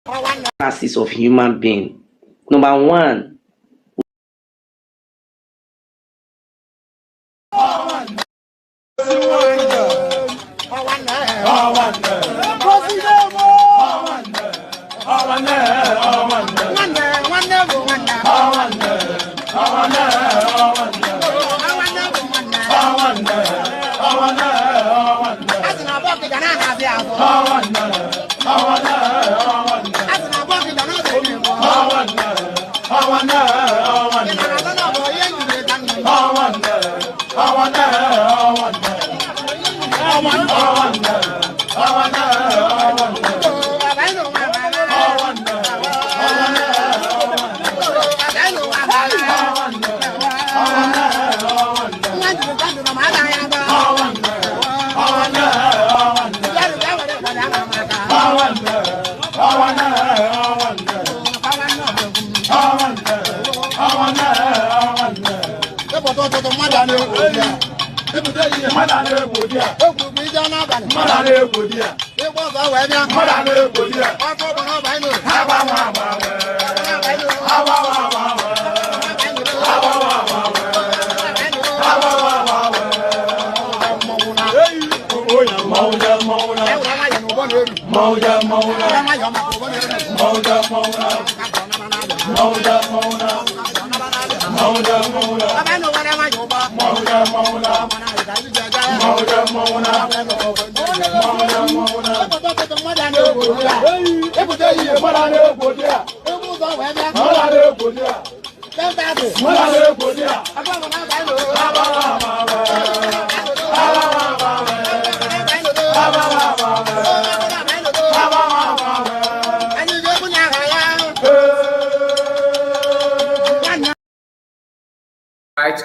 Analysis of human being. Number one,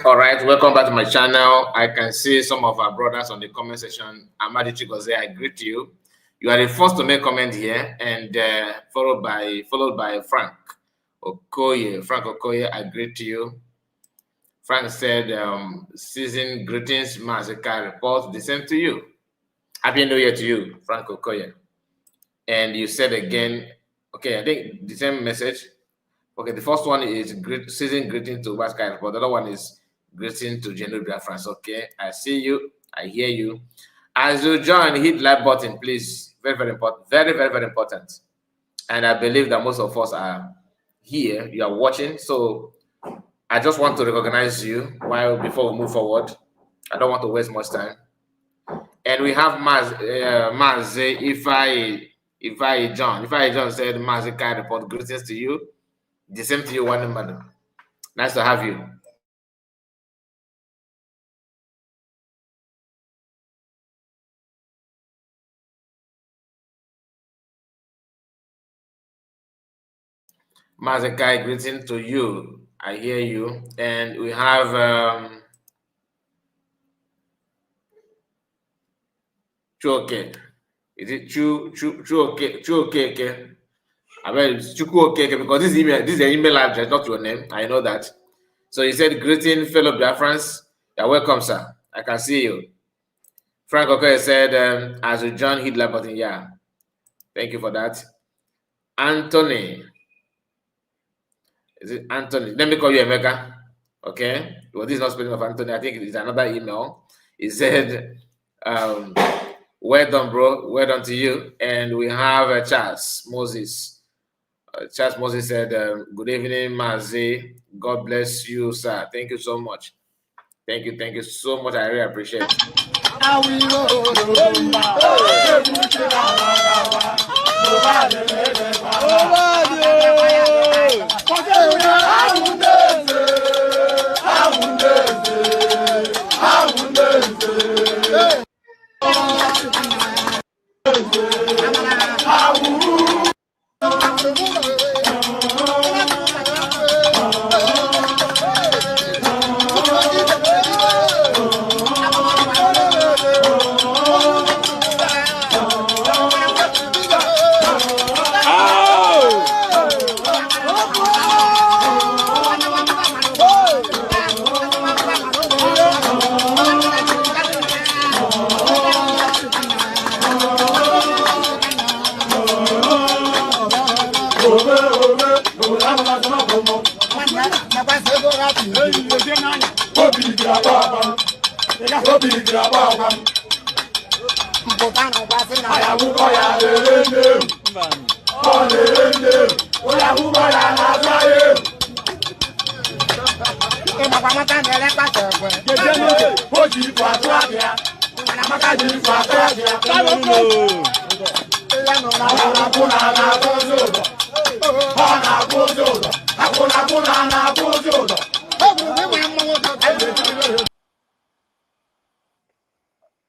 all right. Welcome back to my channel. I can see some of our brothers on the comment section. Amadi Chigoze, I greet you. You are the first to make comment here, and followed by Frank Okoye. Frank Okoye, I greet you. Frank said, season greetings, Mazika report. The same to you. Happy New Year to you, Frank Okoye. And you said again, okay, I think the same message. Okay, the first one is season greeting to Mazika report. The other one is greeting to Njeria France. Okay, I see you. I hear you. As you join, hit like button, please. Very, very important. Very, very, very important. And I believe that most of us are here. You are watching. So I just want to recognize you before we move forward. I don't want to waste much time. And we have Maze Ifai John. Ifai John said, Mazika report greetings to you. The same to you, one madam. Nice to have you. Mazekai, greeting to you. I hear you. And we have Chuoke. Is it Chuoke? I mean, it's Chukwokeke, because this is an email address, not your name. I know that. So he said, greeting, fellow Biafrans. You're welcome, sir. I can see you. Frank Okoye said, as you join, hit like button. Yeah. Thank you for that. Anthony. Is it Anthony? Let me call you Emeka. Okay. Well, this is not spelling of Anthony. I think it is another email. He said, well done, bro. Well done to you. And we have Charles Moses. Charles Moses said, good evening, Mazi. God bless you, sir. Thank you so much. Thank you. Thank you so much. I really appreciate it.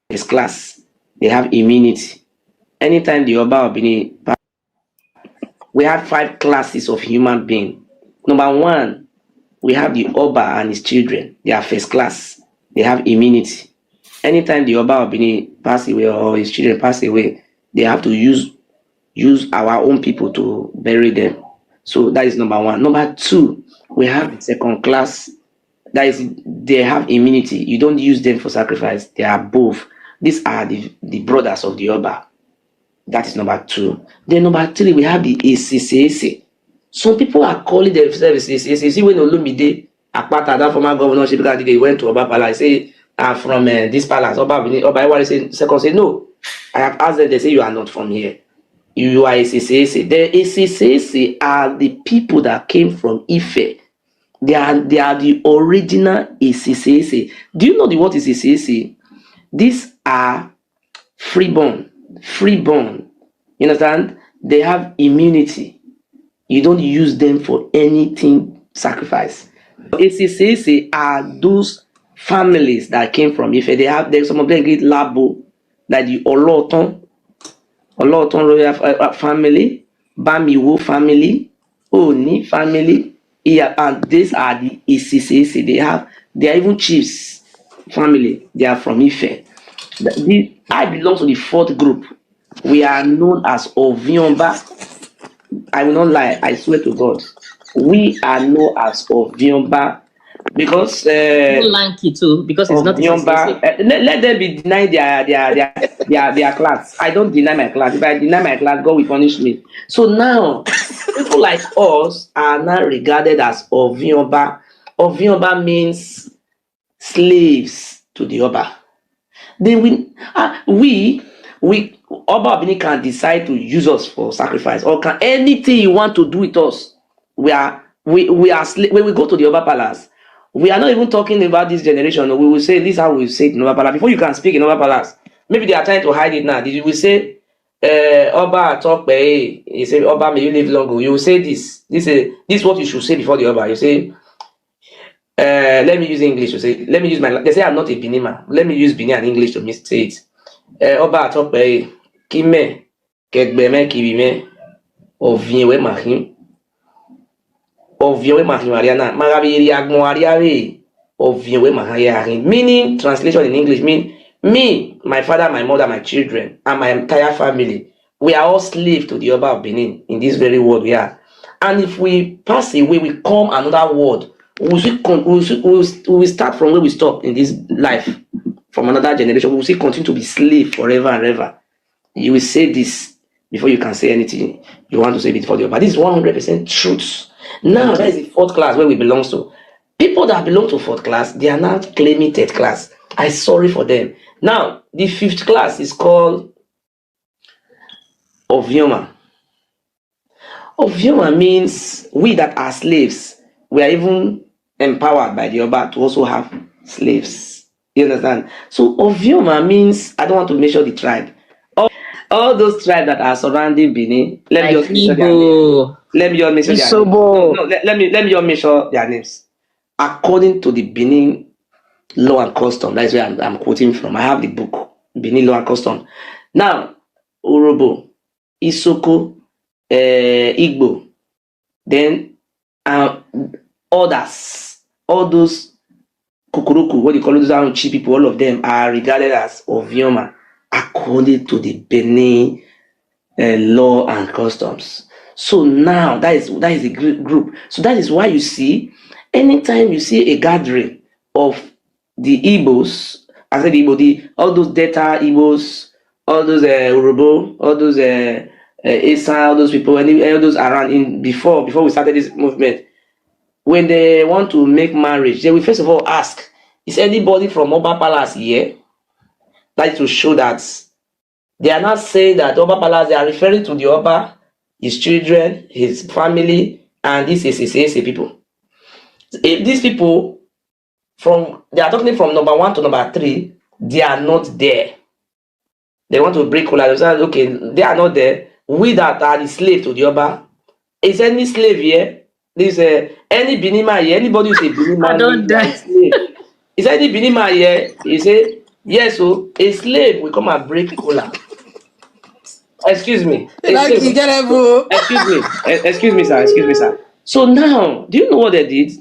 His class, they have immunity. Anytime the Oba of Benin, we have 5 classes of human being. Number 1, we have the Oba and his children. They are first class. They have immunity. Anytime the Oba of Benin pass away or his children pass away, they have to use our own people to bury them. So that is number 1. Number 2, we have the second class. That is, they have immunity. You don't use them for sacrifice. They are both. These are the brothers of the Oba. That is number 2. Then number 3, we have the ACCAC. Some people are calling themselves ACCAC. You see, when Olumide Akpata, that former governorship, because they went to Oba Palace, say, I'm from this palace. Oba say, second say, no. I have asked them, they say, you are not from here. You are ACCAC. The ACCAC are the people that came from Ife. They are the original ACCAC. Do you know what is ACCAC? These are freeborn. You understand? They have immunity. You don't use them for anything sacrifice. ACCAC are those families that came from Ife. There's some of them get Labo, like the Oloton royal family, Bamiwo family, Oni family. Yeah, and these are the ACCAC. They are even chiefs family. They are from Ife. I belong to the 4th group. We are known as Oviomba. I will not lie. I swear to God. We are known as Oviomba because Lanky too, because it's not Oviomba. Let them be denied their class. I don't deny my class. If I deny my class, God will punish me. So now, people like us are now regarded as Oviomba. Oviomba means slaves to the Oba. Then we Oba Benin can decide to use us for sacrifice, or can anything you want to do with us. We are when we go to the Oba Palace, we are not even talking about this generation. We will say this is how we say it in Oba Palace. Before you can speak in Oba Palace, maybe they are trying to hide it now. You will say Oba talk by he say Oba may you live long. You will say this is what you should say before the Oba. You say let me use English to say, let me use my, they say I'm not a Benima. Let me use Benin and English to say it. Oba talk by Kime, Kegbeme, Kibime, Oviewe Mahim, Mariana, Marabiri Agmoariare, Oviewe Mahayari. Meaning, translation in English, mean me, my father, my mother, my children, and my entire family, we are all slaves to the Oba of Benin in this very world we are. And if we pass away, we come another world. We start from where we stop in this life, from another generation. We will still continue to be slave forever and ever. You will say this before you can say anything you want to say before the Oba. This is 100% truth. Now, that is the 4th class where we belong to. People that belong to 4th class, they are now claiming 3rd class. I'm sorry for them. Now, the 5th class is called Ovioma. Ovioma means we that are slaves, we are even empowered by the Oba to also have slaves. You understand? So Ovioma means, I don't want to measure the tribe. All those tribes that are surrounding Benin, let me just measure their names. Let me just measure their names. No, let me just measure their names. According to the Benin law and custom, that's where I'm quoting from. I have the book, Benin law and custom. Now, Urobo, Isoko, Igbo, then others, all those Kukuruku, what you call those Chi people, all of them are regarded as Ovioma according to the Benin law and customs. So now that is a group. So that is why you see, anytime you see a gathering of the Igbos, I said Igbo, all those Delta Igbos, all those Urobo, all those Esa, all those people, all those around in before we started this movement, when they want to make marriage, they will first of all ask, Is anybody from Oba Palace here? Like to show that they are not saying that Oba Palace, they are referring to the Oba, his children, his family, and this is people. If these people they are talking from number 1 to number 3, they are not there. They want to break cola. They say, okay, they are not there. We that are the slave to the Oba. Is any slave here? This any Binima here? Anybody who say Binima is slave? Is any Binima here? You say yes. So a slave will come and break cola. Excuse me. Excuse me, sir. So now, do you know what they did?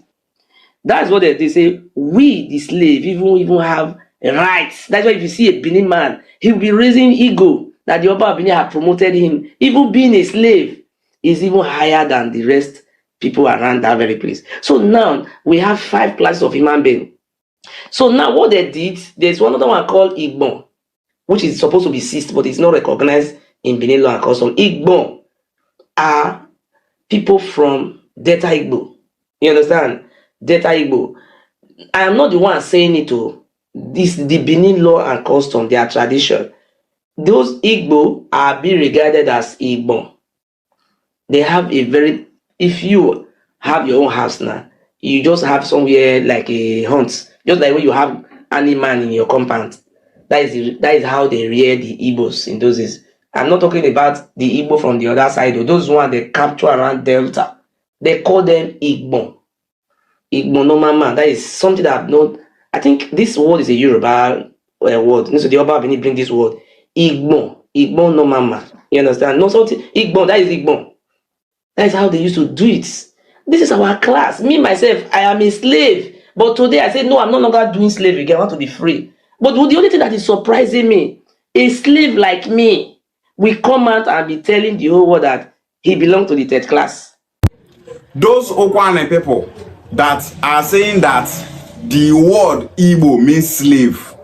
That's what they say. We, the slave, even have rights. That's why if you see a Benin man, he will be raising ego that the Oba of Benin have promoted him. Even being a slave is even higher than the rest people around that very place. So now we have 5 classes of human being. So now what they did, there's one other one called Igbo, which is supposed to be ceased, but it's not recognized in Benin law and custom. Igbo are people from Delta Igbo. You understand? Delta Igbo. I am not the one saying it to this, the Benin law and custom, their tradition. Those Igbo are being regarded as Igbo. They have a very, if you have your own house now, you just have somewhere like a hunt, just like when you have animal in your compound. That is how they rear the Igbos in those days. I'm not talking about the Igbo from the other side, or those ones they capture around Delta. They call them Igbo. Igbo no mama. That is something that I've not. I think this word is a Yoruba word. So the Oba Benin bring this word. Igbo. Igbo no mama. You understand? No something. Igbo. That is Igbo. That is how they used to do it. This is our class. Me, myself, I am a slave. But today I said, no, I'm no longer doing slave again. I want to be free. But the only thing that is surprising me, a slave like me will come out and be telling the whole world that he belongs to the 3rd class. Those Okwane people that are saying that the word Igbo means slave,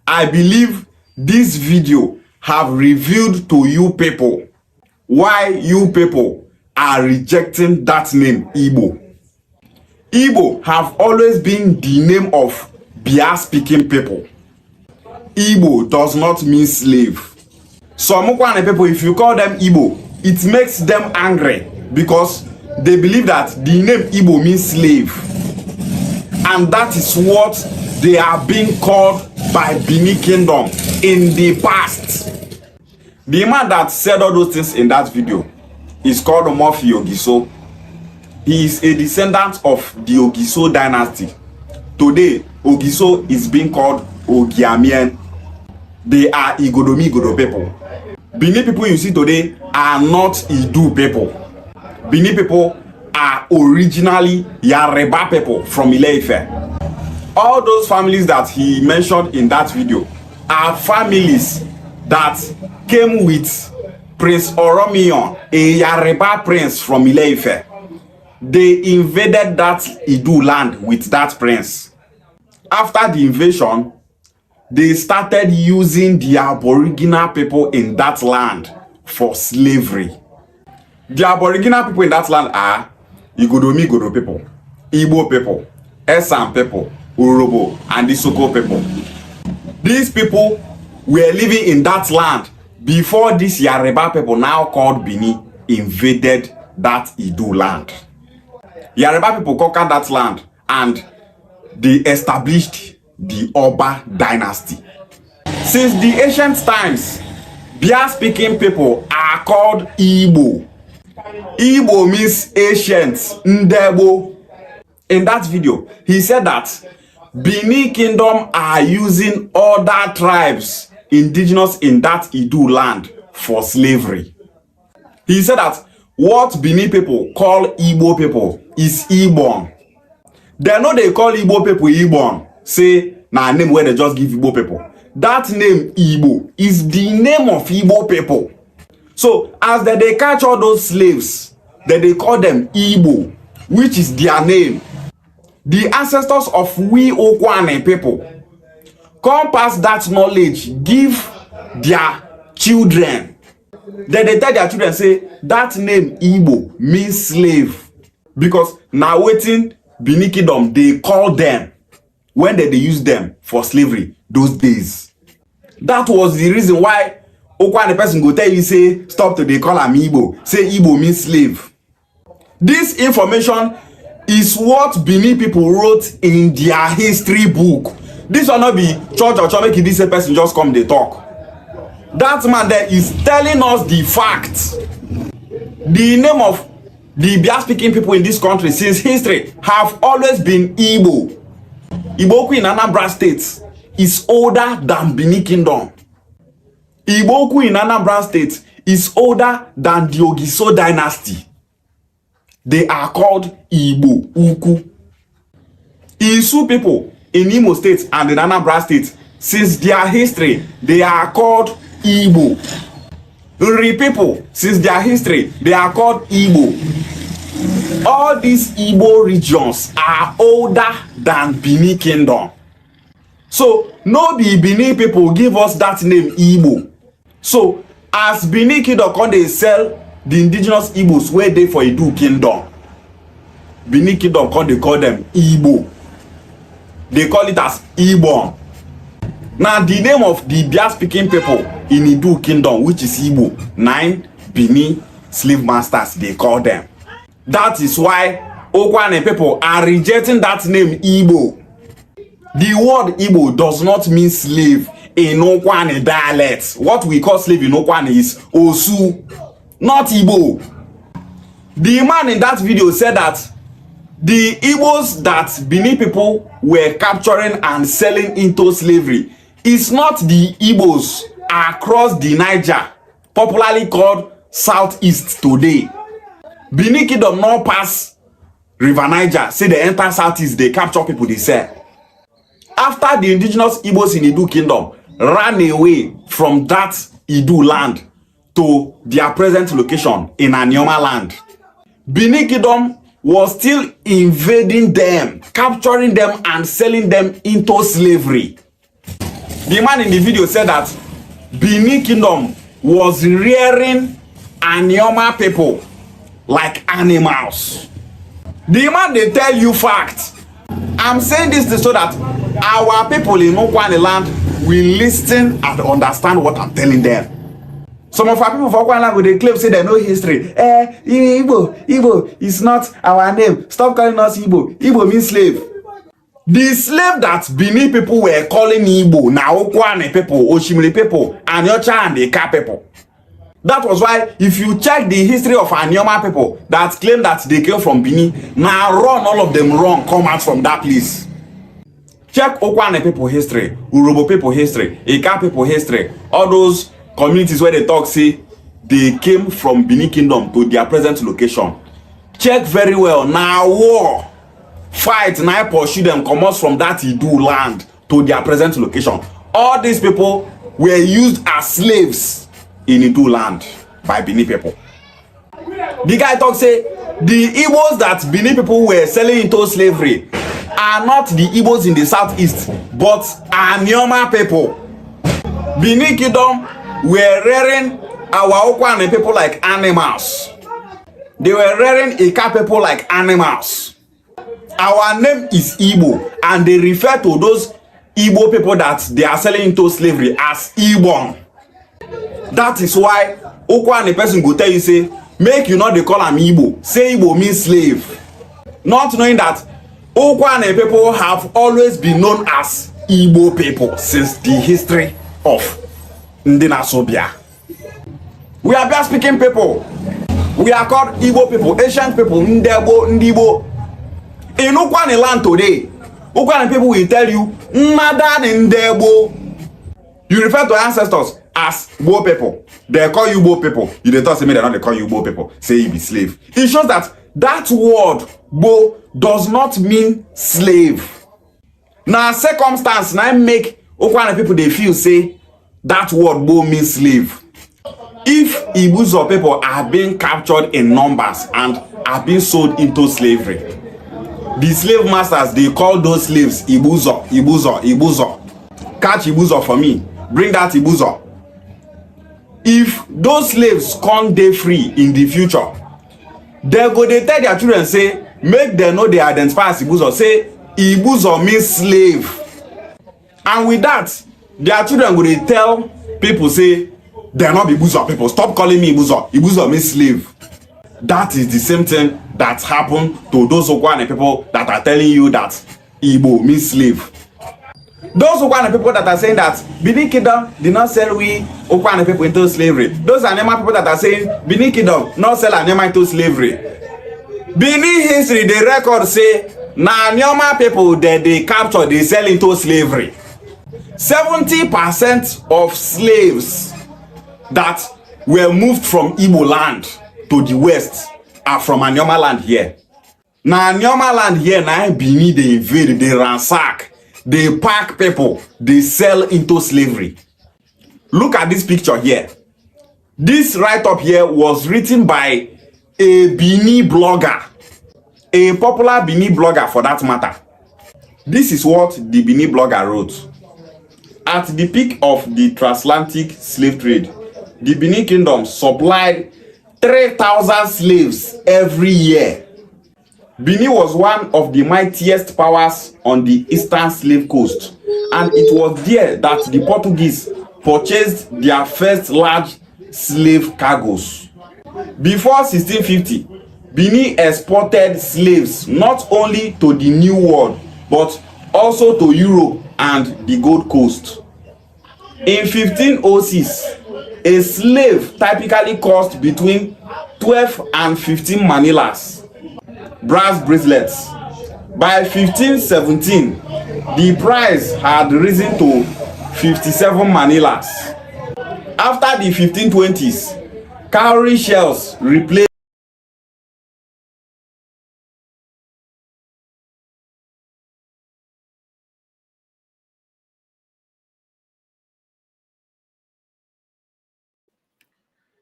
I believe this video have revealed to you people why you people are rejecting that name Igbo. Igbo have always been the name of Bia speaking people. Igbo does not mean slave. Some Okwane people, if you call them Igbo, it makes them angry because they believe that the name Igbo means slave. And that is what they are being called by Benin Kingdom in the past. The man that said all those things in that video is called Omofi Ogiso. He is a descendant of the Ogiso dynasty. Today, Ogiso is being called Ogiamien. They are Igodomi Igodo people. Benin people you see today are not Idu people. Benin people are originally Yareba people from Ile-Ife. All those families that he mentioned in that video are families that came with Prince Oromiyan, a Yareba prince from Ile-Ife. They invaded that Idu land with that prince. After the invasion, they started using the Aboriginal people in that land for slavery. The Aboriginal people in that land are Igodomi Igodo people, Igbo people, Esan people, Urobo, and the Soko people. These people were living in that land before these Yareba people, now called Bini, invaded that Idu land. Yareba people conquered that land and they established the Oba dynasty. Since the ancient times, Bia speaking people are called Igbo. Igbo means ancient, Ndebo. In that video, he said that Benin Kingdom are using other tribes indigenous in that Idu land for slavery. He said that what Benin people call Igbo people is Igbon. They know they call Igbo people Igbon. Say, na name where they just give Igbo people. That name Igbo is the name of Igbo people. So as they catch all those slaves, then they call them Igbo, which is their name. The ancestors of we Okwane people come past that knowledge, give their children. Then they tell their children, say, that name Igbo means slave. Because now waiting Benin Kingdom, they call them. when they use them for slavery those days. That was the reason why Okwane person go tell you say stop to dey call am Igbo, say Igbo means slave. This information is what Benin people wrote in their history book. This will not be church or church, make this person just come they talk. That man there is telling us the facts. The name of the Bia speaking people in this country since history have always been Igbo. Igboku in Anambra State is older than Benin Kingdom. Igboku in Anambra State is older than the Ogiso dynasty. They are called Igbo Uku. Isu people in Imo State and in Anambra State, since their history, they are called Igbo. Nri people, since their history, they are called Igbo. All these Igbo regions are older than Benin Kingdom. So, no be Benin people give us that name Igbo. So, as Benin Kingdom come they sell the indigenous Igbos where they for Edu Kingdom, Benin Kingdom come they call them Igbo. They call it as Igbo. Now the name of the Bia speaking people in Edu Kingdom, which is Igbo, 9 Benin slave masters they call them. That is why Okwane people are rejecting that name Igbo. The word Igbo does not mean slave in Okwane dialect. What we call slave in Okwane is Osu, not Igbo. The man in that video said that the Igbos that Benin people were capturing and selling into slavery is not the Igbos across the Niger, popularly called Southeast today. Benin Kingdom no pass River Niger, say they enter Southeast, they capture people, they sell. After the indigenous Igbos in Edu Kingdom ran away from that Edu land to their present location in Anioma land, Benin Kingdom was still invading them, capturing them and selling them into slavery. The man in the video said that Benin Kingdom was rearing Anioma people like animals. The man they tell you facts. I'm saying this so that our people in Okwane land will listen and understand what I'm telling them. Some of our people for Okwane land, they claim say they know history. Igbo is not our name. Stop calling us Igbo. Igbo means slave. The slave that Benin people were calling Igbo, now Okwane people, Oshimili people, Anyocha and the Eka people. That was why if you check the history of Anioma people that claim that they came from Benin, now run all of them wrong, come out from that place. Check Okwane people history, Urobo people history, Eka people history, all those communities where they talk say they came from Benin Kingdom to their present location. Check very well. Now war, fight, now pursue them, come out from that Idu land to their present location. All these people were used as slaves in Idu land by Benin people. The guy talk say the Igbos that Benin people were selling into slavery are not the Igbos in the southeast, but Anioma people. Benin Kingdom were rearing our Okwane people like animals. They were rearing Eka people like animals. Our name is Igbo, and they refer to those Igbo people that they are selling into slavery as Igbo. That is why Okwane person go tell you say, make you not they call am Igbo. Say Igbo means slave. Not knowing that Okwane people have always been known as Igbo people since the history of Ndina Sobia. We are just speaking people. We are called Igbo people, ancient people, Ndebo, Ndibo. In Okwane land today, Okwane people will tell you, Nada Ndebo. You refer to ancestors as Bo people. They call you Bo people. You dey talk say me they not they call you Bo people. Say you be slave. It shows that that word Bo does not mean slave. Now circumstance now make Okwane people they feel say that word Bo means slave. If Ibuzo people are being captured in numbers and are being sold into slavery, the slave masters they call those slaves Ibuzo, Ibuzo, Ibuzo. Catch Ibuzo for me. Bring that Ibuzo. If those slaves can't dey free in the future, they go they tell their children say make them know they identify as Ibuzo. Say Ibuzo means slave. And with that, their children will tell people, say, they're not Ibuzo people. Stop calling me Ibuzo. Ibuzo means slave. That is the same thing that happened to those Okwane people that are telling you that Igbo means slave. Those Okwane people that are saying that Benin Kingdom did not sell we Okwane people into slavery. Those Anema people that are saying Benin Kingdom not sell Anema into slavery. Benin history, the record say, na Anema people that they capture, they sell into slavery. 70% of slaves that were moved from Igbo land to the west are from Anyoma land here. Now Anyoma land here, now Benin they invade, they ransack, they pack people, they sell into slavery. Look at this picture here. This write-up here was written by a Benin blogger, a popular Benin blogger for that matter. This is what the Benin blogger wrote. At the peak of the transatlantic slave trade, the Benin Kingdom supplied 3,000 slaves every year. Benin was one of the mightiest powers on the eastern slave coast, and it was there that the Portuguese purchased their first large slave cargoes. Before 1650, Benin exported slaves not only to the New World, but also to Europe and the Gold Coast. In 1506, a slave typically cost between 12 and 15 manillas, brass bracelets. By 1517, the price had risen to 57 manillas. After the 1520s, cowrie shells replaced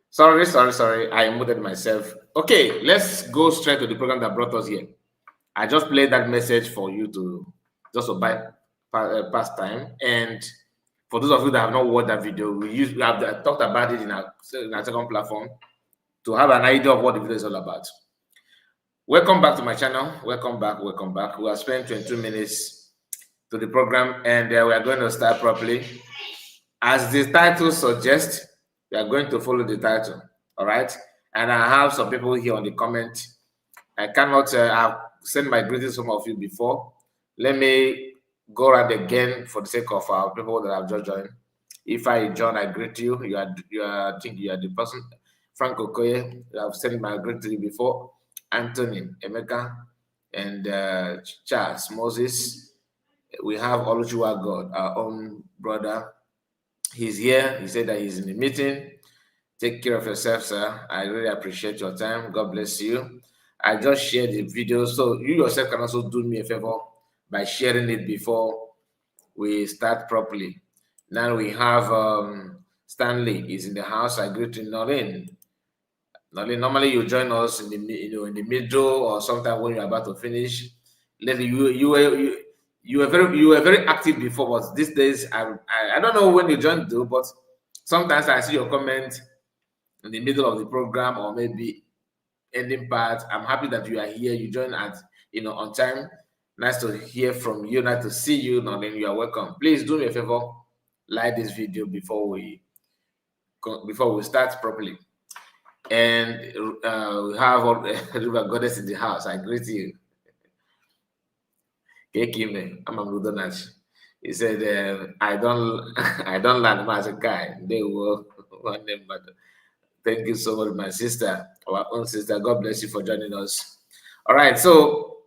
Sorry. I muted myself. Okay, let's go straight to the program that brought us here. I just played that message for you to just to pass time. And for those of you that have not watched that video, we have talked about it in our second platform to have an idea of what the video is all about. Welcome back to my channel. Welcome back. We have spent 22 minutes to the program, and we are going to start properly. As the title suggests, we are going to follow the title, all right? And I have some people here on the comment. I cannot, I've sent my greetings to some of you before. Let me go around again for the sake of our people that have just joined. If I join, I greet you. I think you are the person. Frank Okoye, I've sent my greeting to you before. Anthony, Emeka, and Charles, Moses. We have Oluchiwa God, our own brother. He's here. He said that he's in the meeting. Take care of yourself, sir. I really appreciate your time. God bless you. I just shared the video, so you yourself can also do me a favor by sharing it before we start properly. Now we have Stanley is in the house. I greet you, Noreen. Noreen, normally you join us in the middle or sometime when you're about to finish. You were very active before, but these days I don't know when you joined though, but sometimes I see your comment in the middle of the program or maybe ending part. I'm happy that you are here. You join at on time. Nice to hear from you. Nice to see you. Now then, you are welcome. Please do me a favor, like this video before we start properly. And we have River Goddess in the house. I greet you. I'm a Ludonash. He said, I don't learn as a guy. They will one name, but thank you so much, my sister, our own sister. God bless you for joining us. All right, so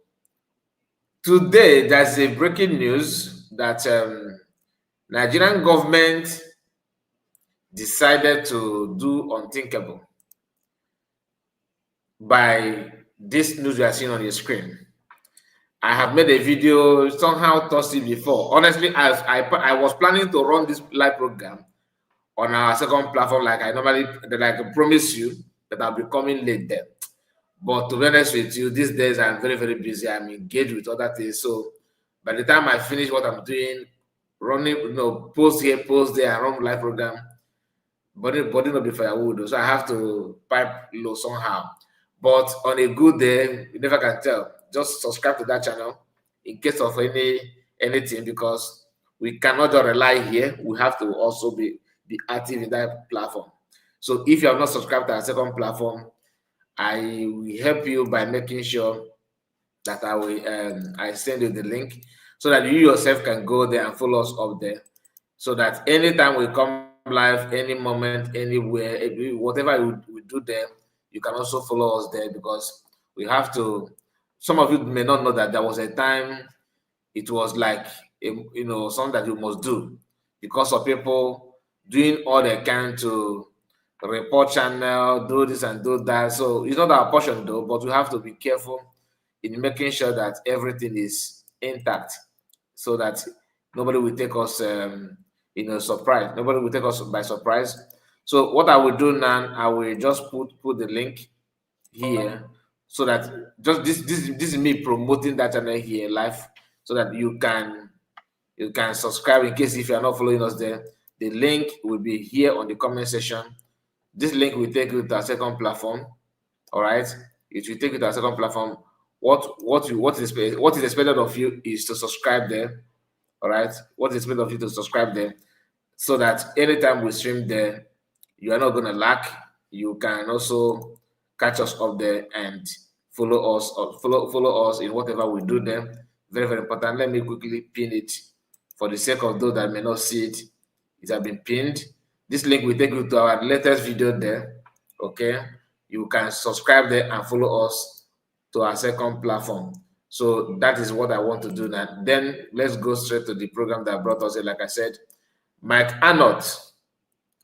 today there's a breaking news that Nigerian government decided to do unthinkable by this news you are seeing on your screen. I have made a video somehow Thursday before. Honestly, I was planning to run this live program on our second platform, like I promise you that I'll be coming late there. But to be honest with you, these days I'm very, very busy. I'm engaged with other things. So by the time I finish what I'm doing, running, post here, post there, and run live program, body not be firewood. So I have to pipe low somehow. But on a good day, you never can tell. Just subscribe to that channel. in case of anything, because we cannot just rely here. We have to also be active in that platform. So if you have not subscribed to our second platform, I will help you by making sure that I send you the link so that you yourself can go there and follow us up there, so that anytime we come live, any moment, anywhere, whatever we do there, you can also follow us there, because we have to. Some of you may not know that there was a time it was like something that you must do, because of people doing all they can to report channel, do this and do that. So it's not our portion though, but we have to be careful in making sure that everything is intact, so that nobody will take us surprise. Nobody will take us by surprise. So what I will do now, I will just put the link here, so that just this is me promoting that channel here live, so that you can subscribe in case if you are not following us there. The link will be here on the comment section. This link will take you to our second platform. All right, it will take you to our second platform. What is expected of you is to subscribe there. All right, what is expected of you to subscribe there, so that anytime we stream there, you are not going to lack. You can also catch us up there and follow us, or follow us in whatever we do there. Very, very important. Let me quickly pin it for the sake of those that may not see it. It has been pinned. This link will take you to our latest video there. Okay, you can subscribe there and follow us to our second platform. So that is what I want to do now. Then let's go straight to the program that brought us here. Like I said, Mike Arnott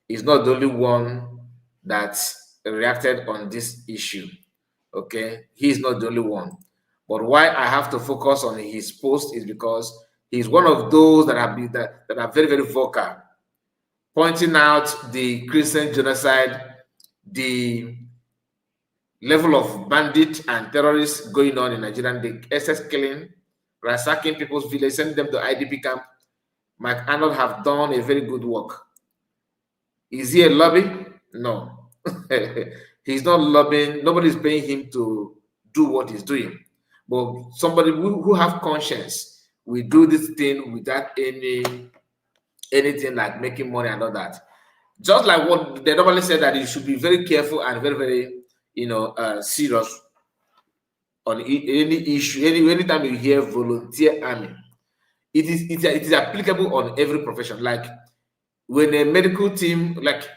is not the only one that reacted on this issue. Okay, he's not the only one. But why I have to focus on his post is because he's one of those that are very, very vocal, pointing out the Christian genocide, the level of bandit and terrorists going on in Nigeria, the excess killing, ransacking people's villages, sending them to IDP camp. Mike Arnold have done a very good work. Is he a lobby? No. He's not lobbying. Nobody's paying him to do what he's doing. But somebody who have conscience will do this thing without anything like making money and all that. Just like what they normally say, that you should be very careful and very, very serious on any issue. Anytime you hear volunteer army, it is applicable on every profession. Like when a medical team, like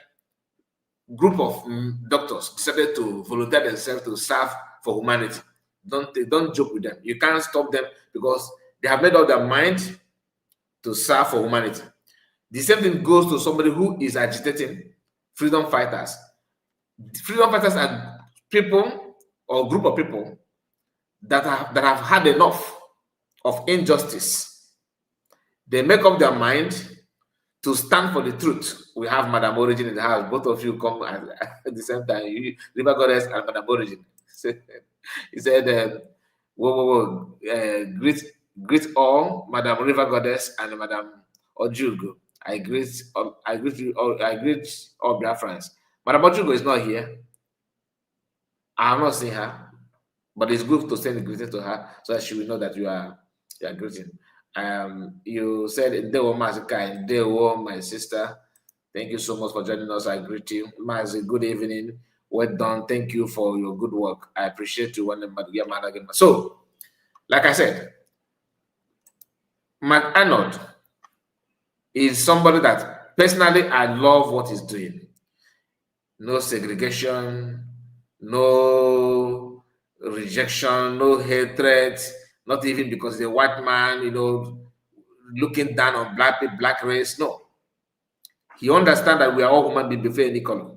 group of doctors, decided to volunteer themselves to serve for humanity, don't joke with them. You can't stop them, because they have made up their mind to serve for humanity. The same thing goes to somebody who is agitating freedom fighters. Freedom fighters are people or group of people that have had enough of injustice. They make up their mind to stand for the truth. We have Madam Origin in the house. Both of you come at the same time. River Goddess and Madam Origin. He said, greet all, Madam River Goddess and Madam Ojugo. I greet all Biafrans. Madam Ojugo is not here. I have not seen her, but it's good to send a greeting to her so that she will know that you are greeting. You said, Ndewo Mazika, Ndewo, my sister. Thank you so much for joining us. I greet you. Mazi, good evening. Well done. Thank you for your good work. I appreciate you. So, like I said, Mike Arnold is somebody that personally I love what he's doing. No segregation, no rejection, no hatred, not even because he's a white man, looking down on black race. No. He understands that we are all human beings before any color.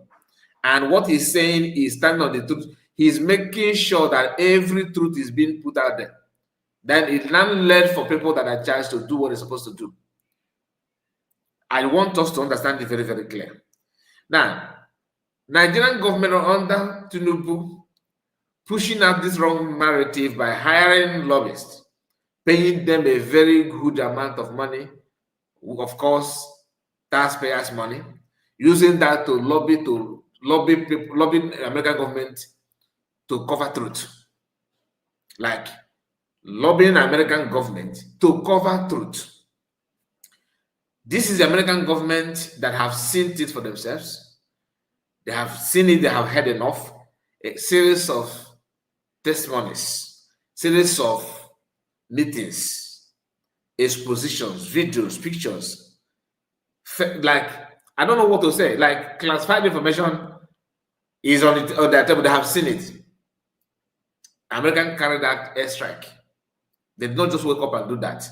And what he's saying is standing on the truth. He's making sure that every truth is being put out there. Then it's not led for people that are charged to do what they're supposed to do. I want us to understand it very, very clear. Now, Nigerian government under Tinubu pushing out this wrong narrative by hiring lobbyists, paying them a very good amount of money, of course, taxpayers' money, using that to lobby the American government to cover truth. Like lobbying the American government to cover truth. This is the American government that have seen it for themselves. They have seen it, they have had enough. A series of testimonies, series of meetings, expositions, videos, pictures. Like, I don't know what to say. Like, classified information is on their table. They have seen it. American carried out airstrike. They did not just wake up and do that.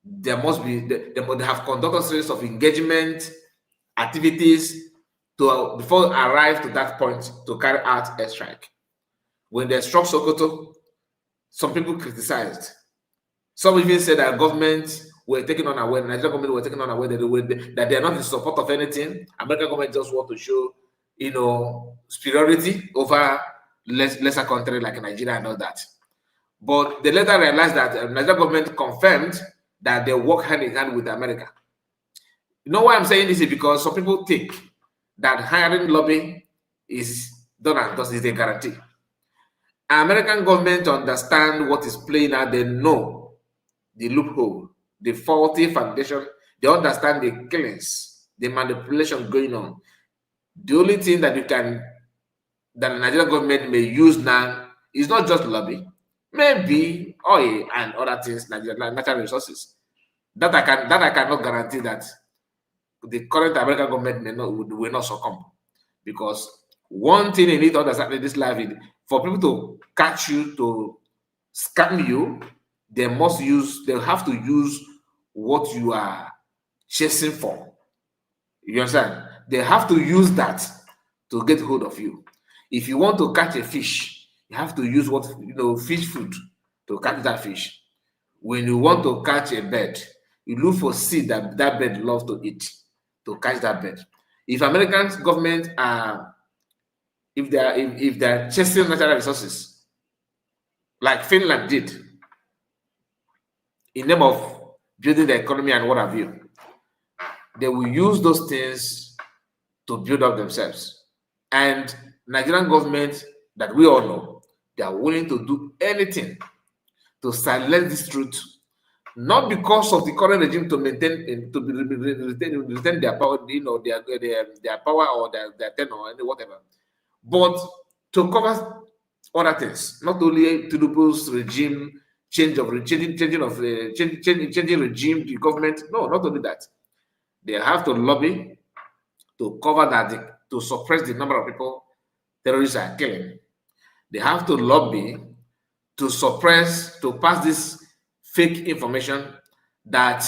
There must be, they have conducted a series of engagement activities to before arrive to that point to carry out airstrike. When they struck Sokoto, some people criticized. Some even said that government were taken unaware, Nigerian government were taken unaware that they are not in support of anything. American government just want to show, superiority over lesser country like Nigeria and all that. But they later realized that the Nigerian government confirmed that they work hand in hand with America. You know why I'm saying this is because some people think that hiring lobby is done and dusted, is a guarantee. American government understand what is playing out. They know the loophole, the faulty foundation. They understand the killings, the manipulation going on. The only thing that that the Nigerian government may use now is not just lobby, maybe oil and other things, natural resources. That I cannot guarantee that the current American government will not succumb, because one thing you need to understand in this life is for people to catch you, to scam you, they have to use what you are chasing for. You understand? They have to use that to get hold of you. If you want to catch a fish, you have to use fish food to catch that fish. When you want to catch a bird, you look for seed that bird loves to eat to catch that bird. If American government are, if they're chasing natural resources, like Finland did, in name of building the economy and what have you, they will use those things to build up themselves. And Nigerian government, that we all know, they are willing to do anything to silence this truth, not because of the current regime to retain their power, their power or their tenure or whatever, but to cover other things. Not only Tinubu's regime changing regime, the government. No, not only that. They have to lobby to cover that, to suppress the number of people terrorists are killing. They have to lobby to suppress, to pass this fake information that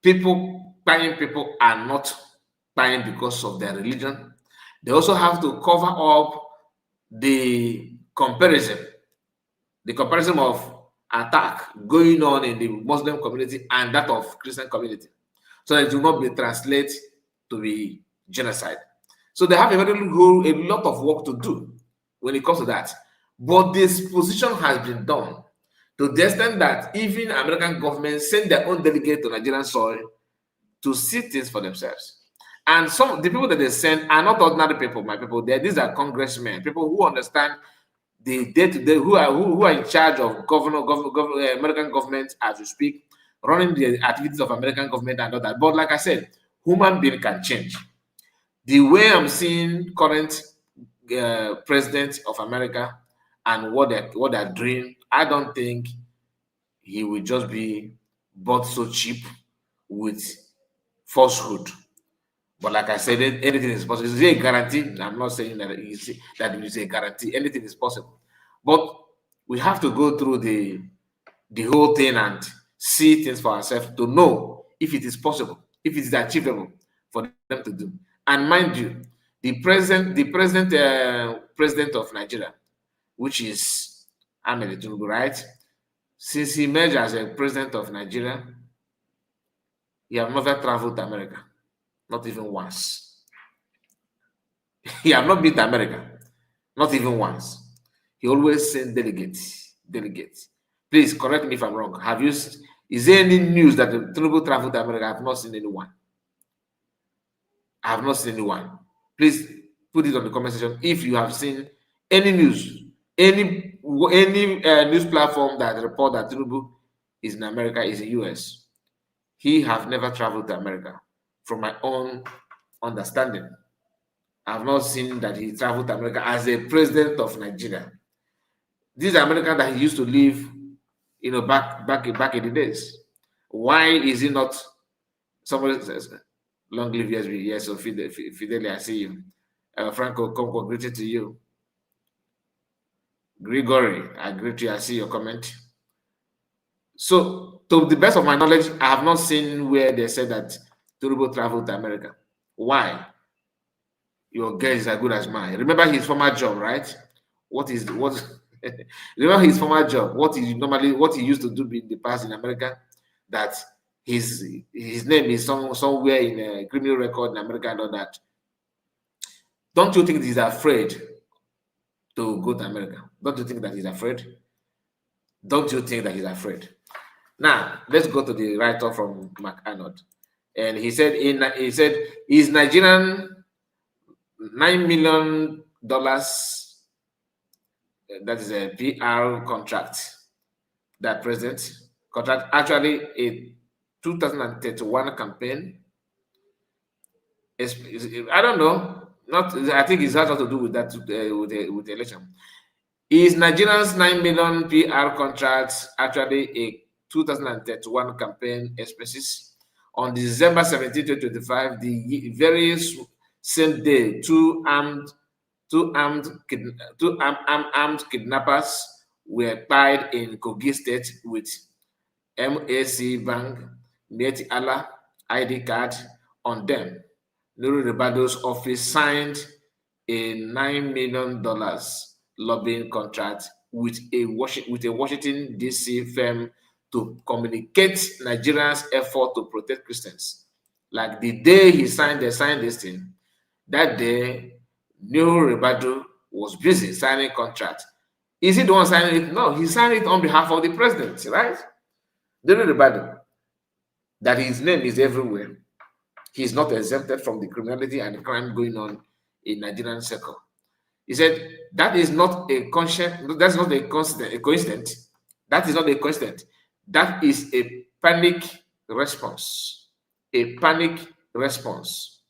dying people are not dying because of their religion. They also have to cover up the comparison of attack going on in the Muslim community and that of Christian community, so that it will not be translated to be genocide. So they have a lot of work to do when it comes to that. But this position has been done to the extent that even American government send their own delegate to Nigerian soil to see things for themselves. And the people that they send are not ordinary people, my people. These are congressmen, people who understand the day-to-day, who are in charge of American government as we speak, running the activities of American government and all that. But like I said, human being can change. The way I'm seeing current president of America and what they're doing, I don't think he will just be bought so cheap with falsehood. But like I said, anything is possible. Is it a guarantee? I'm not saying that it is a guarantee. Anything is possible. But we have to go through the whole thing and see things for ourselves to know if it is possible, if it is achievable for them to do. And mind you, the president of Nigeria, which is Ahmed Tinubu, right? Since he emerged as a president of Nigeria, he has never traveled to America. Not even once. He has not been to America. Not even once. He always sent delegates. Please correct me if I'm wrong. Is there any news that Tinubu traveled to America? I have not seen anyone. Please put it on the comment section if you have seen any news, any any news platform that report that Tinubu is in America is in US. He have never traveled to America, from my own understanding. I have not seen that he traveled to America as a president of Nigeria. This is America that he used to live, back in the days. Why is he not? Somebody says, "Long live USB." Yes, so Fidelia, I see you. Franco, come greeting to you. Gregory, I greet you. I see your comment. So, to the best of my knowledge, I have not seen where they said that Tinubu traveled to America. Why? Your guess is as good as mine. Remember his former job, right? Remember his former job? What he used to do in the past in America? That his name is somewhere in a criminal record in America and all that. Don't you think he's afraid to go to America? Don't you think that he's afraid? Don't you think that he's afraid? Now, let's go to the write-up from Mark Arnold. And he said, is Nigerian $9 million, that is a PR contract, that president contract, actually a 2031 campaign. I don't know. I think it has to do with that, with the election. Is Nigeria's $9 million PR contract actually a 2031 campaign expenses? On December 17, 2025, the very same day, two armed kidnappers were tied in Kogi State with MAC Bank, Mieti Allah ID card on them. Nuru Ribado's office signed a $9 million lobbying contract with a Washington, D.C. firm to communicate Nigerians' effort to protect Christians. Like the day they signed this thing, that day, Nuru Ribado was busy signing contract. Is he the one signing it? No, he signed it on behalf of the president, right? Nuru Ribado, that his name is everywhere. He's not exempted from the criminality and the crime going on in Nigerian circle. He said that is not a that's not a coincidence. That is not a coincidence. That is a panic response. A panic response.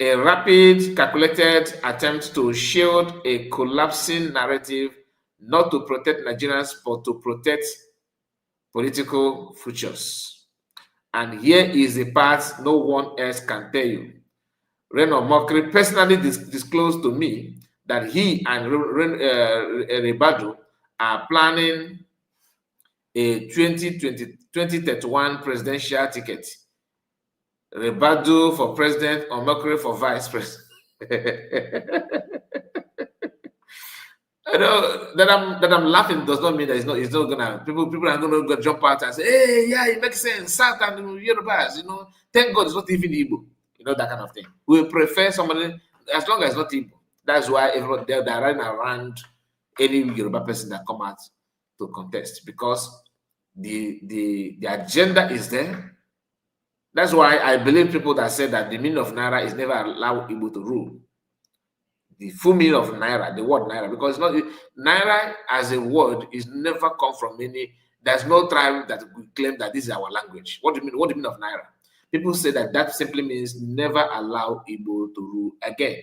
A rapid, calculated attempt to shield a collapsing narrative, not to protect Nigerians, but to protect political futures. And here is the part no one else can tell you. Reno Mokri personally disclosed to me that he and Ribado are planning a 2031 presidential ticket. Ribado for president, Omokri for vice president. That I'm laughing does not mean that it's not gonna people are gonna go jump out and say, hey, yeah, it makes sense. South and Yorubas, thank God it's not even Igbo, that kind of thing. We prefer somebody as long as it's not Igbo. That's why everybody they're running around any Yoruba person that come out to contest, because the agenda is there. That's why I believe people that say that the meaning of Naira is never allow Igbo to rule. The full meaning of Naira, the word Naira, because it's not Naira as a word is never come from any. There's no tribe that will claim that this is our language. What do you mean? What do you mean of Naira? People say that simply means never allow Igbo to rule again.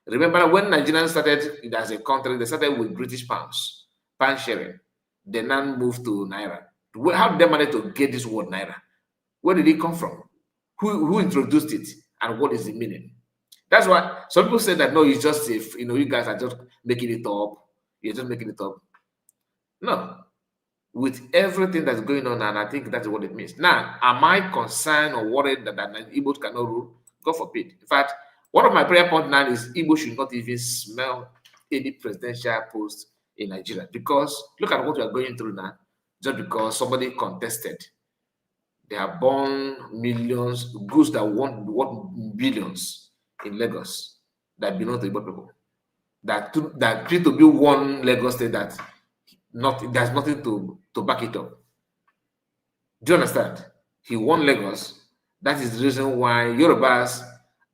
Remember when Nigerians started as a country, they started with British pounds, pound sharing. They now moved to Naira. How did they manage to get this word Naira? Where did it come from? Who introduced it? And what is the meaning? That's why some people say that, no, it's just if, you guys are just making it up. You're just making it up. No. With everything that's going on, and I think that's what it means. Now, am I concerned or worried that Igbo cannot rule? God forbid. In fact, one of my prayer points now is Igbo should not even smell any presidential post in Nigeria. Because look at what we are going through now. Just because somebody contested. They have born millions, goods that want billions in Lagos that belong to Igbo people. That treat to be one Lagos state that there's nothing to back it up. Do you understand? He won Lagos. That is the reason why Yorubas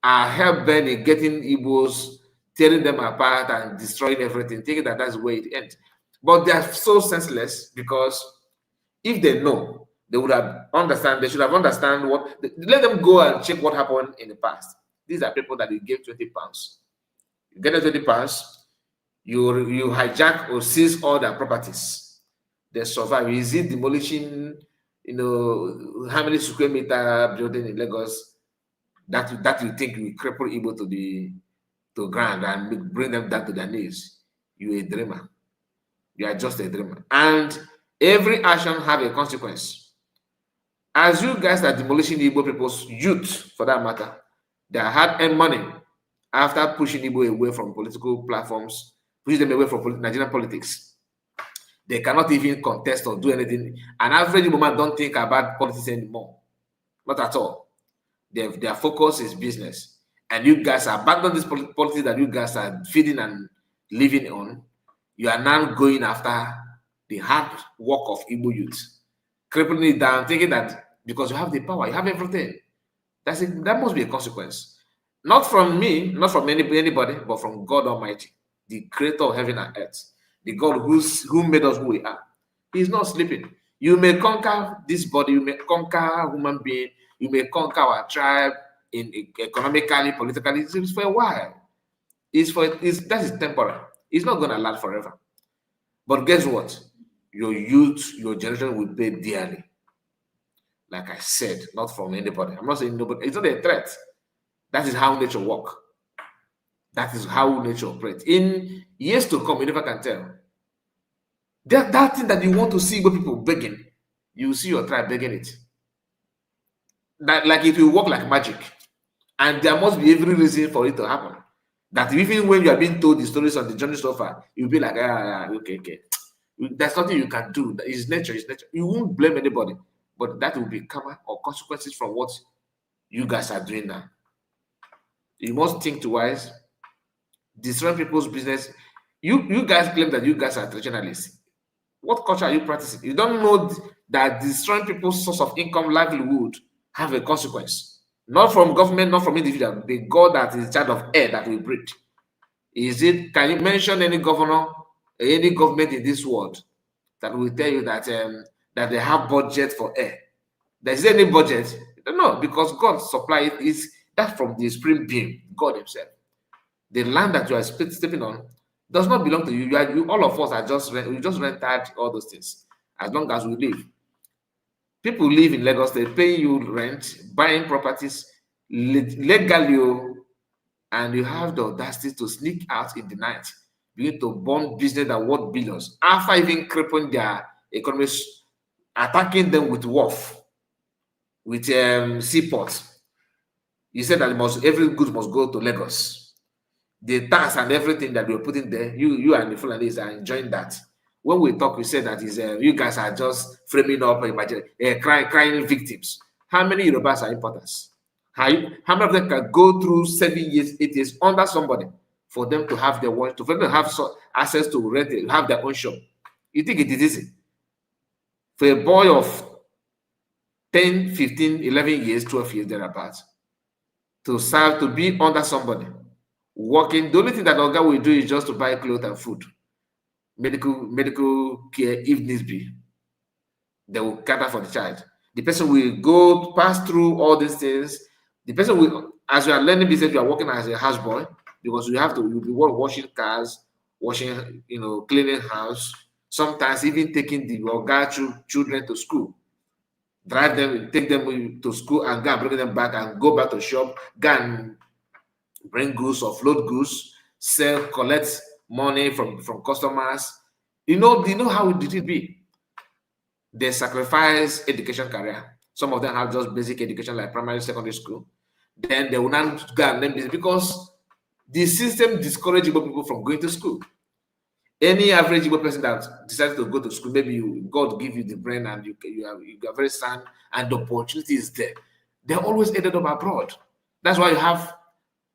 are hell-bent in getting Igbos tearing them apart and destroying everything, thinking that that's where it ends. But they are so senseless because if they know, they would have understand. They should have understand what. Let them go and check what happened in the past. These are people that you gave 20 pounds. You get the 20 pounds, you hijack or seize all their properties. They survive. Is it demolishing? You know how many square meter building in Lagos that you think will cripple Igbo to ground and bring them down to their knees? You a dreamer. You are just a dreamer. And every action have a consequence. As you guys are demolishing Igbo people's youth, for that matter, they had earned money after pushing Igbo away from political platforms, pushing them away from Nigerian politics. They cannot even contest or do anything. An average Igbo man don't think about politics anymore. Not at all. Their focus is business. And you guys abandon this politics that you guys are feeding and living on. You are now going after the hard work of Igbo youth, crippling it down, thinking that because you have the power, you have everything. That's it. That must be a consequence. Not from me, not from anybody, but from God Almighty, the creator of heaven and earth, the God who made us who we are. He's not sleeping. You may conquer this body, you may conquer human being, you may conquer our tribe economically, politically. It's for a while. That is temporary. It's not going to last forever. But guess what? Your youth, your generation will pay dearly. Like I said, not from anybody. I'm not saying nobody. It's not a threat. That is how nature works. That is how nature operates. In years to come, you never can tell. That thing that you want to see people begging, you see your tribe begging it. That like it will work like magic. And there must be every reason for it to happen. That even when you are being told the stories on the journey so far, you'll be like, okay. There's nothing you can do. It's nature, it's nature. You won't blame anybody, but that will be karma or consequences from what you guys are doing now. You must think twice. Destroying people's business. You guys claim that you guys are traditionalists. What culture are you practicing? You don't know that destroying people's source of income, livelihood, have a consequence. Not from government, not from individual. The God that is in charge of air that will breathe. Can you mention any governor, any government in this world that will tell you that that they have budget for air? There's any budget? No, because God supply is that from the supreme being, God Himself. The land that you are stepping on does not belong to you. All of us are just rented all those things. As long as we live, people live in Lagos. They pay you rent, buying properties legally, and you have the audacity to sneak out in the night, begin to bomb business that worth billions after even crippling their economies, attacking them with wharf, with seaports. You said that every good must go to Lagos. The tax and everything that we're putting there, you and the Fulanis are enjoying that. When we talk, we say that you guys are just framing up, crying victims. How many Yorubas are importers? How many of them can go through 7 years, 8 years under somebody for them to have their one, for them to have access to rent, have their own shop? You think it is easy? For a boy of 10, 15, 11 years, 12 years thereabouts, to be under somebody, working, the only thing that Oga will do is just to buy clothes and food, medical care if needs be. They will cater for the child. The person will go pass through all these things. The person will, as you are learning business, you are working as a houseboy because you'll be washing cars, cleaning house, sometimes even taking the Oga children to school. Drive them, take them to school and go and bring them back and go back to shop, go and bring goods, offload goods, sell, collect money from customers. You know how did it be? They sacrifice education career. Some of them have just basic education like primary, secondary school. Then they will not go and learn business because the system discourages people from going to school. Any average Igbo person that decides to go to school, maybe God give you the brain and you are very sound and the opportunity is there. They're always ended up abroad. That's why you have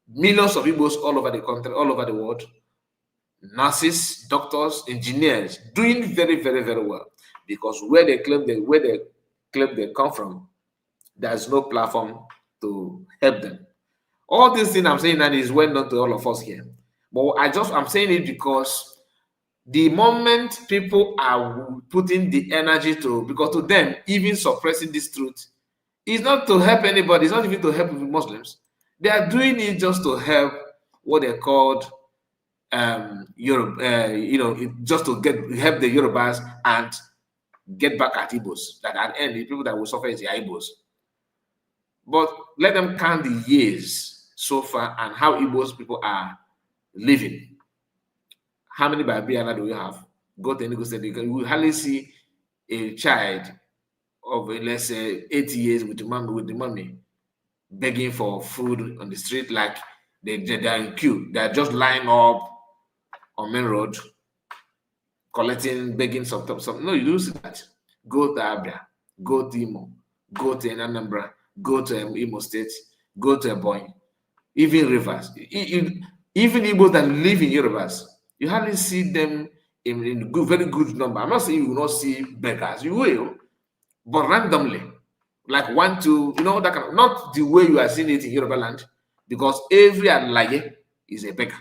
millions of Igbos all over the country, all over the world, nurses, doctors, engineers, doing very, very, very well. Because where they claim they come from, there's no platform to help them. All these things I'm saying that is well known to all of us here. But I'm saying it because the moment people are putting the energy because to them, even suppressing this truth is not to help anybody. It's not even to help Muslims. They are doing it just to help what they called Europe, just to help the Yorubas and get back at Igbos. That at the end, the people that will suffer is the Igbos. But let them count the years so far and how Igbos people are living. How many Babiana do we have? Go to any state, you will hardly see a child of let's say 80 years with the mommy begging for food on the street, like they are in queue. They are just lying up on main road, collecting, begging some. No, you don't see that. Go to Abia, go to Imo, go to Anambra, go to Imo State, go to Ebonyi, even Rivers. Even Igbos that live in Yorubas, you hardly see them in very good number. I'm not saying you will not see beggars. You will, but randomly. Like 1, 2, that kind of, not the way you are seeing it in Yoruba land, because every Alaye is a beggar.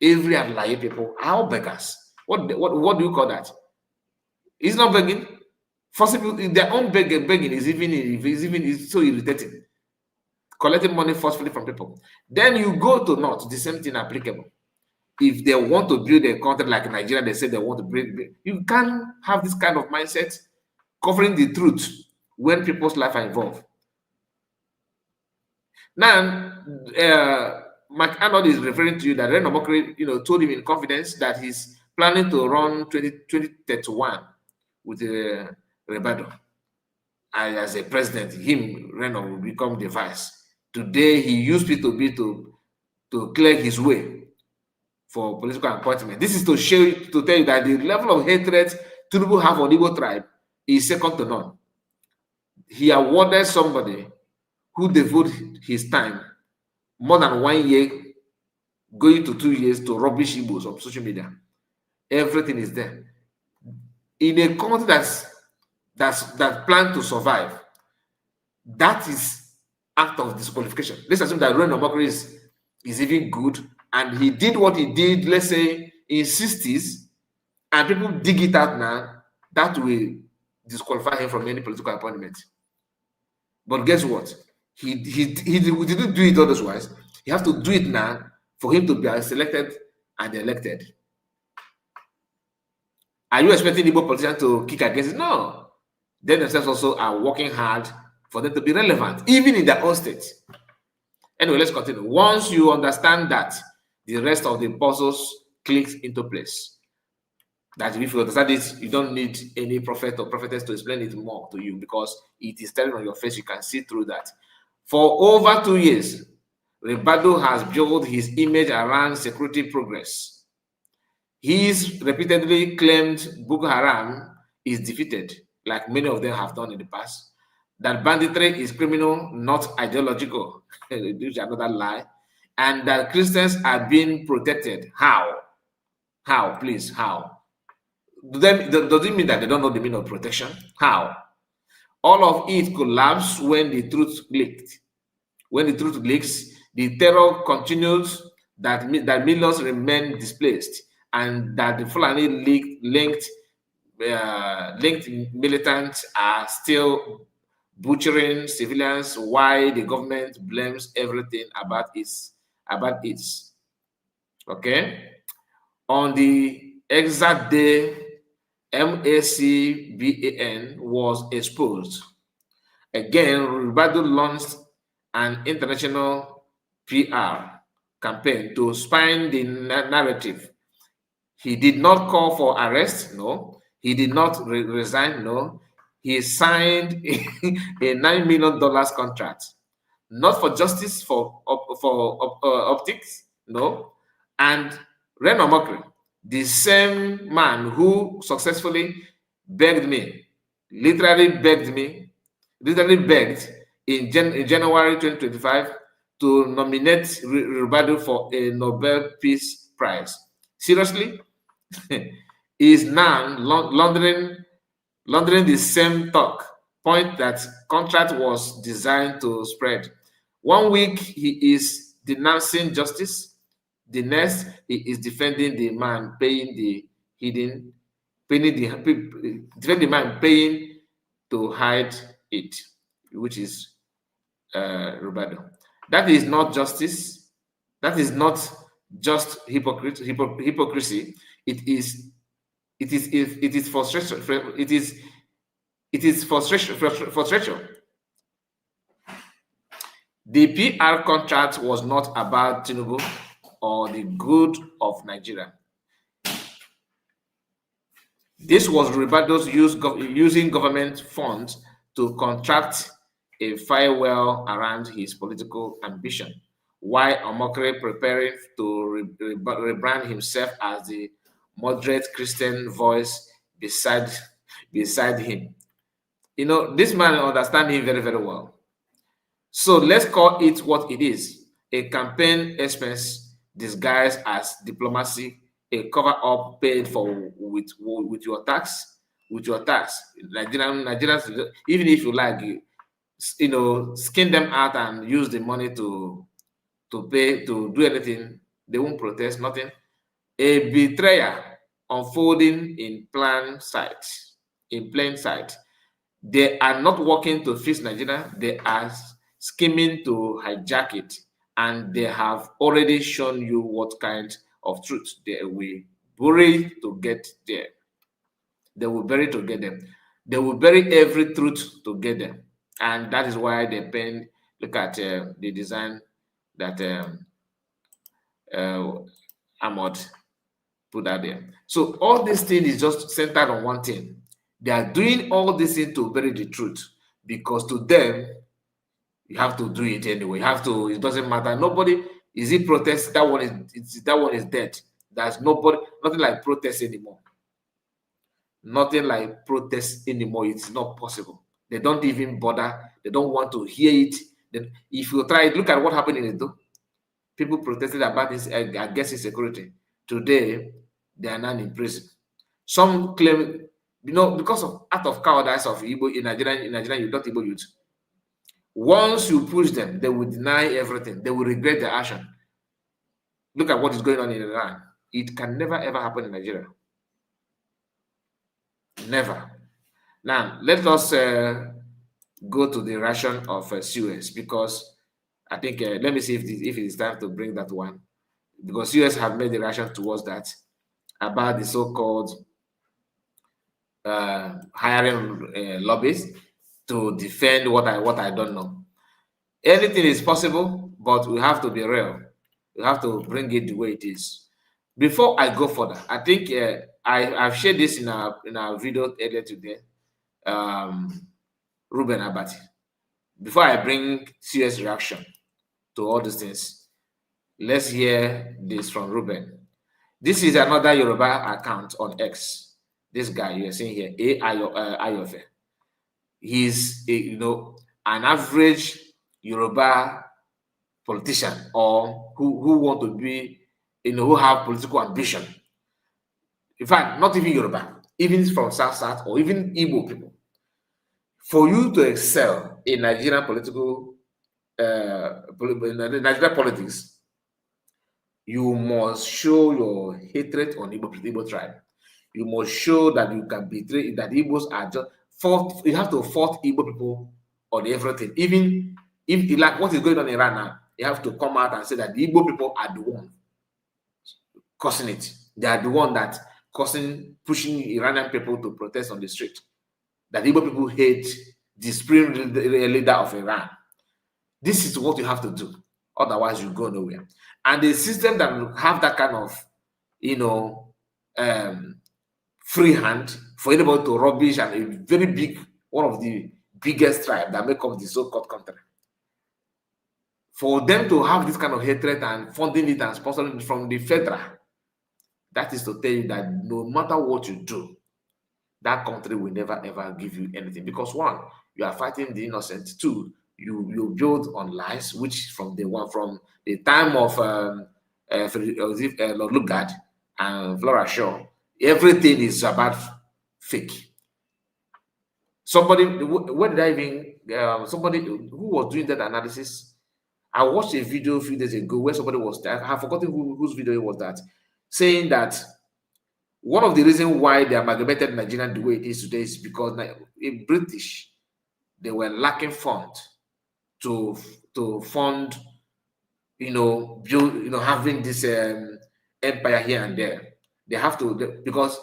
Every Alaye people are all beggars. What do you call that? It's not begging. Forcibly, their own begging is even so irritating. Collecting money forcefully from people. Then you go to North, the same thing applicable. If they want to build a country like Nigeria, they say they want to build. You can't have this kind of mindset covering the truth when people's life are involved. Now, Mark Arnold is referring to you that Reno Mokri, told him in confidence that he's planning to run 2031 with Rebado. As a president, Reno, will become the vice. Today, he used P2B to clear his way for political appointment. This is to tell you that the level of hatred Tinubu have on Igbo tribe is second to none. He awarded somebody who devoted his time more than 1 year, going to 2 years, to rubbish Igbos on social media. Everything is there. In a country that plan to survive, that is act of disqualification. Let's assume that Reno Mokri is even good, and he did what he did, let's say, in 60s, and people dig it out now, that will disqualify him from any political appointment. But guess what? He didn't do it otherwise. He has to do it now for him to be selected and elected. Are you expecting Igbo politicians to kick against it? No. They themselves also are working hard for them to be relevant, even in their own state. Anyway, let's continue. Once you understand that, the rest of the puzzles clicks into place. That if you understand it, you don't need any prophet or prophetess to explain it more to you, because it is staring on your face. You can see through that. For over 2 years, Rebado has built his image around security progress. He's repeatedly claimed Boko Haram is defeated, like many of them have done in the past. That banditry is criminal, not ideological. This is another lie. And that Christians are being protected. How? How, please, how? Does it mean that they don't know the meaning of protection? How? All of it collapsed when the truth leaked. When the truth leaks, the terror continues, that millions remain displaced, and that the Fulani linked militants are still butchering civilians, while the government blames everything about it. Okay? On the exact day MACBAN was exposed, again, Ribadu launched an international PR campaign to spin the narrative. He did not call for arrest, no. He did not resign, no. He signed a $9 million contract, not for justice, for optics, no. And Reno Mokri, the same man who successfully literally begged in January 2025 to nominate Ribadu for a Nobel Peace Prize. Seriously? Is now laundering the same point that contract was designed to spread. 1 week he is denouncing justice, The next is defending the man paying the hidden, defending the man paying to hide it, which is Rubado. That is not justice. That is not just hypocrisy. It is frustration. It is frustration. The PR contract was not about Tinubu or the good of Nigeria. This was Rubado's using government funds to contract a firewall around his political ambition, while Omokre preparing to rebrand himself as the moderate Christian voice beside him. You know, this man understands him very, very well. So let's call it what it is: a campaign expense disguised as diplomacy, a cover-up paid for with your tax, Nigerians, even if you like, you know, skin them out and use the money to pay to do anything, they won't protest, nothing. A betrayal unfolding in plain sight. They are not working to fix Nigeria, they are scheming to hijack it, and they have already shown you what kind of truth they will bury to get there. They will bury to get them. They will bury every truth to get them, and that is why they paint. Look at the design that Ahmad put out there. So all this thing is just centered on one thing. They are doing all this thing to bury the truth, because to them, you have to do it anyway. You have to. It doesn't matter. Nobody is it protest. That one is dead. There's nothing like protest anymore. Nothing like protest anymore. It's not possible. They don't even bother. They don't want to hear it. Then, if you try it, look at what happened in Edo. People protested about this against insecurity. Today, they are now in prison. Some claim, you know, because of act of cowardice of Igbo in Nigeria, you don't Igbo youth. Once you push them, they will deny everything. They will regret their action. Look at what is going on in Iran. It can never ever happen in Nigeria. Never. Now, let us go to the ration of COS, because I think, let me see if it is time to bring that one, because COS have made the ration towards that, about the so-called hiring lobbyists to defend what I don't know. Anything is possible, but we have to be real. We have to bring it the way it is. Before I go further, I think I've shared this in our video earlier today. Ruben Abati. Before I bring serious reaction to all these things, let's hear this from Ruben. This is another Yoruba account on X. This guy you're seeing here, Ayofe. He's an average Yoruba politician, or who want to be, who have political ambition. In fact, not even Yoruba, even from South or even Igbo people. For you to excel in Nigerian Nigerian politics, you must show your hatred on Igbo tribe. You must show that you can betray, that Igbos are just fault. You have to fault Igbo people on everything. Even if, like what is going on in Iran now, you have to come out and say that the Igbo people are the one causing it. They are the one that pushing Iranian people to protest on the street. That Igbo people hate the supreme leader of Iran. This is what you have to do. Otherwise, you go nowhere. And the system that will have that kind of, free hand for anybody to rubbish, and a very big, one of the biggest tribe that make up the so-called country. For them to have this kind of hatred and funding it and sponsoring it from the federal, that is to tell you that no matter what you do, that country will never ever give you anything. Because one, you are fighting the innocent. Two, you build on lies, which from the time of Lord Lugard and Flora Shaw, everything is about fake. Somebody who was doing that analysis, I watched a video a few days ago where somebody was, I have forgotten whose video it was that, saying that one of the reasons why they amalgamated Nigeria the way it is today is because in British, they were lacking funds to fund, build, having this empire here and there. They have to, because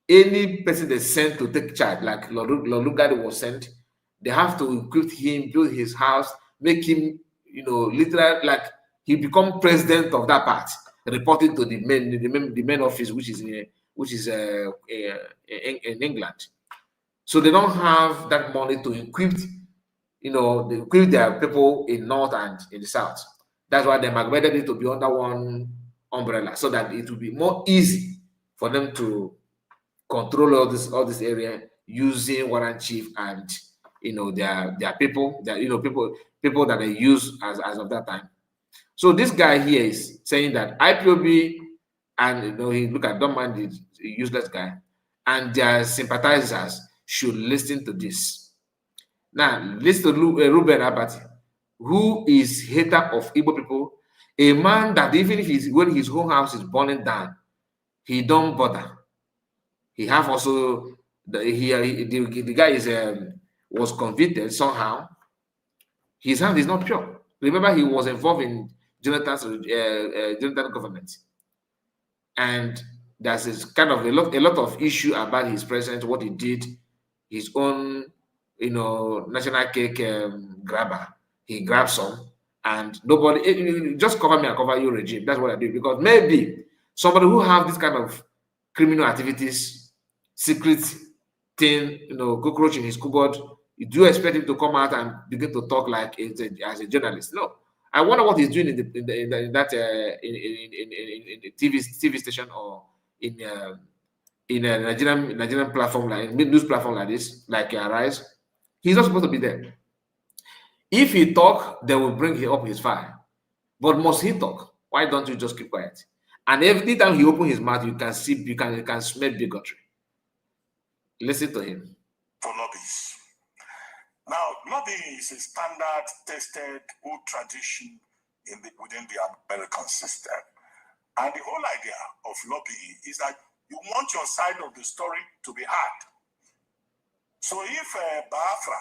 any person they sent to take charge, like Lord Lugard was sent, they have to equip him, build his house, make him, literally like he become president of that part, reporting to the main office, which is in England. So they don't have that money to equip, they equip their people in North and in the South. That's why they amalgamated it to be under one umbrella, so that it will be more easy for them to control all this area using warrant chief and their people, people that they use as of that time. So this guy here is saying that IPOB and he look at, don't mind the useless guy, and their sympathizers should listen to this. Now listen to Ruben Abati, who is hater of Igbo people, a man that even if when his whole house is burning down, he don't bother. He have also the guy is was convicted somehow. His hand is not pure. Remember, he was involved in Jonathan's Jonathan government, and there's this kind of a lot of issue about his president, what he did, his own national cake grabber. He grabbed some, and nobody just cover me and cover you regime. That's what I do, because maybe somebody who have this kind of criminal activities, secret thing, cockroach in his cupboard, you do expect him to come out and begin to talk like as a journalist? No. I wonder what he's doing in the TV station or in a Nigerian platform, like news platform like this, like Arise. He's not supposed to be there. If he talk, they will bring up his file. But must he talk? Why don't you just keep quiet? And every time he open his mouth, you can smell bigotry. Listen to him. For lobbies. Now, lobbying is a standard, tested, old tradition within the American system. And the whole idea of lobbying is that you want your side of the story to be heard. So if Biafra,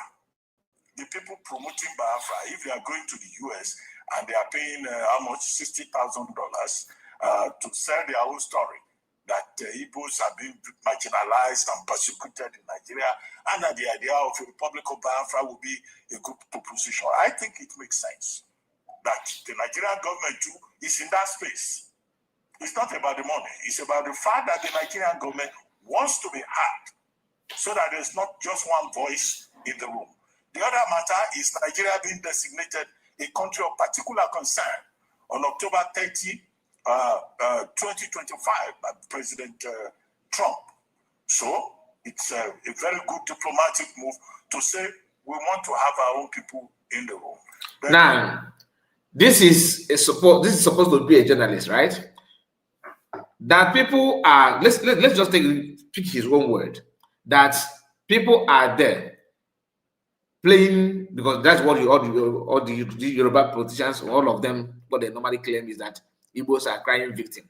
the people promoting Biafra, if they are going to the US and they are paying how much, $60,000 to sell their own story, that Igbos are being marginalized and persecuted in Nigeria, and that the idea of a Republic of Biafra will be a good proposition. I think it makes sense that the Nigerian government too is in that space. It's not about the money. It's about the fact that the Nigerian government wants to be heard, so that there's not just one voice in the room. The other matter is Nigeria being designated a country of particular concern on October 30, 2025 by President Trump. So it's a very good diplomatic move to say we want to have our own people in the room. But now, this is supposed to be a journalist, right? That people are, let's just pick his own word, that people are there playing, because that's what all the Yoruba politicians, all of them, what they normally claim is that Igbos are crying victim.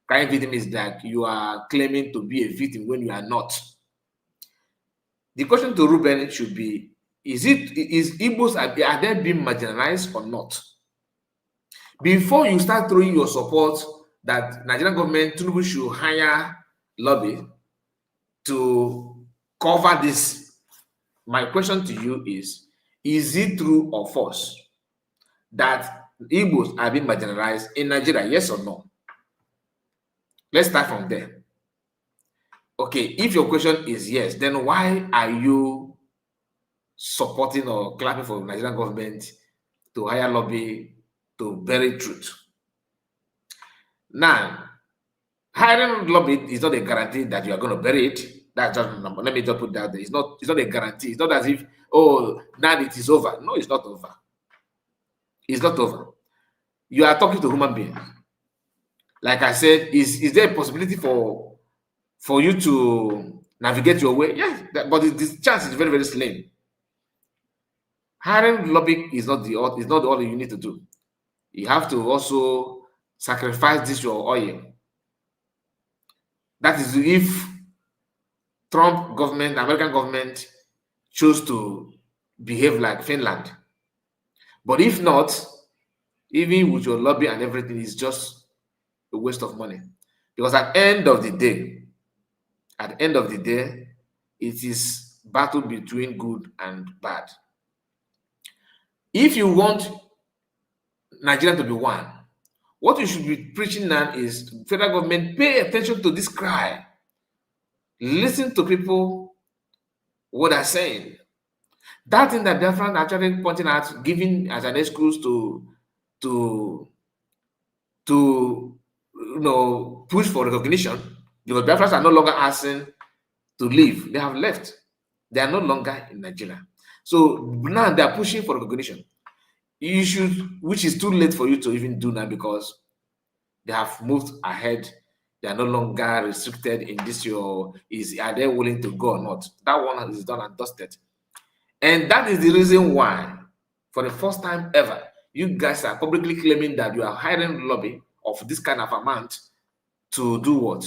Crying victim is that you are claiming to be a victim when you are not. The question to Ruben should be, is Igbos, are they being marginalized or not? Before you start throwing your support that Nigerian government Tinubu should hire lobby to cover this, my question to you is it true or false that Igbos are being marginalized in Nigeria, yes or no? Let's start from there. Okay, if your question is yes, then why are you supporting or clapping for the Nigerian government to hire lobby to bury truth? Now, hiring lobby is not a guarantee that you are going to bury it. That's just a number. Let me just put that there. It's not a guarantee. It's not as if, oh, now it is over. No, it's not over. It's not over. You are talking to human beings. Like I said, is there a possibility for you to navigate your way? Yes, but this chance is very, very slim. Hiring lobby is not all you need to do. you have to also sacrifice this your oil. That is if Trump government, American government, choose to behave like Finland. But if not, even with your lobby and everything, is just a waste of money. Because at the end of the day, it is battle between good and bad. If you want Nigeria to be one, what you should be preaching now is federal government, pay attention to this cry. Listen to people, what they're saying. That thing that Biafran actually pointing out, giving as an excuse to push for recognition, because Biafrans are no longer asking to leave. They have left. They are no longer in Nigeria. So now they are pushing for recognition. You should, which is too late for you to even do now, because they have moved ahead. They are no longer restricted in this. Are they willing to go or not? That one is done and dusted. And that is the reason why, for the first time ever, you guys are publicly claiming that you are hiring lobby of this kind of amount to do what?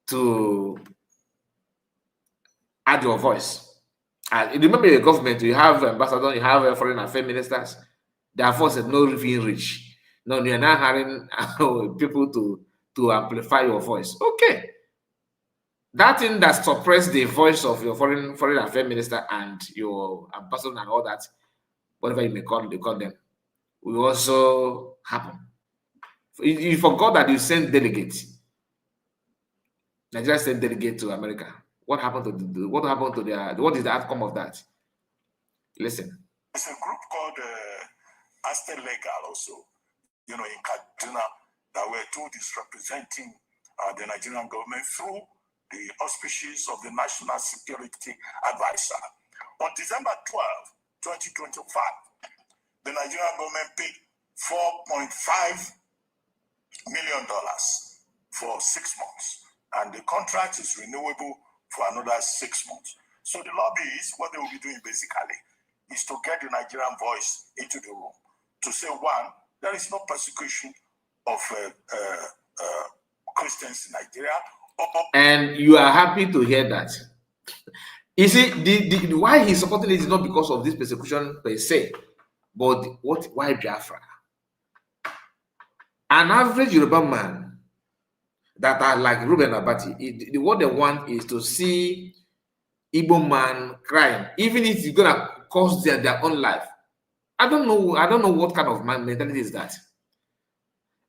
To add your voice. Remember, the government, you have ambassadors, you have foreign affairs ministers. Their voice is not even rich. No, you're not hiring people to amplify your voice. Okay. That thing that suppressed the voice of your foreign affairs minister and your ambassador and all that, whatever you may call them, will also happen. You forgot that you sent delegates. Nigeria sent delegate to America. What happened to what is the outcome of that? Listen. There's a group called Aste Legal also, in Kaduna, that were told is representing the Nigerian government through the auspices of the National Security Advisor. On December 12, 2025, the Nigerian government paid $4.5 million for 6 months, and the contract is renewable for another 6 months. So the lobbyists, what they will be doing basically is to get the Nigerian voice into the room to say, one, there is no persecution of Christians in Nigeria. And you are happy to hear that. You see, the why he's supporting it is not because of this persecution per se, but why Biafra? An average Yoruba man that are like Ruben Abati, what they want is to see Igbo man crying, even if it's gonna cost their own life. I don't know what kind of mentality is that.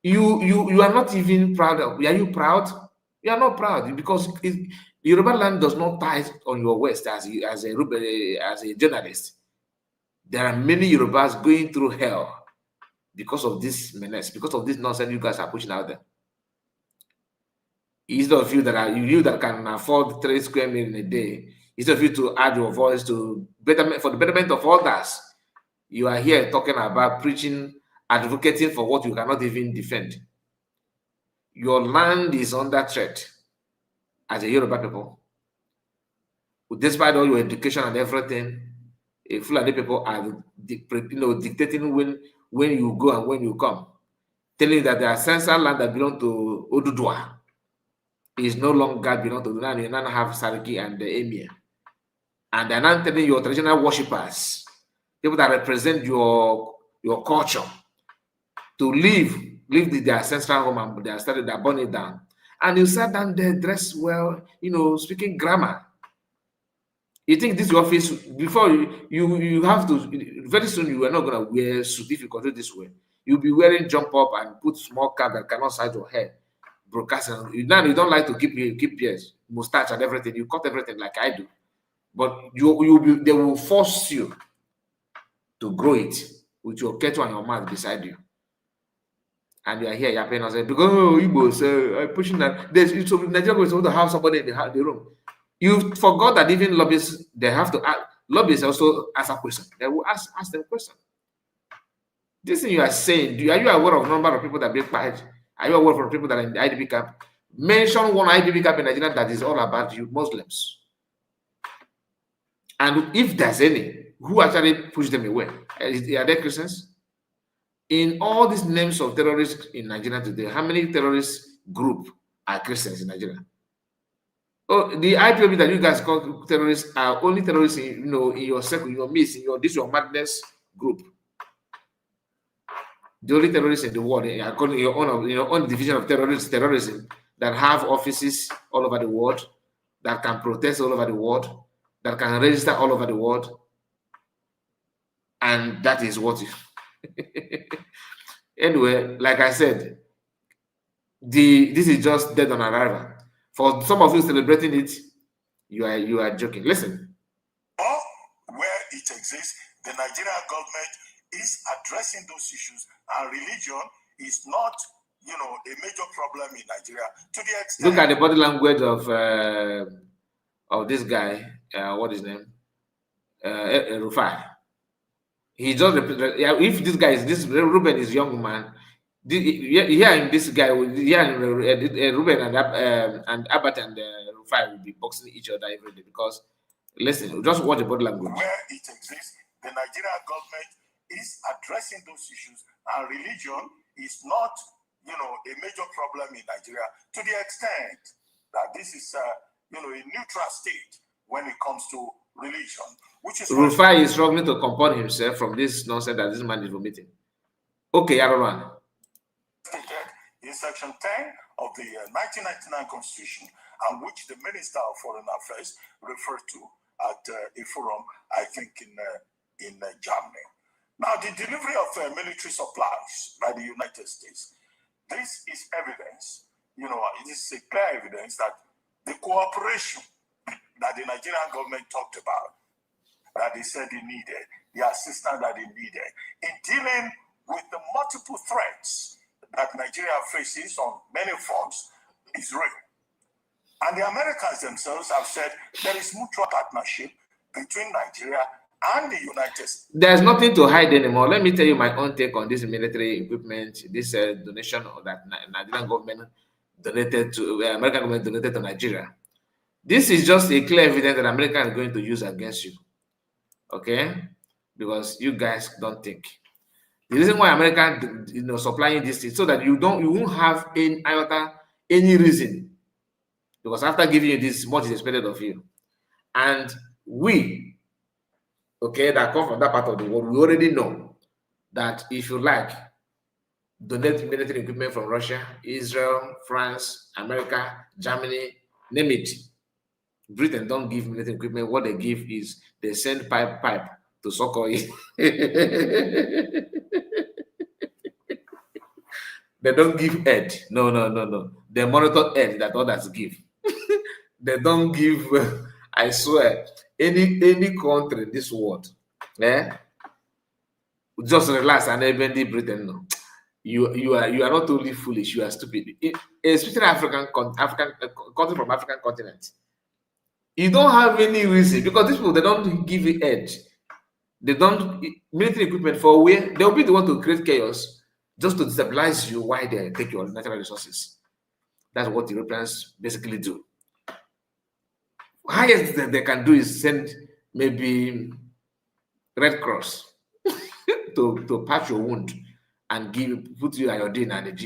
You are not even proud of. Are you proud? You are not proud, because the Yoruba land does not tie on your waist as a journalist. There are many Yorubas going through hell because of this menace, because of this nonsense you guys are pushing out there. Instead of you that can afford 3 square meals in a day, instead of you to add your voice for the betterment of others, you are here talking about preaching, advocating for what you cannot even defend. Your land is under threat as a Yoruba people. Despite all your education and everything, Fulani people are dictating when you go and when you come, telling you that the ancestral land that belong to Odudua is no longer belong to Nani. You now have Sariki and the Emir. And they're not telling your traditional worshippers, people that represent your culture, to leave their ancestral home, and they burn it down. And you sat down there dressed well, speaking grammar. You think this is your office? Before you have to, very soon you are not going to wear suit if you continue this way. You'll be wearing jump up and put small cap that cannot side your hair. Broadcasting. Now you don't like to keep ears, mustache and everything. You cut everything like I do. But they will force you to grow it with your kettle and your mouth beside you. And you are here yapping and saying, because Igbo I'm pushing that. So Nigeria is supposed to have somebody in the room. You forgot that even lobbyists, they have to ask. Lobbyists also ask a question. They will ask them question. This thing you are saying, are you aware of the number of people that break fight? Are you aware of people that are in the IDP camp? Mention one IDP camp in Nigeria that is all about you Muslims. And if there's any, who actually push them away? Are they Christians? In all these names of terrorists in Nigeria today, how many terrorist group are Christians in Nigeria? Oh, the IPOB that you guys call terrorists are only terrorists in, in your circle, in your midst, in your madness group. The only terrorists in the world, according to your own division of terrorism, that have offices all over the world, that can protest all over the world, that can register all over the world, and that is what anyway, like I said, this is just dead on arrival. For some of you celebrating it, you are joking. Listen. Where it exists, the Nigerian government is addressing those issues, and religion is not, a major problem in Nigeria to the extent. Look at the body language of this guy. What is his name? Rufai. He just if this guy is this Ruben is young man. Here in this guy, Ruben and Abbott and Rufai will be boxing each other every day because listen, just watch the body language. Where it exists, the Nigerian government is addressing those issues, and religion is not, a major problem in Nigeria to the extent that this is, a neutral state when it comes to religion, which is Rufai is struggling to comport himself from this nonsense that this man is vomiting. Okay, Yaroman. In Section 10 of the 1999 Constitution, and which the Minister of Foreign Affairs referred to at a forum, I think, in Germany. Now, the delivery of military supplies by the United States, this is evidence, it is a clear evidence that the cooperation that the Nigerian government talked about, that they said they needed, the assistance that they needed in dealing with the multiple threats that Nigeria faces on many fronts is real. And the Americans themselves have said there is mutual partnership between Nigeria and the United States. There's nothing to hide anymore. Let me tell you my own take on this military equipment, this donation that Nigerian government donated to, American government donated to Nigeria. This is just a clear evidence that America is going to use against you. Okay? Because you guys don't think. The reason why America, supplying this thing so that you won't have any reason. Because after giving you this, much is expected of you. And we, okay, that come from that part of the world, we already know that if you like, donate military equipment from Russia, Israel, France, America, Germany, name it. Britain don't give military equipment. What they give is they send pipe to succor it. They don't give aid. No. They monitor aid that others give. They don't give. I swear, any country in this world, just relax and even the Britain. No, you are not only foolish, you are stupid. Especially African country from African continent. You don't have any reason because these people they don't give you edge. They don't military equipment for where they'll be the one to create chaos just to destabilize you while they take your natural resources. That's what Europeans basically do. Highest that they can do is send maybe Red Cross to patch your wound and put you iodine and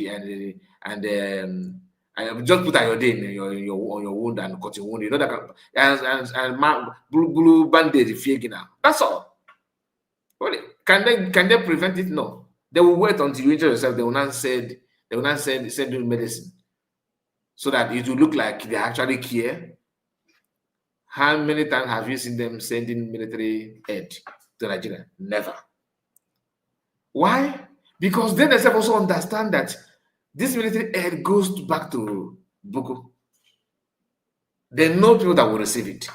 just put iodine in your wound and cut your wound. You know that and blue bandage now. That's all. Can they prevent it? No. They will wait until you injure yourself. They will not send you medicine so that it will look like they actually care. How many times have you seen them sending military aid to Nigeria? Never. Why? Because they themselves also understand that this military aid goes back to Buku. They know people that will receive it.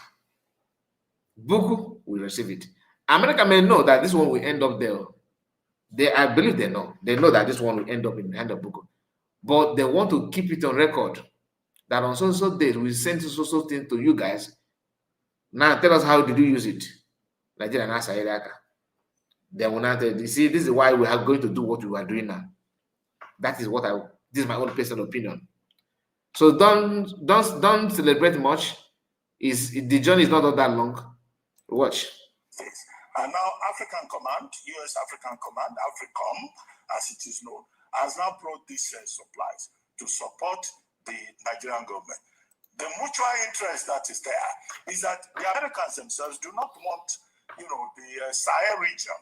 Buku will receive it. America may know that this one will end up there. I believe they know. They know that this one will end up in the hand of Buku. But they want to keep it on record that on so date we sent so thing to you guys. Now tell us how did you use it? Nigeria and Iraq. They will not tell you. See, this is why we are going to do what we are doing now. That is this is my own personal opinion. So don't celebrate much. The journey is not all that long. Watch. And now African Command, US African Command, AFRICOM, as it is known, has now brought these supplies to support the Nigerian government. The mutual interest that is there is that the Americans themselves do not want, the Sahel region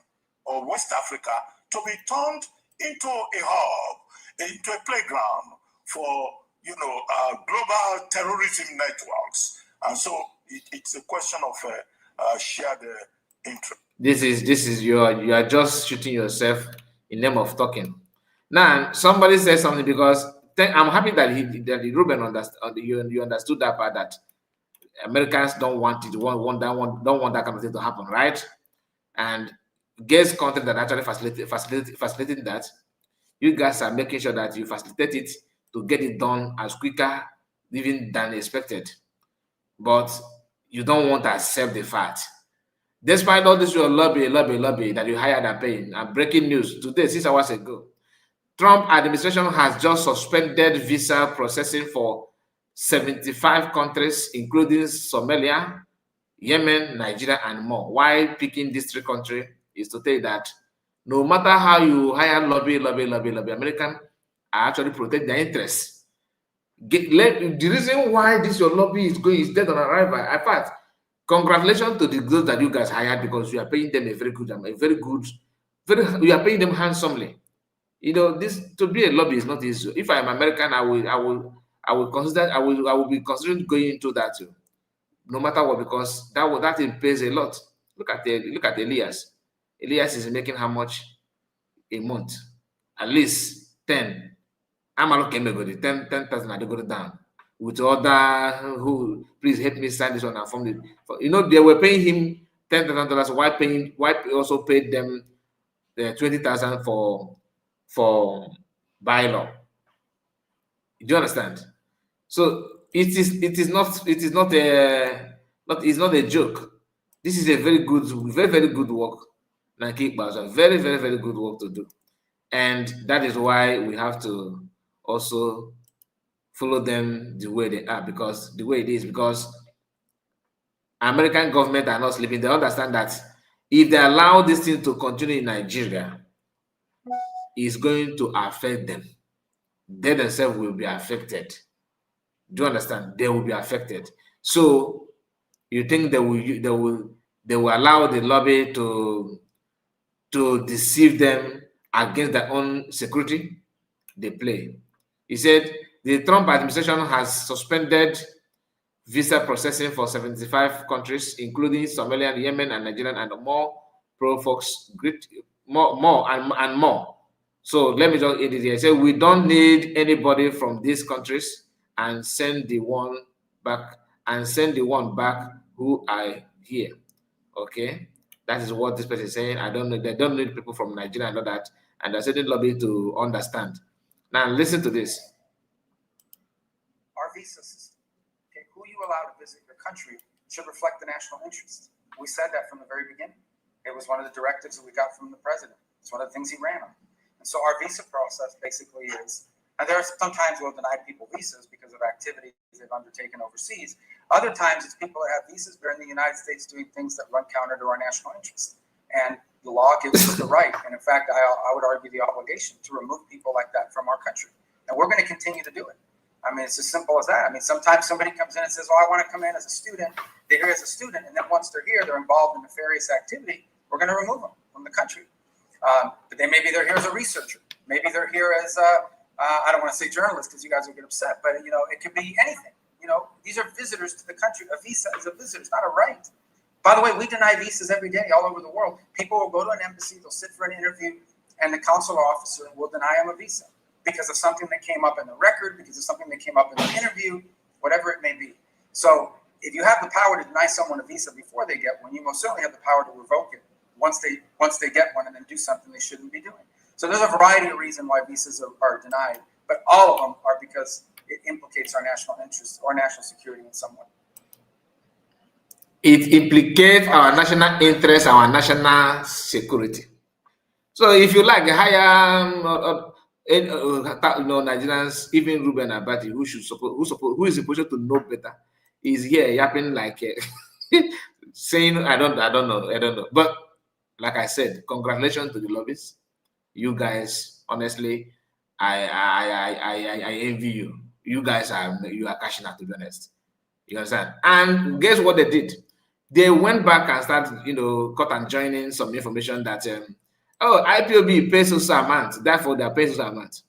or West Africa to be turned into a hub, into a playground for, global terrorism networks. And so it's a question of shared interest. This is you are just shooting yourself in name of talking. Now somebody said something, because I'm happy that Ruben understood. You understood that part, that Americans don't want it, don't want that kind of thing to happen, right? And guest content that actually facilitating that. You guys are making sure that you facilitate it to get it done as quicker even than expected. But you don't want to accept the fact. Despite all this, your lobby that you hired and paying. And breaking news today, 6 hours ago, Trump administration has just suspended visa processing for 75 countries, including Somalia, Yemen, Nigeria, and more. Why picking these 3 countries is to tell you that no matter how you hire lobby, American are actually protect their interests. The reason why this your lobby is dead on arrival. In fact, congratulations to those that you guys hired, because you are paying them you are paying them handsomely. This to be a lobby is not easy. If I'm American, I will be considering going into that too, no matter what, because that pays a lot. Look at Elias. Elias is making how much a month? At least 10. I'm looking at 10,000. I go down with other who please help me sign this one and form it. They were paying him $10,000. Why also paid them the 20,000 for bylaw? Do you understand? So it's not a joke. This is a very good work. Very, very, very good work to do. And that is why we have to also follow them the way they are, because American government are not sleeping. They understand that if they allow this thing to continue in Nigeria, it's going to affect them. They themselves will be affected. Do you understand? They will be affected. So you think they will allow the lobby to deceive them against their own security? They play. He said the Trump administration has suspended visa processing for 75 countries, including Somalia, Yemen, and Nigeria, and more. Pro folks, more and more. So let me just edit here. Say we don't need anybody from these countries, and send the one back who are here. Okay, that is what this person is saying. They don't need people from Nigeria and all that, and they're sending lobby to understand. Now listen to this. Our visa system, okay, who you allow to visit your country should reflect the national interest. We said that from the very beginning. It was one of the directives that we got from the president. It's one of the things he ran on. And so our visa process basically is, and there are sometimes we'll deny people visas because of activities they've undertaken overseas. Other times it's people that have visas but are in the United States doing things that run counter to our national interest. And the law gives us the right, and in fact, I would argue the obligation to remove people like that from our country. And we're going to continue to do it. I mean, it's as simple as that. I mean, sometimes somebody comes in and says, I want to come in as a student. They're here as a student, and then once they're here, they're involved in nefarious activity. We're going to remove them from the country. But then maybe they're here as a researcher. Maybe they're here as I don't want to say journalist because you guys will get upset, but it could be anything. These are visitors to the country. A visa is a visitor. It's not a right. By the way, we deny visas every day all over the world. People will go to an embassy, they'll sit for an interview, and the consular officer will deny them a visa because of something that came up in the record, because of something that came up in the interview, whatever it may be. So if you have the power to deny someone a visa before they get one, you most certainly have the power to revoke it once they get one and then do something they shouldn't be doing. So there's a variety of reasons why visas are denied, but all of them are because it implicates our national interests or national security in some way. It implicates our national interest, our national security. So if you like hire Nigerians, even Ruben Abati, who is supposed to know better, is here yapping like saying I don't know. But like I said, congratulations to the lobbyists. You guys honestly, I envy you. You guys are cashing out, to be honest. You understand? And guess what they did? They went back and started, cut and joining some information that IPOB pays so amount, therefore they are paying so amount.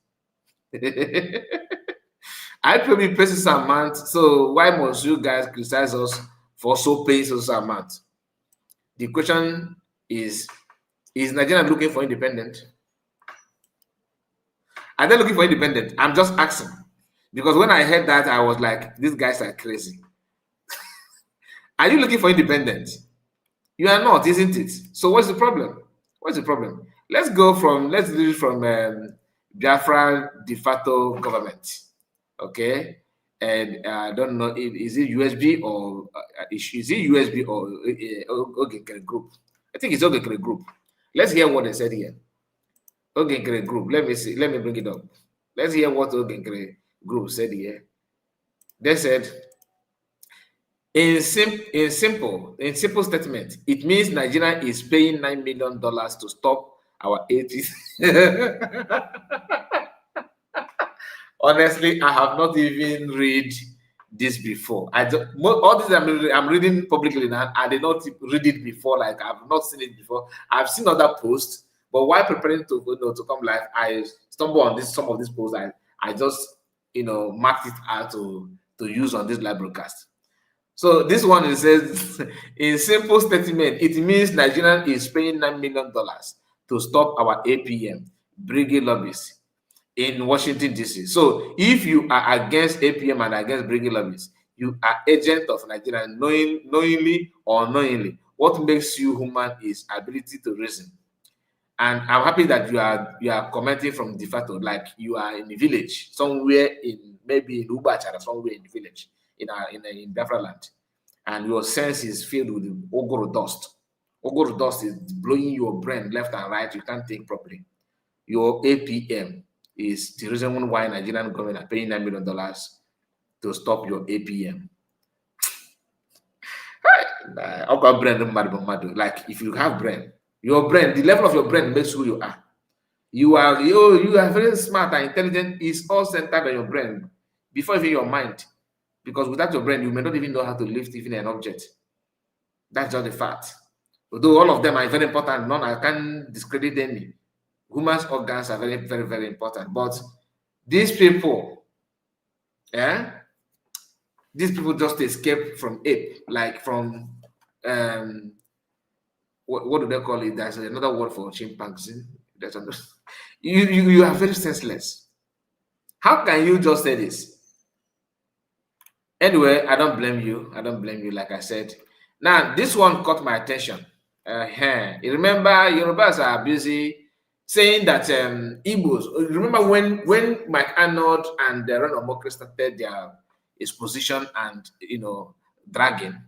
IPOB pays so amount, so why must you guys criticize us for so paying so amount? The question is Nigeria looking for independent? Are they looking for independent? I'm just asking. Because when I heard that, I was like, these guys are crazy. Are you looking for independence? You are not, isn't it? So what's the problem? What's the problem? Let's do it from Biafra de facto government. Okay? And I don't know if is it USB or is it USB or Ogenkere group? I think it's Ogenkere group. Let's hear what they said here. Ogenkere group. Let me see. Let me bring it up. Let's hear what Ogenkere group said here. They said, in simple statement, it means Nigeria is paying $9 million to stop our 80s. Honestly, I have not even read this before. All this I'm reading publicly now, I did not read it before. Like I've not seen it before. I've seen other posts, but while preparing to come live, I stumbled on some of these posts. I just marked it out to use on this live broadcast. So this one, it says, in simple statement, it means Nigeria is paying $9 million to stop our APM, brigade lobbies, in Washington, D.C. So if you are against APM and against brigade lobbies, you are agent of Nigeria, knowingly or unknowingly. What makes you human is ability to reason. And I'm happy that you are commenting from de facto, like you are in a village, somewhere maybe in Ubachara, somewhere in the village, in Biafra land, and your sense is filled with ogoro dust. Ogoro dust is blowing your brain left and right. You can't think properly. Your APM is the reason why Nigerian government are paying $9 million to stop your APM. Like if you have brain, your brain, the level of your brain makes who you are. You are very smart and intelligent. It's all centered on your brain before even your mind. Because without your brain, you may not even know how to lift even an object. That's just the fact. Although all of them are very important, I can't discredit any. Women's organs are very, very, very important. But these people, these people just escape from ape, like from what do they call it? There's another word for chimpanzee. You are very senseless. How can you just say this? Anyway, I don't blame you. Like I said. Now, this one caught my attention. You remember, Yorubas are busy saying that Igbos. Remember when Mike Arnold and Ron Omokri started their exposition and dragging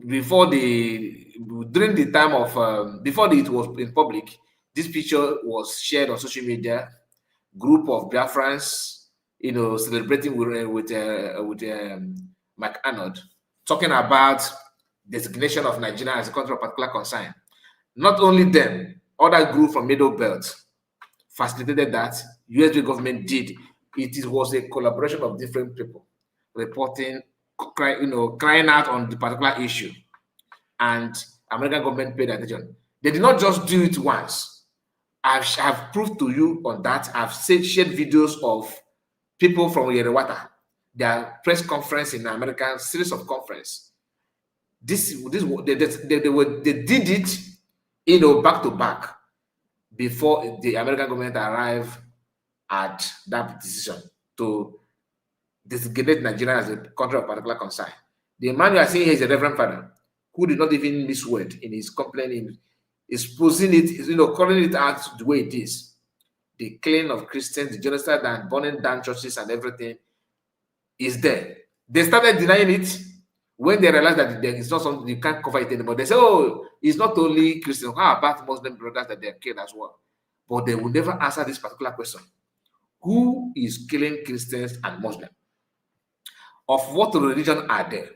before during the time of before it was in public. This picture was shared on social media. Group of Biafrans, celebrating with Mike Arnold, talking about designation of Nigeria as a country of particular concern. Not only them, other group from Middle Belt facilitated that. USB government did. It was a collaboration of different people reporting, crying out on the particular issue, and American government paid attention. They did not just do it once. I've proved to you on that. I've shared videos of people from Yerewata, their press conference in America, series of conference. They did it, back to back before the American government arrived at that decision to designate Nigeria as a country of particular concern. The man you are seeing here is a Reverend Father who did not even miss word in his complaining, exposing it, calling it out the way it is. The killing of Christians, the genocide and burning down churches and everything is there. They started denying it when they realized that it's not something you can't cover it anymore. They say, oh, it's not only Christians. How about Muslim brothers that they are killed as well? But they will never answer this particular question. Who is killing Christians and Muslims? Of what religion are they?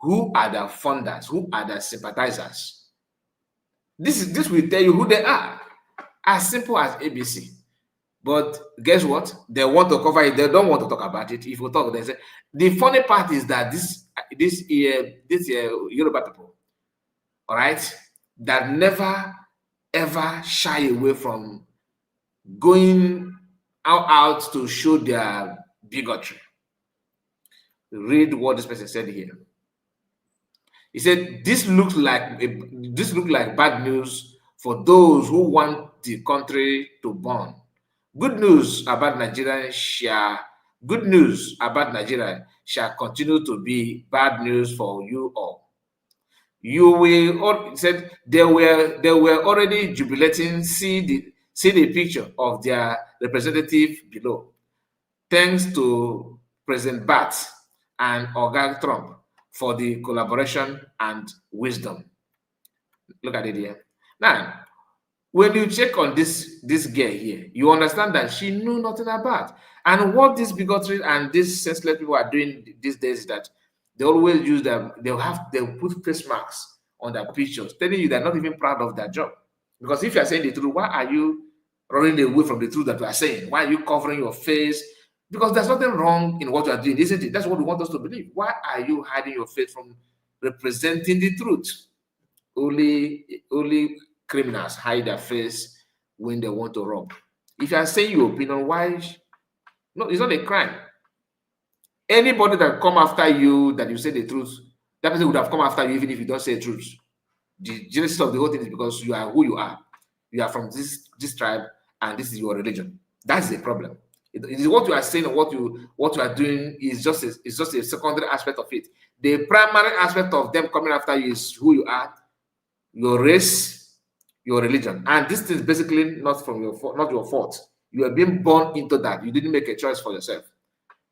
Who are their funders? Who are their sympathizers? This will tell you who they are. as simple as ABC. But guess what? They want to cover it. They don't want to talk about it. If we talk, they say the funny part is that this Yoruba people, all right, that never ever shy away from going out to show their bigotry. Read what this person said here. He said, "This looks like bad news for those who want the country to burn. Good news about Nigeria shall continue to be bad news for you all. You will," said, they were already jubilating. See the picture of their representative below. Thanks to President Bat and Oga Trump for the collaboration and wisdom. Look at it here. Now, when you check on this girl here, you understand that she knew nothing about. And what this bigotry and these senseless people are doing these days is that they always use them. They'll put face masks on their pictures, telling you they're not even proud of their job. Because if you're saying the truth, why are you running away from the truth that you are saying? Why are you covering your face? Because there's nothing wrong in what you are doing, isn't it? That's what we want us to believe. Why are you hiding your face from representing the truth? Only criminals hide their face when they want to rob. If you are saying your opinion, why? No, it's not a crime. Anybody that come after you that you say the truth, that person would have come after you even if you don't say the truth. The genesis of the whole thing is because you are who you are. You are from this tribe, and this is your religion. That's the problem. It is what you are saying and what you are doing is just a secondary aspect of it. The primary aspect of them coming after you is who you are, your race, your religion, and this is basically not your fault. You are being born into that. You didn't make a choice for yourself.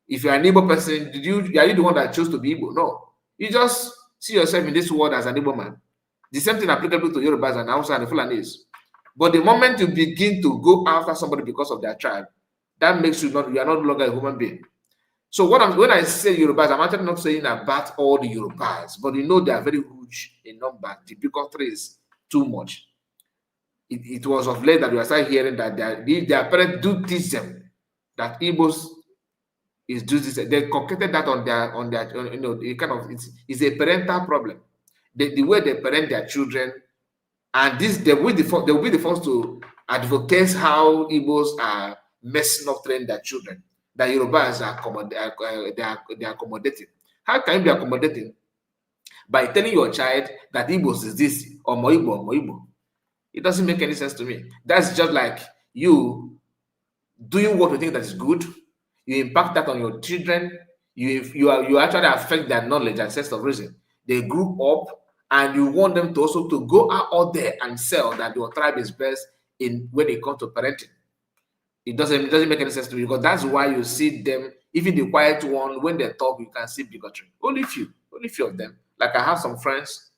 If you're an Igbo person, are you the one that chose to be Igbo? No, you just see yourself in this world as an Igbo man. The same thing applicable to Yorubas and Hausa and the Fulanis. But the moment you begin to go after somebody because of their tribe, that makes you are no longer a human being. So when I say Yorubas, I'm actually not saying about all the Yorubas, but you know they are very huge in number. The bigotry is too much. It was of late that we are starting hearing that their parents do teach them that Igbos is do this. They concocted that on their it's a parental problem. The way they parent their children, and they will be the first to advocate how Igbos are messing up training their children. That Yorubas are accommodating. How can you be accommodating? By telling your child that Igbos is this or Moibo. It doesn't make any sense to me. That's just like you doing what you think that is good. You impact that on your children. You actually affect their knowledge and sense of reason. They grew up, and you want them to also to go out there and sell that your tribe is best in when it comes to parenting. It doesn't make any sense to me, because that's why you see them, even the quiet one, when they talk, you can see bigotry. Only few of them. Like I have some friends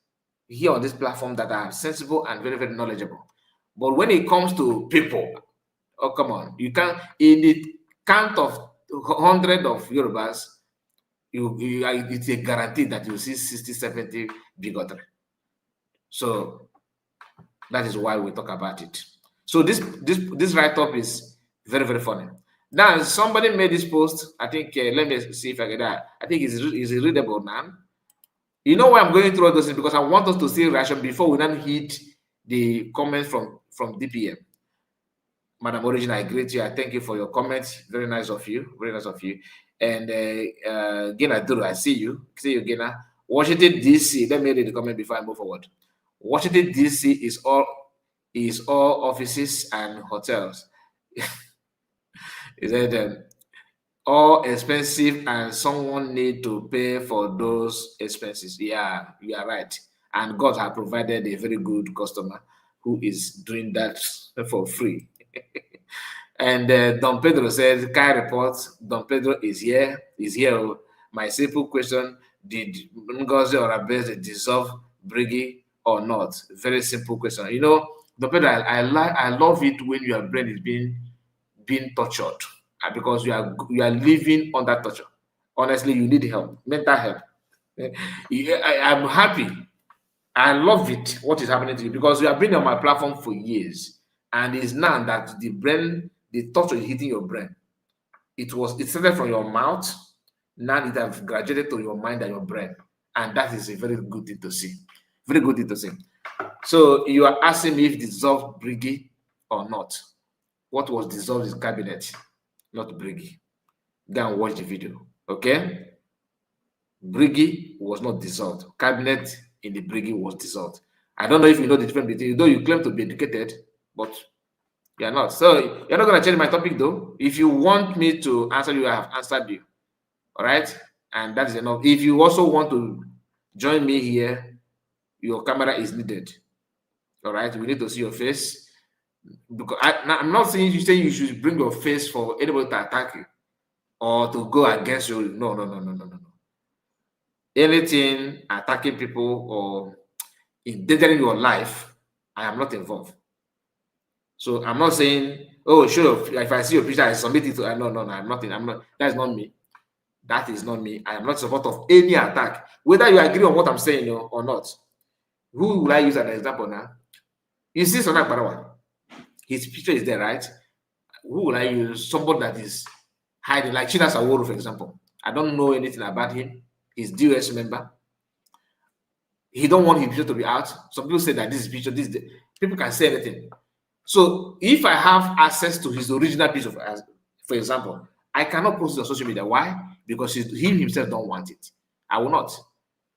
here on this platform that are sensible and very, very knowledgeable. But when it comes to people, oh come on, you can't, in the count of 100 of Yorubas, it's a guarantee that you see 60, 70 bigotry. So that is why we talk about it. So this write-up is very, very funny. Now, somebody made this post. I think, let me see if I get that. I think it's readable now. You know why I'm going through all those things? Because I want us to see reaction before we then hit the comments from DPM. Madam Origin, I greet you. I thank you for your comments. Very nice of you. Very nice of you. And Gina Duru, I see you. See you, Gina. Washington, D.C. Let me read the comment before I move forward. Washington, D.C. is all offices and hotels. Is that all expensive, and someone need to pay for those expenses? Yeah, you are right. And God has provided a very good customer who is doing that for free. And Don Pedro says, Kai reports, Don Pedro is here. My simple question, did Ngozi Orabueze deserve Briggy or not? Very simple question. You know, Don Pedro, I love it when your brain is being tortured, because you are living under torture. Honestly, you need help, mental help. I'm happy. I love it, what is happening to you, because you have been on my platform for years. and it's now that the brain, the torture is hitting your brain. It started from your mouth, now it has graduated to your mind and your brain, and that is a very good thing to see. Very good thing to see. So you are asking me if dissolved Briggy or not. What was dissolved is cabinet, not Briggy. Go and watch the video, okay? Briggy was not dissolved. Cabinet in the Briggy was dissolved. I don't know if you know the difference between, though you claim to be educated, but you're not. So you're not going to change my topic, though. If you want me to answer you, I have answered you. All right? And that is enough. If you also want to join me here, your camera is needed. All right? We need to see your face. Because I'm not saying you should bring your face for anybody to attack you or to go against you. No. Anything attacking people or endangering your life, I am not involved. So I'm not saying, oh, sure, if I see your picture, I submit it to. No, I'm not. That is not me. That is not me. I am not in support of any attack, whether you agree on what I'm saying or not. Who will I use as an example now? You see Sonak Barawa. His picture is there, right? Who will I use? Somebody that is hiding, like China Saworo, for example. I don't know anything about him. He's DOS member. He don't want his picture to be out. Some people say that this is picture, people can say anything. So if I have access to his original picture, for example, I cannot post it on social media. Why? Because he himself don't want it. I will not.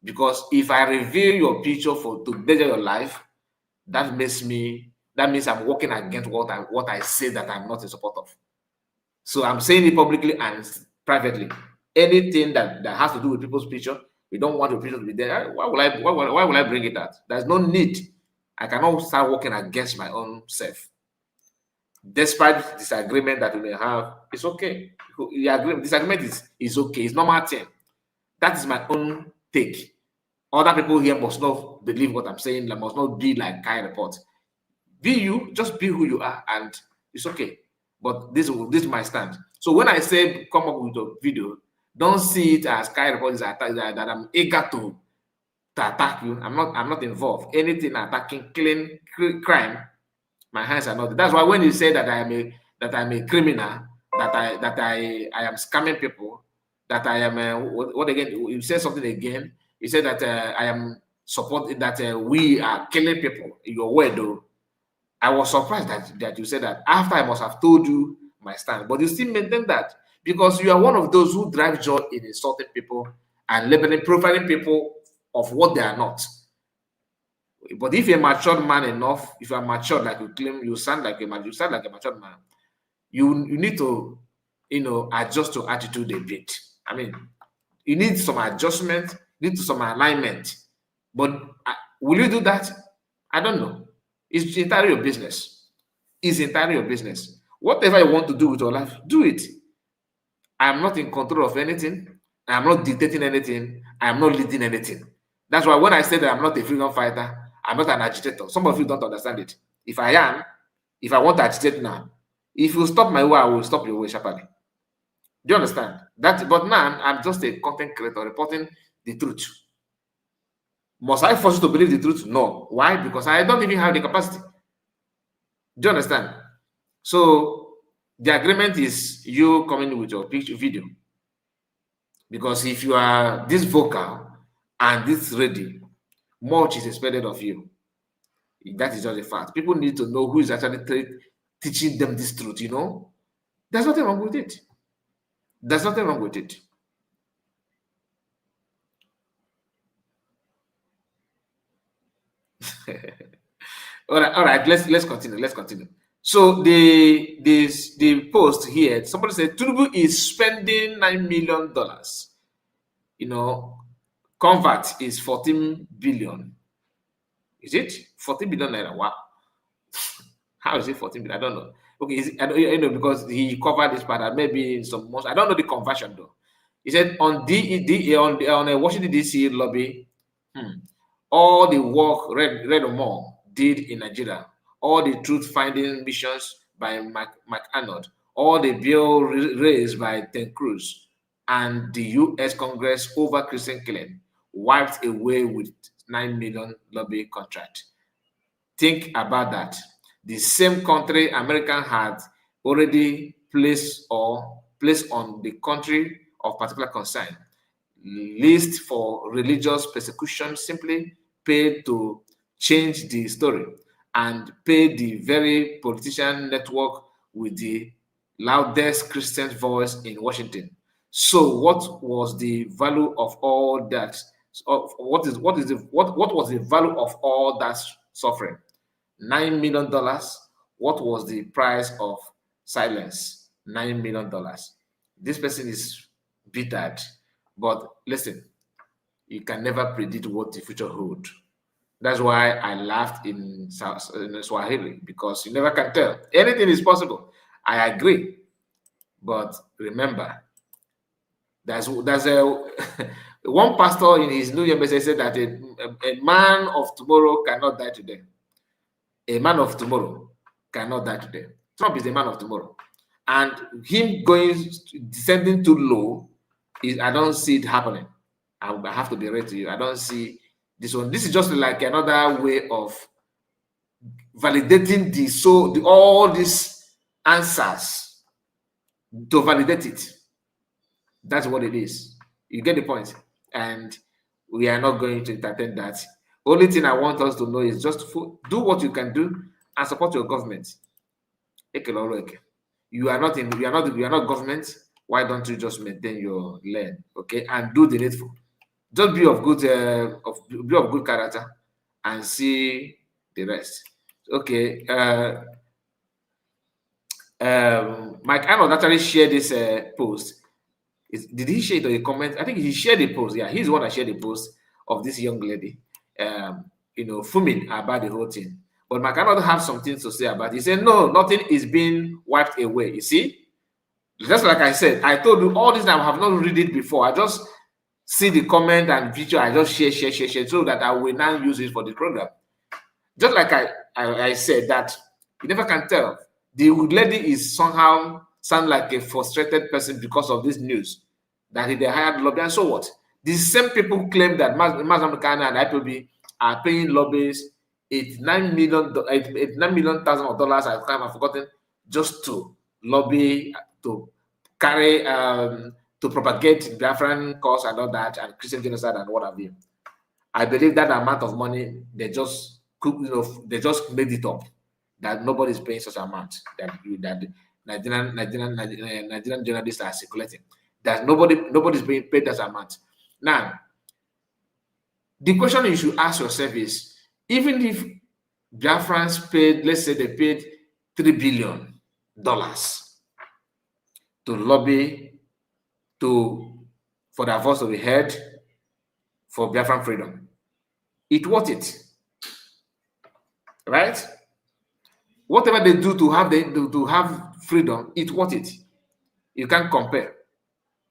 Because if I reveal your picture to measure your life, that means I'm working against what I say that I'm not in support of. So I'm saying it publicly and privately. Anything that has to do with people's picture, we don't want your picture to be there. Why will I bring it out? There's no need. I cannot start working against my own self. Despite disagreement that we may have, it's okay. Disagreement is okay. It's normal thing. That is my own take. Other people here must not believe what I'm saying. Must not be like Kai Report. Be you, just be who you are, and it's okay. But this is my stand. So when I say come up with a video, don't see it as Kai Report is that I'm eager to attack you. I'm not involved. Anything attacking, killing, crime, my hands are not. That's why when you say that I'm a criminal, that I am scamming people, that I am what again? You say something again. You said that I am supporting that we are killing people. Your word, though. I was surprised that you said that after I must have told you my stand, but you still maintain that because you are one of those who drive joy in insulting people and labeling, profiling people of what they are not. But if you're a matured man enough, if you are matured like you claim, you sound like a matured man. You need to, adjust your attitude a bit. I mean, you need some adjustment, need some alignment. But will you do that? I don't know. It's entirely your business. It's entirely your business. Whatever you want to do with your life, do it. I am not in control of anything. I am not dictating anything. I am not leading anything. That's why when I say that I'm not a freedom fighter, I'm not an agitator. Some of you don't understand it. If I want to agitate now, if you stop my way, I will stop your way sharply. Do you understand? But now I'm just a content creator reporting the truth. Must I force you to believe the truth? No. Why? Because I don't even have the capacity. Do you understand? So the agreement is you coming with your picture video. Because if you are this vocal and this ready, much is expected of you. That is just a fact. People need to know who is actually teaching them this truth, There's nothing wrong with it. There's nothing wrong with it. all right. Let's continue. So the post here, somebody said Tinubu is spending $9 million. Convert is 14 billion. Is it 14 billion naira? Wow. How is it 14 billion? I don't know. Okay, because he covered this part, maybe in some months. I don't know the conversion though. He said on a Washington DC lobby, all the work Red Omor did in Nigeria, all the truth-finding missions by McAnod, all the bill raised by Ted Cruz, and the U.S. Congress over Christian killing wiped away with $9 million lobby contract. Think about that. the same country American had already placed on the country of particular concern list for religious persecution, simply paid to change the story and pay the very politician network with the loudest Christian voice in Washington. So what was the value of all that? What was the value of all that suffering? $9 million. What was the price of silence? $9 million. This person is bittered. But listen, you can never predict what the future holds. That's why I laughed in Swahili, because you never can tell. Anything is possible. I agree. But remember, there's a one pastor in his New Year message said that a man of tomorrow cannot die today. A man of tomorrow cannot die today. Trump is a man of tomorrow. And him descending too low, I don't see it happening. I have to be ready to you. I don't see this one. This is just like another way of validating all these answers to validate it. That's what it is. You get the point. And we are not going to entertain that. Only thing I want us to know is just do what you can do and support your government. You are not government. Why don't you just maintain your lane, okay, and do the needful? Just be of good character and see the rest. Okay. Mike Arnold actually shared this post. Did he share it or a comment? I think he shared the post. Yeah, he's the one that shared the post of this young lady, fuming about the whole thing. But Mike Arnold have something to say about it. He said, no, nothing is being wiped away. You see? Just like I said, I told you all this time, I have not read it before. I just see the comment and video. I just share, so that I will now use it for the program. Just like I said, that you never can tell. The lady is somehow sound like a frustrated person because of this news that they hired lobby. And so what? These same people claim that Mazam Khan and IPOB are paying lobbies $9 million dollars. I've forgotten, just to lobby, to carry, to propagate Biafran cause and all that, and Christian genocide and what have you. I believe that amount of money they just made it up, that nobody is paying such amount that Nigerian journalists are circulating. That nobody's being paid that amount. Now, the question you should ask yourself is, even if Biafrans paid, let's say they paid $3 billion to lobby for their voice to be heard for Biafran freedom, it worth it, right? Whatever they do to have freedom, it worth it. You can't compare.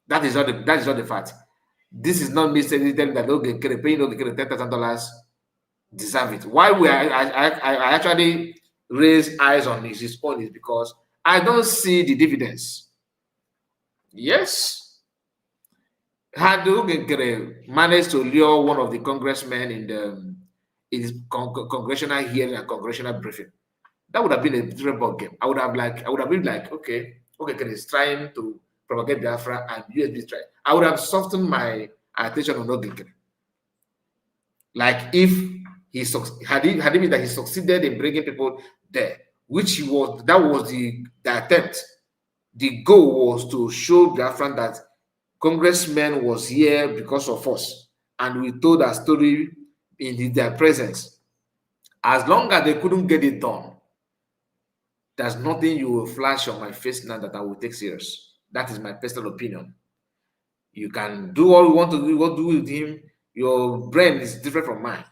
That is not the fact. This is not me saying that paying $10,000 deserve it. Why I actually raise eyes on his own is because I don't see the dividends. Yes. Had managed to lure one of the congressmen in his congressional hearing and congressional briefing, that would have been a different ball game. I would have been like, okay, he's trying to propagate Biafra and USB try. I would have softened my attention on Ogekere. Like if had it been that he succeeded in bringing people there, that was the attempt. The goal was to show Biafran that congressman was here because of us, and we told our story in their presence. As long as they couldn't get it done, there's nothing you will flash on my face now that I will take serious. That is my personal opinion. You can do all you want to do, what do with him. Your brain is different from mine.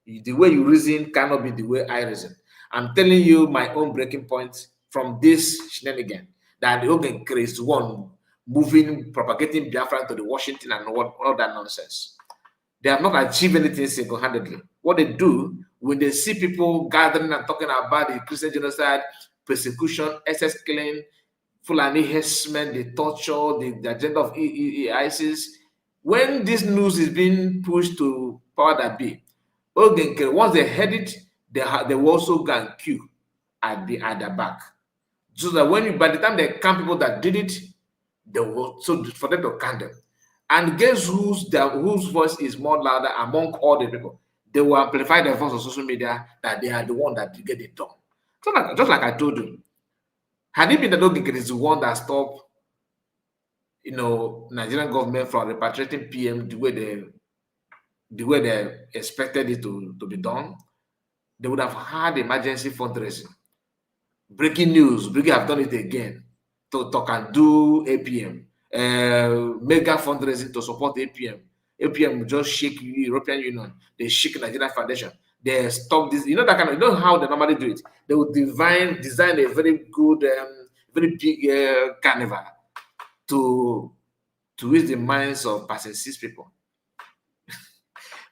The way you reason cannot be the way I reason. I'm telling you my own breaking point from this shenanigan, that the Ogekere is one moving, propagating Biafra to the Washington and all that nonsense. They have not achieved anything single-handedly. What they do, when they see people gathering and talking about the Christian genocide, persecution, SS killing, Fulani harassment, the torture, the agenda of ISIS, when this news is being pushed to power that be, Ogekere, once they heard it, they will also go and queue at the back, so that by the time they count people that did it, they will for them to count them. And guess whose voice is more louder among all the people? They will amplify their voice on social media that they are the one that get it done. So just like I told you, had it been that Ogekere is the one that stopped, Nigerian government from repatriating PM the way they expected it to be done, they would have had emergency fundraising. Breaking news, Briggy have done it again to talk and do APM. Mega fundraising to support APM. APM just shake European Union. They shake Nigerian Foundation. They stop this. You know how they normally do it. They would design a very good, very big carnival to reach the minds of passing people.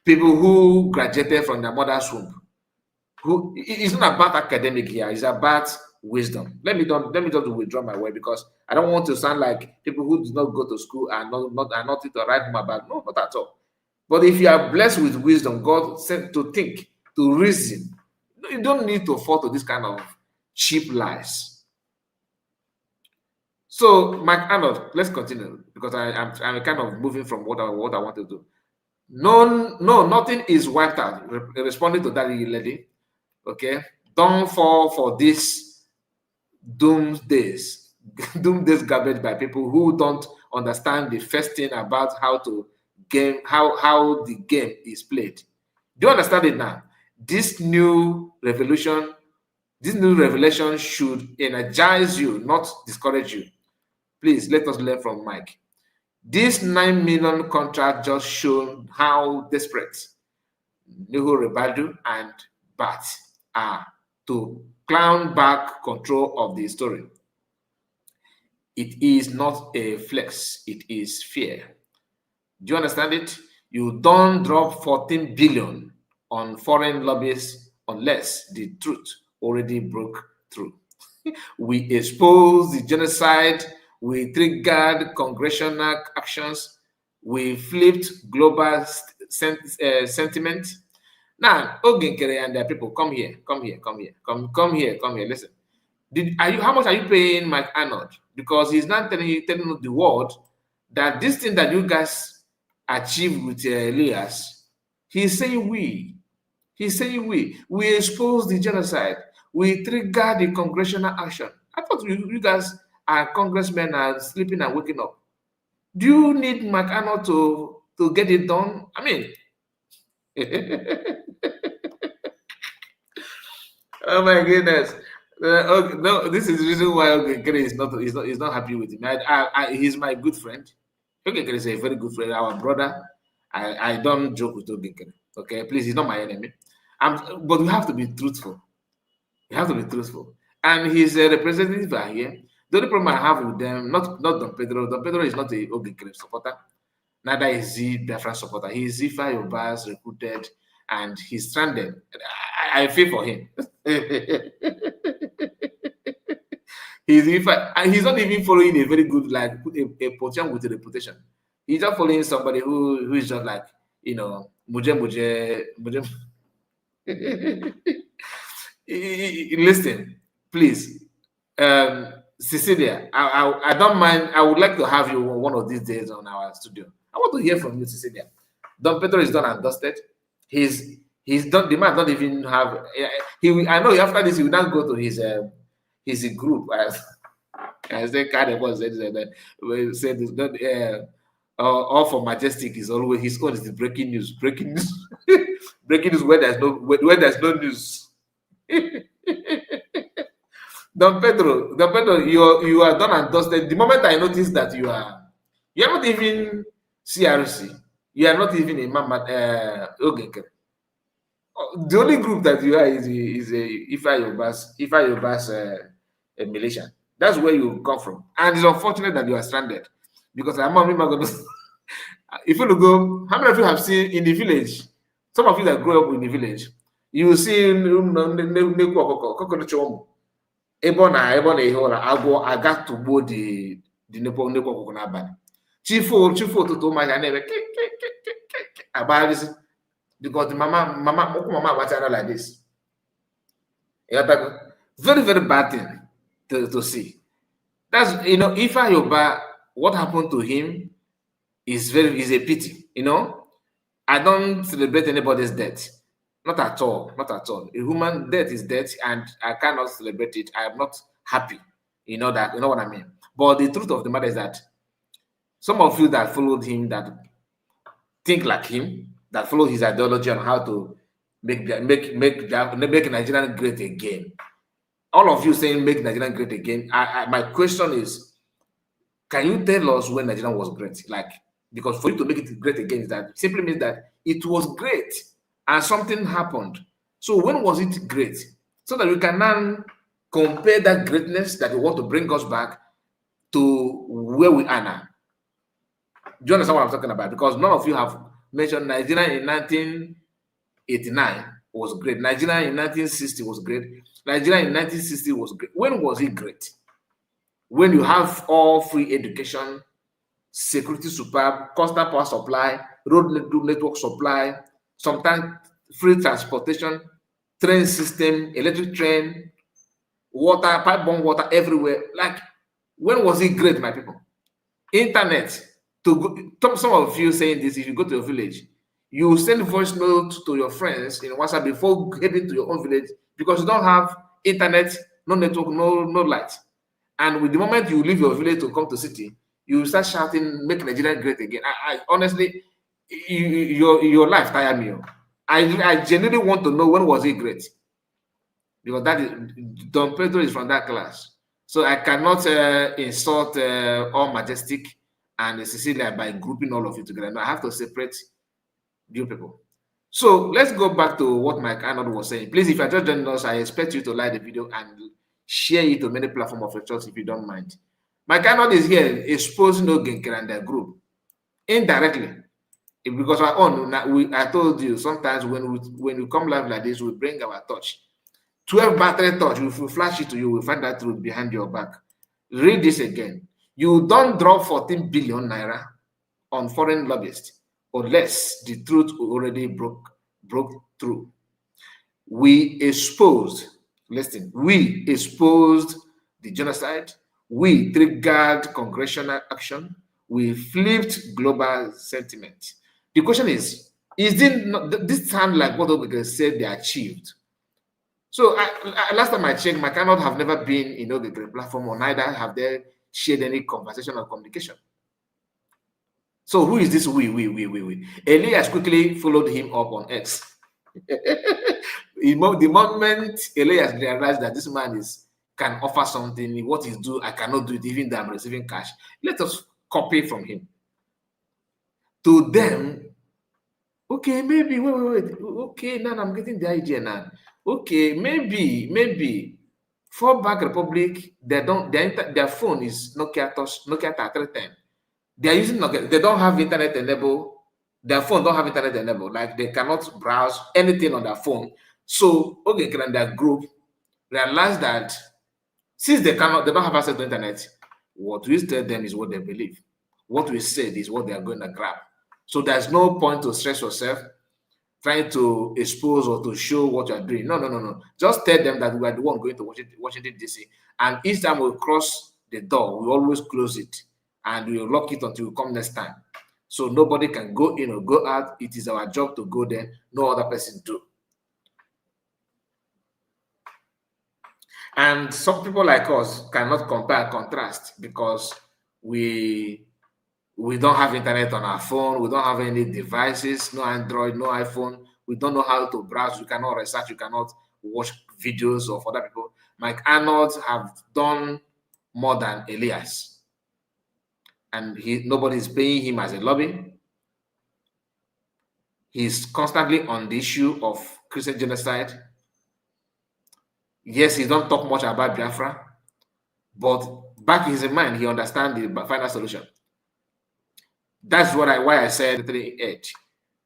People who graduated from their mother's womb. It's not about academic here. It's about wisdom. Let me just withdraw my word, because I don't want to sound like people who do not go to school and not to write home about. No, not at all. But if you are blessed with wisdom, God sent to think, to reason, you don't need to fall to this kind of cheap lies. So, Mike Arnold, let's continue, because I'm kind of moving from what I want to do. No, nothing is wiped out. Responding to that lady, okay? Don't fall for this doomsdays garbage by people who don't understand the first thing about how the game is played. Do you understand it now? This new revelation should energize you, not discourage you. Please let us learn from Mike. This 9 million contract just showed how desperate Nuhu Ribadu and Bat are to clown back control of the story. It is not a flex, it is fear. Do you understand it? You don't drop 14 billion on foreign lobbies unless the truth already broke through. We exposed the genocide, we triggered congressional actions, we flipped global sentiment. Now, Ogekere and their people, come here. Listen. How much are you paying Mike Arnold? Because he's not telling the world that this thing that you guys achieved with Elias, he's saying we exposed the genocide, we triggered the congressional action. I thought you guys are congressmen are sleeping and waking up. Do you need Mike Arnold to get it done? I mean, oh my goodness. Okay, no, this is the reason why Ogekere is not happy with him. He's my good friend. Ogekere is a very good friend, our brother. I don't joke with Ogekere. Okay, please, he's not my enemy. But we have to be truthful. And his representatives are here. The only problem I have with them, not Don Pedro. Don Pedro is not a Ogekere supporter. Neither is he Biafran supporter. He is Ifa Yoruba's recruited, and he's stranded. I feel for him. He's not even following a very good, like, a potion with a reputation. He's just following somebody who is just like, muje. Listen, please, Cecilia, I don't mind. I would like to have you one of these days on our studio. I want to hear from you, Cecilia. Don Pedro is done and dusted. He's done. The man don't even have. I know after this he will not go to his group. As they kind of was said that all for Majestic is always his own is the breaking news. Breaking news where there's no news. Don Pedro, you are done and dusted. The moment I noticed that you are not even CRC, you are not even a Mama Ogekere. The only group that you are is Ifa Yoruba's militia. That's where you come from, and it's unfortunate that you are stranded because I'm not going to. If you go, how many of you have seen in the village? Some of you that grew up in the village, you will see I got to go the Nepo Chifu to my about this because the mama was like this. Very, very bad thing to see. That's, you know, Ifa Yoba, what happened to him is a pity, you know. I don't celebrate anybody's death. Not at all. Not at all. A human death is death, and I cannot celebrate it. I am not happy. You know that, you know what I mean? But the truth of the matter is that some of you that followed him, that think like him, that follow his ideology on how to make Nigeria great again. All of you saying make Nigeria great again. My question is, can you tell us when Nigeria was great? Like, because for you to make it great again, that simply means that it was great and something happened. So when was it great? So that we can now compare that greatness that you want to bring us back to where we are now. Do you understand what I'm talking about? Because none of you have mentioned Nigeria in 1989 was great. Nigeria in 1960 was great. Nigeria in 1960 was great. When was it great? When you have all free education, security superb, constant power supply, road network supply, sometimes free transportation, train system, electric train, water, pipe-borne water everywhere. Like, when was it great, my people? Internet. Some of you saying this, if you go to your village, you send voice note to your friends in WhatsApp before heading to your own village because you don't have internet, no network, no light. And with the moment you leave your village to come to city, you start shouting, make Nigeria great again. I honestly, your life tired me. I genuinely want to know when was it great. Because that is, Don Pedro is from that class. So I cannot insult all Majestic and Cecilia by grouping all of you together. No, I have to separate you people. So let's go back to what Mike Arnold was saying. Please, if you're just joining us, I expect you to like the video and share it to many platforms of your choice if you don't mind. Mike Arnold is here exposing Ogenkere and their group indirectly. Because I told you sometimes when we come live like this, we bring our touch. 12 battery touch, if we flash it to you, we'll find that truth behind your back. Read this again. You don't drop 14 billion naira on foreign lobbyists unless the truth already broke through. We exposed the genocide. We triggered congressional action. We flipped global sentiment. The question is it not, this sound like what Ogenkere said they achieved? So last time I checked, McCannott have never been in the platform, or neither have they shared any conversation or communication. So who is this we? Elias quickly followed him up on X. The moment Elias realized that this man can offer something, what he's due, I cannot do it, even though I'm receiving cash. Let us copy from him. To them, okay, maybe, wait. Okay, now I'm getting the idea now. Okay, maybe fallback Republic, their phone is Nokia 3310. They are using Nokia, they don't have internet enabled. Their phone don't have internet enabled, like they cannot browse anything on their phone. So Ogenkere and their group realized that since they don't have access to internet, what we tell them is what they believe. What we said is what they are going to grab. So there's no point to stress yourself trying to expose or to show what you're doing. No. Just tell them that we are the one going to Washington, D.C. And each time we cross the door, we always close it and we lock it until we come next time. So nobody can go in or go out. It is our job to go there. No other person do. And some people like us cannot compare and contrast because we don't have internet on our phone. We don't have any devices, no Android, no iPhone. We don't know how to browse. You cannot research. You cannot watch videos of other people. Mike Arnold have done more than Elias. And nobody is paying him as a lobby. He's constantly on the issue of Christian genocide. Yes, he don't talk much about Biafra, but back in his mind, he understands the final solution. That's why I said the edge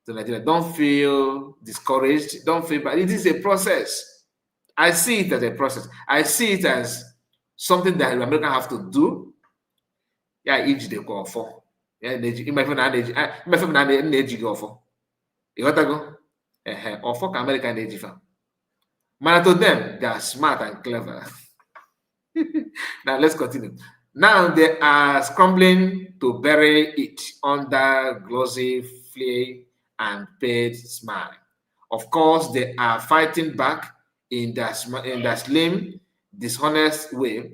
to Nigeria. Don't feel discouraged. Don't feel bad. It is a process. I see it as a process. I see it as something that Americans have to do. Yeah, each they call for. Yeah, my friend, you got to go. Or for American age. Man, to them, they are smart and clever. Now let's continue. Now they are scrambling to bury it under glossy flea and paid smile. Of course, they are fighting back in their slim, dishonest way.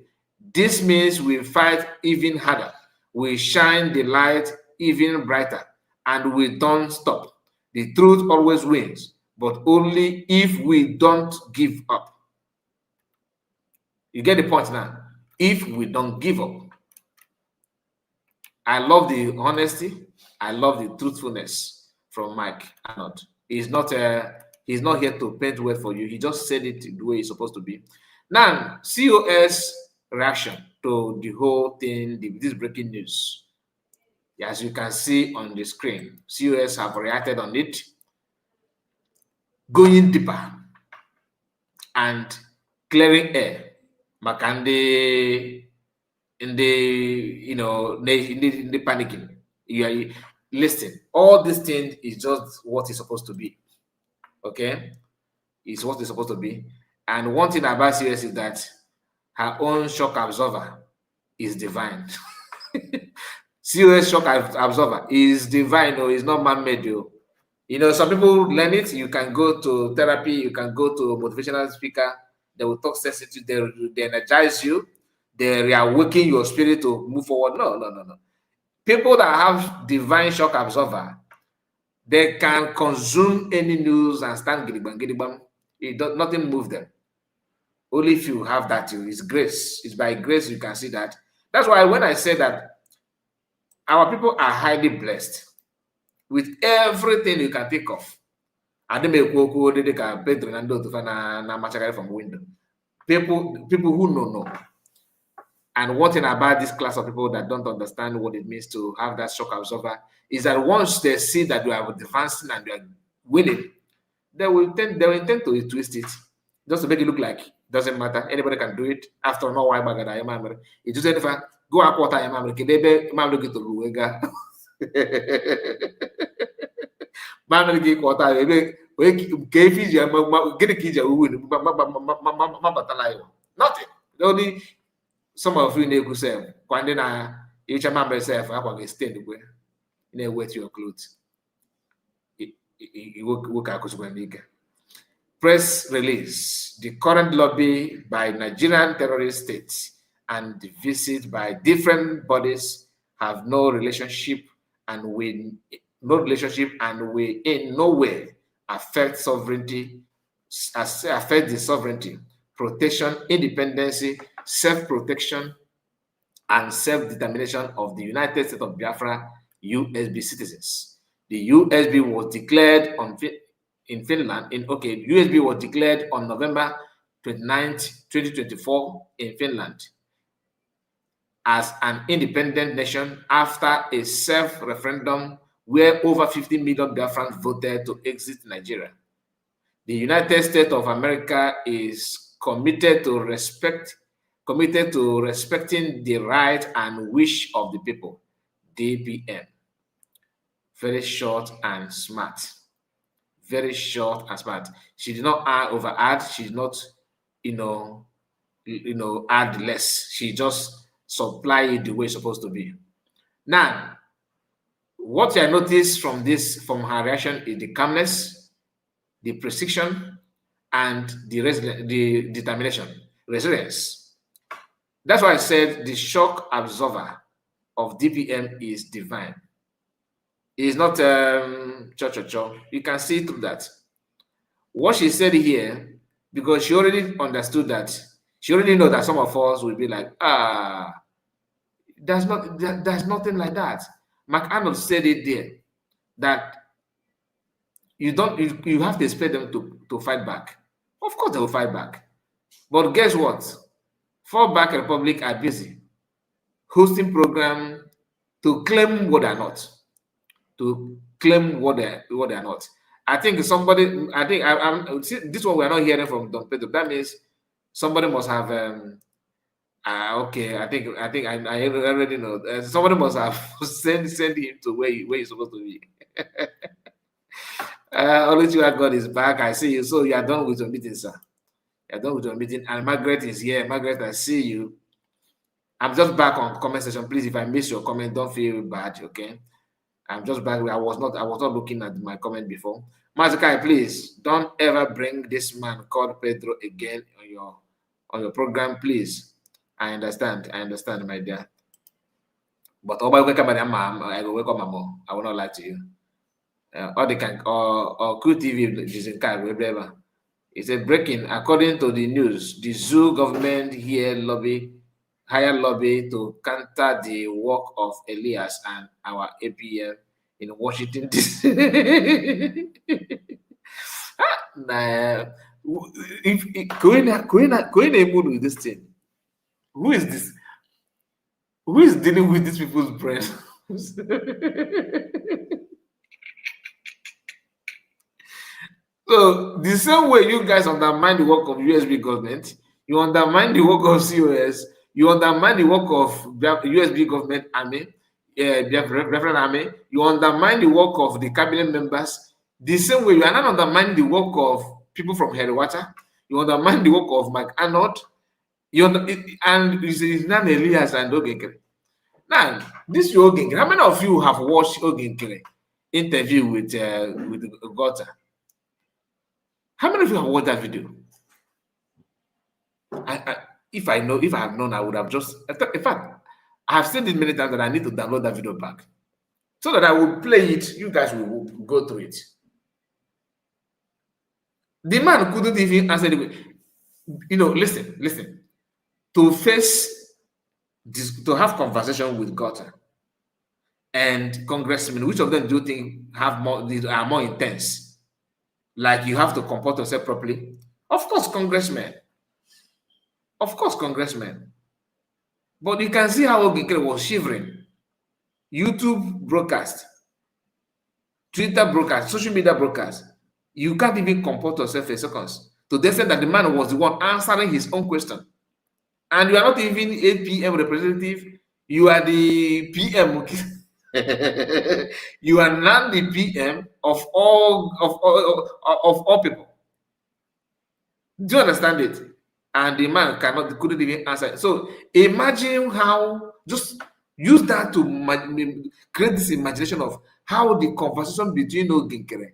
This means we fight even harder. We shine the light even brighter, and we don't stop. The truth always wins, but only if we don't give up. You get the point now? If we don't give up. I love the honesty. I love the truthfulness from Mike Arnold. He's not here to paint word for you. He just said it the way it's supposed to be. Now, COS reaction to the whole thing, this breaking news. As you can see on the screen, COS have reacted on it, going deeper and clearing air. Makande in the panicking. Listen, all this thing is just what it's supposed to be. Okay, it's what it's supposed to be. And one thing about CS is that her own shock absorber is divine. COS shock absorber is divine, or is not man-made. Some people learn it. You can go to therapy, you can go to a motivational speaker. They will talk sensitive, they energize you, they reawaken your spirit to move forward. No. People that have divine shock absorber, they can consume any news and stand gidigbam. Nothing move them. Only if you have that, it's grace. It's by grace you can see that. That's why when I say that our people are highly blessed with everything you can think of. From window. People who know. And one thing about this class of people that don't understand what it means to have that shock absorber is that once they see that you are advancing and you are winning, they will intend to twist it just to make it look like it doesn't matter. Anybody can do it. After all, why bagada yamamre? It just if I go a quarter yamamre, kedebe mamre get to ruega. Mamre get quarter, maybe nothing. Only some of you know say, when na each member self, I will stand away. You wet your clothes. Press release: the current lobby by Nigerian terrorist states and the visit by different bodies have no relationship, and we in no way affect the sovereignty, protection, independence, self-protection, and self-determination of the United States of Biafra USB citizens. The USB was declared in Finland. USB was declared on November 29th, 2024 in Finland as an independent nation after a self-referendum where over 50 million Biafrans voted to exit Nigeria. The United States of America is committed to respecting the right and wish of the people. DPM. Very short and smart. Very short and smart. She did not add. She did not, add less. She just supply it the way it's supposed to be. Now, what I noticed from her reaction is the calmness, the precision, and the determination, resilience. That's why I said the shock absorber of DPM is divine. It is not cho. You can see through that. What she said here, because she already understood that, she already know that some of us will be like, there's nothing like that. McArnold said it there, that you have to expect them to fight back. Of course they will fight back. But guess what? Fallback Republic are busy hosting program to claim what they're not. To claim what they're not. I think this one we are not hearing from Don Pedro. That means somebody must have okay, I think I already know. Somebody must have send him to where he's supposed to be. Only you God is back. I see you. So you are done with your meeting, sir. You're done with your meeting. And Margaret is here. Margaret, I see you. I'm just back on comment section. Please, if I miss your comment, don't feel bad, okay? I'm just back. I was not looking at my comment before. Mazakai, please don't ever bring this man called Pedro again on your program, please. I understand, my dear. But I will welcome Mama. I will not lie to you. Or they can or QTV is in car, whatever. It's a breaking. According to the news, the zoo government here higher lobby to counter the work of Elias and our APM in Washington DC. Nah, Queen able with this thing. Who is this? Who is dealing with these people's brains? So the same way you guys undermine the work of USB government, you undermine the work of COS, you undermine the work of USB government army, reference army, you undermine the work of the cabinet members. The same way you are not undermining the work of people from Herewata, you undermine the work of Mike Arnold, and it's not Elias and Ogenkere. Now, this Ogenkere, how many of you have watched Ogenkere interview with Gota? How many of you have watched that video? If I have known, I would have just. In fact, I have said it many times that I need to download that video back so that I will play it. You guys will go through it. The man couldn't even answer the way. Listen. To face this, to have conversation with Gota and congressmen, which of them do you think are more intense? Like you have to comport yourself properly? Of course, congressmen. But you can see how Ogenkere was shivering. YouTube broadcast, Twitter broadcast, social media broadcast. You can't even comport yourself in seconds. To the extent that the man was the one answering his own question. And you are not even a PM representative. You are the PM. You are not the PM of all people. Do you understand it? And the man couldn't even answer. So imagine how, just use that to create this imagination of how the conversation between Ogenkere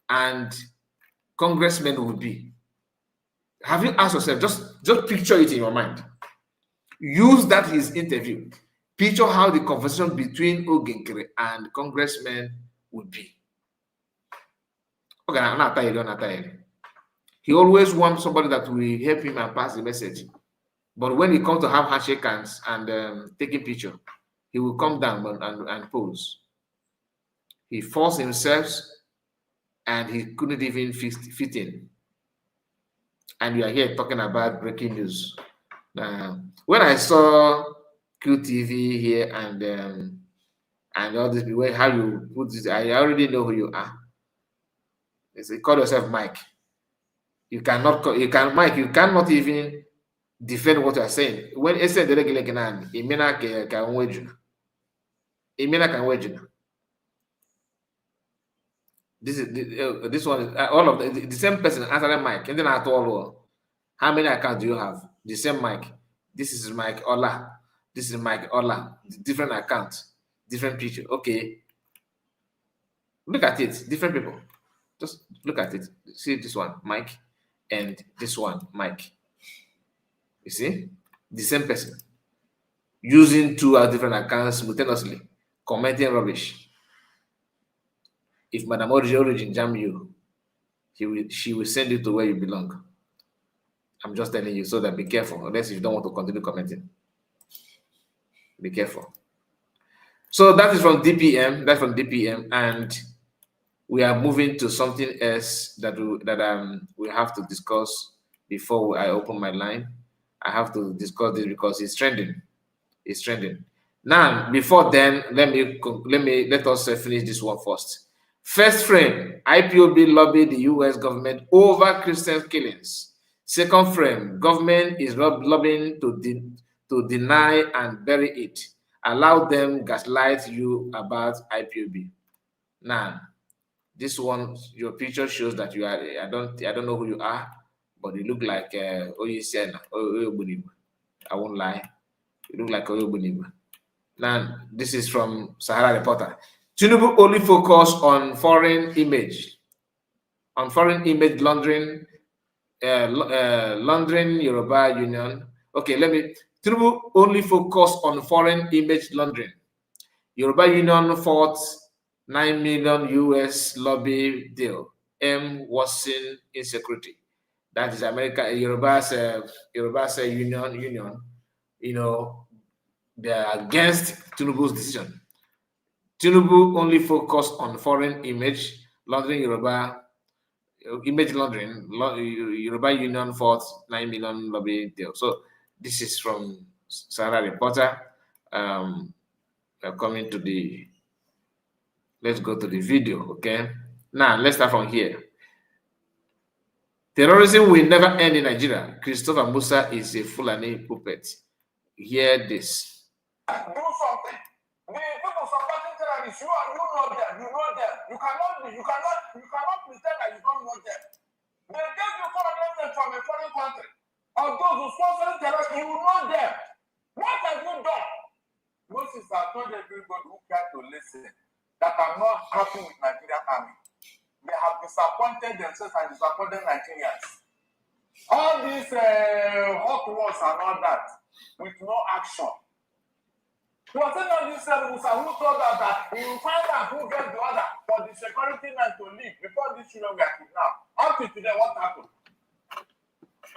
and congressmen would be. Have you asked yourself, just picture it in your mind. Use that his interview. Picture how the conversation between Ogenkere and congressmen would be. Okay, I'm not tired. He always wants somebody that will help him and pass the message. But when he comes to have handshake hands and taking picture, he will come down and pose. He forced himself and he couldn't even fit in. And we are here talking about breaking news. When I saw QTV here and all this, how you put this, I already know who you are. They say, call yourself Mike. You cannot even defend what you are saying. When I said the regular can this one is all of the same person answering Mike. And then at all, how many accounts do you have? The same Mike. This is Mike Ola. This is Mike Ola. Different accounts, different picture. Okay. Look at it. Different people. Just look at it. See this one, Mike, and this one, Mike. You see? The same person. Using two different accounts simultaneously, commenting rubbish. If Madam Origin jam you, she will send you to where you belong. I'm just telling you so that be careful, unless you don't want to continue commenting. Be careful. So that is from DPM. That's from DPM, and we are moving to something else that we have to discuss before I open my line. I have to discuss this because it's trending. It's trending. Now, before then, let us finish this one first. First frame: IPOB lobbied the U.S. government over Christian killings. Second frame: government is lobbying to deny and bury it. Allow them gaslight you about IPOB. Now, this one, your picture shows that you are. I don't know who you are. but it looked like Oyisiana, Oyobuniba. I won't lie. It looked like Oyobuniba. Now, this is from Sahara Reporter. Tinubu only focus on foreign image laundering, laundering Yoruba Union. Okay, Tinubu only focus on foreign image laundering. Yoruba Union fought 9 million US lobby deal. M worsen insecurity. That is America. Yoruba's union. You know, they are against Tinubu's decision. Tinubu only focused on foreign image laundering. Image laundering. Yoruba Union fought 9 million lobby deal. So this is from Sahara Reporter. We're coming to the. Let's go to the video. Okay. Now let's start from here. Terrorism will never end in Nigeria. Christopher Musa is a Fulani puppet. Hear this. Do something. The people supporting terrorists, you know them. You know them. You cannot pretend that you don't know them. They gave you foreign from a foreign country. Or those who sponsor terrorists, you know them. What have you done? Moses has told everybody who care to listen that I'm not happy with Nigerian army. They have disappointed themselves and disappointed Nigerians. All these hot wars and all that with no action. He was saying all these Musa who told us that he will find out who gets the order for the security men to leave before these children were kidnapped. Up to today, what happened?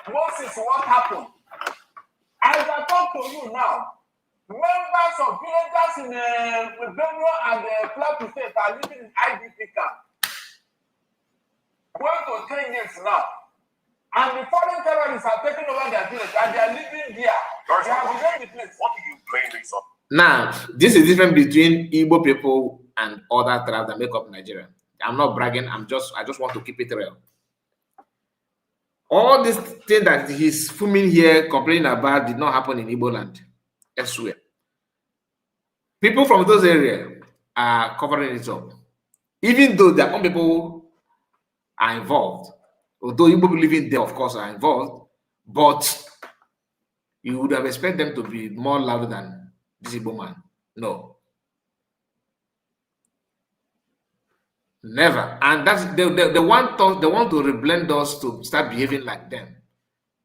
Moses, what happened? As I talk to you now, members of villagers in Benue and Plateau State are living in IDP camp. Going to 10 years now. And the foreign terrorists are taking over their village and they are living there. They have begun the place. What do you blame this on? Now, this is different between Igbo people and other tribes that make up Nigeria. I'm not bragging, I just want to keep it real. All this thing that he's filming here, complaining about, did not happen in Igbo land, elsewhere. People from those areas are covering it up. Even though their own people are involved, although Igbo living there, of course, are involved, but you would have expected them to be more louder than this Igbo man. No. Never. And that's they want to reblend us to start behaving like them.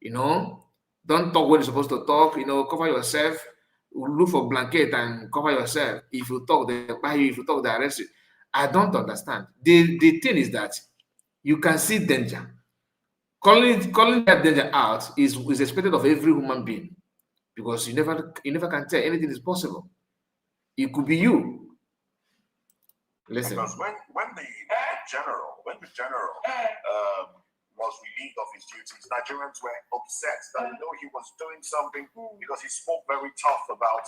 You know, don't talk when you're supposed to talk, you know, cover yourself, look for blanket and cover yourself. If you talk, they buy you, if you talk, they arrest you. I don't understand. The thing is that you can see danger. Calling that danger out is expected of every human being, because you never can tell anything is possible. It could be you. Listen. Because when the general was relieved of his duties, Nigerians were upset that he was doing something because he spoke very tough about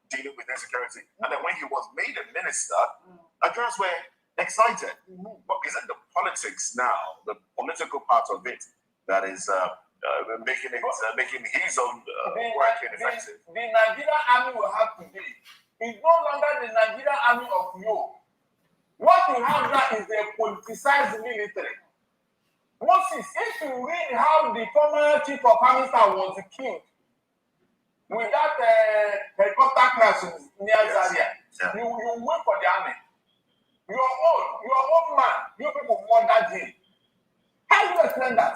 dealing with insecurity. And then when he was made a minister, Nigerians were excited. But is it the politics now, the political part of it, that is making his own work ineffective? The Nigerian army will have to be. It's no longer the Nigerian army of you. What we have now is a politicized military. Moses, if you read how the former chief of army staff was killed with that helicopter crash near Zaria, you wait for the army. Your own man, you people murdered him. How do you explain that?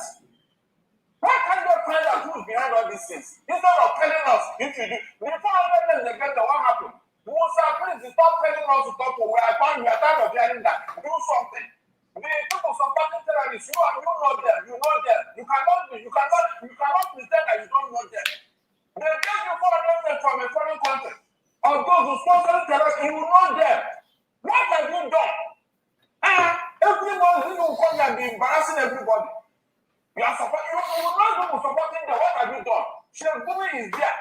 Why can't you find out who's behind all these things? Instead of telling us, if you do, before what happened? Musa, please stop telling us to talk. We are tired of hearing that. Do something. The people supporting terrorists, you know them. You know them. You cannot pretend that you don't know them. They get you foreign from a foreign country. Or those who sponsor terrorists, you know them. What have you done? Everybody will come and be embarrassing everybody. You are supporting. You know them supporting them. What have you done? Sheikh Gumi is there.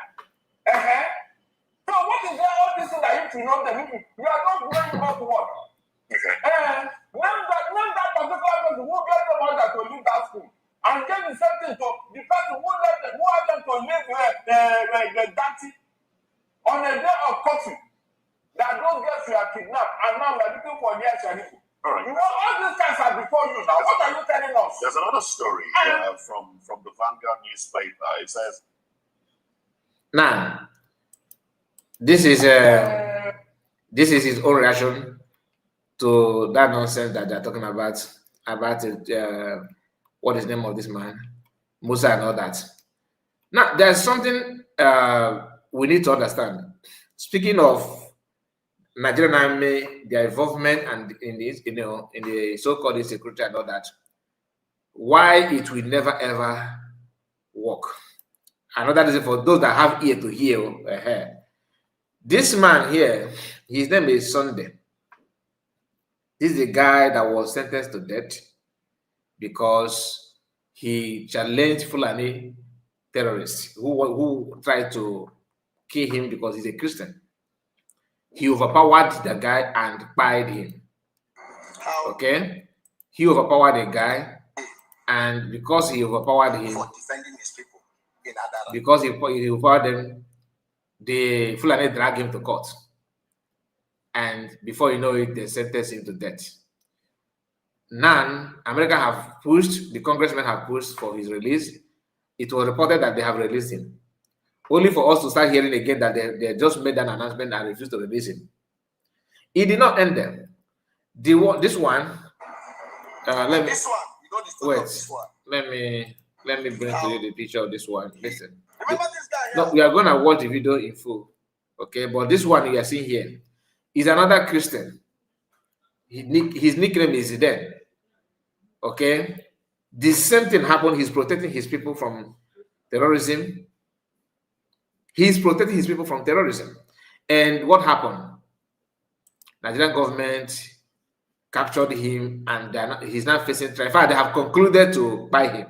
So what is there all this thing that you know them? You are not worrying about what? Name that particular person who gave them order to leave that school, and gave the same thing to the person who had them to leave the dirty on a day of coffee. That those girls were kidnapped, and now we are looking for their Sharifu. All right. All these guys are before you now. What are you telling us? There's another story from the Vanguard newspaper. It says, now, this is his own reaction to that nonsense that they're talking about it. What is the name of this man, Musa, and all that. Now, there's something we need to understand. Speaking of Nigerian army, their involvement and in this, in the so-called insecurity and all that, why it will never ever work. Another reason for those that have ear to hear. This man here, his name is Sunday. This is the guy that was sentenced to death because he challenged Fulani terrorists who tried to kill him because he's a Christian. He overpowered the guy and killed him. Okay? He overpowered the guy, and because he overpowered him, For defending his people in Adara. because he overpowered them, the Fulani dragged him to court. And before you know it, they sentenced him to death. Now, America have pushed, the congressmen have pushed for his release. It was reported that they have released him. Only for us to start hearing again that they just made an announcement and refused to release him. It did not end there. This one, let me This one, you know the story of this one. let me bring to you the picture of this one. Listen. Remember this guy here? No, we are gonna watch the video in full. Okay, but this one you are seeing here is another Christian. His nickname is Zidane. Okay, the same thing happened. He's protecting his people from terrorism. He's protecting his people from terrorism. And what happened? Nigerian government captured him, and he's now facing trial. In fact, they have concluded to buy him.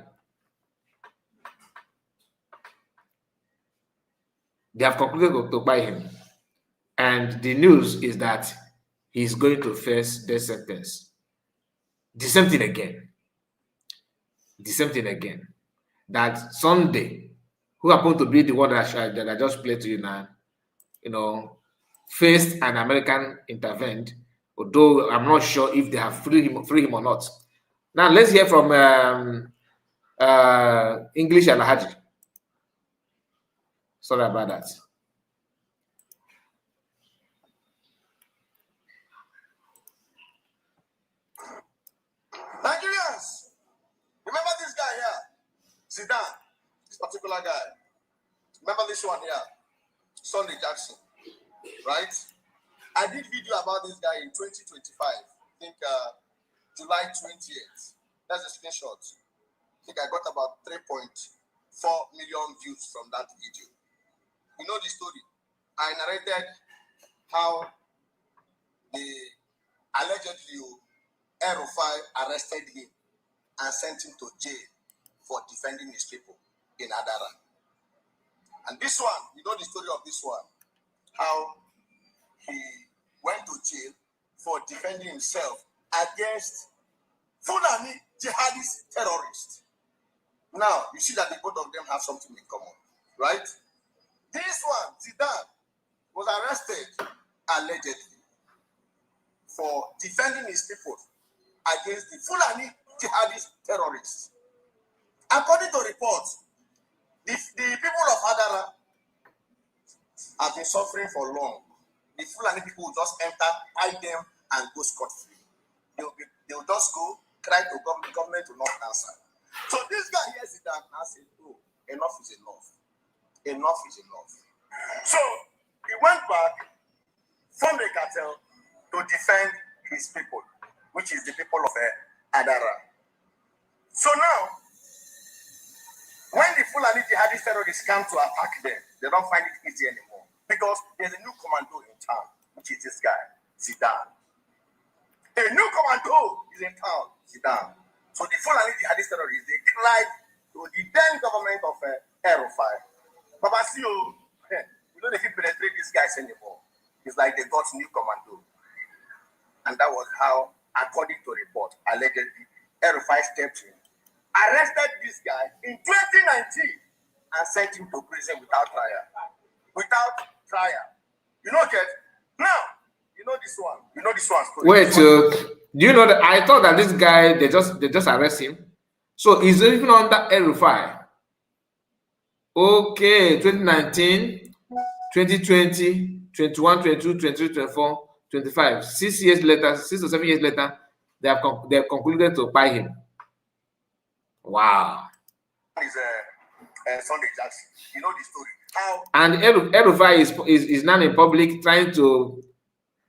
They have concluded to buy him. And the news is that he's going to face death sentence. The same thing again. The same thing again. That Sunday, who happened to be the one that I just played to you now, faced an American intervened, although I'm not sure if they have freed him or not. Now let's hear from English Alhaji. Sorry about that. Nigerians, remember this guy here, Zidane, this particular guy. Remember this one here, Sunday Jackson, right? I did video about this guy in 2025, I think July 28th. That's a screenshot. I think I got about 3.4 million views from that video. You know the story. I narrated how the allegedly El-Rufai arrested him and sent him to jail for defending his people in Adara. And this one, you know the story of this one, how he went to jail for defending himself against Fulani jihadist terrorists. Now, you see that the both of them have something in common, right? This one, Zidane, was arrested allegedly for defending his people against the Fulani jihadist terrorists. According to reports, the people of Adara have been suffering for long. The Fulani people will just enter, hide them, and go scot-free. They will just go, cry to government to not answer. So this guy here is that and said, oh, enough is enough. Enough is enough. So he went back, formed a cartel to defend his people, which is the people of Adara. So now, when the Fulani jihadist terrorists come to attack them, they don't find it easy anymore because there's a new commando in town, which is this guy, Zidane. A new commando is in town, Zidane. So the Fulani jihadist terrorists, they cried to the then government of El-Rufai, Papa Sio, we don't even penetrate these guys anymore. It's like they got new commando. And that was how, according to report, allegedly, El-Rufai stepped in, arrested this guy in 2019 and sent him to prison without trial. Without trial. You know, Ket? Now, you know this one. You know this one. Wait, Do you know that I thought that this guy they just arrest him? So he's even under El-Rufai. Okay, 2019, 2020, 21, 22, 23, 24, 25. 6 years later, 6 or 7 years later, they have concluded to buy him. Wow. Is Sunday Jackson. You know the story. How and El-Rufai is now in public trying to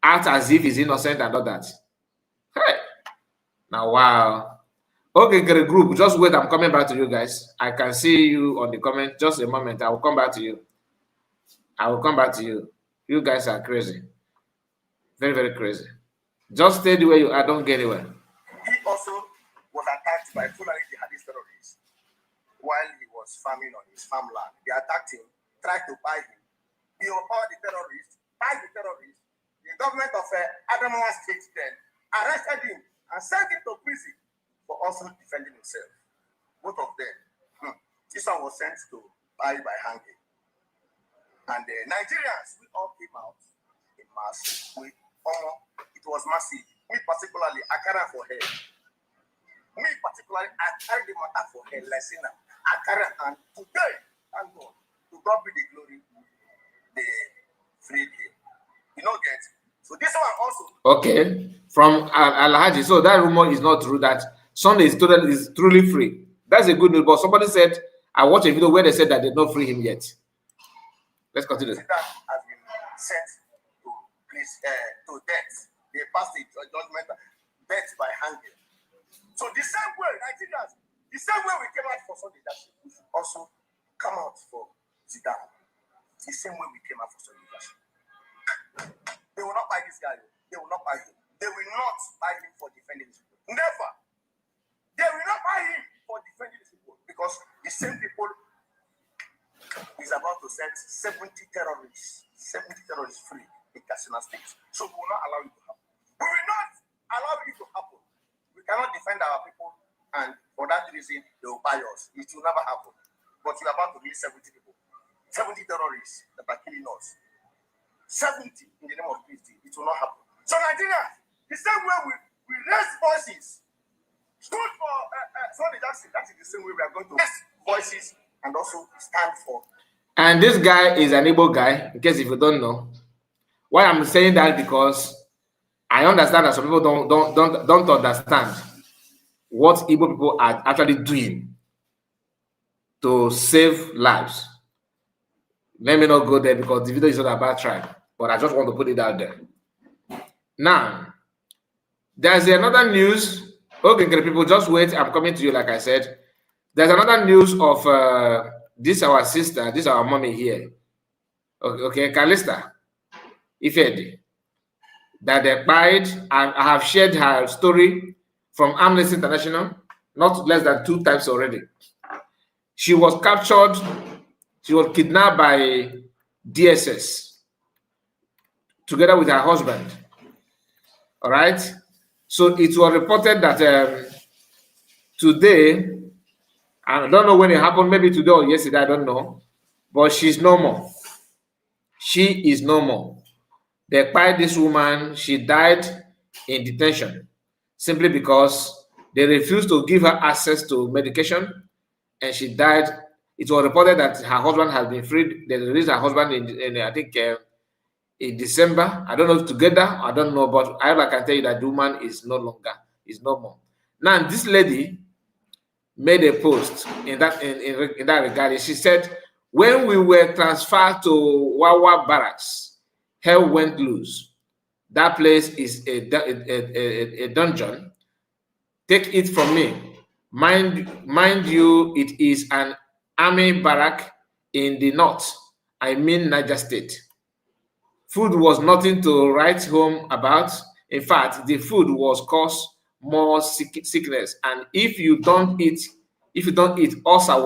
act as if he's innocent and all that. Hey. Now, wow. Okay, great group. Just wait. I'm coming back to you guys. I can see you on the comment. Just a moment. I will come back to you. I will come back to you. You guys are crazy. Very, very crazy. Just stay the way you are. Don't get anywhere. he also was attacked by Fulani jihadist terrorists while he was farming on his farmland. They attacked him, tried to buy him. He overpowered the terrorists, buy the terrorists. The government of Adamawa State then arrested him and sent him to prison for also defending himself. Both of them. This one was sent to buy by hanging. And the Nigerians, we all came out in mass. It was massive. Me particularly, I carry for head. Me particularly, I carry the matter for head. Listen, I carry, and today, thank God, to God be the glory, they freed him. You know, get. So this one also. Okay, from Alhaji. So that rumor is not true that Sunday is truly free. That's a good news. But somebody said, I watched a video where they said that they did not free him yet. Let's continue. That has been sent to death. They passed the judgment, death by hanging. So the same way, Nigerians, the same way we came out for Sunday, that we should also come out for Zidane. The same way we came out for Sunday. They will not buy this guy. They will not buy him. They will not buy him for defending his people. Never. They will not buy him for defending his people because the same people is about to set 70 terrorists free in Katsina State. So we will not allow it to happen. We will not allow it to happen. We cannot defend our people, and for that reason, they will buy us. It will never happen. But we are about to release 70 people, 70 terrorists that are killing us. 70 in the name of peace. It will not happen. So Nigeria, the same way we raise voices, stood for Sunday Jackson, that is the same way we are going to raise voices and also stand for. And this guy is an Igbo guy, in case if you don't know. Why I'm saying that because I understand that some people don't understand what Igbo people are actually doing to save lives. Let me not go there because the video is not about tribe, but I just want to put it out there. Now, there's another news. Okay, people, just wait. I'm coming to you, like I said. There's another news of this our sister, this our mommy here. Okay, Calista Ifedi, that they died. I have shared her story from Amnesty International, not less than 2 times already. She was captured. She was kidnapped by DSS together with her husband. All right. So it was reported that today, I don't know when it happened, maybe today or yesterday, I don't know, but she's no more. She is no more. They acquired this woman. She died in detention simply because they refused to give her access to medication, and she died. It was reported that her husband has been freed. They released her husband in I think, in December. I don't know if together. I don't know, but I can tell you that the woman is no longer, is no more. Now, this lady made a post in that regard. She said, when we were transferred to Wawa Barracks, hell went loose. That place is a dungeon. Take it from me. Mind you, it is an army barrack in the north, I mean Niger State. Food was nothing to write home about. In fact, the food was cause more sickness. And if you don't eat, ulcer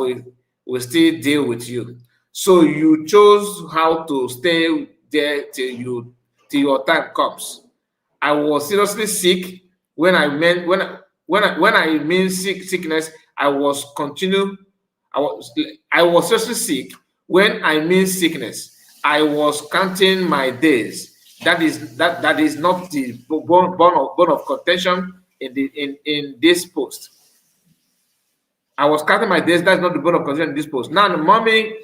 will still deal with you. So you chose how to stay there till your time comes. I was seriously sick when I mean sickness. I was seriously sick when I mean sickness. I was counting my days That is not the bone of contention in this post. I was counting my days. That's not the bone of contention in this post. Now, Mommy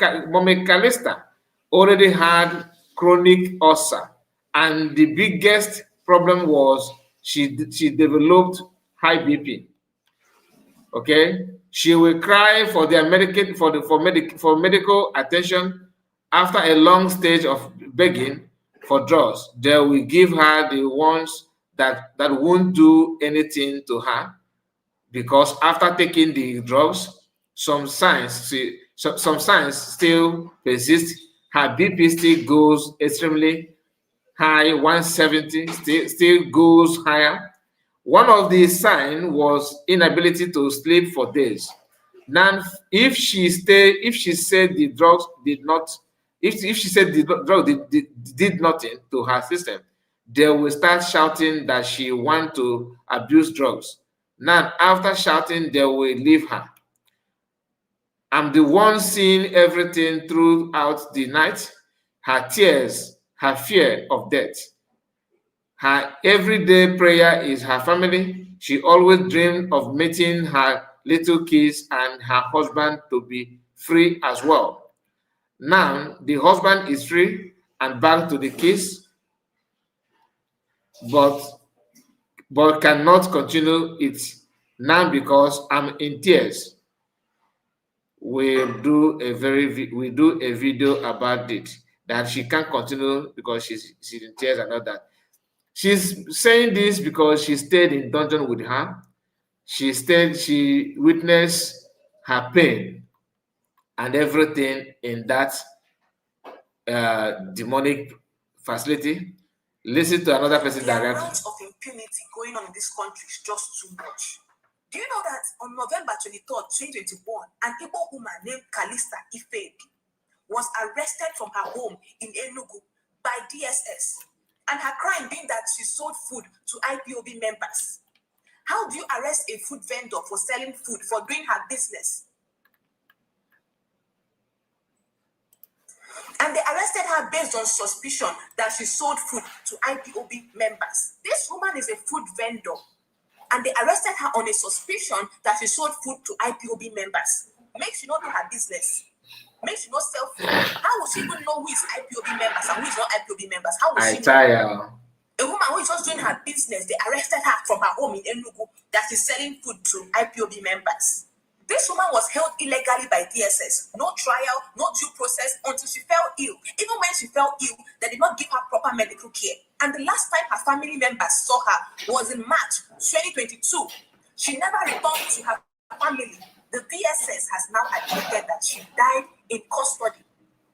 Calista already had chronic ulcer, and the biggest problem was she developed high BP. Okay, she will cry for their for medical attention. After a long stage of begging for drugs, they will give her the ones that won't do anything to her, because after taking the drugs, some signs still persist. Her BP still goes extremely high, 170, still goes higher. One of the signs was inability to sleep for days. Now, if she said the drugs did not, if she said the drug did nothing to her system, they will start shouting that she want to abuse drugs. Now, after shouting, they will leave her. I'm the one seeing everything throughout the night. Her tears, her fear of death. Her everyday prayer is her family. She always dreamed of meeting her little kids and her husband to be free as well. Now, the husband is free and back to the kids, but cannot continue it now because I'm in tears. We do a video about it, that she can't continue because she's in tears and all that. She's saying this because she stayed in dungeon with her. She witnessed her pain and everything in that demonic facility. Listen to another person directly. The amount of impunity going on in this country is just too much. Do you know that on November 23rd, 2021, an Igbo woman named Calista Ifedi was arrested from her home in Enugu by DSS, and her crime being that she sold food to IPOB members? How do you arrest a food vendor for selling food, for doing her business? And they arrested her based on suspicion that she sold food to IPOB members. This woman is a food vendor, and they arrested her on a suspicion that she sold food to IPOB members. Makes she not do her business. Makes she not sell food. How will she even know who is IPOB members and who is not IPOB members? How will she know? A woman who is just doing her business, they arrested her from her home in Enugu that she's selling food to IPOB members. This woman was held illegally by DSS. No trial, no due process until she fell ill. Even when she fell ill, they did not give her proper medical care. And the last time her family members saw her was in March 2022. She never returned to her family. The DSS has now admitted that she died in custody.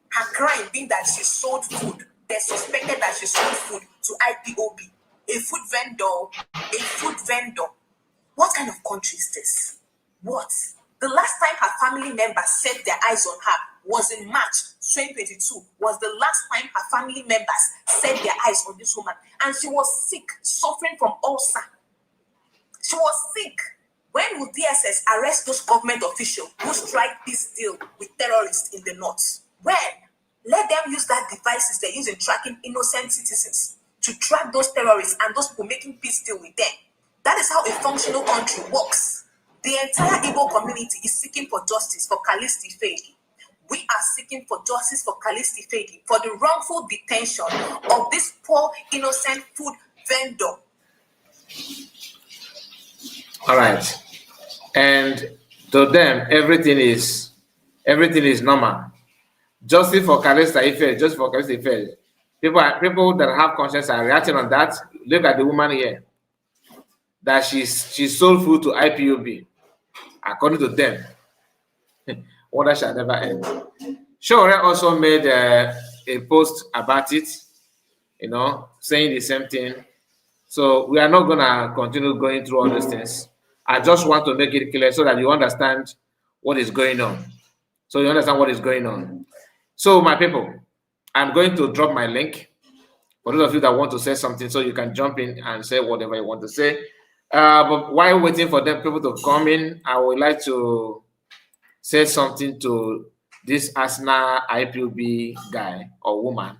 Her crime being that she sold food. They suspected that she sold food to IPOB. A food vendor. What kind of country is this? What? The last time her family members set their eyes on her was in March 2022, was the last time her family members set their eyes on this woman. And she was sick, suffering from ulcer. She was sick. When will DSS arrest those government officials who strike peace deal with terrorists in the north? When? Let them use that devices they use in tracking innocent citizens to track those terrorists and those people making peace deal with them. That is how a functional country works. The entire Igbo community is seeking for justice for Calista Ifedi. We are seeking for justice for Calista Ifedi for the wrongful detention of this poor, innocent food vendor. All right. And to them, everything is normal. Justice for Calista Ifedi, justice for Calista Ifedi. People that have conscience are reacting on that. Look at the woman here. That she sold food to IPOB. According to them, wonder shall never end. Sure also made a post about it, saying the same thing. So we are not gonna continue going through all these things. I just want to make it clear so that you understand what is going on. So my people, I'm going to drop my link for those of you that want to say something, so you can jump in and say whatever you want to say. But while waiting for them people to come in, I would like to say something to this Asna IPOB guy or woman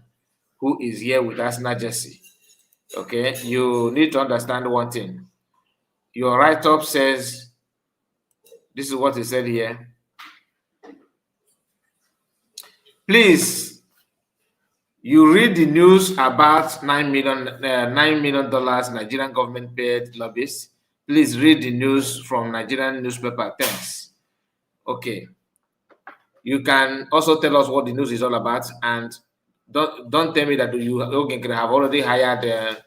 who is here with Arsenal jersey. Okay, you need to understand one thing. Your write-up says, this is what he said here. Please, you read the news about $9 million Nigerian government paid lobbyists. Please read the news from Nigerian newspaper. Thanks. Okay. You can also tell us what the news is all about, and don't tell me that you have already hired a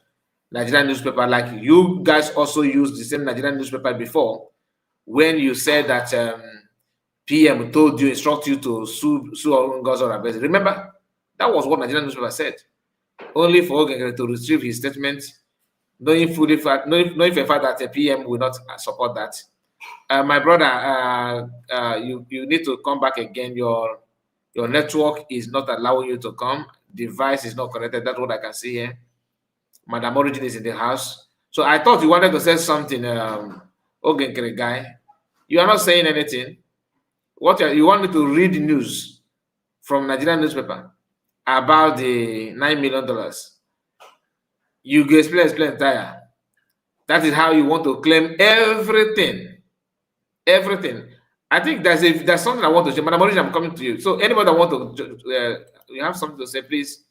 Nigerian newspaper. Like you guys also used the same Nigerian newspaper before when you said that PM told you, instruct you to sue Orabueze. Remember, that was what Nigerian newspaper said. Only for Ogengere to retrieve his statement, knowing for a fact that the PM will not support that. My brother, you need to come back again. Your network is not allowing you to come. Device is not connected. That's what I can see here. Madam Origin is in the house. So I thought you wanted to say something, Ogengere guy. You are not saying anything. You want me to read the news from Nigerian newspaper about the $9 million? You go explain entire. That is how you want to claim everything. Everything. I think there's something I want to say. Madam Origin, I'm coming to you. So anybody that want to, you have something to say, please.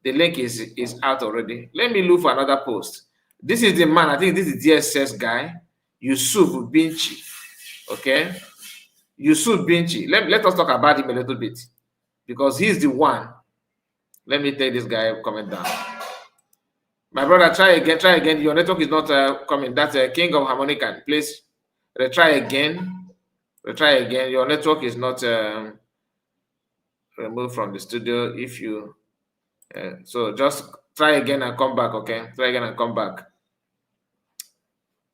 The link is out already. Let me look for another post. This is the man. I think this is DSS guy, Yusuf Binchi. Okay, Yusuf Binchi. Let us talk about him a little bit because he's the one. Let me take this guy comment down. My brother, try again. Your network is not coming. That's King of Harmonican. Please retry again. Retry again. Your network is not removed from the studio. If you so just try again and come back. Okay, try again and come back.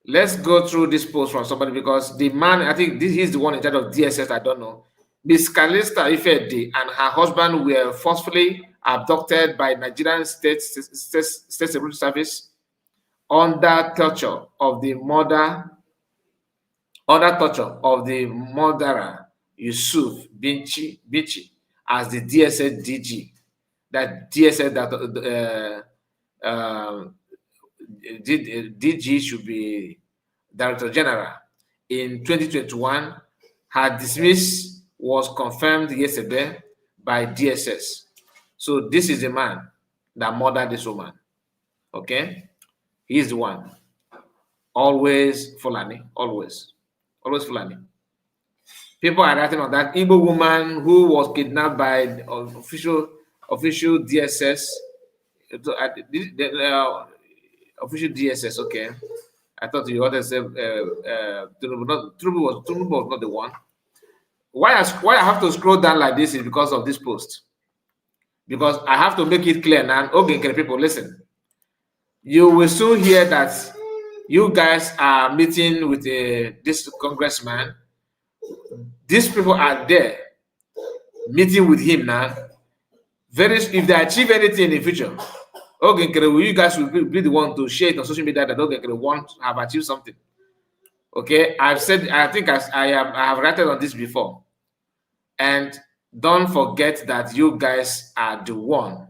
Let's go through this post from somebody because the man, I think this is the one in charge of DSS. I don't know. Miss Calista Ifedi and her husband were forcefully abducted by Nigerian State Security Service under torture of the murderer Yusuf Binchi as the DSS DG. That DSS DG should be Director General. In 2021, her dismiss was confirmed yesterday by DSS. So this is the man that murdered this woman. Okay, he's the one. Always Fulani, always Fulani. People are writing on that Igbo woman who was kidnapped by official DSS. Official DSS, okay. I thought you wanted to say Trubu was not the one. Why I have to scroll down like this is because of this post. Because I have to make it clear now. Okay, people, listen. You will soon hear that you guys are meeting with this congressman. These people are there meeting with him now. If they achieve anything in the future, okay, you guys will be the one to share it on social media that want to have achieved something. Okay, I've said, I think I have written on this before. And don't forget that you guys are the one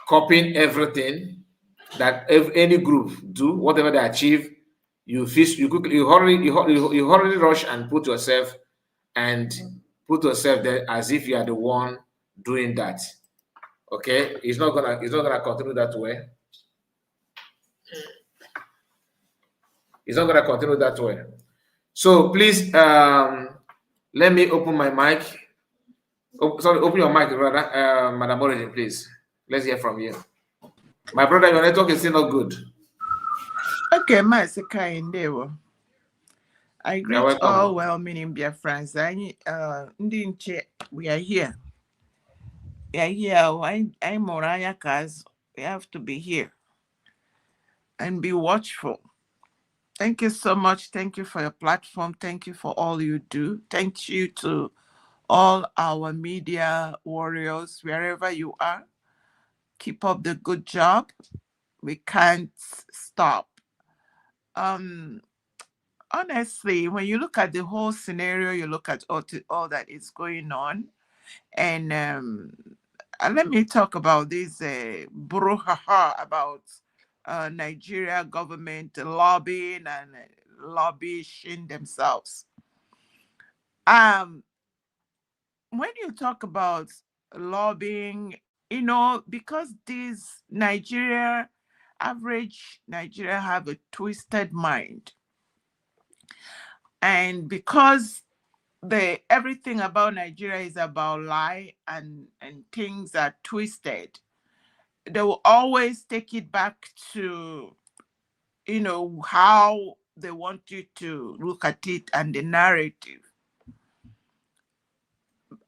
copying everything that any group do, whatever they achieve. You hurriedly rush and put yourself there as if you are the one doing that. Okay, it's not gonna continue that way. It's not gonna continue that way. So please, let me open my mic. Open your mic, brother, Madam Origin, please. Let's hear from you. My brother, your network is still not good. Okay, I greet all well-meaning Biafrans. We are here. We are here. I'm Moraya Kaz. We have to be here and be watchful. Thank you so much. Thank you for your platform. Thank you for all you do. Thank you to all our media warriors, wherever you are. Keep up the good job. We can't stop. Honestly, when you look at the whole scenario, you look at all that is going on, and let me talk about this brouhaha about Nigeria government lobbying and lobbying themselves. When you talk about lobbying, you know, because these average Nigeria have a twisted mind. And because everything about Nigeria is about lie and things are twisted, they will always take it back to, you know, how they want you to look at it and the narrative.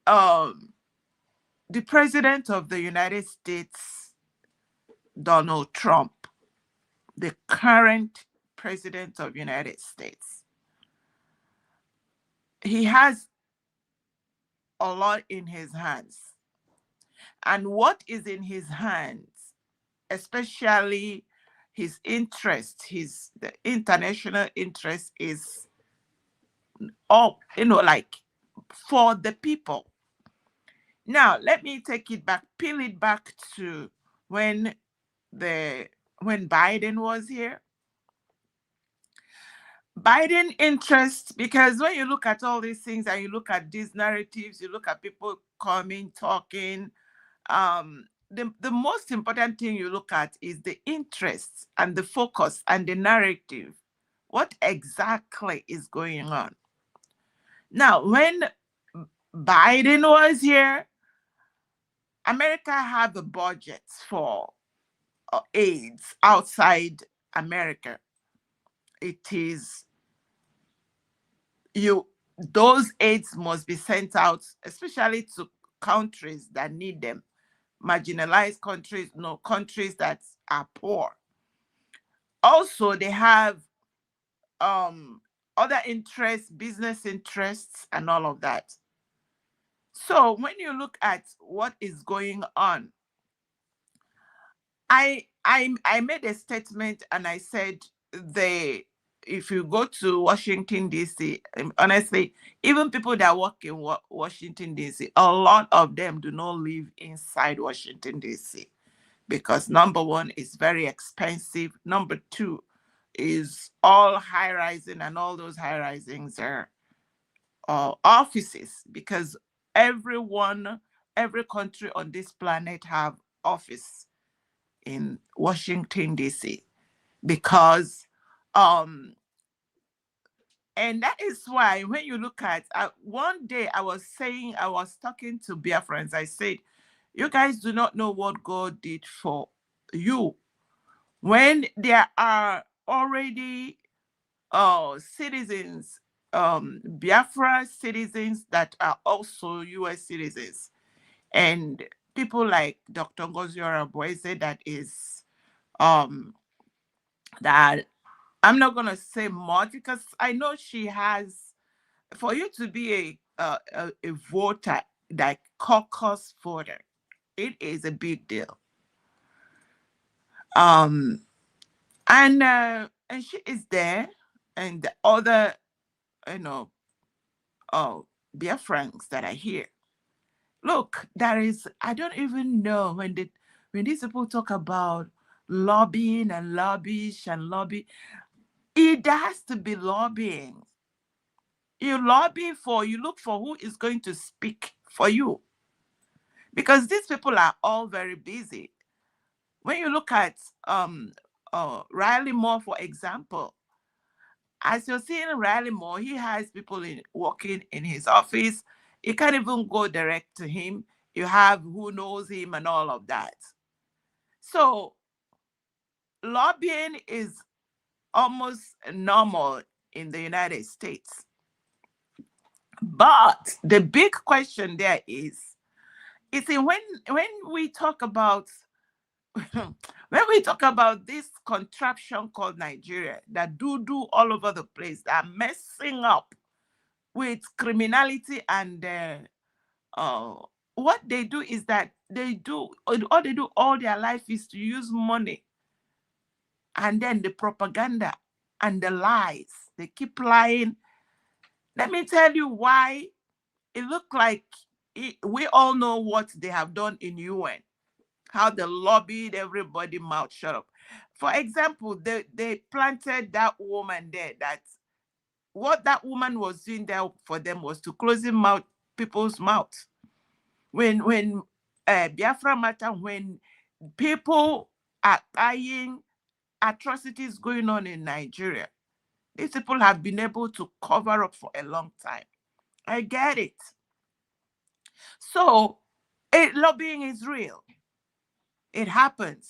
The president of the United States, Donald Trump, the current president of the United States, he has a lot in his hands. And what is in his hands, especially his interest, the international interest, is all, you know, like for the people. Now, let me take it back, peel it back to when Biden was here. Biden interest, because when you look at all these things and you look at these narratives, you look at people coming, talking, the most important thing you look at is the interest and the focus and the narrative. What exactly is going on? Now, when Biden was here, America had the budgets for AIDS outside America. It is those aids must be sent out, especially to countries that need them, marginalized countries, countries that are poor. Also, they have other interests, business interests, and all of that. So when you look at what is going on, I made a statement and I said if you go to Washington, D.C., honestly, even people that work in Washington, D.C., a lot of them do not live inside Washington, D.C. because number one, it's very expensive. Number two is all high-rising, and all those high-risings are offices, because every country on this planet have office in Washington, D.C. because and that is why when you look at one day I was talking to Biafrans, I said, you guys do not know what God did for you when there are already citizens, Biafra citizens that are also US citizens, and people like Dr. Orabueze that is that I'm not gonna say much because I know she has. For you to be a voter, like caucus voter, it is a big deal. And she is there, and the other, Biafrans that are here. Look, I don't even know when these people talk about lobbying and lobbies and lobby, it has to be lobbying. You look for who is going to speak for you. Because these people are all very busy. When you look at Riley Moore, for example, as you're seeing Riley Moore, he has people working in his office. You can't even go direct to him. You have who knows him and all of that. So lobbying is almost normal in the United States. But the big question there is when we talk about when we talk about this contraption called Nigeria that do all over the place, that are messing up with criminality, and what they do is that all they do all their life is to use money, and then the propaganda and the lies. They keep lying. Let me tell you why it looked like we all know what they have done in UN, how they lobbied everybody mouth shut up. For example, they planted that woman there. That what that woman was doing there for them was to close people's mouth. When Biafra matter, when people are dying, atrocities going on in Nigeria, these people have been able to cover up for a long time. I get it. So lobbying is real. It happens.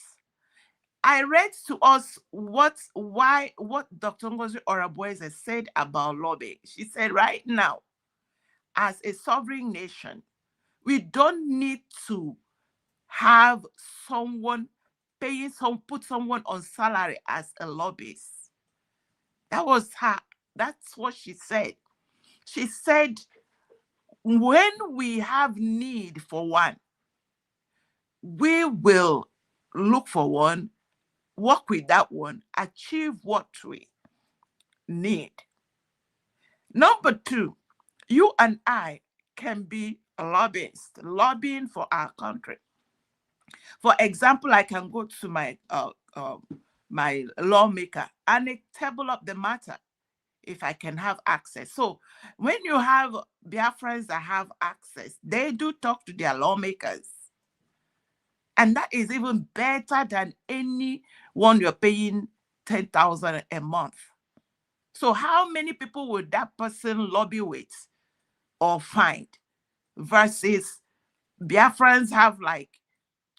I read to us what Dr. Ngozi Orabueze said about lobbying. She said, right now, as a sovereign nation, we don't need to have someone put someone on salary as a lobbyist. That's what she said. She said, when we have need for one, we will look for one, work with that one, achieve what we need. Number two, you and I can be lobbyists, lobbying for our country. For example, I can go to my lawmaker and table up the matter if I can have access. So when you have Biafrans that have access, they do talk to their lawmakers. And that is even better than anyone you're paying 10,000 a month. So how many people would that person lobby with or find versus Biafrans have like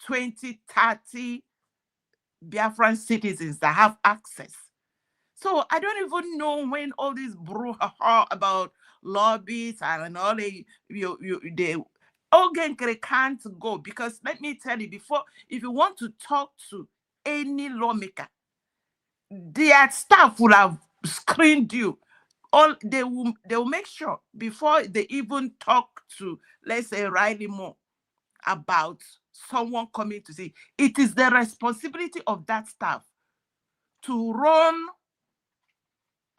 20, 30 Biafran citizens that have access. So I don't even know when all this brouhaha about lobbies and all they can't go, because let me tell you, if you want to talk to any lawmaker, their staff will have screened you. They will make sure before they even talk to, let's say, Riley Moore about someone coming to see. It is the responsibility of that staff to run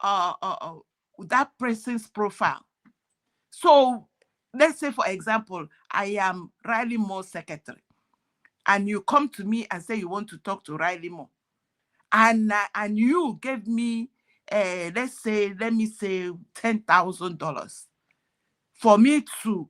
that person's profile. So let's say, for example, I am Riley Moore's secretary, and you come to me and say you want to talk to Riley Moore, and you gave me, let me say $10,000 for me to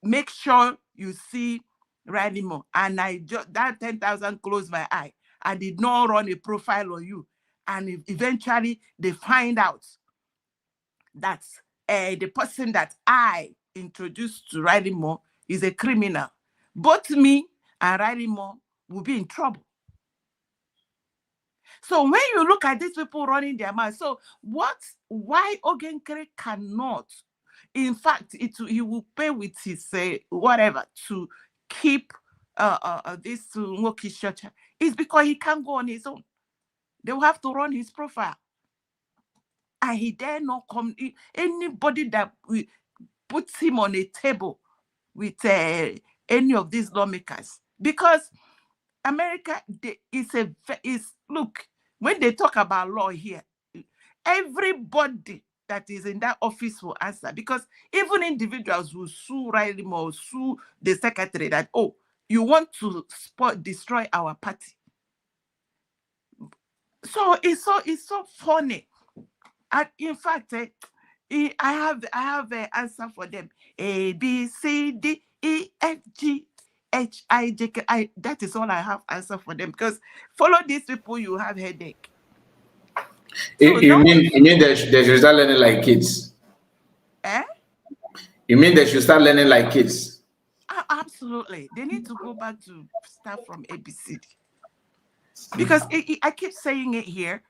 make sure you see Riley Moore, and that 10,000 closed my eye. I did not run a profile on you, and eventually they find out that the person that I introduced to Riley Moore is a criminal. Both me and Riley Moore will be in trouble. So when you look at these people running their mouth, so why Ogenkere cannot, in fact, he will pay with his whatever to keep this Nwoki church, is because he can't go on his own. They will have to run his profile. And he dare not come. Anybody that puts him on a table with any of these lawmakers, because America look, when they talk about law here, everybody that is in that office will answer, because even individuals will sue Riley Moore, sue the secretary that, oh, you want to destroy our party. So it's so funny. And in fact, I have an answer for them. A, B, C, D, E, F, G, H, I, J, K, I. That is all I have answer for them, because follow these people, you have headache. You mean they should start learning like kids? You mean they should start learning like kids? Absolutely. They need to go back to start from ABCD. Because I keep saying it here.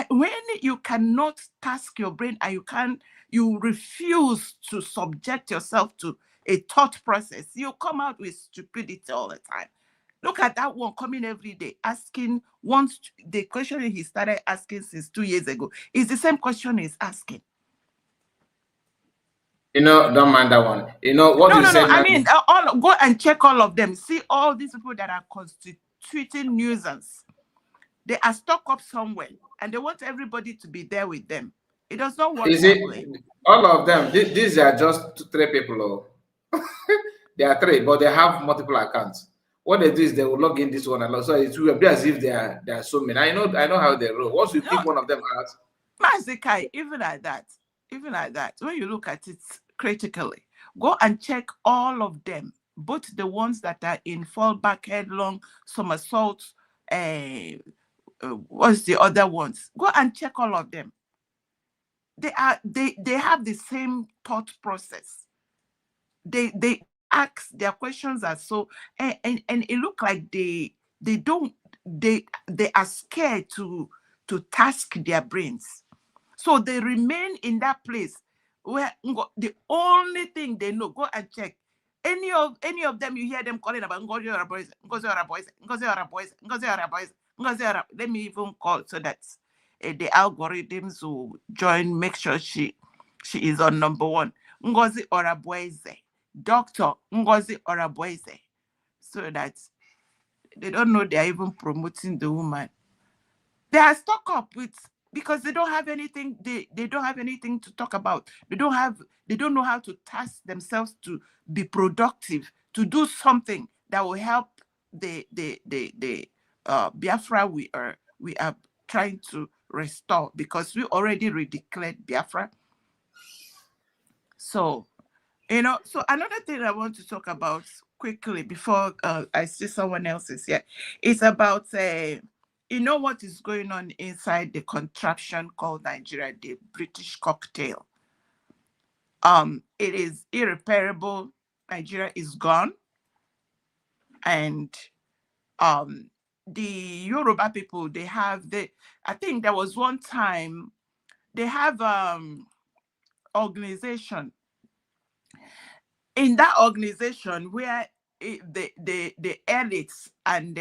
When you cannot task your brain and you refuse to subject yourself to a thought process, you come out with stupidity all the time. Look at that one coming every day, asking the question he started asking since 2 years ago is the same question he's asking. Don't mind that one. What you said. I mean, go and check all of them. See all these people that are constituting nuisance. They are stuck up somewhere, and they want everybody to be there with them. It does not work that way. All of them? These are just 3 people. There are three, but they have multiple accounts. What they do is they will log in this one and so it will be as if there are so many. I know how they roll. Once you kick one of them out. Mazikai, even like that, when you look at it critically, go and check all of them, both the ones that are in fallback, headlong, somersaults, what's the other ones? Go and check all of them. They have the same thought process. They ask, their questions are so and it look like they are scared to task their brains. So they remain in that place where the only thing they know, go and check. Any of them, you hear them calling about Ngozi Orabueze, Ngozi Orabueze, Ngozi Orabueze, Ngozi Orabueze, Ngozi Orabueze. Let me even call so that the algorithms will join, make sure she is on number one. Ngozi Orabueze, Dr. Ngozi Orabueze, so that they don't know they are even promoting the woman. They are stuck up with, because they don't have anything, they don't have anything to talk about. They don't know how to task themselves to be productive, to do something that will help the Biafra we are trying to restore, because we already redeclared Biafra. So, so another thing I want to talk about quickly before I see someone else is here, is about what is going on inside the contraption called Nigeria, the British cocktail. It is irreparable. Nigeria is gone. And the Yoruba people, I think there was one time, they have organization. In that organization where the elites and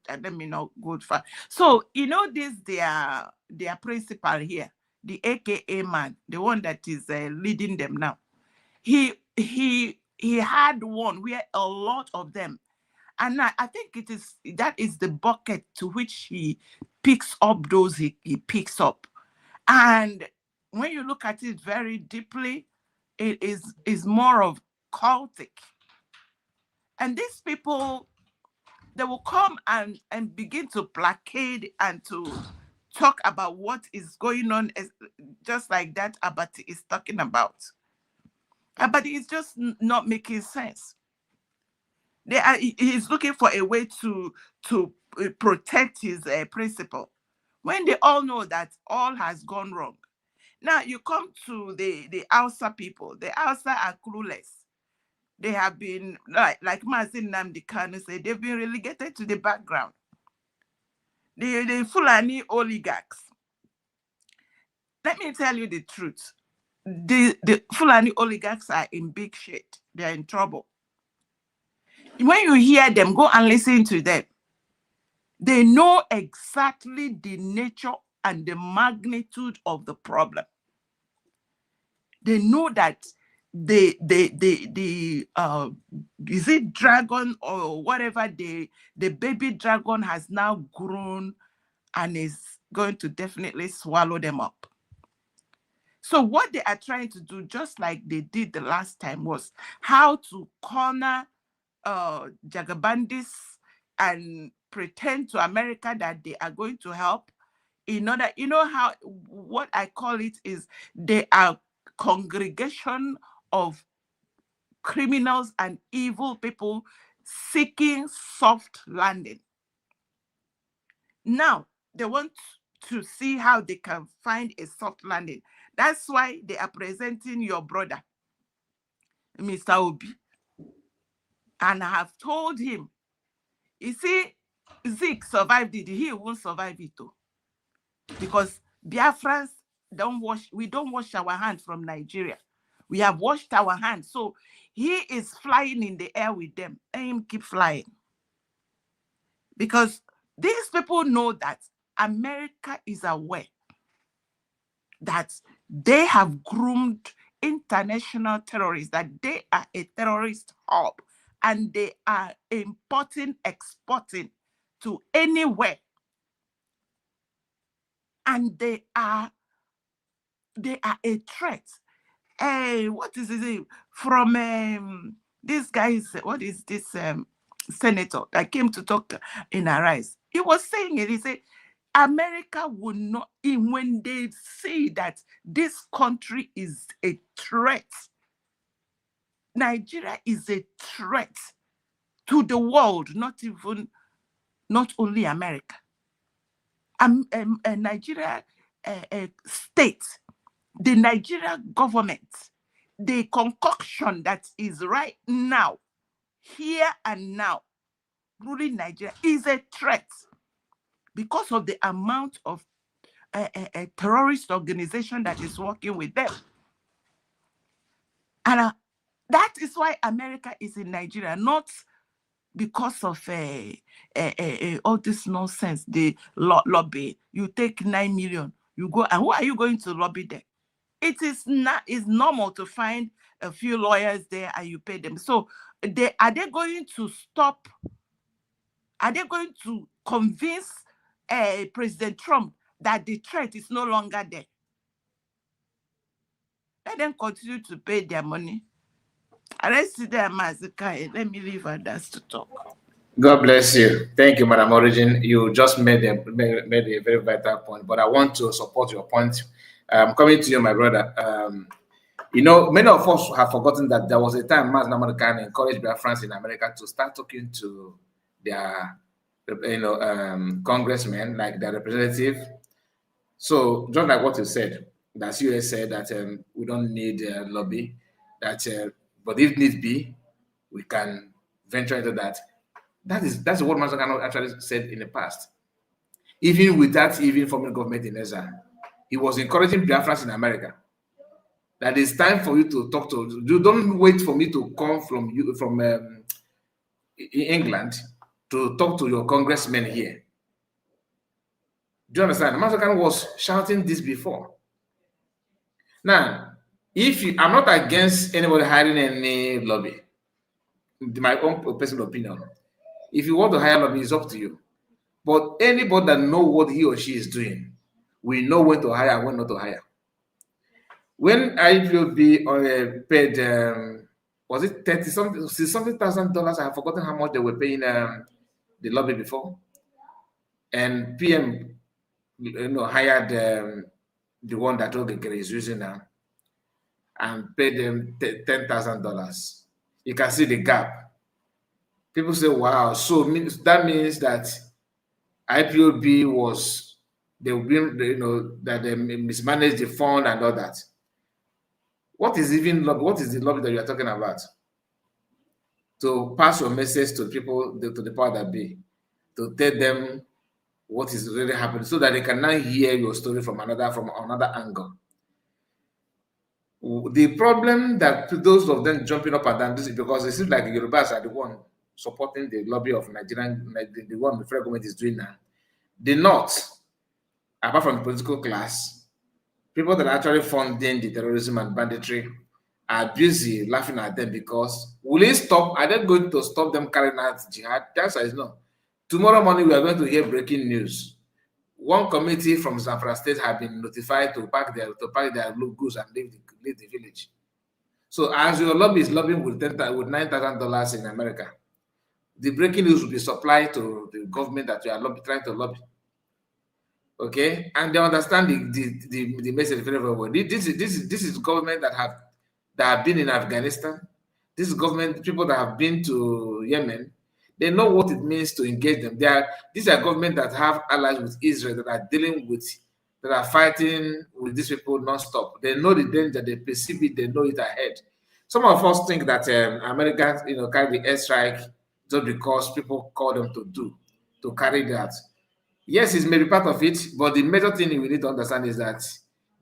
let me not go far. So their principal here, the AKA man, the one that is leading them now, he had one where a lot of them, and I think that is the bucket to which he picks up those he picks up. And when you look at it very deeply, it is more of cultic. And these people, they will come and begin to placate and to talk about what is going on, just like that Abati is talking about. Abati is just not making sense. He's looking for a way to protect his principle, when they all know that all has gone wrong. Now you come to the Hausa people. The Hausa are clueless. They have been, like Mazin Nnamdi Kanu said, they've been relegated to the background. The Fulani oligarchs. Let me tell you the truth. The Fulani oligarchs are in big shit. They're in trouble. When you hear them, go and listen to them. They know exactly the nature and the magnitude of the problem. They know that the is it dragon or whatever, the baby dragon has now grown and is going to definitely swallow them up. So what they are trying to do, just like they did the last time, was how to corner Jagabandis and pretend to America that they are going to help. In order, what I call it is, they are congregation of criminals and evil people seeking soft landing. Now they want to see how they can find a soft landing. That's why they are presenting your brother, Mr. Obi. And I have told him, you see, Zeke survived it, he won't survive it too. Because Biafrans we don't wash our hands from Nigeria. We have washed our hands. So he is flying in the air with them. Let him keep flying. Because these people know that America is aware that they have groomed international terrorists, that they are a terrorist hub, and they are importing, exporting to anywhere. And they are a threat. what is his name? From this guy is, what is this senator that came to talk in Arise? He was saying it. He said, America will not, when they say that this country is a threat, Nigeria is a threat to the world, not only America. Nigeria state, the Nigeria government, the concoction that is right now, here and now, ruling Nigeria is a threat because of the amount of a terrorist organization that is working with them. And that is why America is in Nigeria, not because of all this nonsense, the lobby. You take 9 million, you go, and who are you going to lobby there? It is not, it's normal to find a few lawyers there and you pay them. So are they going to stop? Are they going to convince President Trump that the threat is no longer there? Let them continue to pay their money. And let's see them as a guy. Let me leave others to talk. God bless you. Thank you, Madam Origin. You just made a very vital point, but I want to support your point. Coming to you, my brother. You know, many of us have forgotten that there was a time Mass Namadkan encouraged Biafrans in America to start talking to their, congressmen, like their representative. So, just like what you said, that US said that we don't need a lobby, that but if need be, we can venture into that. That's what Mazakano actually said in the past. Even without even forming government in Ezra, he was encouraging Biafrans in America that it's time for you to talk to. You don't wait for me to come from England to talk to your congressmen here. Do you understand? Mazakano was shouting this before. Now, I'm not against anybody hiring any lobby. My own personal opinion. If you want to hire lobby, it's up to you. But anybody that knows what he or she is doing, we know when to hire and when not to hire. When IPOB paid, was it $30,000? I have forgotten how much they were paying the lobby before. And PM, hired the one that Ogekere is using now and paid them $10,000. You can see the gap. People say, wow, so that means that IPOB was, that they mismanaged the fund and all that. What is the lobby that you are talking about? To pass your message to people, to the power that be, to tell them what is really happening, so that they can now hear your story from another angle. The problem that those of them jumping up and down, this is because it seems like the Yorubas are the one supporting the lobby of Nigerian, the one the federal government is doing now. The North, apart from the political class, people that are actually funding the terrorism and banditry are busy laughing at them because will it stop? Are they going to stop them carrying out jihad? The answer is no. Tomorrow morning, we are going to hear breaking news. One committee from Zamfara State have been notified to pack their goods and leave the village. So as your lobby is lobbying with $9,000 in America, the breaking news will be supplied to the government that you are trying to lobby. Okay, and they understand the message very, very well. This is government that have been in Afghanistan. This is government people that have been to Yemen. They know what it means to engage them. These are government that have allies with Israel that are dealing with, that are fighting with these people non-stop. They know the danger, they perceive it, they know it ahead. Some of us think that Americans, carry the airstrike just because people call them to carry that. Yes, it may be part of it, but the major thing we need to understand is that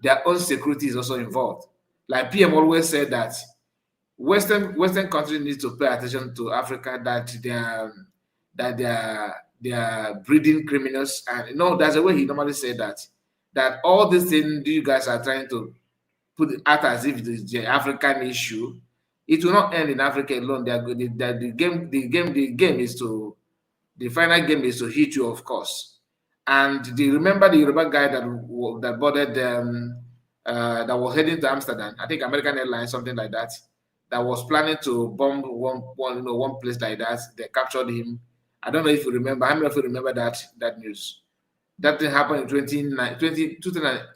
their own security is also involved. Like PM always said that Western countries need to pay attention to Africa, that they are breeding criminals, and that's the way he normally said that all these things you guys are trying to put it out as if it is the African issue. It will not end in Africa alone. The final game is to hit you, of course. And remember the Yoruba guy that boarded that was heading to Amsterdam. I think American Airlines, something like that, that was planning to bomb one place like that. They captured him. I don't know if you remember. How many of you remember that news? That thing happened in 2008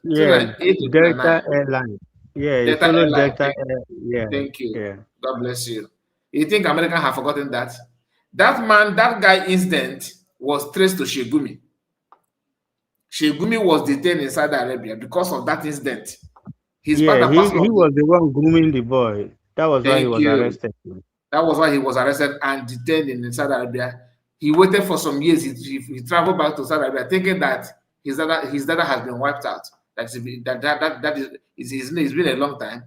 Yeah, 2009. Delta Airline. Yeah, it Delta followed Airline. Delta Air. Yeah, Thank you. yeah. God bless you. You think Americans have forgotten that? That guy incident was traced to Shegumi. Shegumi was detained in Saudi Arabia because of that incident. He's part Yeah, and parcel he of was the one grooming the boy. That was why he Thank was you. arrested. That was why he was arrested and detained in Saudi Arabia. He waited for some years. He traveled back to Saudi Arabia thinking that his data has been wiped out. It's been a long time.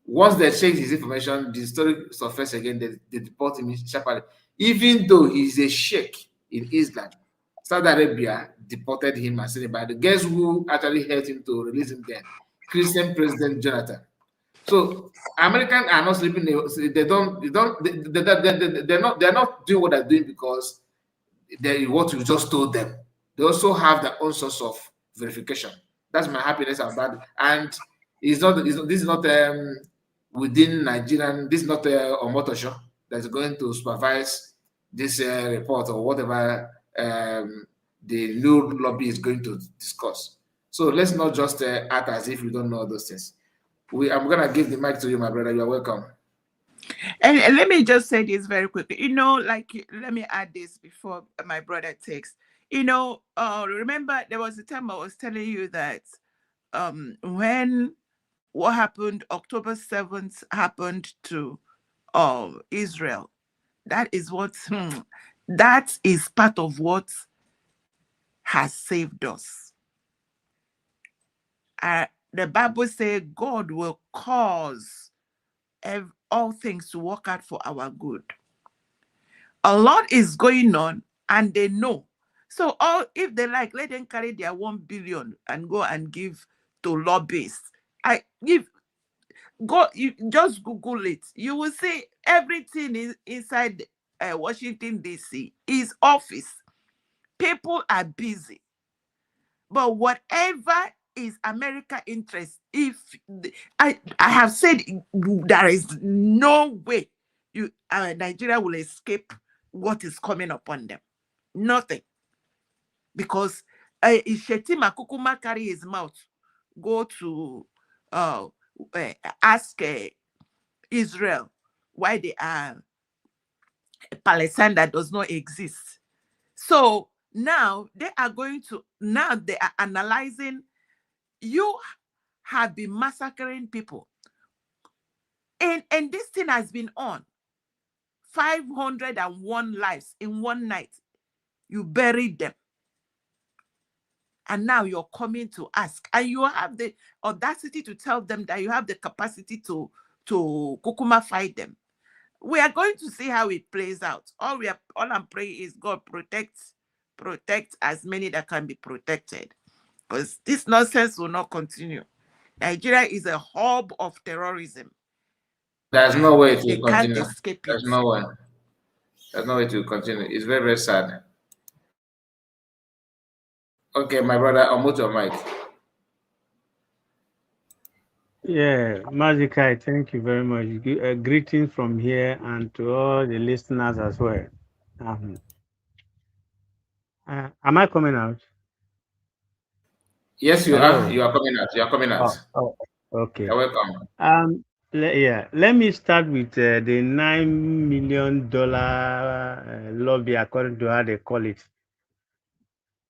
Once they checked his information, the story surfaced again. They deport him sharply. Even though he's a sheikh in Islam, Saudi Arabia deported him and sent him back. Guess who actually helped him to release him then? Christian President Jonathan. So Americans are not sleeping. They're not doing what they're doing because they what you just told them. They also have their own source of verification. That's my happiness about it. And this is not within Nigerian. This is not Omotosho that's going to supervise this report or whatever the new lobby is going to discuss. So let's not just act as if we don't know those things. I'm gonna give the mic to you, my brother. You're welcome. And let me just say this very quickly. Let me add this before my brother takes. Remember there was a time I was telling you that when what happened, October 7th happened to Israel. That is that is part of what has saved us. The Bible says God will cause all things to work out for our good. A lot is going on and they know. So if they like, let them carry their 1 billion and go and give to lobbyists. You just Google it. You will see everything is inside Washington, D.C. is office. People are busy. But whatever is America interest, I have said there is no way Nigeria will escape what is coming upon them. Nothing. Because Shetima Kukuma carry his mouth, go to ask Israel why they are Palestine that does not exist. So now they are analyzing. You have been massacring people, and this thing has been on 501 lives in one night. You buried them, and now you're coming to ask, and you have the audacity to tell them that you have the capacity to Kukuma fight them. We are going to see how it plays out. All I'm praying is God protect as many that can be protected, because this nonsense will not continue. Nigeria is a hub of terrorism. There's no way to they continue. Can't escape There's it. no way. There's no way to continue. It's very, very sad. Okay, my brother, unmute your mic. Yeah, Magikai, thank you very much. Greetings from here and to all the listeners as well. Am I coming out? Yes, you are. You are coming out. You are coming out. Oh, okay. You're welcome. Let me start with the $9 million lobby, according to how they call it.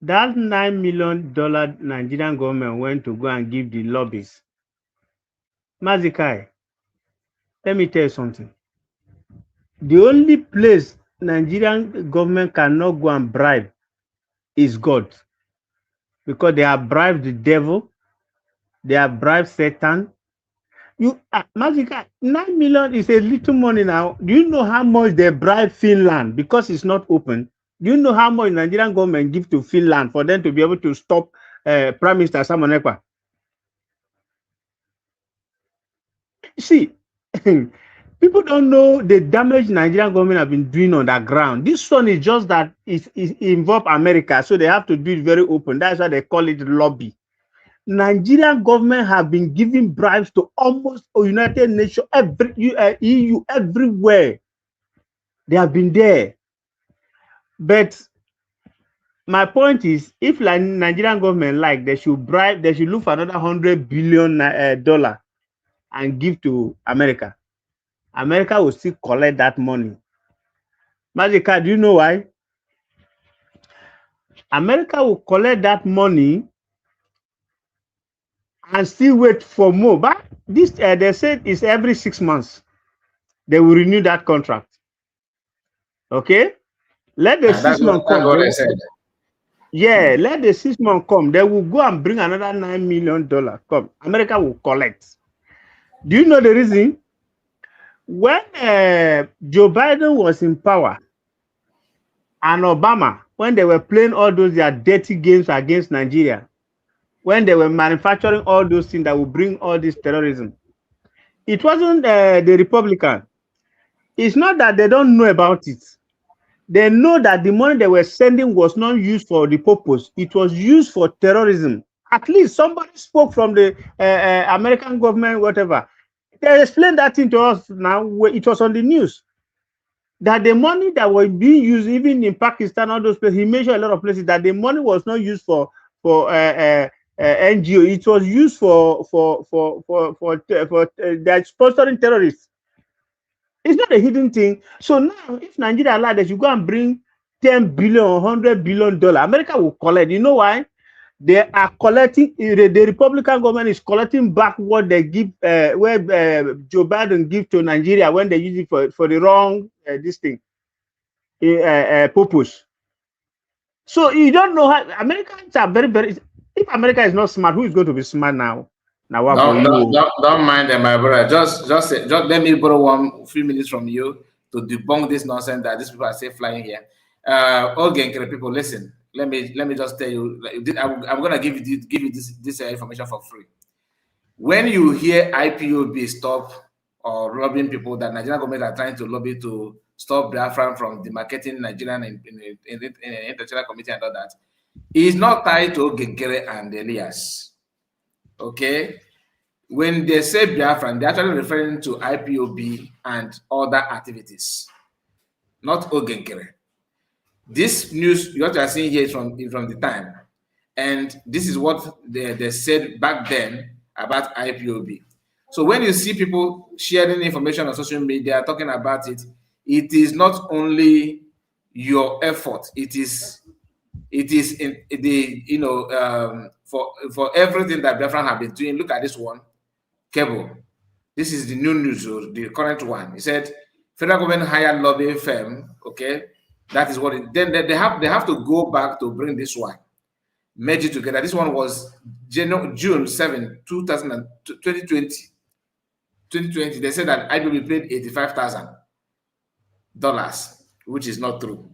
That $9 million Nigerian government went to go and give the lobbies. Mazikai, let me tell you something. The only place Nigerian government cannot go and bribe is God. Because they have bribed the devil, they have bribed Satan. Mazikai, 9 million is a little money now. Do you know how much they bribe Finland because it's not open? Do you know how much Nigerian government give to Finland for them to be able to stop Prime Minister Simon Ekpa? See, people don't know the damage Nigerian government have been doing on the ground. This one is just that it involves America, so they have to do it very open. That's why they call it lobby. Nigerian government have been giving bribes to almost United Nations, EU, everywhere. They have been there. But my point is, if like Nigerian government they should bribe, they should look for another $100 billion and give to America. America will still collect that money. Magica, do you know why? America will collect that money and still wait for more. But this they said is every 6 months they will renew that contract. Okay, let the 6 months come. What I said. Yeah, let the 6 months come. They will go and bring another $9 million. Come, America will collect. Do you know the reason? When Joe Biden was in power and Obama, when they were playing all those their dirty games against Nigeria, when they were manufacturing all those things that will bring all this terrorism, it wasn't the Republican. It's not that they don't know about it. They know that the money they were sending was not used for the purpose. It was used for terrorism. At least somebody spoke from the American government, whatever. They explained that thing to us now. It was on the news that the money that was being used, even in Pakistan, all those places, he mentioned a lot of places that the money was not used for NGO. It was used for sponsoring terrorists. It's not a hidden thing. So now, if Nigeria allowed that you go and bring $10 billion or $100 billion, America will collect. You know why? They are collecting. The Republican government is collecting back what they give, where Joe Biden give to Nigeria when they use it for the wrong this thing purpose. So you don't know how Americans are very, very. If America is not smart, who is going to be smart now? Now what for you? Don't mind them, my brother. Just let me borrow few minutes from you to debunk this nonsense that these people are still flying here. Okay, people, listen. Let me just tell you. I'm gonna give you this information for free. When you hear IPOB stop or lobbying people, that Nigerian government are trying to lobby to stop Biafran from demarcating Nigerian in the international committee and all that, it's not tied to Genkere and Elias. Okay, when they say Biafran, they're actually referring to IPOB and other activities, not Ogenkere. This news what you are seeing here is from the time, and this is what they said back then about IPOB. So when you see people sharing information on social media talking about it, it is not only your effort. It is in the for everything that Biafran have been doing. Look at this one, cable. This is the new news, the current one. He said federal government hired lobbying firm. Okay, that is what it. Then they have to go back to bring this one, merge it together. This one was June 7, 2020. 2020. They said that IPOB paid $85,000, which is not true.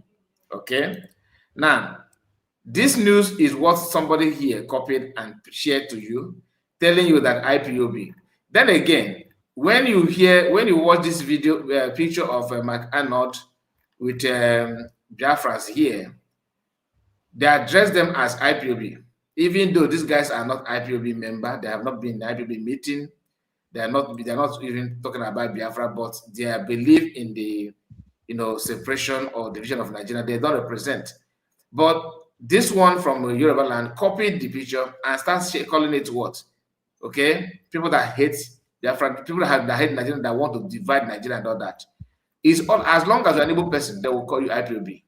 Okay, now. This news is what somebody here copied and shared to you, telling you that IPOB. Then again, when you watch this video picture of Mark Arnold with Biafras here, they address them as IPOB, even though these guys are not IPOB member. They have not been in the IPOB meeting. They're not even talking about Biafra, but their belief in the separation or division of Nigeria, they don't represent. But this one from Yoruba land copied the picture and starts calling it what? Okay, people that hate Biafra, people that hate Nigeria, that want to divide Nigeria and all that. Is all as long as you're an able person, they will call you IPOB.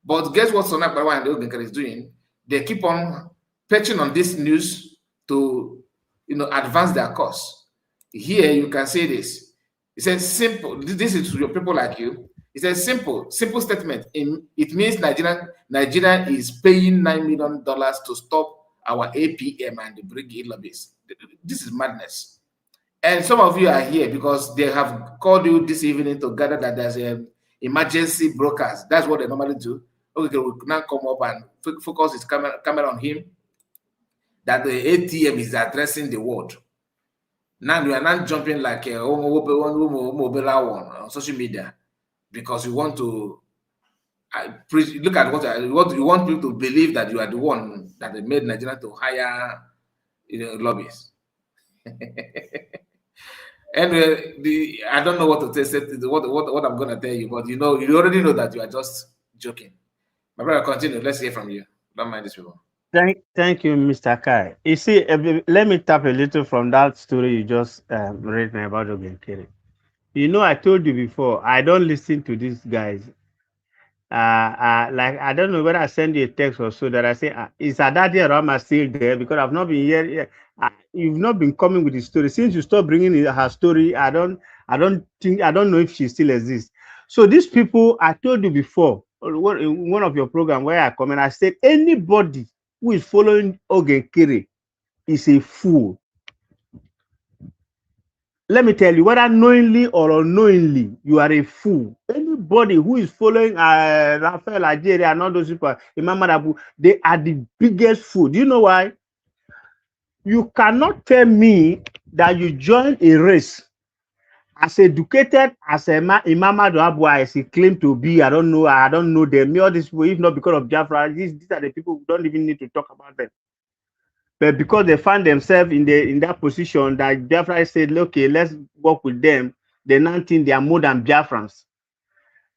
But guess what Sonak Bawa and Ogenkere is doing? They keep on perching on this news to advance their cause. Here you can say this. It says simple. This is to your people like you. It's a simple statement. It means Nigeria is paying $9 million to stop our APM and the brigade lobbies. This is madness. And some of you are here because they have called you this evening to gather that there's an emergency broadcast. That's what they normally do. Okay, we now come up and focus his camera on him. That the ATM is addressing the world. Now we are not jumping like a on social media. Because you want to look at what you want people to believe that you are the one that made Nigeria to hire lobbies. Anyway, I don't know what to say. What I'm gonna tell you, but you already know that you are just joking. My brother, continue. Let's hear from you. Don't mind this people. Thank you, Mr. Kai. You see, let me tap a little from that story you just read me about Ogenkere. You know, I told you before, I don't listen to these guys. Like, I don't know whether I send you a text or so that I say, is Adadi Rama still there? Because I've not been here. You've not been coming with the story. Since you stopped bringing her story, I don't know if she still exists. So these people, I told you before, in one of your program where I comment, I said, anybody who is following Ogenkere is a fool. Let me tell you, whether knowingly or unknowingly, you are a fool. Anybody who is following Rafael, Njeria, and all those people, Imam Adabu, they are the biggest fool. Do you know why? You cannot tell me that you join a race as educated as Imam Adabu as he claimed to be. I don't know them. All these people, if not because of Biafra, these are the people who don't even need to talk about them. But because they find themselves in that position that Biafra said, okay, let's work with them, they now think they are more than Biafrans.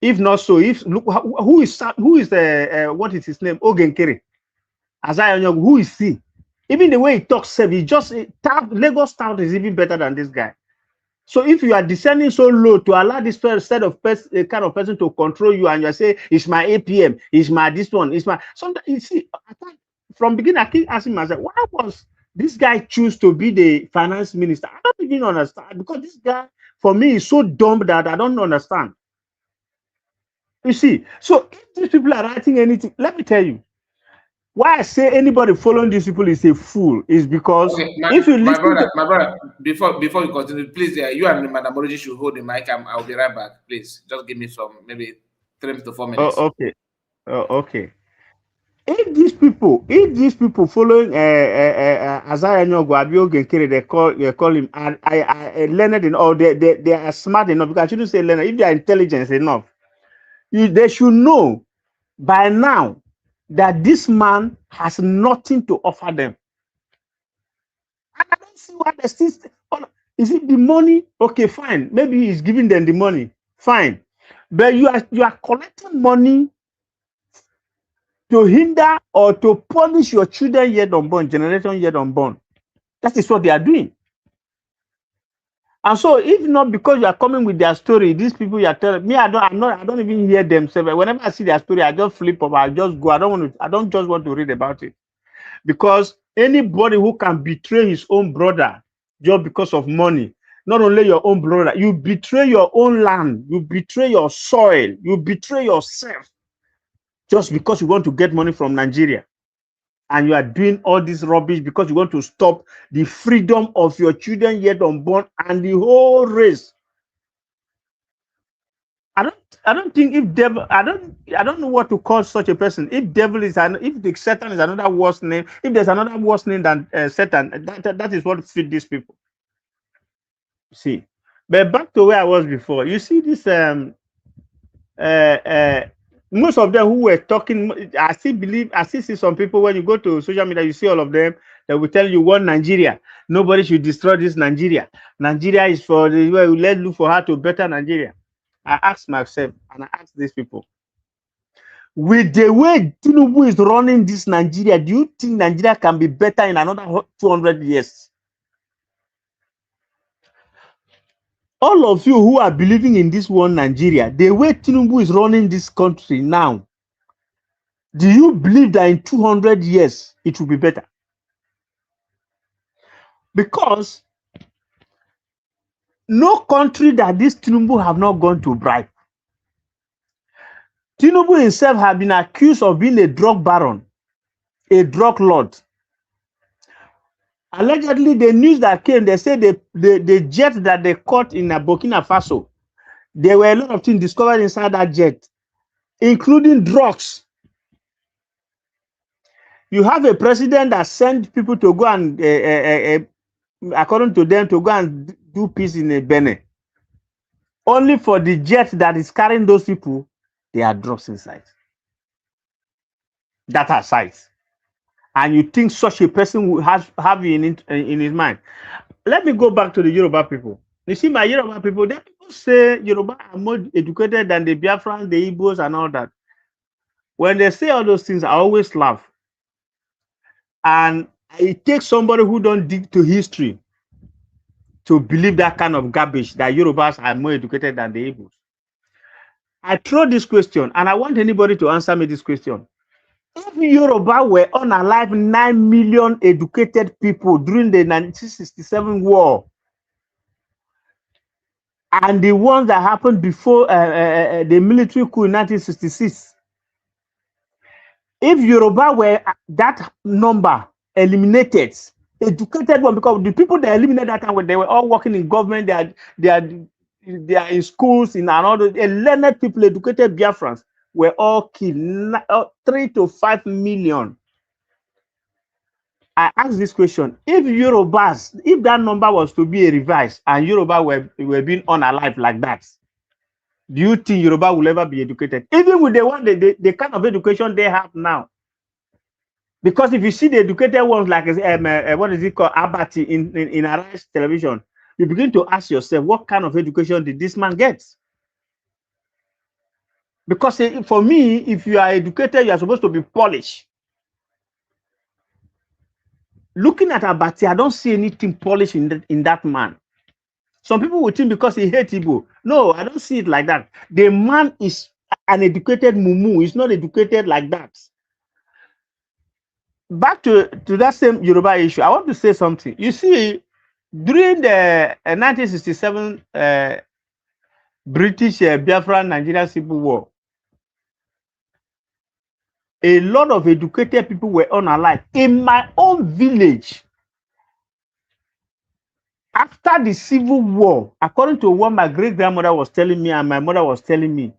If not so, look who is what is his name? Ogenkere. Who is he? Even the way he talks, he just Lagos Stout is even better than this guy. So if you are descending so low to allow this kind of person to control you, and you say it's my APM, it's my this one, it's my sometimes you see. From beginning, I keep asking myself, why was this guy choose to be the finance minister? I don't even understand, because this guy, for me, is so dumb that I don't understand. You see, so if these people are writing anything, let me tell you, why I say anybody following these people is a fool is because if you listen my brother, before you continue, please, you and Madam Moroji should hold the mic. I'll be right back. Please, just give me some, maybe 3 to 4 minutes. Oh, okay. Okay. If these people following Azaya Nyogo Ogenkere, they call him learned enough, they are smart enough, because I shouldn't say learned, if they are intelligent enough, they should know by now that this man has nothing to offer them. And I don't see why they still. Is it the money? Okay, fine. Maybe he's giving them the money. Fine. But you are collecting money to hinder or to punish your children yet unborn, generation yet unborn. That is what they are doing. And so, if not because you are coming with their story, these people you are telling me, I don't even hear them say. Whenever I see their story, I just flip up. I just go. I don't just want to read about it, because anybody who can betray his own brother just because of money, not only your own brother, you betray your own land, you betray your soil, you betray yourself, just because you want to get money from Nigeria. And you are doing all this rubbish because you want to stop the freedom of your children yet unborn and the whole race. I don't think if devil, I don't know what to call such a person. If devil is if the Satan is another worse name, if there's another worse name than Satan, that is what feed these people. See, but back to where I was before. You see this most of them who were talking, I still see some people, when you go to social media, you see all of them that will tell you one Nigeria. Nobody should destroy this Nigeria. Nigeria is for the way, let's look for how to better Nigeria. I ask myself and I ask these people, with the way Tinubu is running this Nigeria, do you think Nigeria can be better in another 200 years? All of you who are believing in this one Nigeria, the way Tinubu is running this country now, do you believe that in 200 years it will be better? Because no country that this Tinubu have not gone to bribe. Tinubu himself have been accused of being a drug baron, a drug lord. Allegedly, the news that came, they said the jet that they caught in Burkina Faso, there were a lot of things discovered inside that jet, including drugs. You have a president that sent people to go and, according to them, to go and do peace in Benin. Only for the jet that is carrying those people, there are drugs inside. That aside. and you think such a person will have you in his mind. Let me go back to the Yoruba people. You see, my Yoruba people, they people say Yoruba are more educated than the Biafrans, the Igbos, and all that. When they say all those things, I always laugh. And it takes somebody who don't dig to history to believe that kind of garbage, that Yorubas are more educated than the Igbos. I throw this question, and I want anybody to answer me this question. If Yoruba were unalive 9 million educated people during the 1967 war, and the ones that happened before the military coup in 1966, if Yoruba were that number eliminated, educated one, because the people that eliminated that time, they were all working in government, they are in schools, in another, learned people, educated Biafrans were all killed, 3 to 5 million. I ask this question: if Yorubas, if that number was to be revised and Yoruba were being unalive like that, do you think Yoruba will ever be educated? Even with the kind of education they have now. Because if you see the educated ones like what is it called, Abati in Arise television, you begin to ask yourself, what kind of education did this man get? Because for me, if you are educated, you are supposed to be polished. Looking at Abati, I don't see anything polished in that man. Some people would think because he hates Igbo. No, I don't see it like that. The man is an educated mumu. He's not educated like that. Back to that same Yoruba issue, I want to say something. You see, during the 1967 British Biafra Nigerian Civil War, a lot of educated people were unalive. In my own village, after the Civil War, according to what my great-grandmother was telling me and my mother was telling me,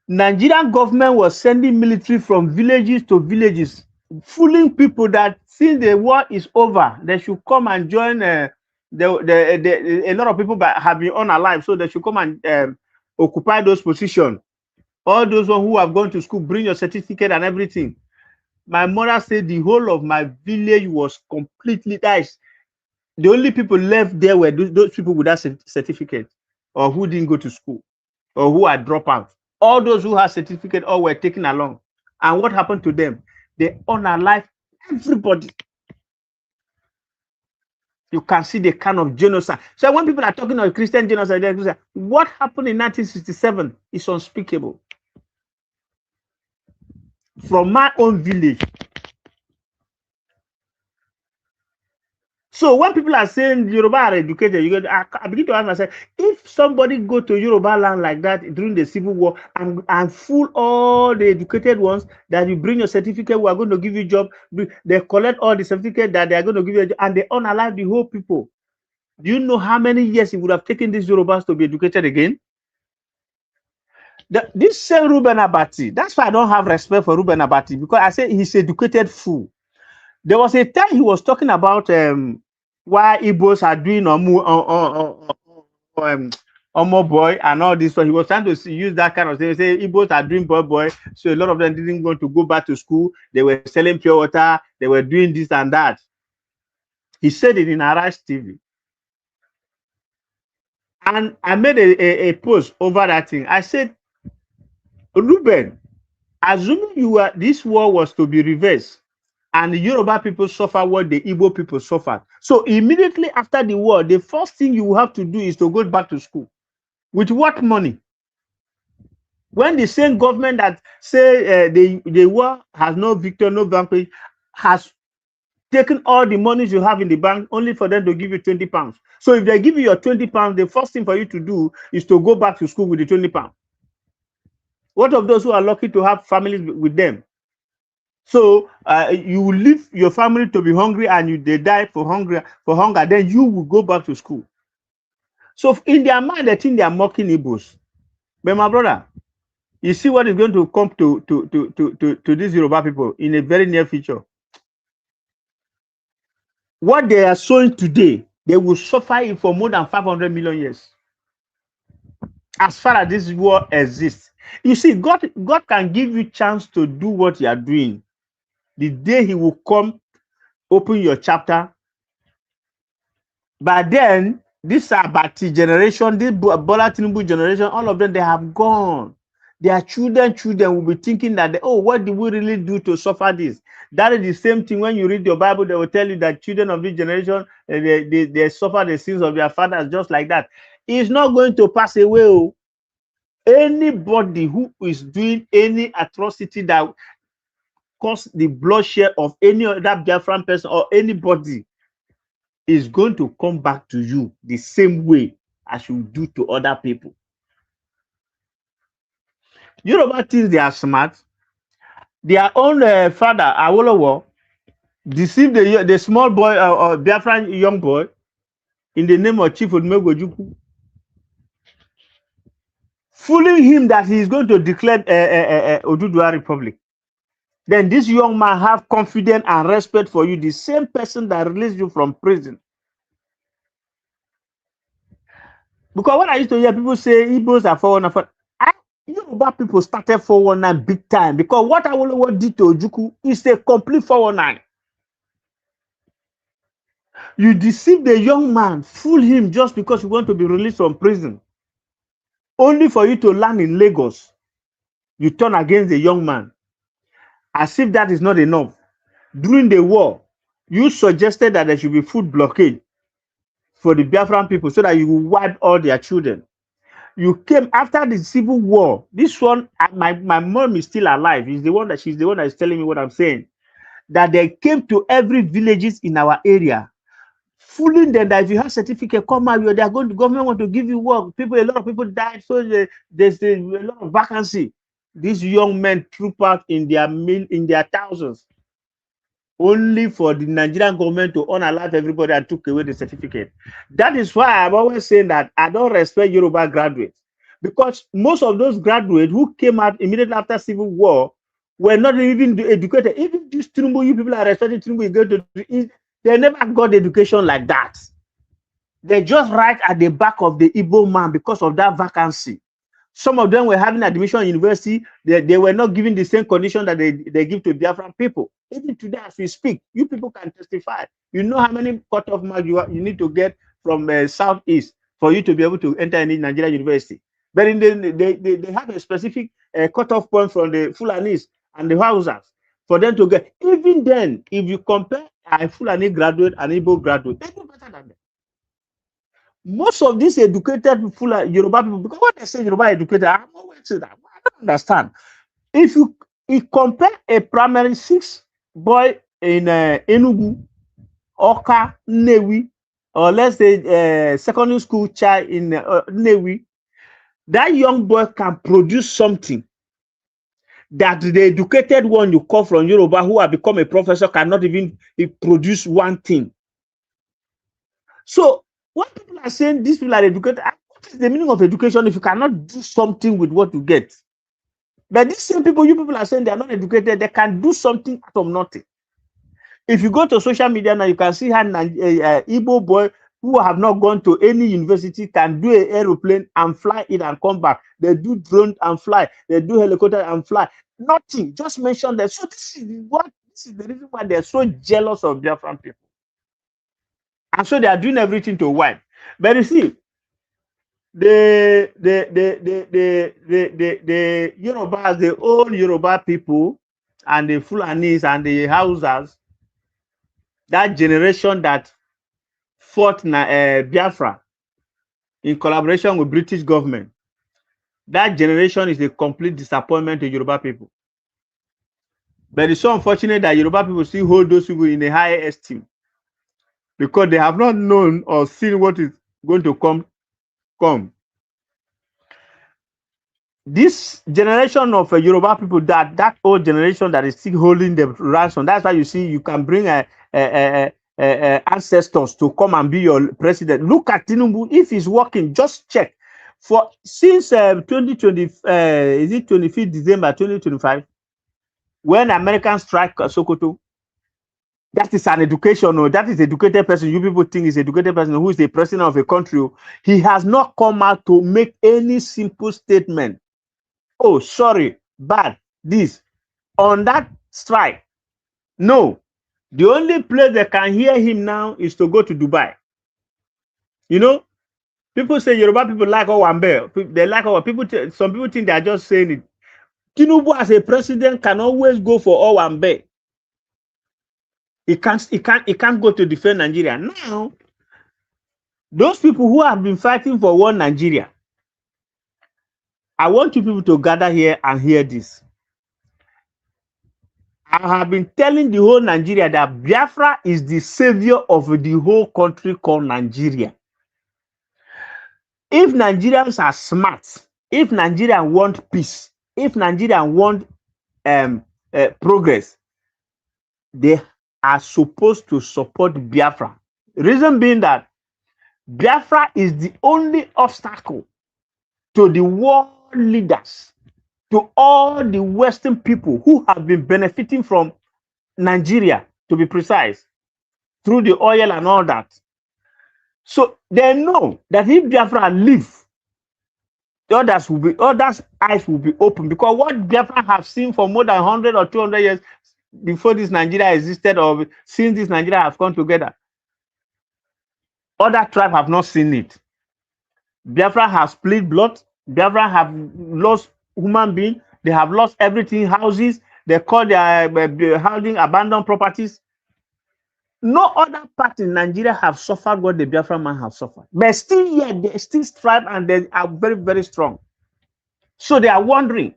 Nigerian government was sending military from villages to villages, fooling people that since the war is over, they should come and join. A lot of people have been unalive, so they should come and occupy those positions. All those who have gone to school, bring your certificate and everything. My mother said the whole of my village was completely died. The only people left there were those people with that certificate, or who didn't go to school, or who had dropped out. All those who had certificate all were taken along. And what happened to them? They unalive everybody. You can see the kind of genocide. So when people are talking about Christian genocide, they say, what happened in 1967 is unspeakable. From my own village. So when people are saying Yoruba are educated, I begin to ask myself, if somebody go to Yoruba land like that during the Civil War and fool all the educated ones that you bring your certificate, we are going to give you a job, they collect all the certificate that they are going to give you a job, and they unalive the whole people. Do you know how many years it would have taken these Yorubas to be educated again? This same Ruben Abati, that's why I don't have respect for Ruben Abati, because I say he's educated fool. There was a time he was talking about why Igbos are doing Omo boy and all this. So he was trying to use that kind of thing. Say Igbos are doing boy, so a lot of them didn't want to go back to school. They were selling pure water. They were doing this and that. He said it in Arise TV. And I made a post over that thing. I said, Ruben, assuming this war was to be reversed, and the Yoruba people suffer what the Igbo people suffered. So immediately after the war, the first thing you have to do is to go back to school. With what money? When the same government that say the war has no victor, no vanquish, has taken all the monies you have in the bank only for them to give you 20 pounds. So if they give you your 20 pounds, the first thing for you to do is to go back to school with the 20 pounds. What of those who are lucky to have families with them? So you will leave your family to be hungry, and they die for hunger. Then you will go back to school. So in their mind, they think they are mocking Igbos. But my brother, you see what is going to come to these Yoruba people in a very near future. What they are sowing today, they will suffer it for more than 500 million years. As far as this war exists, you see, God can give you chance to do what you are doing. The day He will come open your chapter. But then, this Abati generation, this Bola Tinubu generation, all of them, they have gone. Their children will be thinking that, oh, what did we really do to suffer this? That is the same thing when you read your Bible, they will tell you that children of this generation, they suffer the sins of their fathers just like that. It's not going to pass away. Oh. Anybody who is doing any atrocity that cause the bloodshed of any other Biafran person or anybody is going to come back to you the same way as you do to other people. Yoruba think they are smart. Their own father, Awolowo, deceived the small boy or Biafran young boy in the name of Chief Odumegwu, fooling him that he is going to declare Oduduwa Republic. Then this young man have confidence and respect for you, the same person that released you from prison. Because what I used to hear people say, Igbos are 419. Yoruba people started 419 big time, because what Awolowo did to Ojukwu is a complete 419. You deceive the young man, fool him just because you want to be released from prison. Only for you to land in Lagos, you turn against the young man. As if that is not enough. During the war, you suggested that there should be food blockade for the Biafran people so that you will wipe all their children. You came after the civil war. This one, my mom is still alive. She's the one that is telling me what I'm saying. That they came to every villages in our area, fooling them that if you have certificate, come out. They are going. The government want to give you work. A lot of people died, so there's a lot of vacancy. These young men troop out in their thousands, only for the Nigerian government to unalive everybody and took away the certificate. That is why I'm always saying that I don't respect Yoruba graduates, because most of those graduates who came out immediately after Civil War were not even educated. Even these Tinubu, you people are respecting Tinubu, they never got education like that. They just right at the back of the Igbo man because of that vacancy. Some of them were having admission in university. They were not given the same condition that they give to Biafran people. Even today, as we speak, you people can testify. You know how many cut-off marks you need to get from Southeast for you to be able to enter any Nigerian university. But they have a specific cut-off point from the Fulanis and the Hausas for them to get. Even then, if you compare a Fulani graduate and Igbo graduate, they do better than them. Most of these educated people, Yoruba people, because what they say Yoruba educated, I'm always saying that. I don't understand. If you compare a primary 6 boy in Enugu, Oka, Newi, or let's say secondary school child in Newi, that young boy can produce something that the educated one you call from Yoruba who have become a professor cannot even produce one thing. So what people are saying, these people are educated. What is the meaning of education if you cannot do something with what you get? But these same people, you people are saying they are not educated, they can do something out of nothing. If you go to social media now, you can see how Igbo boy who have not gone to any university can do an aeroplane and fly it and come back. They do drone and fly. They do helicopter and fly. Nothing. Just mention that. So this is the reason why they're so jealous of Biafran people. And so they are doing everything to wipe. But you see, the Yorubas, the old Yoruba people, and the Fulanis and the Hausas, that generation that fought Biafra in collaboration with British government, that generation is a complete disappointment to Yoruba people. But it's so unfortunate that Yoruba people still hold those people in a higher esteem, because they have not known or seen what is going to come. This generation of Yoruba people, that old generation that is still holding the ransom, that's why you see you can bring ancestors to come and be your president. Look at Tinubu. If he's working, just check. Since 2020, is it 25th December 2025, when Americans strike Sokoto, that is an education, or that is educated person. You people think is educated person who is the president of a country. He has not come out to make any simple statement. Oh, sorry, bad, this, on that strike. No, The only place they can hear him now is to go to Dubai. You know, people say Yoruba people like Owambe. They like our people. Some people think they are just saying it. Tinubu as a president can always go for Owambe. He can't go to defend Nigeria. Now, those people who have been fighting for one Nigeria, I want you people to gather here and hear this. I have been telling the whole Nigeria that Biafra is the savior of the whole country called Nigeria. If Nigerians are smart, if Nigerians want peace, if Nigerians want progress, they are supposed to support Biafra. Reason being that Biafra is the only obstacle to the world leaders, to all the Western people who have been benefiting from Nigeria, to be precise, through the oil and all that. So they know that if Biafra leave, the others' eyes will be open, because what Biafra have seen for more than 100 or 200 years before this Nigeria existed, or since this Nigeria has come together, other tribes have not seen it. Biafra has split blood. Biafra have lost human beings. They have lost everything, houses. They call their housing abandoned properties. No other part in Nigeria have suffered what the Biafra man have suffered. But still yet, they still strive and they are very, very strong. So they are wondering,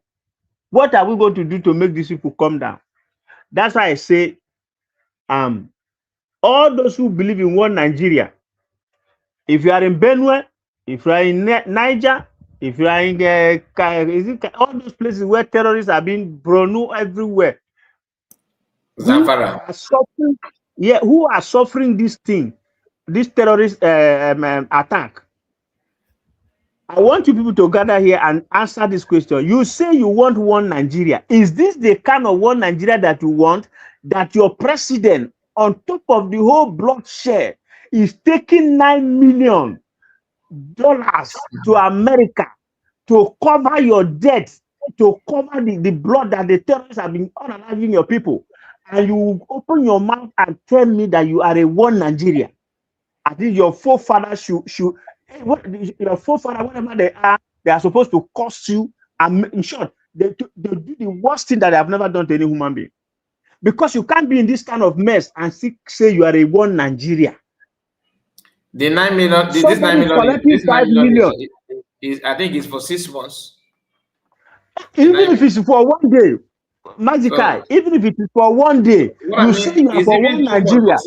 what are we going to do to make these people come down? That's why I say, all those who believe in one Nigeria, if you are in Benue, if you are in Niger, if you are in all those places where terrorists are being Bronu everywhere, Zamfara. Who are suffering this thing, this terrorist attack? I want you people to gather here and answer this question. You say you want one Nigeria. Is this the kind of one Nigeria that you want? That your president, on top of the whole bloodshed, is taking $9 million to America to cover your debt, to cover the blood that the terrorists have been unaliving your people, and you open your mouth and tell me that you are a one Nigeria? I think your forefathers your forefathers, whatever they are supposed to cost you. And in short, they do the worst thing that they have never done to any human being. Because you can't be in this kind of mess and say you are a one Nigeria. The 9 million, this 9 million, is I think it's for 6 months. Even if it's for one day, Magical, even if it is for one day, you say you are for one Nigeria.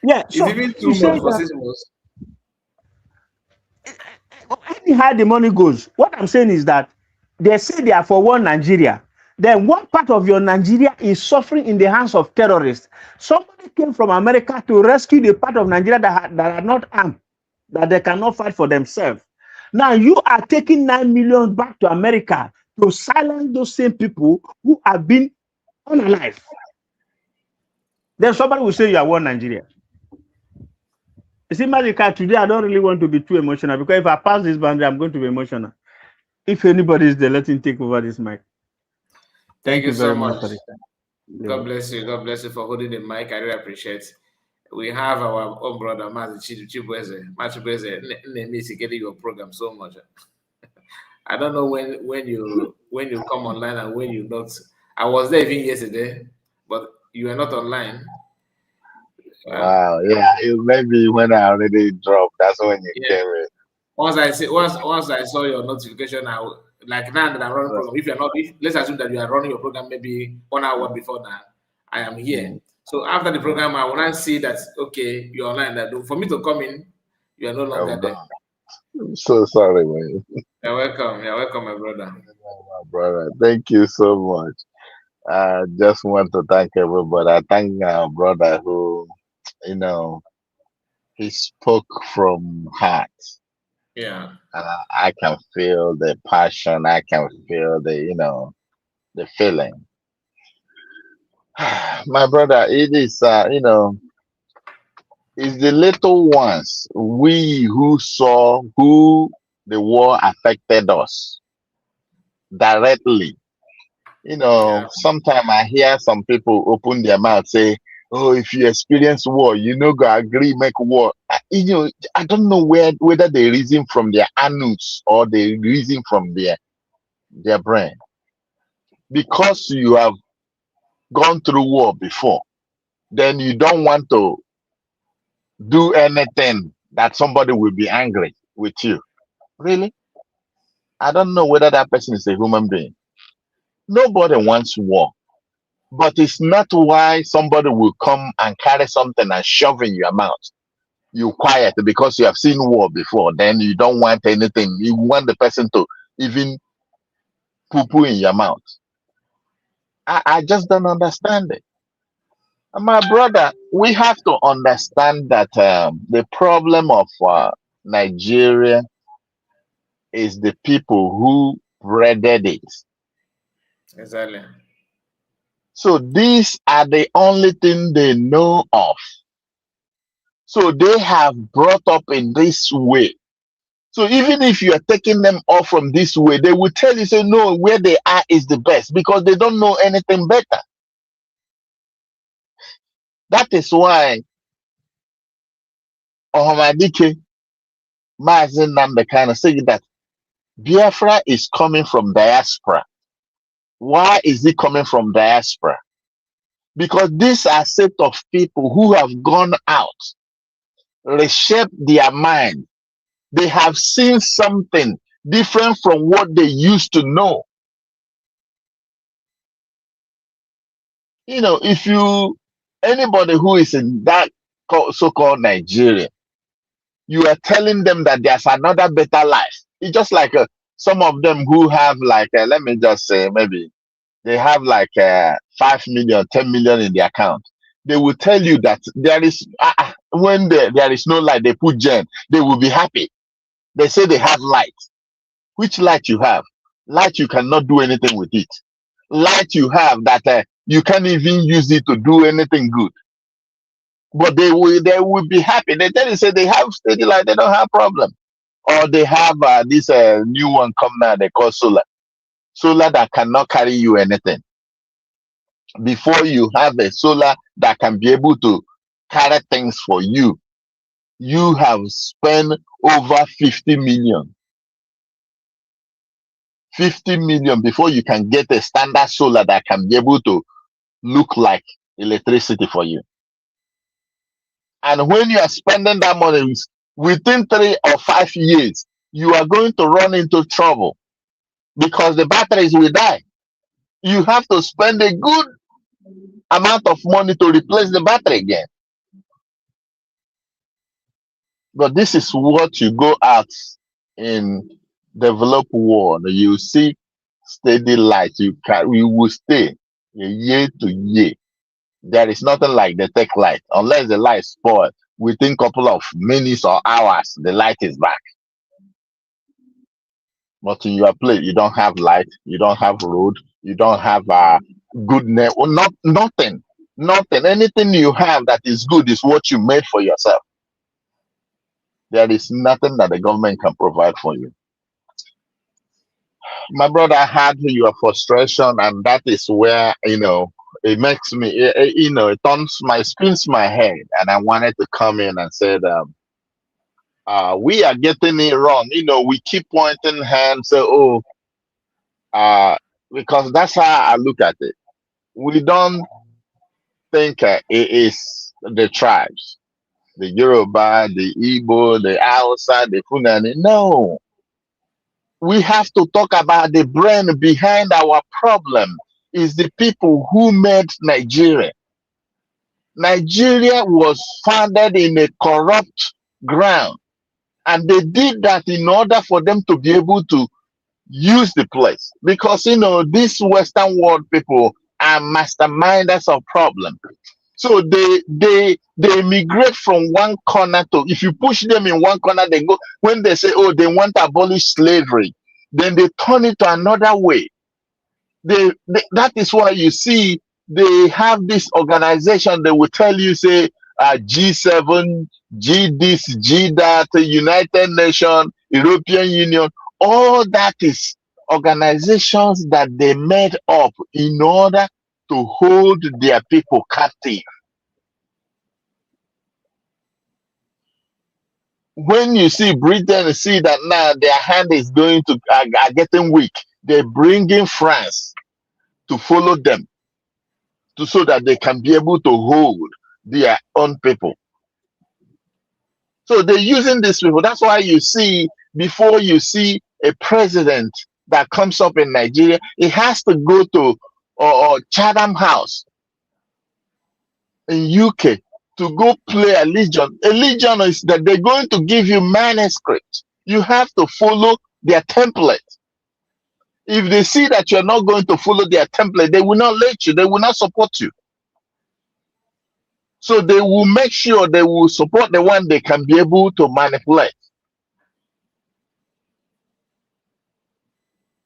Yeah, so it's even 2 months for 6 months. Anyhow the money goes, what I'm saying is that they say they are for one Nigeria. Then one part of your Nigeria is suffering in the hands of terrorists. Somebody came from America to rescue the part of Nigeria that are not armed, that they cannot fight for themselves. Now you are taking 9 million back to America to silence those same people who have been unalive. Then somebody will say you are one Nigeria. You see, Magical, today I don't really want to be too emotional, because if I pass this boundary, I'm going to be emotional. If anybody is there, let him take over this mic. Thank you very much for the time. God bless you. God bless you for holding the mic. I really appreciate it. We have our own brother, Orabueze. Orabueze, getting your program so much. I don't know when you come online and when you not. I was there even yesterday, but you were not online. Wow, yeah, it maybe when I already dropped, that's when you came in. Once I saw your notification, like now that I'm running program, if you're not, let's assume that you are running your program maybe 1 hour before now, I am here. So after the program, I will not see that, okay, you're online. That for me to come in, you are no longer there. I'm so sorry, man. You're welcome. You're welcome, my brother. My brother, thank you so much. I just want to thank everybody. I thank our brother who, he spoke from heart. Yeah. I can feel the passion. I can feel the feeling. My brother, it is, it's the little ones, we who saw who the war affected us directly. You know, Yeah. sometimes I hear some people open their mouth say, "Oh, if you experience war, you know, go agree make war." You know, I don't know whether they reason from their anus or they reason from their brain. Because you have gone through war before, then you don't want to do anything that somebody will be angry with you. Really? I don't know whether that person is a human being. Nobody wants war. But it's not why somebody will come and carry something and shove in your mouth. You quiet because you have seen war before. Then you don't want anything. You want the person to even poo poo in your mouth. I just don't understand it. And my brother, we have to understand that the problem of Nigeria is the people who breaded it. Exactly. So these are the only thing they know of. So they have brought up in this way. So even if you are taking them off from this way, they will tell you, say, no, where they are is the best because they don't know anything better. That is why Ohamadike Mazin Namdekano saying that Biafra is coming from diaspora. Why is it coming from diaspora? Because these are set of people who have gone out, reshaped their mind. They have seen something different from what they used to know. You know, if you, anybody who is in that so-called Nigeria, you are telling them that there's another better life. It's just like some of them who have like, let me just say, maybe they have like 5 million, 10 million in their account. They will tell you that there is, when there is no light, they put gen, they will be happy. They say they have light. Which light you have? Light you cannot do anything with it. Light you have that you can't even use it to do anything good. But they will be happy. They tell you, say they have steady light, they don't have problem. Or they have this new one come now, they call solar. Solar that cannot carry you anything. Before you have a solar that can be able to carry things for you, you have spent over 50 million. 50 million before you can get a standard solar that can be able to look like electricity for you. And when you are spending that money within 3 or 5 years, you are going to run into trouble because the batteries will die. You have to spend a good amount of money to replace the battery again. But this is what you go out in developed world. You see steady light. You will stay year to year. There is nothing like the tech light. Unless the light spoil, within a couple of minutes or hours, the light is back. But in your place, you don't have light, you don't have road, you don't have good net, nothing. Anything you have that is good is what you made for yourself. There is nothing that the government can provide for you. My brother, I had your frustration, and that is where, it makes me, it spins my head, and I wanted to come in and say that we are getting it wrong. We keep pointing hands, say, because that's how I look at it. We don't think it is the tribes, the Yoruba, the Igbo, the Hausa, the Fulani. No. We have to talk about the brain behind our problem. Is the people who made Nigeria. Nigeria was founded in a corrupt ground, and they did that in order for them to be able to use the place. Because these Western world people are masterminders of problems. So they migrate from one corner to, if you push them in one corner, they go, when they say, oh, they want to abolish slavery, then they turn it to another way. That is why you see they have this organization. They will tell you, say, G7, G this, G that, United Nations, European Union. All that is organizations that they made up in order to hold their people captive. When you see Britain see that now their hand is going to are getting weak, they bring in France to follow them, so that they can be able to hold their own people. So they're using these people. That's why you see, before you see a president that comes up in Nigeria, it has to go to Chatham House in UK to go play a legion. A legion is that they're going to give you manuscript. You have to follow their template. If they see that you're not going to follow their template, they will not let you. They will not support you. So they will make sure they will support the one they can be able to manipulate.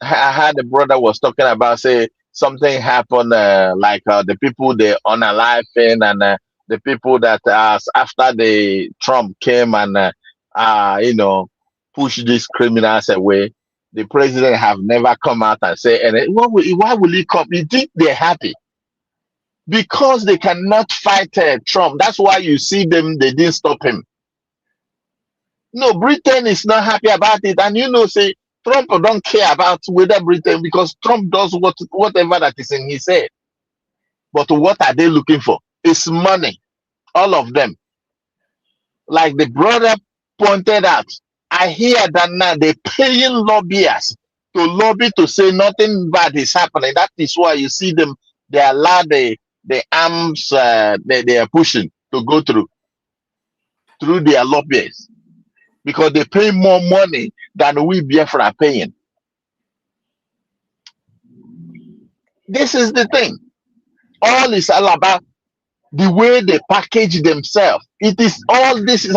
I had a brother was talking about, say, something happened, the people they unaliving and the people that after the Trump came and push these criminals away, the president have never come out and say, and why will he come? You think they're happy? Because they cannot fight Trump. That's why you see them, they didn't stop him. No, Britain is not happy about it. And say, Trump don't care about whether Britain, because Trump does whatever that is in his head. But what are they looking for? It's money. All of them. Like the brother pointed out, I hear that now they're paying lobbyists to lobby to say nothing bad is happening. That is why you see them, they allow the arms they are pushing to go through their lobbyists, because they pay more money than we Biafra are paying. This is the thing. All is all about the way they package themselves. It is all this is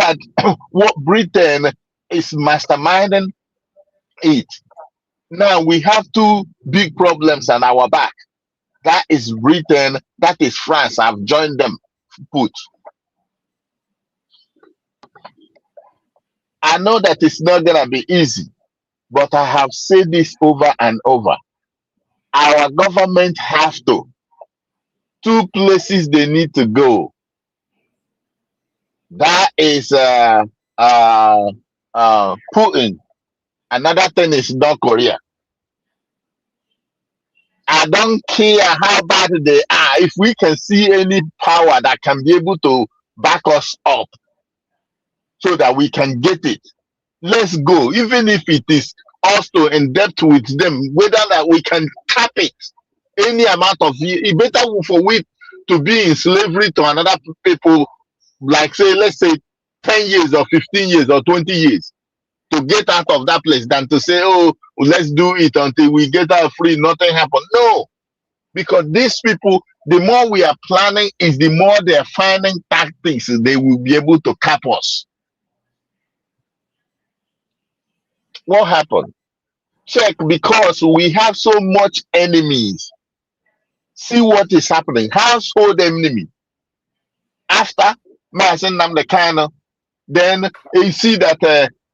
what Britain is masterminding it. Now we have two big problems on our back. That is Britain, that is France. I've joined them. I know that it's not gonna be easy, but I have said this over and over. Our government have to. Two places they need to go. That is Putin. Another thing is North Korea. I don't care how bad they are. If we can see any power that can be able to back us up so that we can get it, let's go. Even if it is us to in debt with them, whether that we can cap it, any amount of it, better for we to be in slavery to another people, like say, let's say 10 years or 15 years or 20 years to get out of that place than to say, oh, let's do it until we get out free, nothing happens. No, because these people, the more we are planning is the more they are finding tactics they will be able to cap us. What happened? Check, because we have so much enemies. See what is happening. Household enemy. After Mazen Namdekano, then you see that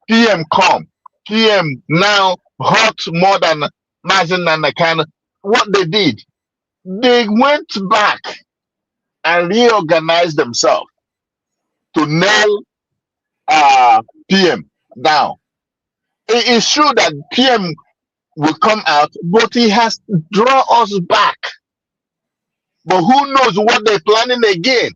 PM come. PM now hot more than Mazen Namdekano. What they did, they went back and reorganized themselves to nail PM down. It is true that PM will come out, but he has drawn us back. But who knows what they're planning again?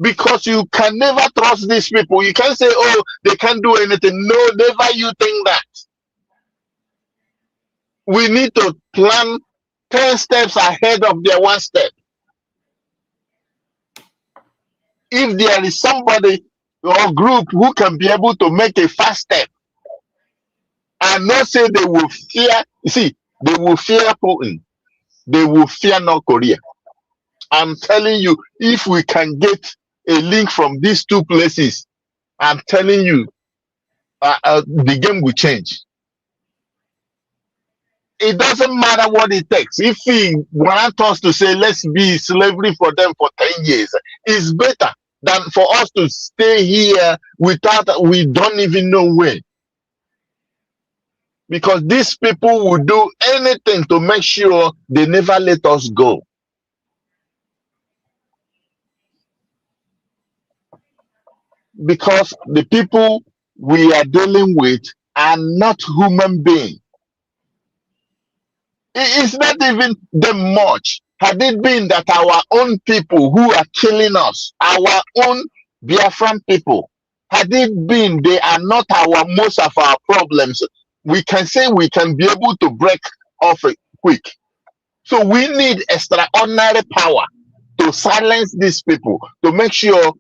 Because you can never trust these people. You can't say, oh, they can't do anything. No, never you think that. We need to plan 10 steps ahead of their one step. If there is somebody or group who can be able to make a fast step and not say they will fear, you see, they will fear Putin. They will fear North Korea. I'm telling you, if we can get a link from these two places, I'm telling you, the game will change. It doesn't matter what it takes. If he wants us to say, let's be slavery for them for 10 years, it's better than for us to stay here without, we don't even know where. because these people will do anything to make sure they never let us go. Because the people we are dealing with are not human beings. It's not even them much. Had it been that our own people who are killing us, our own Biafran people, had it been they are not most of our problems, we can say we can be able to break off it quick. So we need extraordinary power to silence these people, to make sure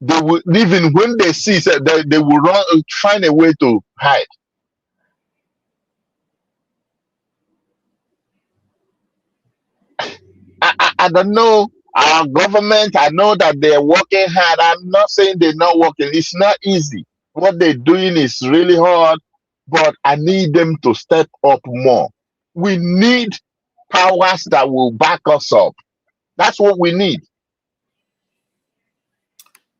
they will, even when they see that they will find a way to hide. I don't know our government. I know that they're working hard. I'm not saying they're not working. It's not easy. What they're doing is really hard, but I need them to step up more. We need powers that will back us up. That's what we need.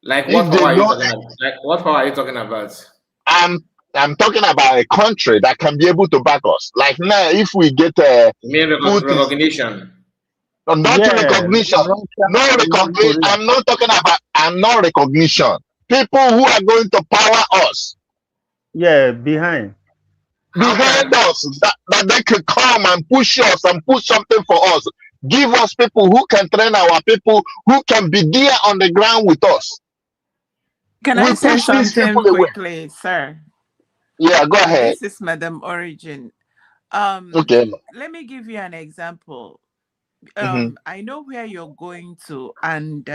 Like what power are you talking about? Like what power are you talking about? I'm talking about a country that can be able to back us. Like now, if we get recognition. Not recognition. No recognition. I'm not recognition. People who are going to power us. Yeah, behind us, that they could come and push us and push something for us. Give us people who can train our people, who can be there on the ground with us. Can I say something quickly, sir? Yeah, go ahead. This is Madam Origin. Okay. Let me give you an example. I know where you're going to, and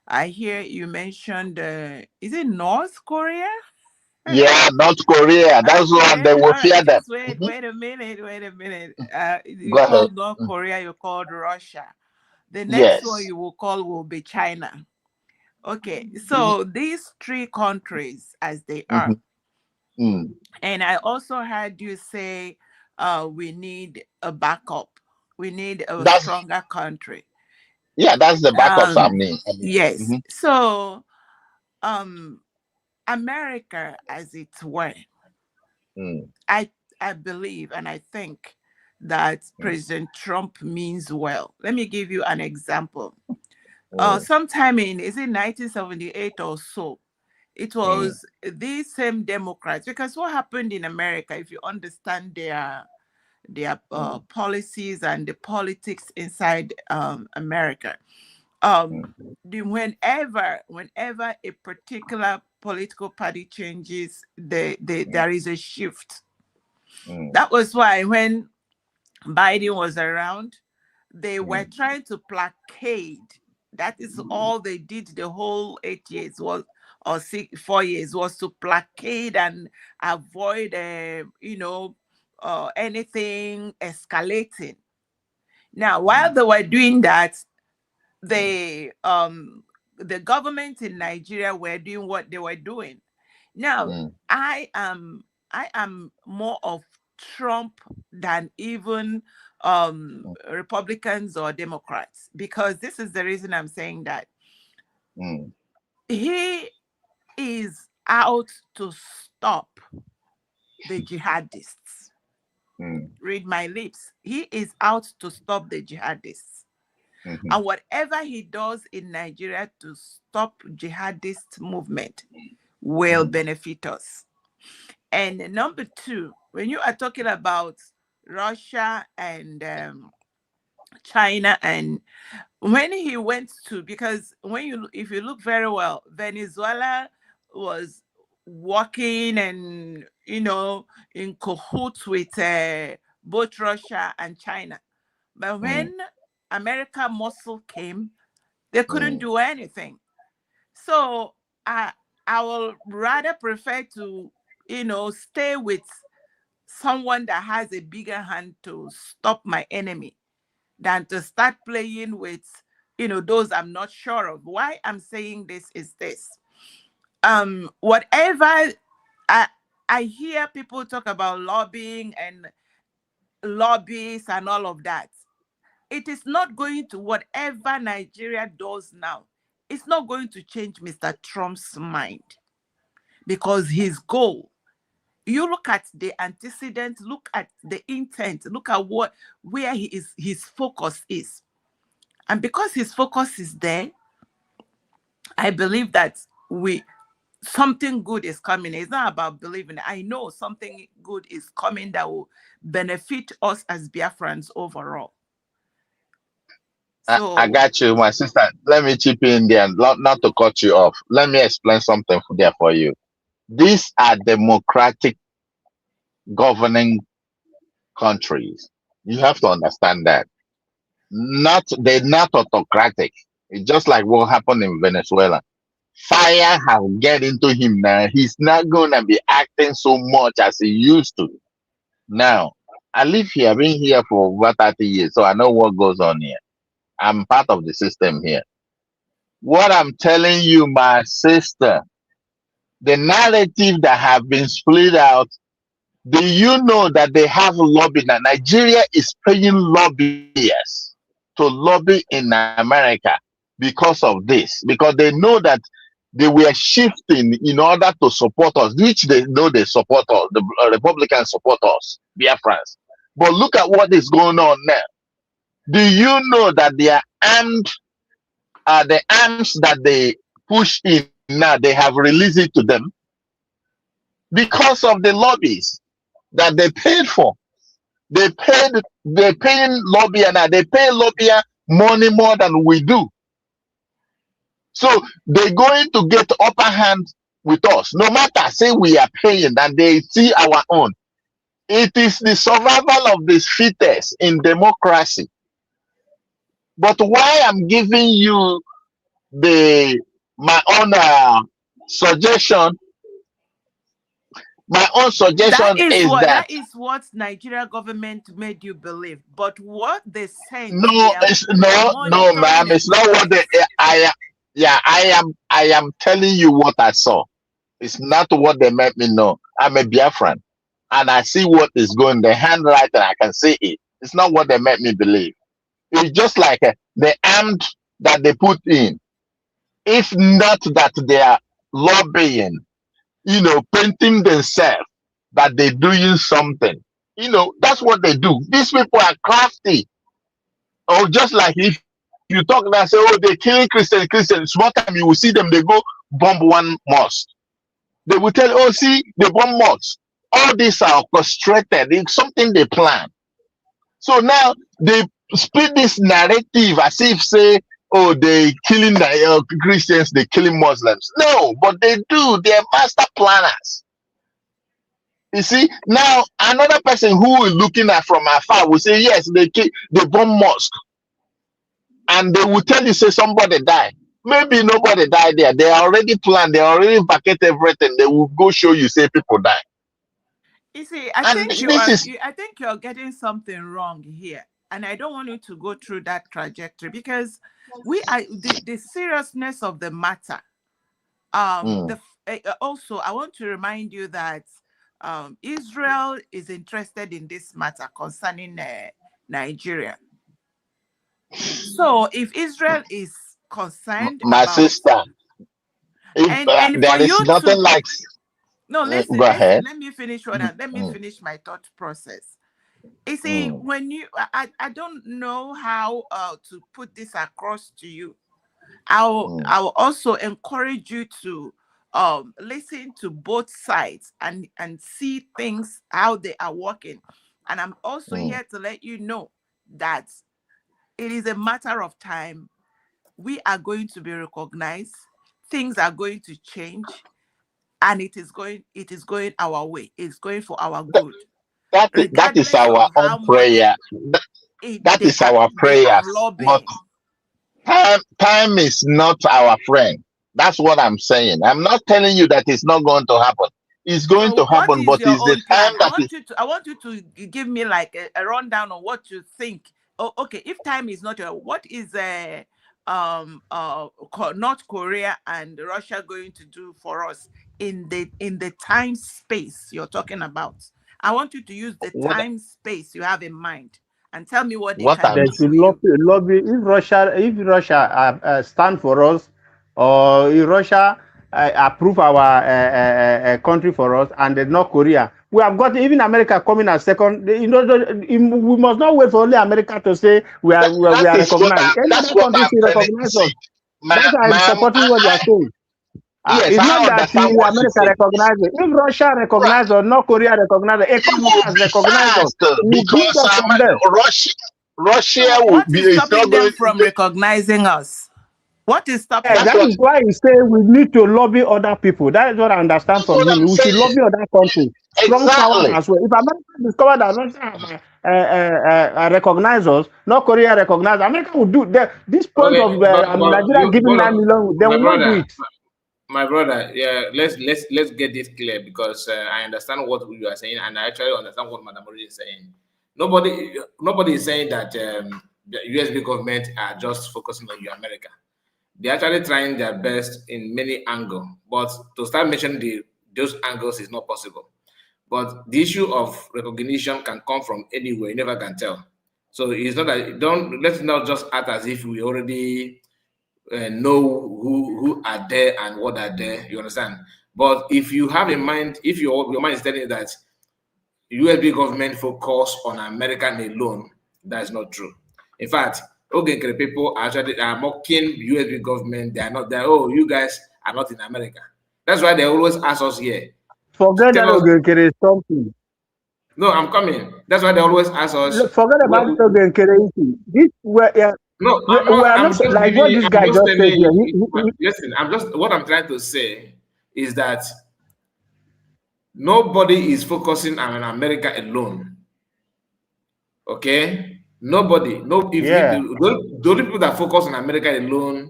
I hear you mentioned, is it North Korea? Yeah, North Korea. That's what they will fear them. Wait a minute. You called North Korea, you called Russia. The next one you will call will be China. Okay, so these three countries as they are. And I also heard you say we need a backup. We need a stronger country. Yeah, that's the backup I mean. Yes. So America, as it were, I believe and I think that President Trump means well. Let me give you an example. Sometime in, is it 1978 or so, it was these same Democrats, because what happened in America, if you understand their policies and the politics inside America, whenever a particular political party changes, there is a shift. That was why when Biden was around, they were trying to placate. That is all they did the whole 8 years was, or 4 years, was to placate and avoid, anything escalating. Now, while they were doing that, the government in Nigeria were doing what they were doing. Now, I am more of Trump than even Republicans or Democrats, because this is the reason I'm saying that. He is out to stop the jihadists. Read my lips. He is out to stop the jihadists. And whatever he does in Nigeria to stop jihadist movement will benefit us. And number two, when you are talking about Russia and China, and when he went to, because if you look very well, Venezuela was working and in cahoots with both Russia and China. But when America muscle came, they couldn't do anything. So I will rather prefer to stay with someone that has a bigger hand to stop my enemy than to start playing with those I'm not sure of. Why I'm saying this is this. Whatever I hear people talk about lobbying and lobbyists and all of that, it is not going to, whatever Nigeria does now, it's not going to change Mr. Trump's mind, because his goal You look at the antecedent, look at the intent, look at where his focus is. And because his focus is there, I believe that something good is coming. It's not about believing. I know something good is coming that will benefit us as Biafrans overall. So I got you, my sister. Let me chip in there, not to cut you off. Let me explain something there for you. These are democratic governing countries. You have to understand that. They're not autocratic. It's just like what happened in Venezuela. Fire has get into him now. He's not gonna be acting so much as he used to. Now, I live here. I've been here for over 30 years, so I know what goes on here. I'm part of the system here. What I'm telling you, my sister, the narrative that have been split out, do you know that they have lobby now? Nigeria is paying lobbyists to lobby in America because of this, because they know that they were shifting in order to support us, which they know they support us, the Republicans support us, Biafrans. But look at what is going on now. Do you know that they are armed? The arms that they push in now, they have released it to them because of the lobbies that they paid for. They're paying lobbyer now. They pay lobbyer money more than we do. So they're going to get upper hand with us. No matter, say we are paying and they see our own. It is the survival of the fittest in democracy. But why I'm giving you my own suggestion that is what Nigeria government made you believe. But what they said, no, ma'am, it's not what they. I am telling you what I saw. It's not what they made me know. I'm a Biafran, and I see what is going. The handwriting, I can see it. It's not what they made me believe. It's just like the armed that they put in. If not that they are lobbying, painting themselves that they're doing something. That's what they do. These people are crafty. Or just like if you talk and say, oh, they're killing Christians, small time you will see them, they go bomb one mosque. They will tell, oh, see, they bomb mosque. All these are orchestrated. It's something they plan. So now they split this narrative as if say, oh, they killing the Christians, they killing Muslims. No, but they do. They're master planners. You see, now another person who is looking at from afar will say, yes, they bomb mosque. And they will tell you, say somebody died. Maybe nobody died there. They already planned, they already vacate everything. They will go show you, say people died. You see, I think you're getting something wrong here. And I don't want you to go through that trajectory because the seriousness of the matter. Also, I want to remind you that Israel is interested in this matter concerning Nigeria. So if Israel is concerned, my sister, if there is nothing like. No, listen. Let me finish let me finish my thought process. You see, when I don't know how to put this across to you. I will also encourage you to listen to both sides and see things how they are working. And I'm also here to let you know that it is a matter of time. We are going to be recognized. Things are going to change, and it is going our way. It's going for our good. That is our own prayer. That is our prayer. But time is not our friend. That's what I'm saying. I'm not telling you that it's not going to happen. It's going to happen, but it's the time that I want you to give me like a rundown on what you think. Oh, okay. If time is not what is North Korea and Russia going to do for us in the time space you're talking about? I want you to use the time space you have in mind and tell me what they can do for you. Lobby if Russia stand for us, or if Russia approve our country for us, and the North Korea. We have got even America coming as second. You know, we must not wait for only America to say we are recognized. Any other country should recognize us. That's why I'm supporting what you are saying. Yes, It's I not that understand what you America say. recognizes it. If Russia recognizes or North Korea recognizes it, It will be fast because Russia will What be. is It's stopping not them going. from recognizing us? What is stopping That's that them? what. is why he say we need to lobby other people. That is what I understand That's from what him. I'm We should saying. lobby other countries, strong powers Exactly. as well. If America discover that Russia recognize us, North Korea recognize, America will do that. This point Okay, of but Nigeria you, giving 9 million, they my will not do brother, it. my brother, yeah, let's get this clear because I understand what you are saying, and I actually understand what Madam Ori is saying. Nobody is saying that the USB government are just focusing on you, America. They're actually trying their best in many angles, but to start mentioning those angles is not possible. But the issue of recognition can come from anywhere. You never can tell. So it's not that let's not just act as if we already know who are there and what are there. You understand? But if you have in mind, if your mind is telling you that USB government focus on American alone, that's not true. In fact, okay, people actually are mocking USB government. They are not there. Oh, you guys are not in America. That's why they always ask us here. Forget that Tell us. Ogenkere something. No, I'm coming. That's why they always ask us. Forget about the Ogenkere issue. This No, we I'm not. are I'm not just like giving what you. this I'm guy just just said telling here. you. Listen, what I'm trying to say is that nobody is focusing on America alone. Okay, nobody. No, if the only people that focus on America alone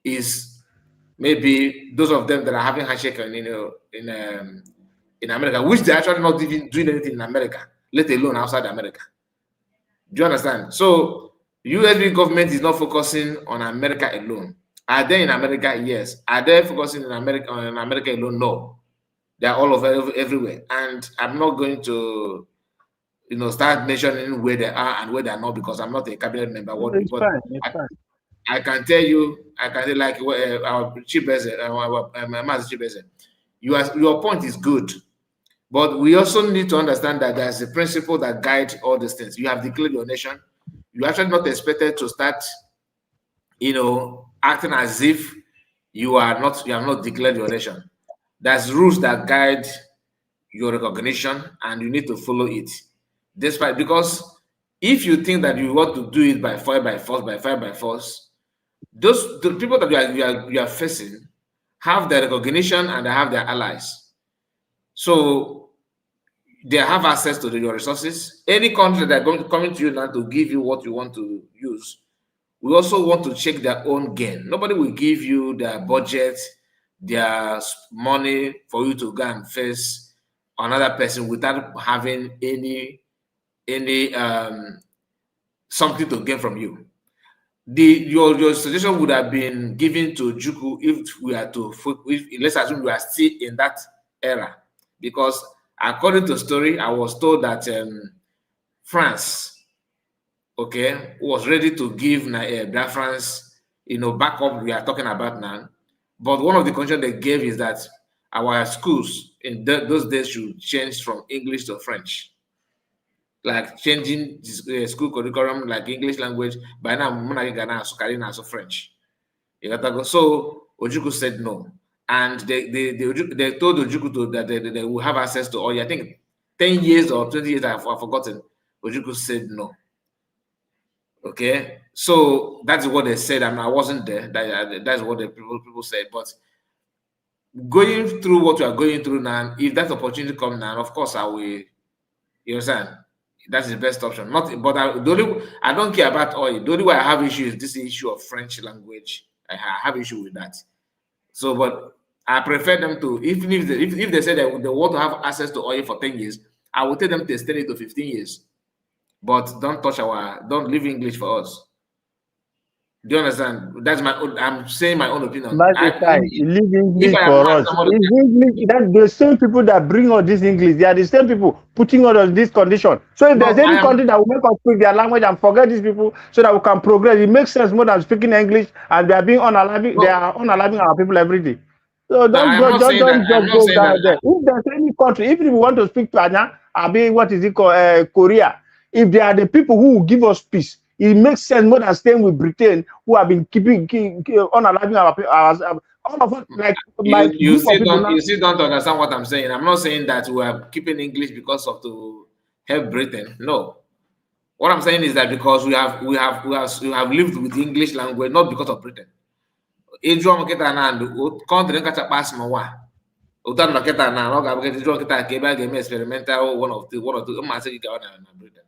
is maybe those of them that are having handshake in America, which they're actually not even doing anything in America, let alone outside America. Do you understand? So USB government is not focusing on America alone. Are they in America? Yes. Are they focusing on America alone? No. They are all over everywhere. And I'm not going to start mentioning where they are and where they are not because I'm not a cabinet member. It's fine. It's fine. I can tell you, like our chief Master Chief your point is good. But we also need to understand that there's a principle that guides all these things. You have declared your nation. You're actually not expected to start, acting as if you have not declared your nation. There's rules that guide your recognition, and you need to follow it. Because if you think that you want to do it by fire by force, the people that you are facing have their recognition and they have their allies. So they have access to your resources. Any country that are coming to you now to give you what you want to use, we also want to check their own gain. Nobody will give you their budget, their money for you to go and face another person without having any something to gain from you. Your suggestion would have been given to Juku if we are to, let's assume we are still in that era, because according to story, I was told that France, okay, was ready to give Biafrans, backup we are talking about now. But one of the conditions they gave is that our schools in those days should change from English to French. Like changing school curriculum, like English language. By now, Ghana, so French. You got to go. So Ojukwu said no, and they told Ojukwu that they will have access to all. I think 10 years or 20 years. I've forgotten. Ojukwu said no. Okay, so that's what they said. I wasn't there. That's what the people said. But going through what you are going through now, if that opportunity comes now, of course I will. You understand? That's the best option. I don't care about oil. The only way I have issue is this issue of French language. I have issue with that. So, but I prefer them to, even if they say that they want to have access to oil for 10 years, I will tell them to extend it to 15 years. But don't leave English for us. Do you understand? I'm saying my own opinion. Leave English for us. English, that's the same people that bring all this English. They are the same people putting all of this condition. So if there's any country that will make us speak their language and forget these people so that we can progress, it makes sense more than speaking English and they are being unallowing. They are unallowing our people every day. So No, I'm not saying that. don't I'm just not go saying down that. there. If there's any country, even if we want to speak to Anya, what is it called, Korea, if they are the people who will give us peace, it makes sense more than staying with Britain, who have been unaliving our all of us, like my You group of still people don't now. understand what I'm saying. I'm not saying that we are keeping English because of to help Britain. No. What I'm saying is that because we have lived with the English language, not because of Britain. Ejụọ m nkịta na ndụ kọntrị kacha kpasị m nwa ụta nọ nkịta na ọ ga-abụ nkịta jụọ nkịta ka ebe a ga-eme experimental one of the mmasị gị gawa na Britain.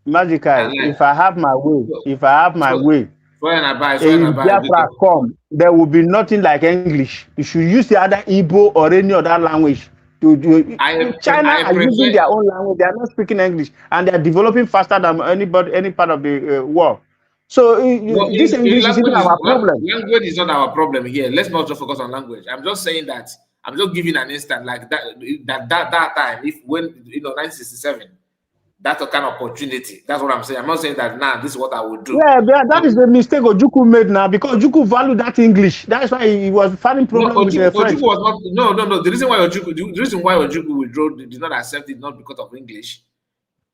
Magical, if I have my way, So if Biafra come, there will be nothing like English. You should use the other Igbo or any other language. China are using their own language. They are not speaking English, and they are developing faster than any part of the world. So this English is even our problem. Language is not our problem here. Let's not just focus on language. I'm just saying that I'm just giving an instant like that time. If when 1967. That's a kind of opportunity. That's what I'm saying. I'm not saying that now this is what I would do. Yeah, that is the mistake Ojukwu made now because Ojukwu valued that English. That's why he was finding problems with the French. Ojukwu was not. No. The reason why Ojukwu withdrew did not accept it not because of English,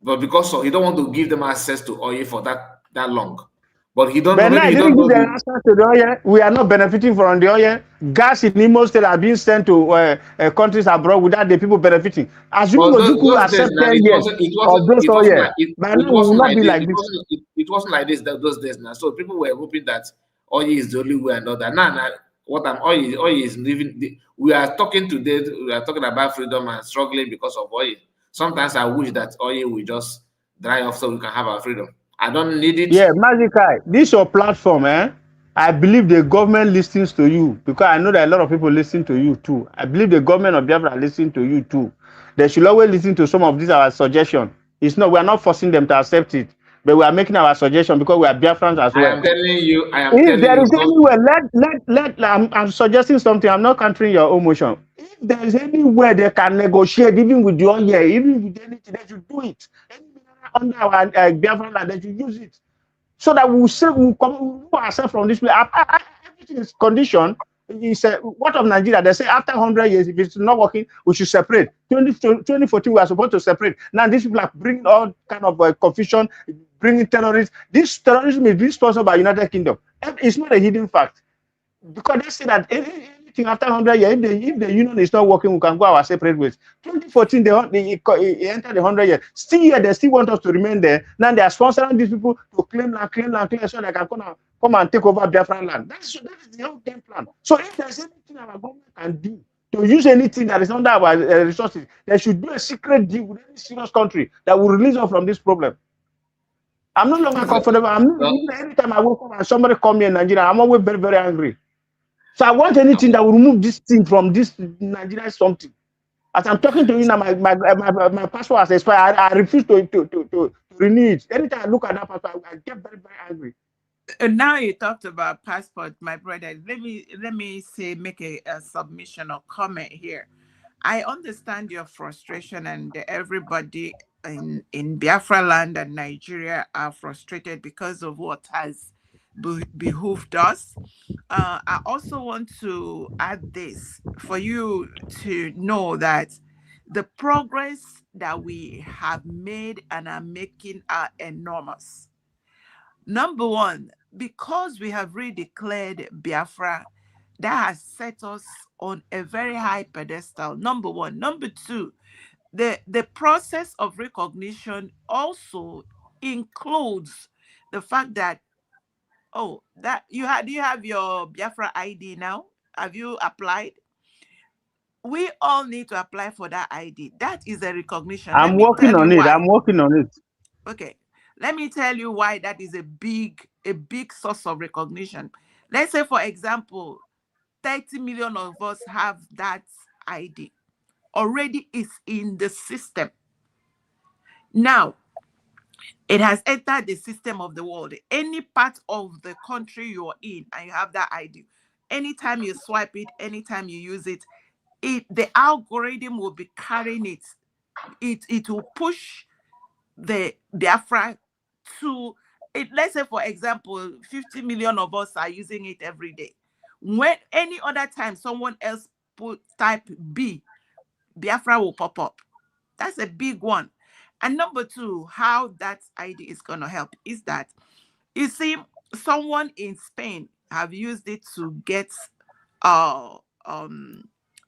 but because he don't want to give them access to oil for that long. But he don't. But Maybe now, he don't give know them access to the oil. We are not benefiting from the oil. Gas in Imo State are being sent to countries abroad without the people benefiting. Assuming Ojukwu accept 10 years of those oil, by now it will not be like this. It wasn't like this those days now. So people were hoping that oil is the only way and all that. Now oil is living. We are talking today. We are talking about freedom and struggling because of oil. Sometimes I wish that oil will just dry off so we can have our freedom. I don't need it. Yeah, Magical, this your platform, eh? I believe the government listens to you because I know that a lot of people listen to you too. I believe the government of Biafra listen to you too. They should always listen to some of these our suggestions. We are not forcing them to accept it, but we are making our suggestion because we are Biafrans as well. I am telling you. If there is anywhere, I'm suggesting something. I'm not countering your own motion. If there is anywhere they can negotiate, even with your even with anything, they should do it. Under our Biafran land, they should use it. So that we move ourselves from this place. Everything is conditioned. What of Nigeria? They say after 100 years, if it's not working, we should separate. 2014, we are supposed to separate. Now these people are bringing all kind of confusion, bringing terrorists. This terrorism is being sponsored by United Kingdom. It's not a hidden fact. Because they say that anything after 100 years, if the union is not working, we can go our separate ways. 2014, they entered the 100 years. Still here, they still want us to remain there. Now they are sponsoring these people to claim so they can come and take over Biafran land. That is the whole game plan. So if there's anything our government can do to use anything that is under our resources, they should do a secret deal with any serious country that will release us from this problem. I'm no longer comfortable. Anytime I wake up and somebody call me in Nigeria, I'm always very, very angry. So I want anything that will remove this thing from this Nigeria something. As I'm talking to you now, my passport has expired. I refuse to renew it. Anytime I look at that passport, I get very, very angry. Now you talked about passport, my brother. Let me make a submission or comment here. I understand your frustration, and everybody in Biafra land and Nigeria are frustrated because of what has behooved us. I also want to add this for you to know that the progress that we have made and are making are enormous. Number one, because we have redeclared Biafra, that has set us on a very high pedestal. Number one. Number two, the process of recognition also includes the fact that that do you have your Biafra ID now? Have you applied? We all need to apply for that ID. That is a recognition. I'm working on it. Okay. Let me tell you why that is a big source of recognition. Let's say, for example, 30 million of us have that ID. Already is in the system. Now, it has entered the system of the world. Any part of the country you're in and you have that ID, anytime you swipe it, anytime you use it, the algorithm will be carrying it. It will push the Biafra to it. Let's say, for example, 50 million of us are using it every day. When any other time someone else type B, Biafra will pop up. That's a big one. And number two, how that ID is going to help is that, you see, someone in Spain have used it to get,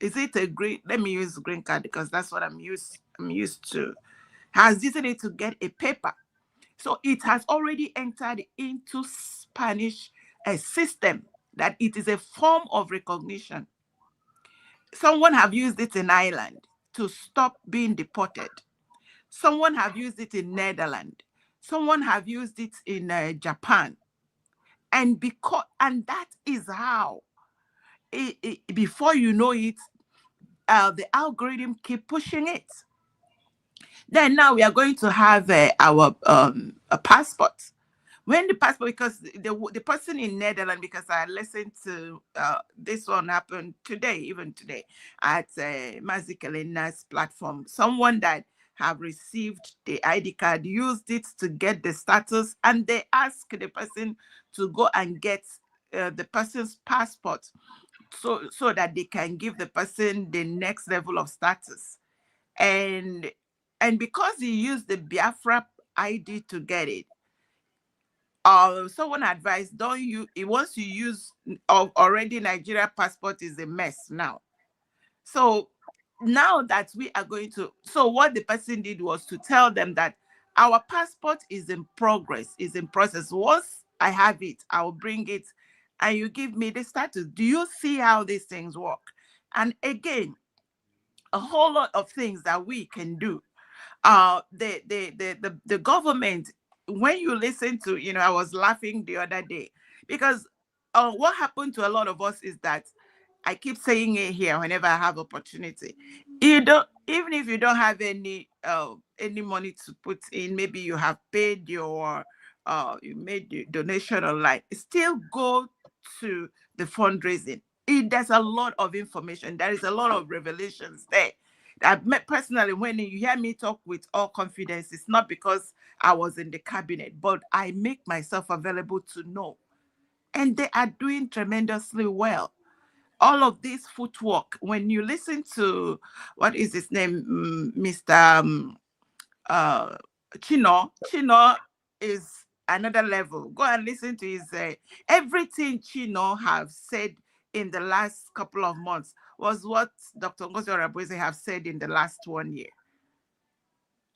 is it a green? Let me use green card because that's what I'm used to. Has used it to get a paper. So it has already entered into Spanish system that it is a form of recognition. Someone have used it in Ireland to stop being deported. Someone have used it in Netherlands. Someone have used it in Japan. And that is how, before you know it, the algorithm keep pushing it. Then now we are going to have our a passport. When the passport, because the person in Netherlands, because I listened to this one happened today, even today, at Mazi Kelena's platform, someone that have received the ID card used it to get the status, and they ask the person to go and get the person's passport so that they can give the person the next level of status. And because he used the Biafra ID to get it, someone advised, don't you, once you use already Nigeria passport is a mess now. So now that we are going to, so what the person did was to tell them that our passport is in progress, is in process. Once I have it, I'll bring it and you give me the status. Do you see how these things work? And again, a whole lot of things that we can do. The government, when you listen to, I was laughing the other day because what happened to a lot of us is that, I keep saying it here whenever I have opportunity, even if you don't have any money to put in, maybe you have paid your you made your donation online, still go to the fundraising. There's a lot of information, there is a lot of revelations there. I've met personally, when you hear me talk with all confidence, it's not because I was in the cabinet, but I make myself available to know. And they are doing tremendously well. All of this footwork, when you listen to, what is his name, Mr. Chino is another level. Go and listen to his, everything Chino have said in the last couple of months was what Dr. Orabueze have said in the last 1 year.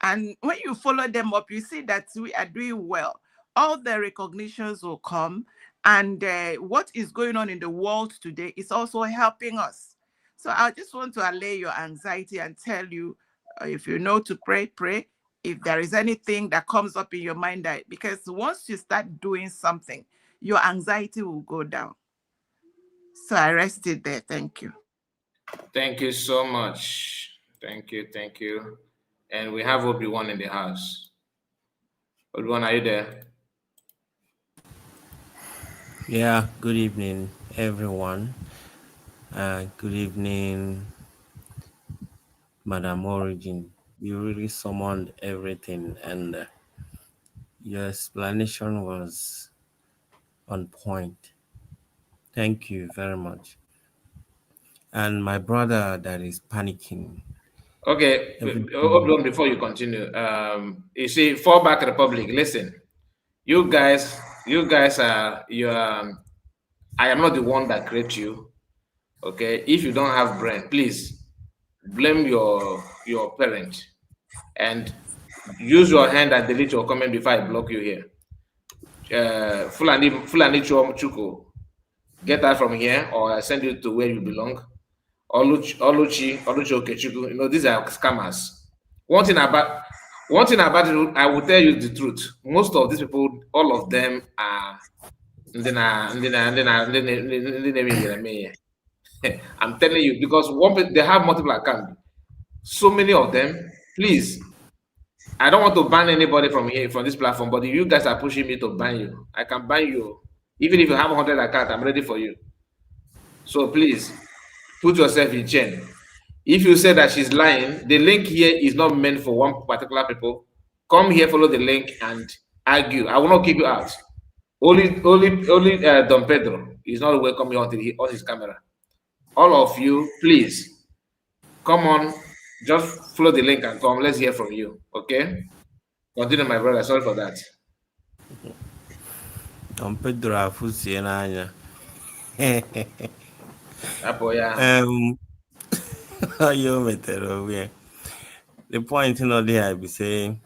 And when you follow them up, you see that we are doing well. All the recognitions will come, and what is going on in the world today is also helping us. So I just want to allay your anxiety and tell you, if you know to pray, pray. If there is anything that comes up in your mind, because once you start doing something, your anxiety will go down. So I rest it there. Thank you. Thank you so much. Thank you. And we have Obi-Wan in the house. Obi-Wan, are you there? Yeah, good evening, everyone. Good evening, Madam Origin. You really summoned everything, and your explanation was on point. Thank you very much. And my brother that is panicking. Okay, Obi-Wan, before you continue, you see, Fallback Republic, listen, you guys are, I am not the one that created you. Okay, if you don't have brain, please blame your parent and use your hand and delete your comment before I block you here. Fulani Chuko, get out from here, or I send you to where you belong. Oluchi Okechukwu, these are scammers. One thing about it, I will tell you the truth. Most of these people, all of them are. I'm telling you, because they have multiple accounts. So many of them. Please, I don't want to ban anybody from here, from this platform, but if you guys are pushing me to ban you, I can ban you. Even if you have 100 accounts, I'm ready for you. So please, put yourself in chain. If you say that she's lying, the link here is not meant for one particular people. Come here, follow the link, and argue. I will not keep you out. Only Don Pedro is not welcome here on his camera. all of you, please come on, just follow the link and come. Let's hear from you. Okay? Continue, my brother. Sorry for that. Pedro afusie n'anya. Apoya. You metere owie. The point there I be saying,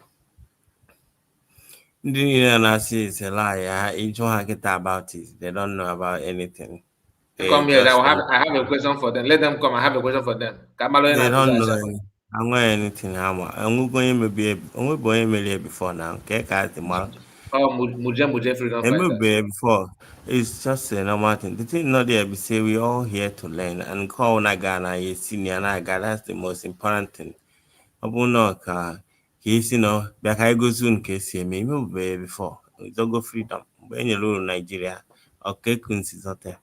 ndị niile na-asị is a lie. Each one get about it. They don't know about anything. They Come here. just I have a question for them. Let them come. I have a question for them. they don't know anything. Only before now. Okay, Oh, Muje freedom fighters. before. It's just a normal thing. The thing not there be say we all here to learn and call Nagana a senior Naga. That's the most important thing. Abuno ka isi no bịaka egosi nke esi eme ime before Zogo freedom mgbe enyere uru Nigeria ọkaekunsizote.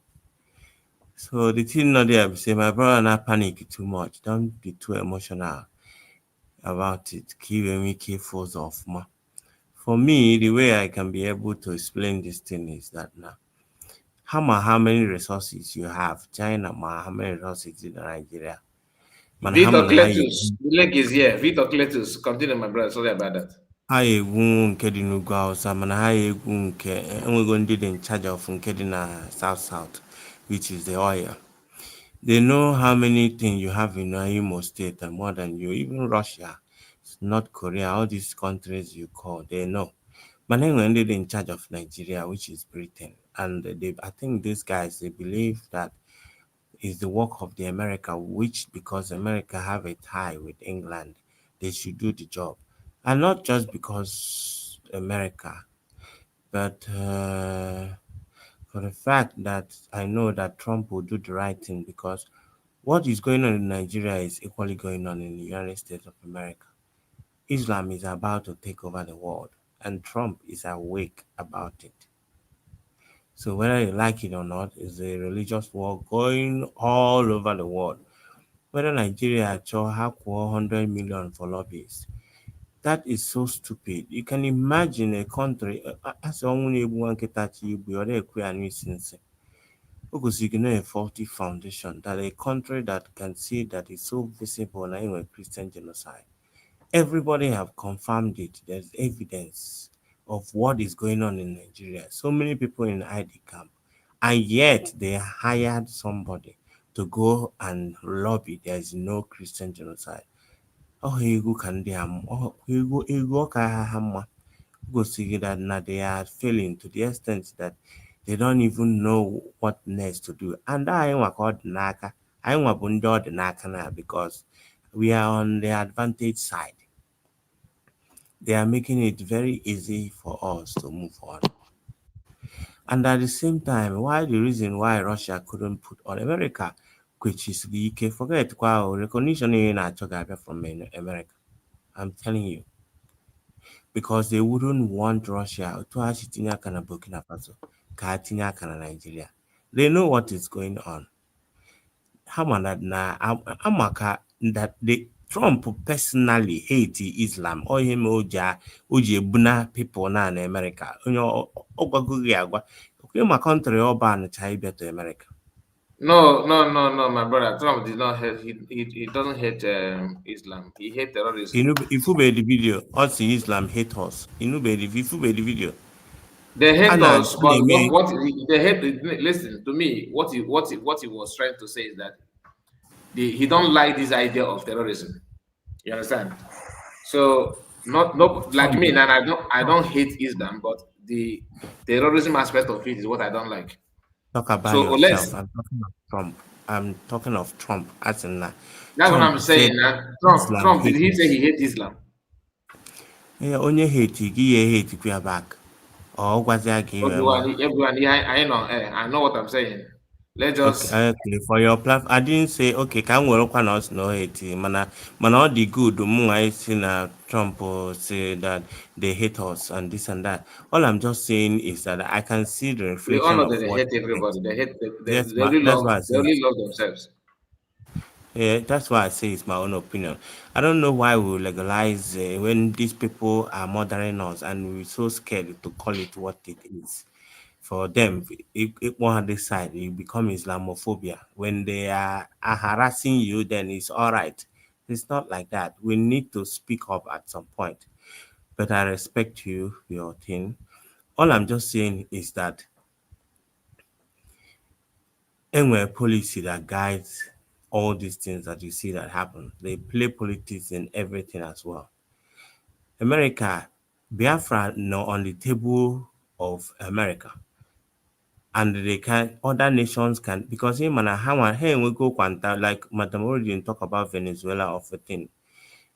So the thing not there be say my brother not panic too much. Don't be too emotional about it. Keep me careful of ma. For me, the way I can be able to explain this thing is that now how many resources you have, China how many resources in Nigeria. Victor Cletus, the link is here. Victor Cletus, continue, my brother. Sorry about that. Ha egwu nke dị n'ugwu Hausa mana ha egwu nke enwego ndị dị in charge of nke dị na south which is the oil. They know how many things you have in Imo State and more than you, even Russia, North Korea, all these countries you call, they know. But then when they're in charge of Nigeria, which is Britain, and I think these guys, they believe that is the work of the America, which because America have a tie with England, they should do the job. And not just because America, but for the fact that I know that Trump will do the right thing, because what is going on in Nigeria is equally going on in the United States of America. Islam is about to take over the world, and Trump is awake about it. So whether you like it or not, it's a religious war going all over the world. Whether Nigeria have 100 million for lobbyists, that is so stupid. You can imagine a country as only one ketachi a faulty foundation, that a country that can see that is so visible now in Christian genocide. Everybody have confirmed it. There's evidence of what is going on in Nigeria. So many people in ID camp, and yet they hired somebody to go and lobby there's no Christian genocide. Oh, ego can they ego go see that now they are failing to the extent that they don't even know what next to do. And I want Naka, I want Bundo the Naka because we are on the advantage side. They are making it very easy for us to move on. And at the same time, why the reason why Russia couldn't put on America, which is the UK, forget recognition in from America. I'm telling you. Because they wouldn't want Russia to Burkina Faso, Nigeria. They know what is going on. Amaka that the Trump personally hate Islam or him oji buna people na in America. My country all ban to America. No, my brother. Trump did not hate. He doesn't hate Islam. He hates terrorism. If you made the video, us Islam hate us. If you made the video. They hate us, but what they hate. Listen to me. What he was trying to say is that he don't like this idea of terrorism. You understand? So not like me, and I don't hate Islam, but the terrorism aspect of it is what I don't like. Talk about yourself. I'm talking of Trump as in that's Trump what I'm saying. Trump did he say he hates Islam? Yeah, only hate back. Everyone, yeah, I know what I'm saying. Let's just okay, for your platform. I didn't say okay, can we look us no hate man all the good I see Trump say that they hate us and this and that. All I'm just saying is that I can see the reflection. We all know that they hate everybody. They hate they only love themselves. Yeah, that's why I say it's my own opinion. I don't know why we legalize when these people are murdering us and we're so scared to call it what it is. For them, if one this side, it become Islamophobia. When they are harassing you, then it's all right. It's not like that. We need to speak up at some point. But I respect you, your thing. All I'm just saying is that anywhere policy that guides all these things that you see that happen, they play politics in everything as well. America, Biafra no on the table of America. And they can other nations can because him and how hey we go quanta like Madam Origin talk about Venezuela of a thing.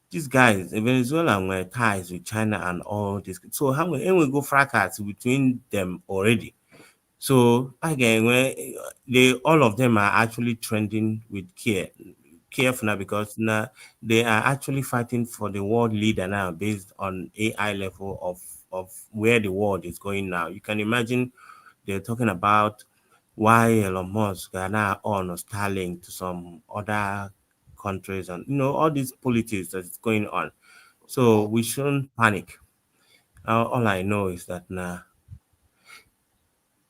These guys in Venezuela were ties with China and all this. So how we go fracas between them already. So again, when they all of them are actually trending with careful now because now they are actually fighting for the world leader now based on AI level of where the world is going now. You can imagine they're talking about why Elon Musk are now on Starlink to some other countries and all these politics that's going on. So we shouldn't panic. All I know is that now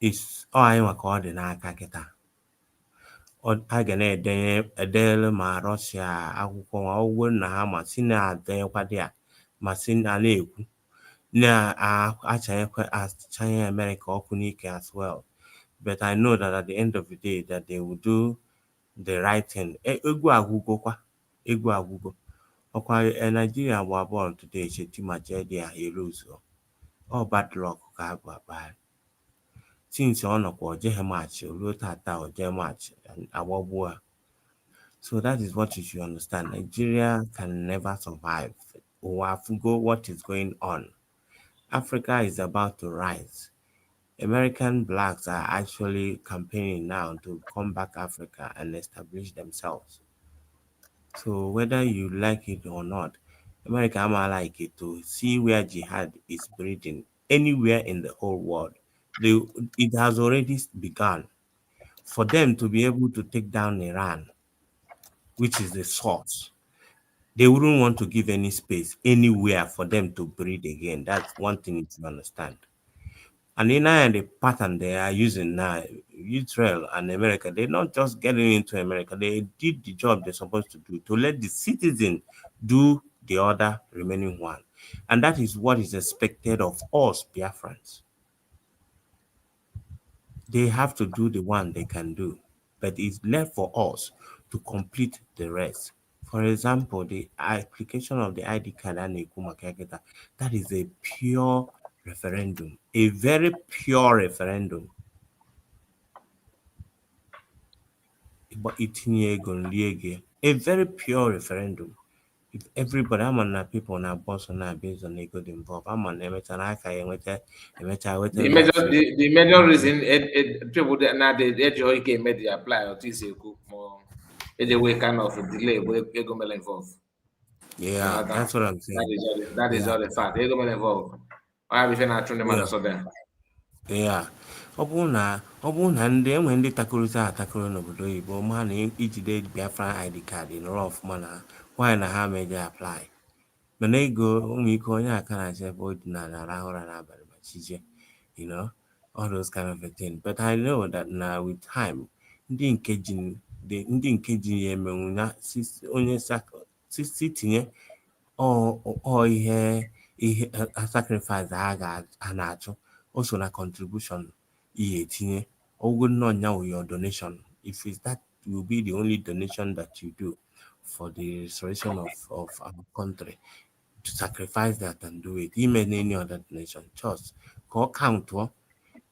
is anyị nwa ka ọ dị n'aka kịta. A ga na-edere ma Russia akwụkwọ ma ọ bụrụ na ha ma si na-adenyekwadị ya ma si na-ekwu na-achanye America ọkụ n'ike as well. But I know that at the end of the day that they will do the right thing. Egwu agwụgokwa. Egwu agwụgo. Ọkwa Nigeria gba bọọlụ today Cheti ma Njeria eluzo. All bad luck ka ha gba since ọ nọkwa ojeghị match ruo tata oje match agbagbuo ha. So that is what you should understand. Nigeria can never survive. Go what is going on. Africa is about to rise. American blacks are actually campaigning now to come back Africa and establish themselves. So whether you like it or not, America am like it to see where jihad is breeding anywhere in the whole world. It has already begun. For them to be able to take down Iran, which is the source, they wouldn't want to give any space anywhere for them to breed again. That's one thing you to understand. And in the pattern they are using now, Israel and America, they're not just getting into America. They did the job they're supposed to do to let the citizen do the other remaining one. And that is what is expected of us, Biafrans. They have to do the one they can do, but it's left for us to complete the rest. For example, the application of the ID card and that is a pure referendum, a very pure referendum. But a very pure referendum. If everybody, I'm on that people now boss on that based on a good involved. I'm on The major reason people that now the HOK made the apply or TCQ more a way kind of delay but they go involved. Yeah, that's what I'm saying. That is all the fact. They go involved. I have been turn them so there. Yeah. Ọ bụrụ na ndị enwe ndị takoro n'obodo oyibo ma na ijide Biafra ID card nọrọ ọfụma na nwaanyị na ha meje apply mana ego ụmụ ike onye aka na-achị ebe o dinara arahụ ụra n'abalị ma chije all those kind of a thing. But I know that now with time ndị nke ji ya emenwu na onye si tinye ihe sacrifice a na-achụ also na contribution ihe tinye your donation. If it's that will be the only donation that you do for the restoration of our country, to sacrifice that and do it. Even any other donation, just call count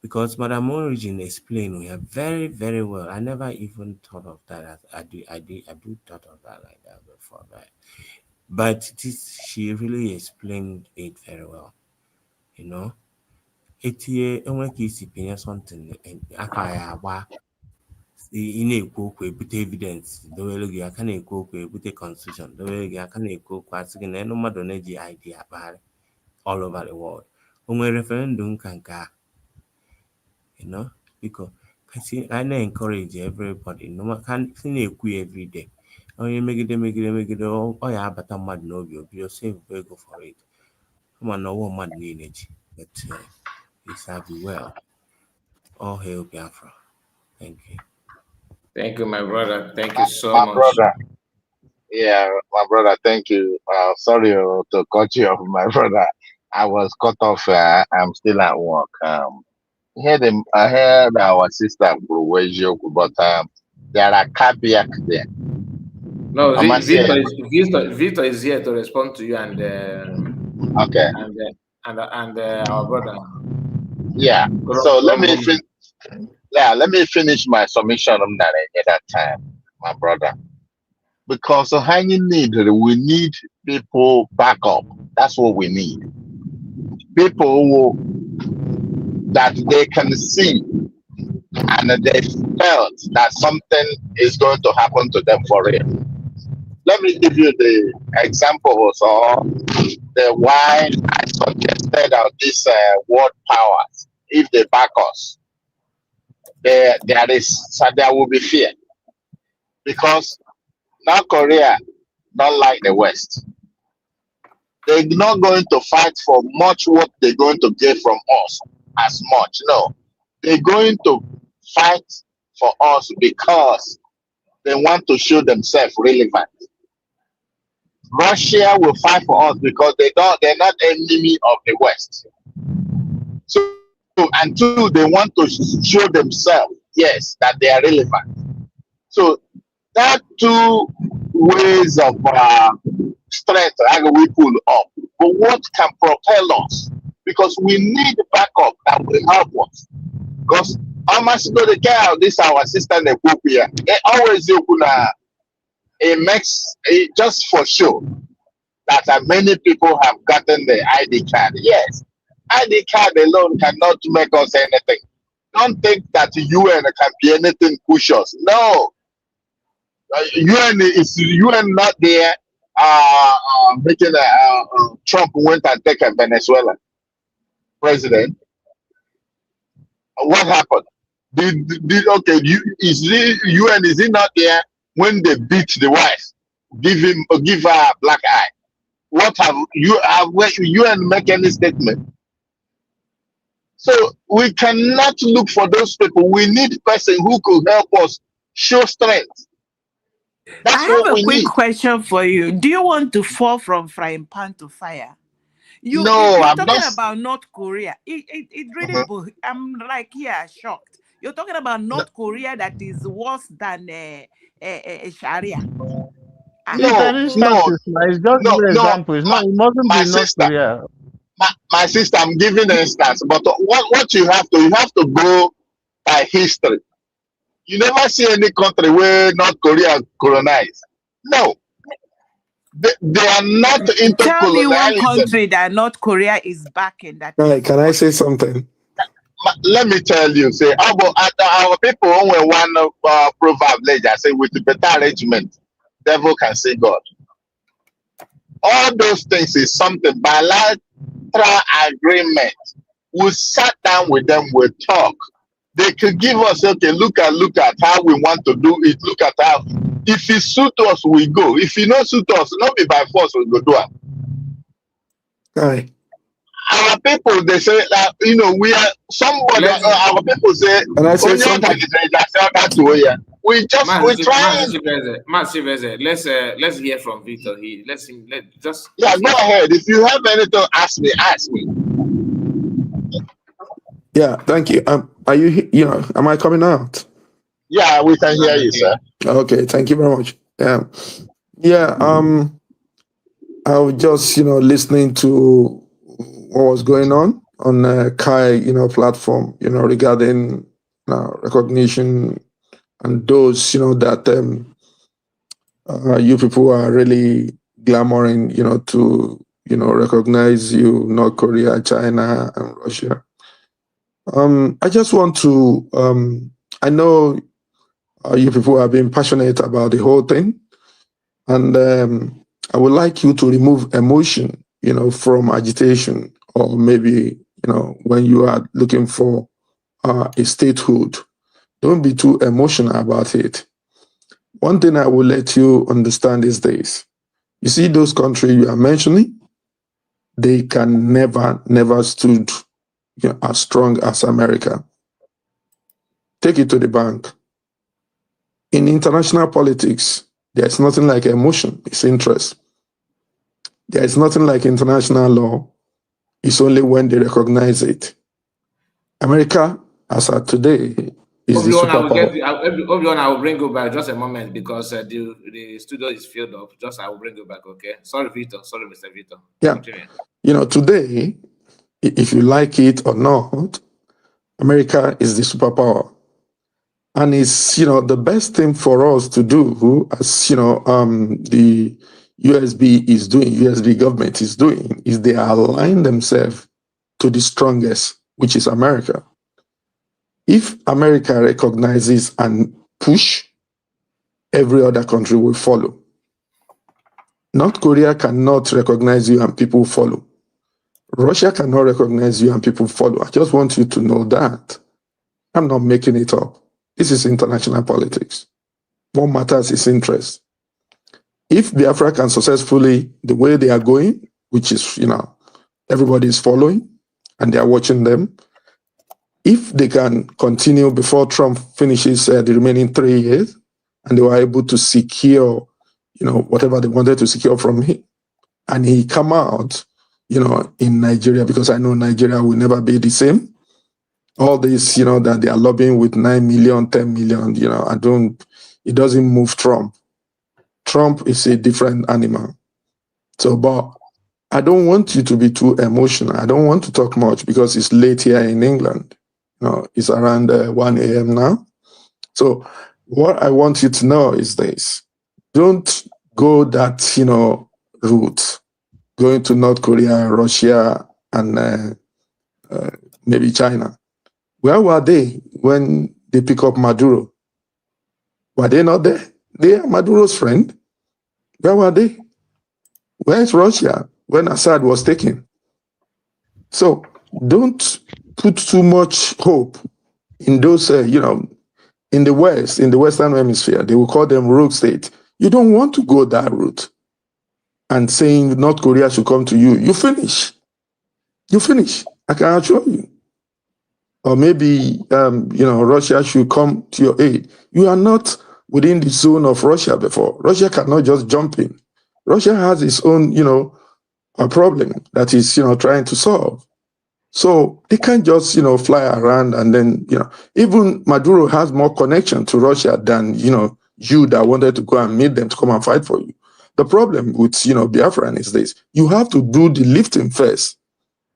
because Madam Origin explained we have very, very well. I never even thought of that. I do thought of that like that before, right? But she really explained it very well. Enwere ka isi pinye something aka ya agba ị na-ekwu okwu ebute evidence dowere gị aka na-ekwu okwu ebute constitution dowere gị aka na-ekwu okwu asị gị na elu mmadụ na-eji ID akpagharị all over the world. O nwere referendum ka nke a biko I na-encourage everybody ka si na-ekwu ya everyday. Onye megide ọ ya abata mmadụ n'obi obi o save ego for it. Come on, no mmadụ niile ji but it shall be well. All hail Biafra. Thank you. Thank you, my brother. Thank you so My much. brother. Yeah, my brother, thank you. Sorry to cut you off, my brother. I was cut off. I'm still at work. I heard our sister Orabueze, but there are caveats there. No, I must say, Victor is here to respond to you and okay, our brother. yeah. So let me finish my submission on that at that time, my brother. Because we need people backup. That's what we need. People that they can see and they felt that something is going to happen to them for real. Let me give you the examples or the why I suggested of this world powers. If they back us, there will be fear, because North Korea don't like the West. They're not going to fight for much what they're going to get from us as much. No, they're going to fight for us because they want to show themselves relevant. Russia will fight for us because they're not enemy of the West. So, and two, they want to show themselves, yes, that they are relevant. So that two ways of strength we pull up. But what can propel us? Because we need backup that will help us. Because Amasido the girl, this our assistant here, they always it makes it just for sure that many people have gotten the ID card. Yes, ID card alone cannot make us anything. Don't think that UN can be anything push us. No, UN not there. Making Trump went and take a Venezuela president. What happened? UN is he not there when they beat the wife? Give her a black eye. What have UN make any statement? So we cannot look for those people. We need a person who could help us show strength. That's I have what a we quick need. question for you. Do you want to fall from frying pan to fire? You're I'm talking not. about North Korea. It really, I'm like, yeah, shocked. You're talking about North Korea that is worse than Sharia. It's just an example. It mustn't be North Korea. My sister, I'm giving an instance, but what you have to go by history. You never see any country where North Korea colonized. No, they are not into Tell me one colonialism. country that North Korea is backing. That can I say something? Let me tell you, say our people only one proverb later say with the better arrangement, devil can see God. All those things is something bilateral agreement. We sat down with them, we talk. They could give us, okay, look at how we want to do it. Look at how, if it suit us, we go. If it not suit us, not be by force, we go do it. Right. Our people, they say, we are somebody. Our people say, and I say something. We just try. Let's hear from Victor. Let's just. Yeah, go ahead. If you have anything, ask me. Yeah, thank you. Are you? Am I coming out? Yeah, we can hear you, sir. Okay, thank you very much. I was just listening to what was going on Kai platform regarding recognition and those that you people are really glamoring to recognize you, North Korea, China, and Russia. I just want to I know you people have been passionate about the whole thing, and I would like you to remove emotion from agitation, or maybe when you are looking for a statehood. Don't be too emotional about it. One thing I will let you understand is this. You see those countries you are mentioning, they can never stood as strong as America. take it to the bank. In international politics, there's nothing like emotion, it's interest. There is nothing like international law. It's only when they recognize it. America, as of today, is the superpower. Obion, I will bring you back just a moment because the studio is filled up. Just I will bring you back, okay? Sorry, Vito. Sorry, Mr. Vito. Yeah. Continue. You know, today, if you like it or not, America is the superpower. And it's, you know, the best thing for us to do, as, you know, the USB government is doing, is they align themselves to the strongest, which is America. If America recognizes and push, every other country will follow. North Korea cannot recognize you and people follow. Russia cannot recognize you and people follow. I just want you to know that. I'm not making it up. This is international politics. What matters is interest. If Biafra can successfully, the way they are going, which is, you know, everybody is following and they are watching them, if they can continue before Trump finishes the remaining 3 years and they were able to secure, you know, whatever they wanted to secure from him, and he come out, you know, in Nigeria, because I know Nigeria will never be the same. All this, you know, that they are lobbying with 9 million, 10 million, you know, it doesn't move Trump. Trump is a different animal. So, but I don't want you to be too emotional. I don't want to talk much because it's late here in England. You know, it's around 1 a.m. now. So what I want you to know is this. Don't go that, you know, route, going to North Korea, Russia, and maybe China. Where were they when they pick up Maduro? Were they not there? They are Maduro's friend. Where were they? Where is Russia when Assad was taken? So don't put too much hope in those, you know, in the West, in the Western Hemisphere. They will call them rogue state. You don't want to go that route and saying North Korea should come to you. You finish. You finish. I can assure you. Or maybe, you know, Russia should come to your aid. You are not within the zone of Russia before. Russia cannot just jump in. Russia has its own, you know, a problem that is, you know, trying to solve. So they can't just, you know, fly around and then, you know, even Maduro has more connection to Russia than, you know, you that wanted to go and meet them to come and fight for you. The problem with, you know, Biafran is this. You have to do the lifting first.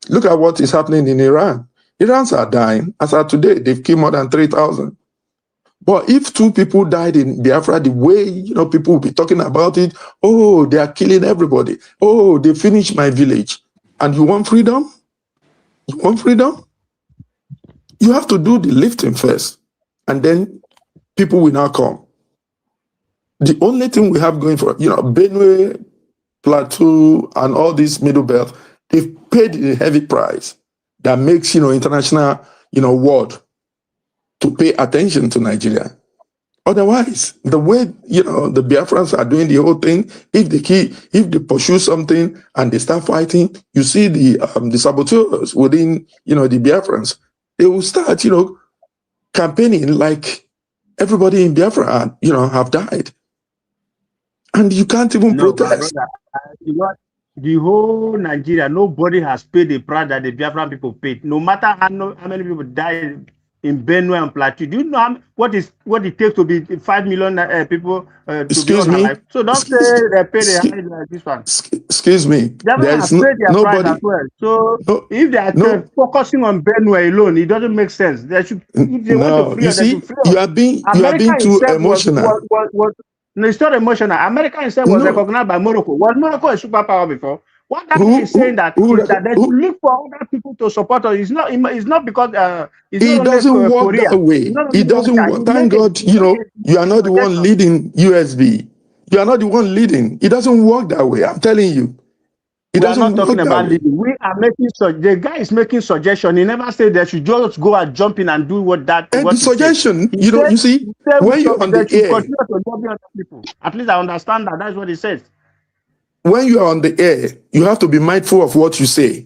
Look at what is happening in Iran. Iranians are dying. As of today, they've killed more than 3,000. But if 2 people died in Biafra, the way, you know, people will be talking about it, oh, they are killing everybody. Oh, they finished my village. And you want freedom? You want freedom? You have to do the lifting first. And then people will now come. The only thing we have going for, you know, Benue, Plateau, and all this middle belt, they've paid a heavy price that makes, you know, international, you know, world to pay attention to Nigeria. Otherwise, the way, you know, the Biafrans are doing the whole thing, if they pursue something and they start fighting, you see the saboteurs within, you know, the Biafrans, they will start, you know, campaigning like everybody in Biafra, you know, have died. And you can't even protest. Brother, the whole Nigeria, nobody has paid the price that the Biafran people paid. No matter how many people died in Benue and Plateau. Do you know what it takes to be 5 million people to excuse be me? alive? So don't say they pay the high this one. Excuse me. There is paid their price as well. So if they are focusing on Benue alone, it doesn't make sense. They should, if they want to free, you see, they should free. you are being too emotional. No, it's not emotional. America itself was recognized by Morocco. Was Morocco a superpower before? What that is saying that is that they should look for other people to support us. It's not because it doesn't work Korea. That way. It doesn't work. Thank God, you know, you are not the one leading USB. You are not the one leading. It doesn't work that way. I'm telling you. We are not talking about leading. We are making the guy is making suggestion. He never said they should just go and jump in and do what that. And what the suggestion, you know, you see, when you're on the air, at least I understand that. That's what he says. When you are on the air, you have to be mindful of what you say.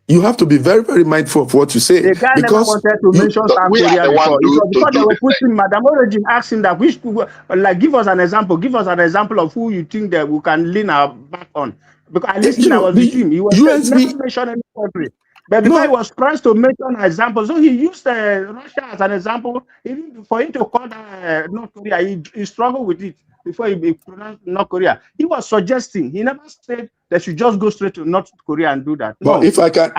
you have to be very, very mindful of what you say. The guy never because wanted to mention South we are Korea the one before. It was because they do were the thing. pushing Madam Origin, asked him that which like give us an example. Give us an example of who you think that we can lean our back on. Because I listened, I was with him. He was never mentioned any country. But because he was pressed to mention an example, so he used Russia as an example. Even for him to call that North Korea, he struggled with it before he pronounced North Korea. He was suggesting, he never said they should just go straight to North Korea and do that. But No. if I can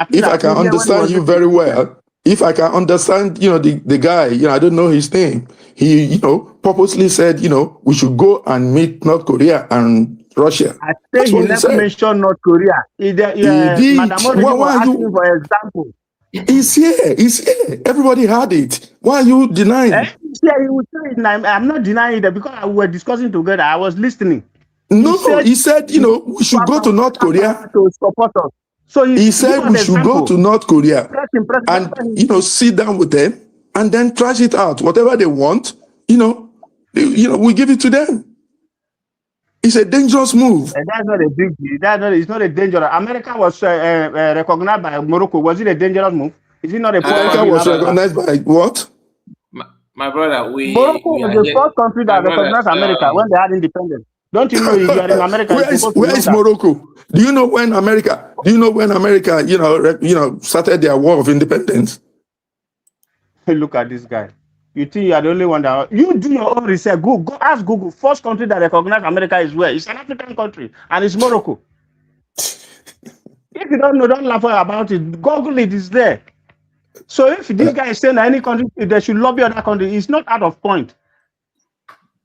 understand you very well, if I can understand, the guy, I don't know his name. He, purposely said, we should go and meet North Korea and Russia. I say he never mentioned North Korea. He did. Madam Origi was asking for example. He's here. Everybody had it. Why are you denying? He would say it. I'm not denying it because we were discussing together. I was listening. No, he said, we should go to North Korea to support us. So he said we should go to North Korea and sit down with them and then trash it out. Whatever they want, we give it to them. It's a dangerous move. And that's not a big deal. It's not a dangerous. America was recognized by Morocco. Was it a dangerous move? Is it not a America was recognized by what? My brother, Morocco was the first country that recognized America when they had independence. Don't you know if you are in America? Where is Morocco? Do you know when America? Started their war of independence? Look at this guy. You think you are the only one that you do your own research? Go ask Google. First country that recognized America is where? It's an African country, and it's Morocco. If you don't know, don't laugh about it. Google it, is there. So if this guy is saying that any country they should lobby other country, it's not out of point.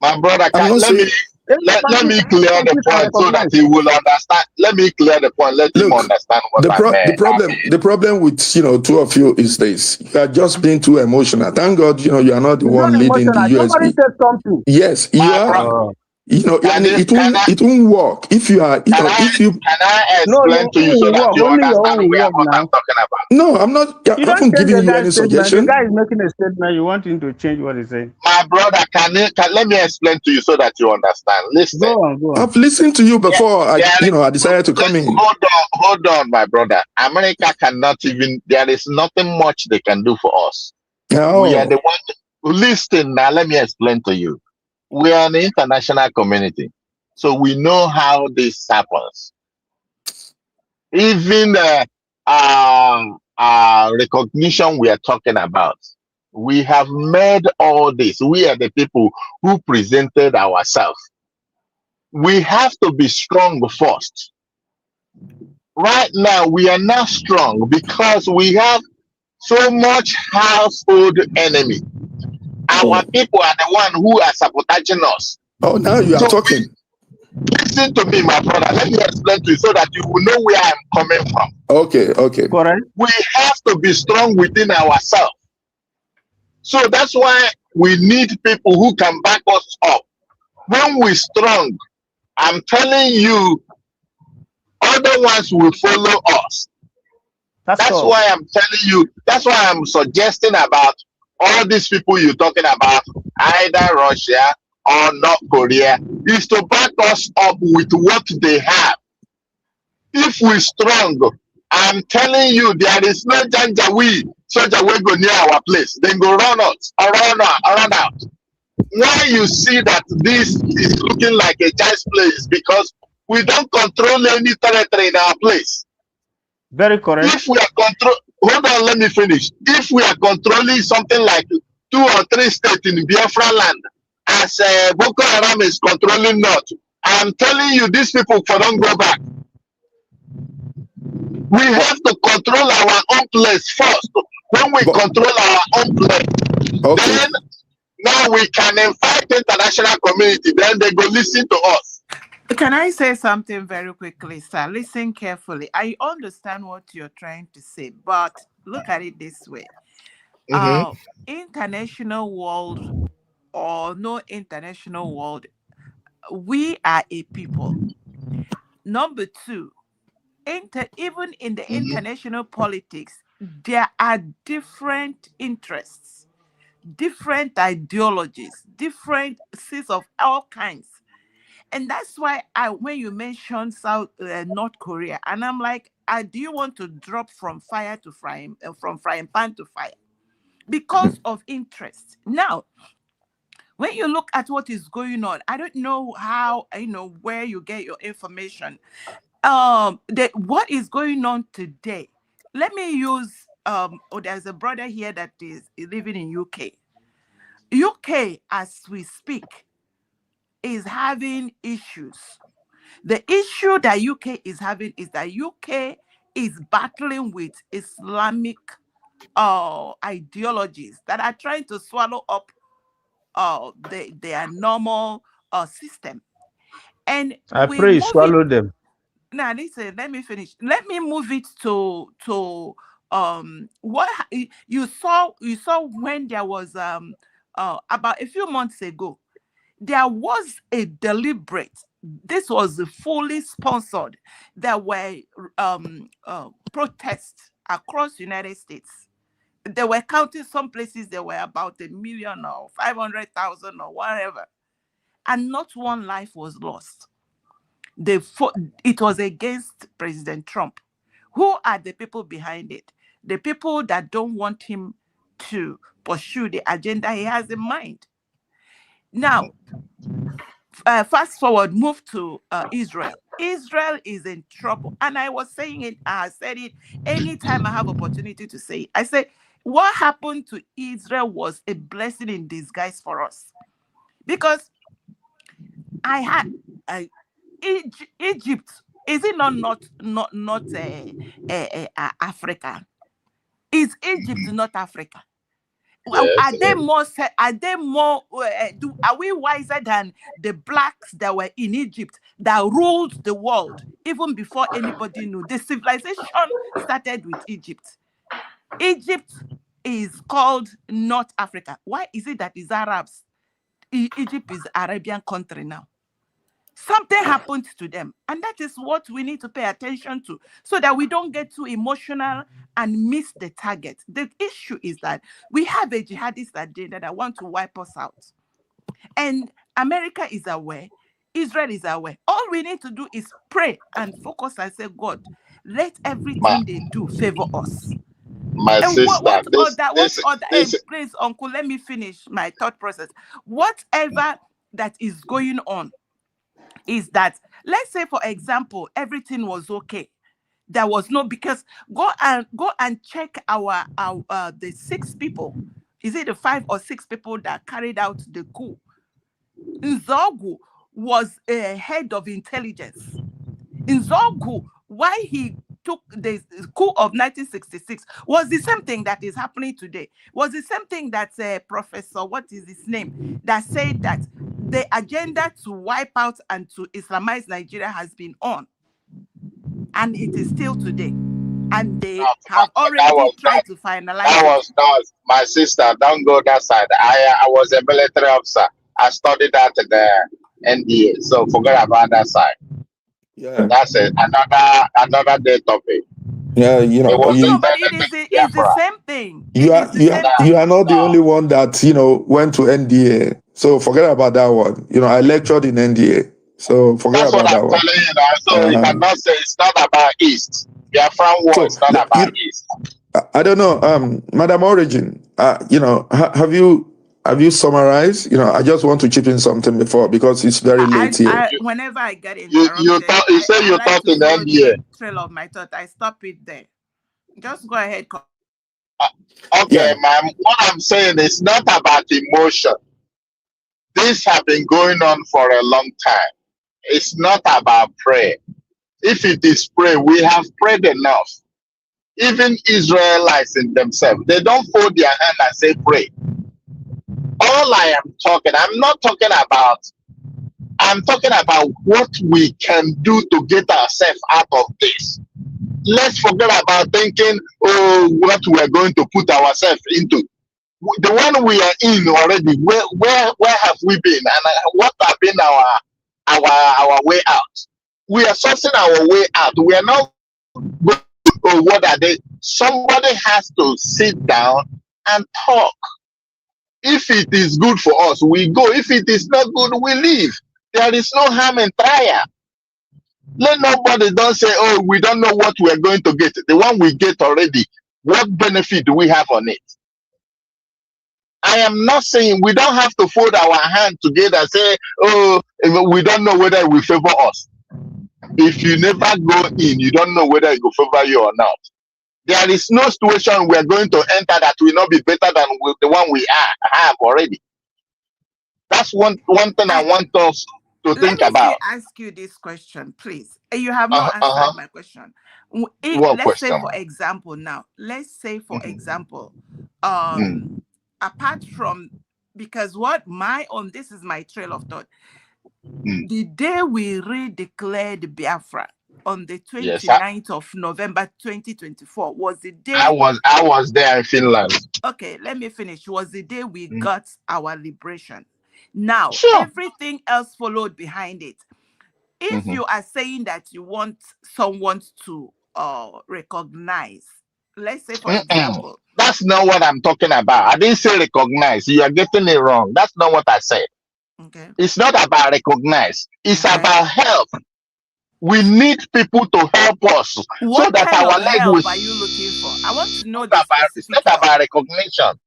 My brother, let me clear the point so that he will understand. Let me clear the point. Let him understand what the problem with two of you is this: you are just being too emotional. Thank God, you are not the one leading the USB. Somebody said something. Yes, you are. And it won't work if you are. Can I explain to you so that you understand what I'm talking about? No, I'm not. I haven't given you any suggestion. The guy is making a statement. You want him to change what he's saying. My brother, let me explain to you so that you understand. Listen. Go on. I've listened to you before. I decided to come in. Hold on, my brother. America cannot even. There is nothing much they can do for us. No. We are the one. Listen now. Let me explain to you. We are an international community, so we know how this happens. Even recognition we are talking about, we have made all this. We are the people who presented ourselves. We have to be strong first. Right now, we are not strong because we have so much household enemy. Our people are the one who are sabotaging us. Oh, now you are talking. Listen to me, my brother. Let me explain to you so that you will know where I'm coming from. Okay. Correct. We have to be strong within ourselves. So that's why we need people who can back us up. When we're strong, I'm telling you, other ones will follow us. That's why I'm telling you, that's why I'm suggesting about all these people you're talking about, either Russia or North Korea, is to back us up with what they have. If we're strong, I'm telling you, there is no Janjaweed soldier will go near our place. Then go run out. Why you see that this is looking like a child's place? Because we don't control any territory in our place. Very correct. If we are hold on, let me finish. If we are controlling something like 2 or 3 states in Biafra land, as Boko Haram is controlling North, I'm telling you, these people don't go back. We have to control our own place first. When we control our own place, then now we can invite the international community. Then they go listen to us. Can I say something very quickly, sir? Listen carefully. I understand what you're trying to say, but look at it this way. International world or no international world, we are a people. Number 2, even in the international politics, there are different interests, different ideologies, different seats of all kinds. And that's why when you mentioned North Korea, and I'm like, do you want to drop from fire to frying, from frying pan to fire? Because of interest. Now, when you look at what is going on, I don't know how, where you get your information. What is going on today? Let me use, there's a brother here that is living in UK. UK, as we speak, is having issues. The issue that UK is having is that UK is battling with Islamic ideologies that are trying to swallow up their normal system. And I pray you swallow them. Now listen, let me finish. Let me move it to what you saw when there was about a few months ago, there was a deliberate, this was fully sponsored, there were protests across the United States. They were counting some places, there were about 1 million or 500,000 or whatever. And not one life was lost. It was against President Trump. Who are the people behind it? The people that don't want him to pursue the agenda he has in mind. Now, fast forward, move to Israel. Israel is in trouble. And I was saying it, I said it anytime I have opportunity to say it. I say, what happened to Israel was a blessing in disguise for us. Because I had Egypt, is it not Africa? Is Egypt not Africa? Yes, are we wiser than the blacks that were in Egypt that ruled the world even before anybody knew? The civilization started with Egypt. Egypt is called North Africa. Why is it that it's Arabs? Egypt is Arabian country now. Something happened to them, and that is what we need to pay attention to so that we don't get too emotional and miss the target. The issue is that we have a jihadist agenda that want to wipe us out, and America is aware, Israel is aware. All we need to do is pray and focus and say, God, let everything they do favor us. My and sister, please, uncle, let me finish my thought process. Whatever that is going on is that, let's say, for example, everything was okay. There was no, because go and check the 6 people. Is it the 5 or 6 people that carried out the coup? Nzogu was a head of intelligence. Nzogu, why he took the coup of 1966 was the same thing that is happening today. Was the same thing that Professor, what is his name, that said that the agenda to wipe out and to Islamize Nigeria has been on. And it is still today. And they have already tried to finalize that it. Was not my sister. Don't go that side. I was a military officer. I studied at the NDA. So forget about that side. Yeah. That's it. Another day topic. Yeah, but it's the same thing. You are not the only one that went to NDA. So forget about that one. I lectured in NDA. So forget about that one. That's what I'm telling you now. So you cannot say it's not about East. Biafran war is not about East. I don't know, Madam Origin. Have you summarized? I just want to chip in something before because it's very late here. Whenever I get interrupted, you say you thought in NDA. Trail of my thought. I stop it there. Just go ahead. Okay, ma'am. What I'm saying is not about emotion. This has been going on for a long time. It's not about prayer. If it is prayer, we have prayed enough. Even Israelites in themselves, they don't fold their hand and say pray. All I am talking, I'm talking about what we can do to get ourselves out of this. Let's forget about thinking, what we're going to put ourselves into. The one we are in already, where have we been? And what have been our way out? We are sourcing our way out. We are not going to, what are they? Somebody has to sit down and talk. If it is good for us, we go. If it is not good, we leave. There is no harm in trial. Let nobody don't say, oh, we don't know what we're going to get. The one we get already, what benefit do we have on it? I am not saying we don't have to fold our hand together and say, oh, we don't know whether it will favor us. If you never go in, you don't know whether it will favor you or not. There is no situation we are going to enter that will not be better than the one we have already. That's one thing I want us to think Let me about. ask you this question, please. You have not answered my question. What Let's say, question? for example, apart from, because this is my trail of thought. The day we redeclared Biafra on the 29th of November 2024 was the day I was there in Finland. Okay, let me finish. Was the day we got our liberation. Now, sure. Everything else followed behind it. If you are saying that you want someone to recognize, let's say, for example. That's not what I'm talking about. I didn't say recognize. You are getting it wrong. That's not what I said. Okay. It's not about recognize. It's about help. We need people to help us what so that kind our of leg help will. are you looking for? I want to know It's not about recognition.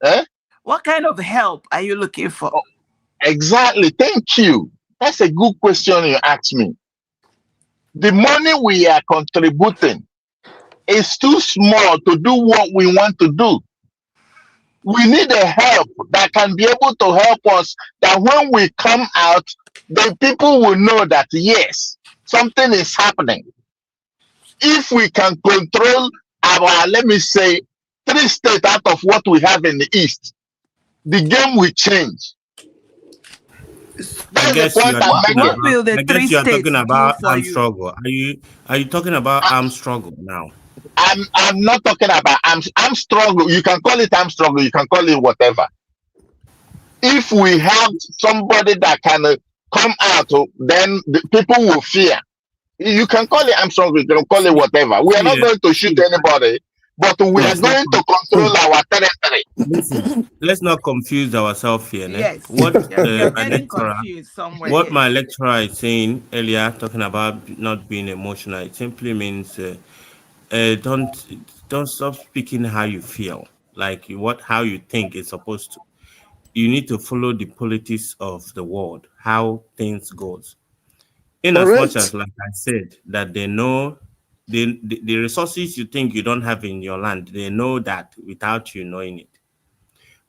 Eh? What kind of help are you looking for? Oh, exactly. Thank you. That's a good question you asked me. The money we are contributing is too small to do what we want to do. We need a help that can be able to help us, that when we come out, the people will know that yes, something is happening. If we can control our, let me say, 3 states out of what we have in the East, the game will change. I guess you are talking about armed struggle. Are you talking about armed struggle now? I'm not talking about armed struggle. You can call it armed struggle. You can call it whatever. If we have somebody that can come out, then the people will fear. You can call it armed struggle. You can call it whatever. We are not going to shoot anybody, but we are going to control our territory. Listen, let's not confuse ourselves here. Yes. What my lecturer is saying earlier, talking about not being emotional, it simply means don't stop speaking how you feel, like how you think it's supposed to. You need to follow the politics of the world, how things goes. In as much as, like I said, that they know the resources you think you don't have in your land, they know that without you knowing it.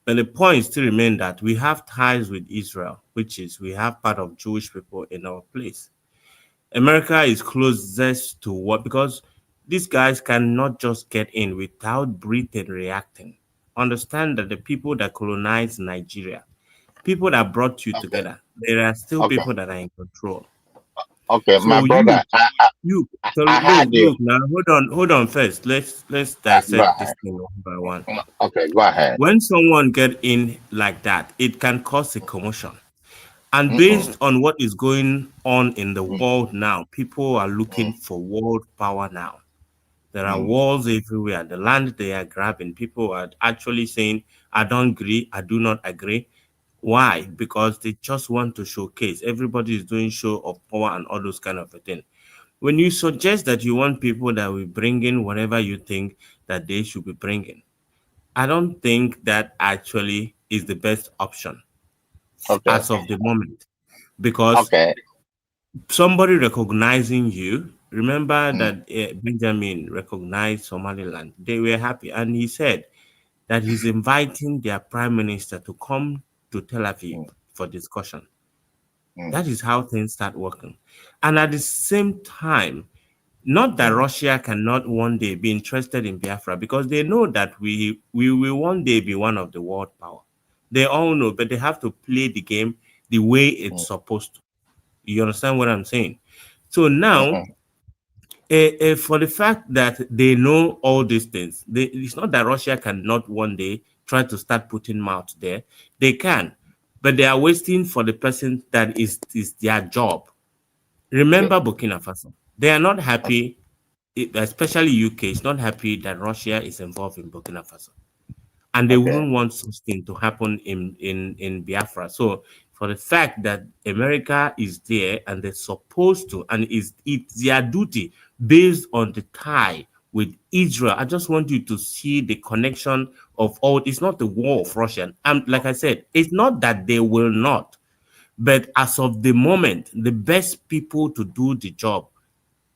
But the point still remains that we have ties with Israel, which is we have part of Jewish people in our place. America is closest to what, because these guys cannot just get in without breathing, reacting. Understand that the people that colonized Nigeria, people that brought you together, there are still people that are in control. Okay, so my brother, look now, hold on first. Let's dissect this thing one by one. Okay, go ahead. When someone get in like that, it can cause a commotion. And based on what is going on in the world now, people are looking for world power now. There are wars everywhere. The land they are grabbing, people are actually saying, I don't agree, I do not agree. Why? Because they just want to showcase. Everybody is doing show of power and all those kind of a thing. When you suggest that you want people that will bring in whatever you think that they should be bringing, I don't think that actually is the best option as of the moment. Because somebody recognizing you, remember that Benjamin recognized Somaliland. They were happy. And he said that he's inviting their prime minister to come to Tel Aviv for discussion. That is how things start working. And at the same time, not that Russia cannot one day be interested in Biafra, because they know that we will one day be one of the world power. They all know, but they have to play the game the way it's supposed to. You understand what I'm saying? So now, for the fact that they know all these things, it's not that Russia cannot one day try to start putting mouth there. They can, but they are waiting for the person that is their job. Remember Burkina Faso. They are not happy, especially UK is not happy that Russia is involved in Burkina Faso. and they wouldn't want such thing to happen in Biafra. So for the fact that America is there and they're supposed to, and it's their duty based on the tie with Israel. I just want you to see the connection of all. It's not the war of Russia. And like I said, it's not that they will not, but as of the moment, the best people to do the job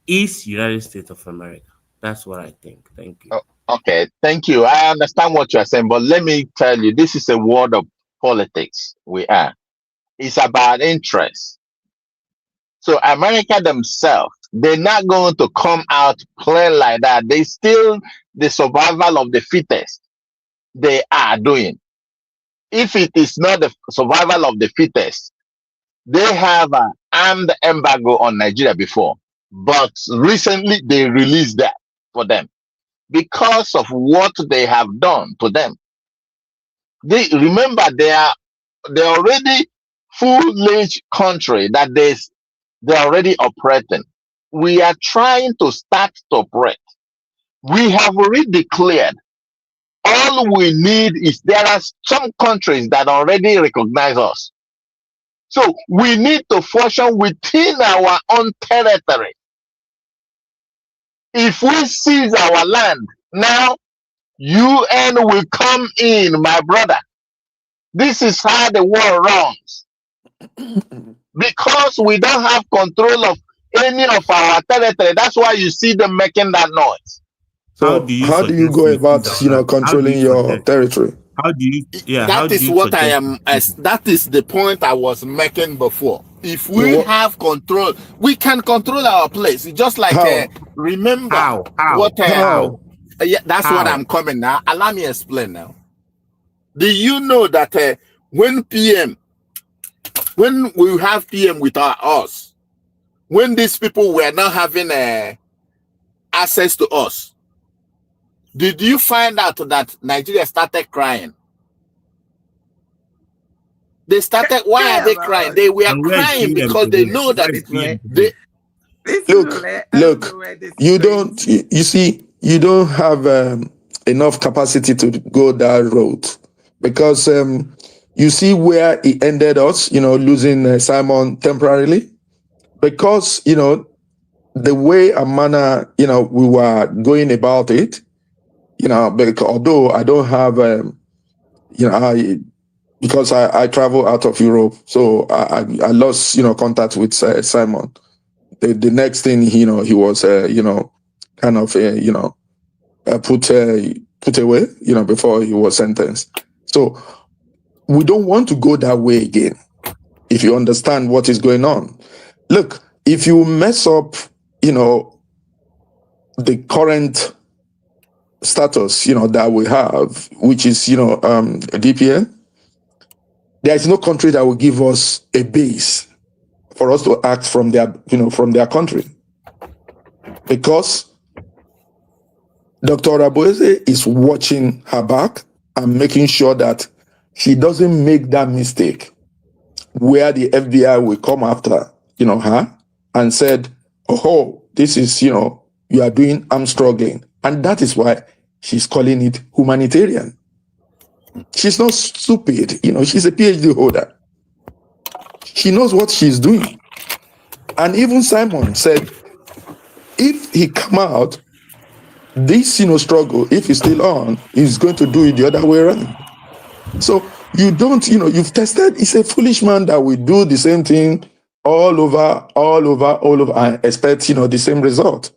is United States of America. That's what I think. Thank you. Okay, thank you. I understand what you're saying, but let me tell you, this is a world of politics. We are. It's about interest. So America themselves, they're not going to come out plain like that. They still the survival of the fittest. They are doing. If it is not the survival of the fittest, they have an armed embargo on Nigeria before, but recently they released that for them because of what they have done to them. They remember they're already full-fledged country that they're already operating. We are trying to start to operate. We have already declared. All we need is there are some countries that already recognize us. So we need to function within our own territory. If we seize our land, now UN will come in, my brother. This is how the world runs. Because we don't have control of any of our territory. That's why you see them making that noise. So how do you go about, controlling your territory? How do you? Yeah, that is what I am. That is the point I was making before. If we have control, we can control our place. It's just like remember how? Yeah, that's what I'm coming now. Allow me explain now. Do you know that when we have PM with us, when these people were not having access to us, did you find out that Nigeria started crying? They started. Why are they crying? They were crying because they know that Look. You don't. You see, you don't have enough capacity to go that road because you see where it ended us. Losing Simon temporarily because the way and manner we were going about it. Because although I don't have, because I travel out of Europe, so I lost, contact with Simon. The next thing, he was, kind of, put away, before he was sentenced. So we don't want to go that way again. If you understand what is going on, look, if you mess up, the current status, that we have, which is, DPM, there is no country that will give us a base for us to act from their, from their country. Because Dr. Orabueze is watching her back and making sure that she doesn't make that mistake where the FBI will come after, her and said, oh, this is, you are doing, I'm struggling. And that is why she's calling it humanitarian. She's not stupid. She's a PhD holder. She knows what she's doing. And even Simon said, if he come out, this, struggle, if he's still on, he's going to do it the other way around. So you don't, you've tested, it's a foolish man that will do the same thing all over, and expect, the same result.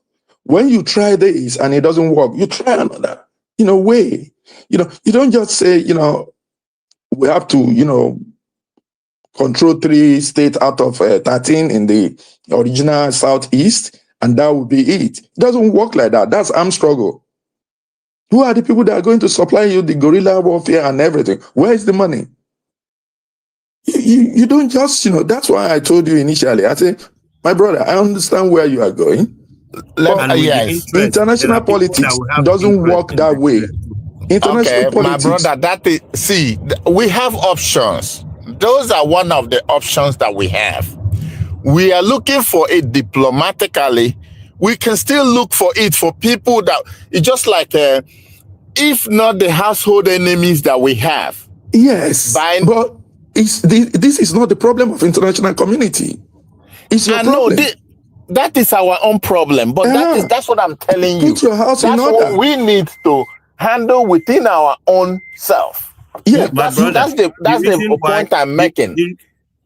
When you try this and it doesn't work, you try another, way. You don't just say, we have to, control 3 states out of 13 in the original Southeast, and that will be it. It doesn't work like that. That's armed struggle. Who are the people that are going to supply you the guerrilla warfare and everything? Where is the money? You don't just, that's why I told you initially. I said, my brother, I understand where you are going. International politics doesn't work that way. International politics. My brother, we have options. Those are one of the options that we have. We are looking for it diplomatically. We can still look for it for people that it's just like if not the household enemies that we have. Yes, but this is not the problem of international community. It's your problem. No, that is our own problem. But that's what I'm telling you. Put your house in That's order. what we need to handle within our own self. Yeah, my brother, that's the point I'm making.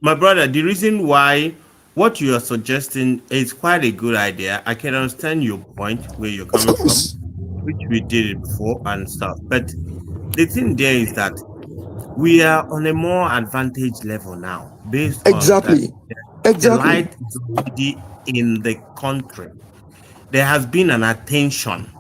My brother, the reason why what you are suggesting is quite a good idea. I can understand your point where you're coming from, which we did it before and stuff. But the thing there is that we are on a more advantaged level now, based on that the light is already in the country. There has been an attention.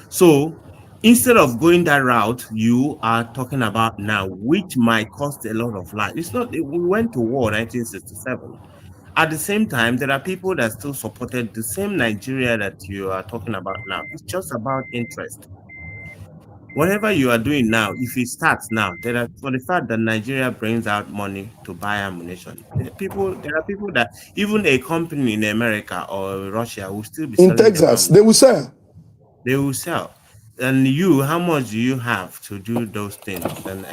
So instead of going that route you are talking about now, which might cost a lot of life, it's not. We went to war in 1967. At the same time, there are people that still supported the same Nigeria that you are talking about now. It's just about interest. Whatever you are doing now, if it starts now, for the fact that Nigeria brings out money to buy ammunition, there are people that even a company in America or Russia will still be selling in Texas. They will sell. They will sell. And you, how much do you have to do those things? And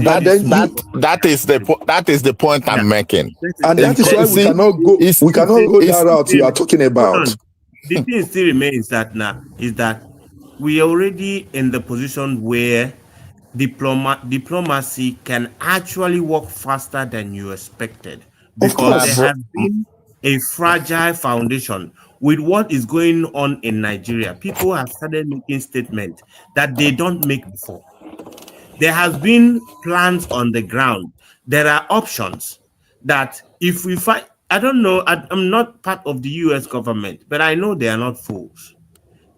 that is the point I'm making. And that is why we cannot go that route you are talking about. The thing still remains that now is that we are already in the position where diplomacy can actually work faster than you expected, because there has been a fragile foundation with what is going on in Nigeria. People have started making statements that they don't make before. There has been plans on the ground. There are options that if we find, I don't know, I'm not part of the US government, but I know they are not fools.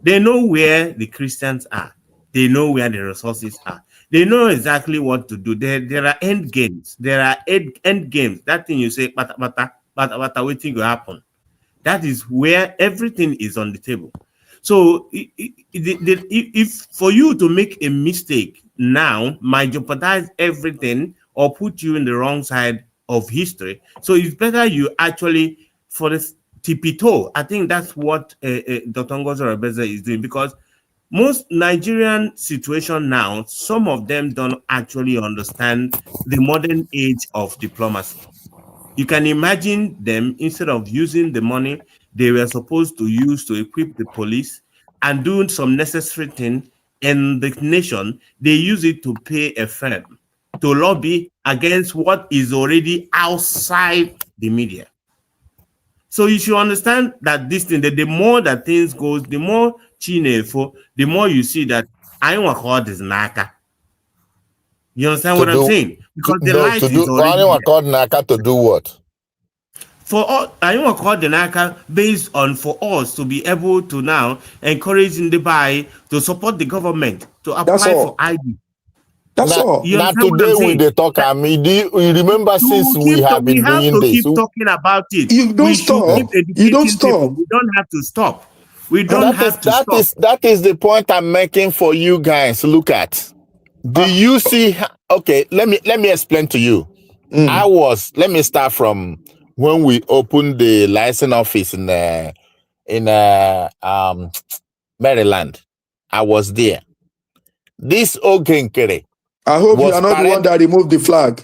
They know where the Christians are. They know where the resources are. They know exactly what to do. There are end games. There are end games. That thing you say, bata waiting will happen. That is where everything is on the table. So if for you to make a mistake now might jeopardize everything or put you in the wrong side of history. So it's better you actually, for the tipito, I think that's what Dr. Orabueze is doing, because most Nigerian situation now, some of them don't actually understand the modern age of diplomacy. You can imagine them, instead of using the money they were supposed to use to equip the police and doing some necessary thing in the nation, they use it to pay a firm to lobby against what is already outside the media. So you should understand that this thing, that the more that things goes, the more chinefo, the more you see that I want to call this naka. You understand what I'm saying? Because the light is already there. Called naka to do what? For all, I want to call the naka based on for us to be able to now encourage in the buy to support the government to apply for ID. That's all. Now today we the talk. I mean, we remember since we have been doing this. We have to keep talking about it. You don't stop. You don't stop. We don't have to stop. We don't have to stop. That is the point I'm making for you guys. Look at. Do you see? Okay, let me explain to you. Let me start from when we opened the license office in Maryland. I was there. This Ogenkere. I hope you are not the one that removed the flag.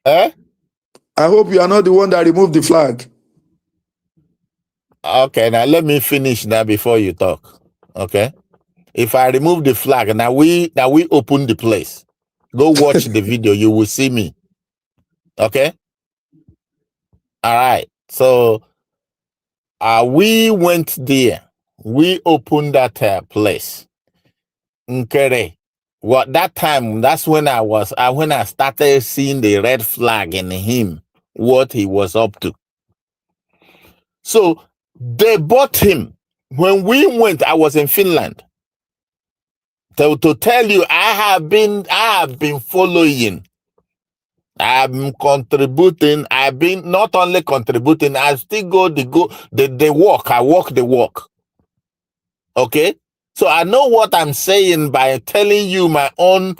Eh? I hope you are not the one that removed the flag. Okay, now let me finish now before you talk. Okay. If I remove the flag, now we open the place. Go watch the video, you will see me. Okay? All right. So we went there. We opened that place. Nkere. What that time, that's when I started seeing the red flag in him, what he was up to. So they bought him. When we went, I was in Finland. To tell you, I have been following. I'm contributing. I've been not only contributing, I still the walk. I walk the walk. Okay? So I know what I'm saying by telling you my own,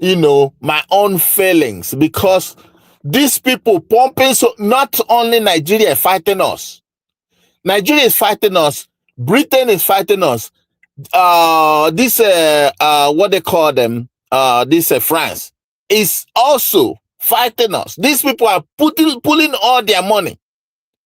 my own feelings, because these people pumping, so not only Nigeria fighting us. Nigeria is fighting us. Britain is fighting us. this what they call them, this France is also fighting us. These people are pulling all their money.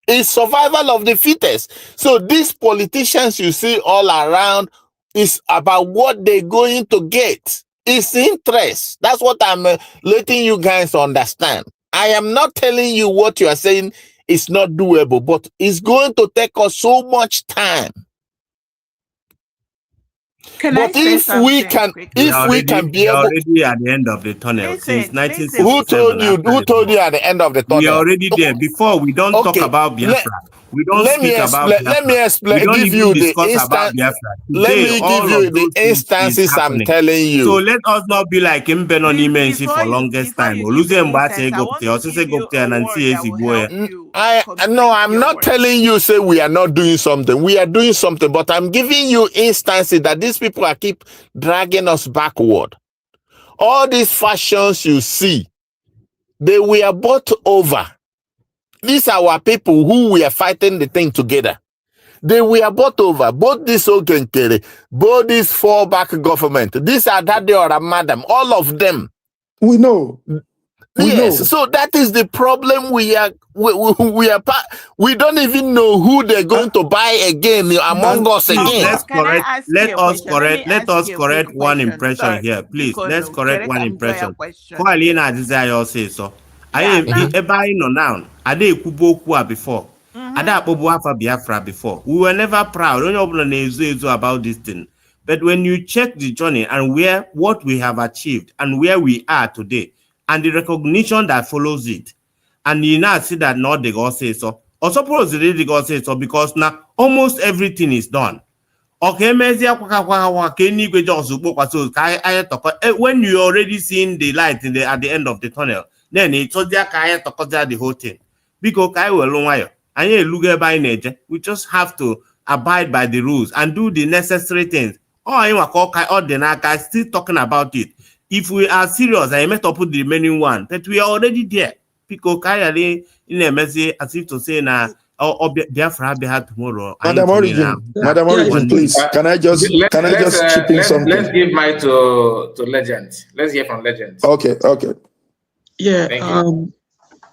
It's survival of the fittest. So these politicians you see all around is about what they're going to get. It's interest. That's what I'm letting you guys understand. I am not telling you what you are saying is not doable, but it's going to take us so much time. But if we can, we are already at the end of the tunnel since 1967. Who told you at the end of the tunnel? We are already there. Before we don't talk about Biafra. We don't speak about Biafra. Let me explain. We don't give even you discuss about Biafra. Let me give you the instances I'm telling you. So let us not be like Mbenoni Mensi for longest time. I'm not telling you say we are not doing something. We are doing something, but I'm giving you instances that these people are keep dragging us backward. All these fashions you see, they were bought over. These are our people who we are fighting the thing together. They were bought over. Both this Okenkere, both this fallback government. These are Daddy or Madam. All of them. We know. Yes. So that is the problem. We don't even know who they're going to buy again among us again. Let us correct one impression here, please. Let's correct one impression. Alina desire say so. I know now. I did Kubo before. Biafra before. We were never proud about this thing. But when you check the journey and what we have achieved and where we are today, and the recognition that follows it, and you now see that not the God say so, or suppose the God say so, because now almost everything is done. Okay, when you already seen the light at the end of the tunnel, then it's the whole thing. Because we just have to abide by the rules and do the necessary things. Still talking about it. If we are serious, I meant to put the remaining one, but we are already there. Because in a message as if to say now, Biafra be had tomorrow. Madam Origin, please. Can I just chip in something? Let's give mic to Legend. Let's hear from Legend. Okay. Yeah.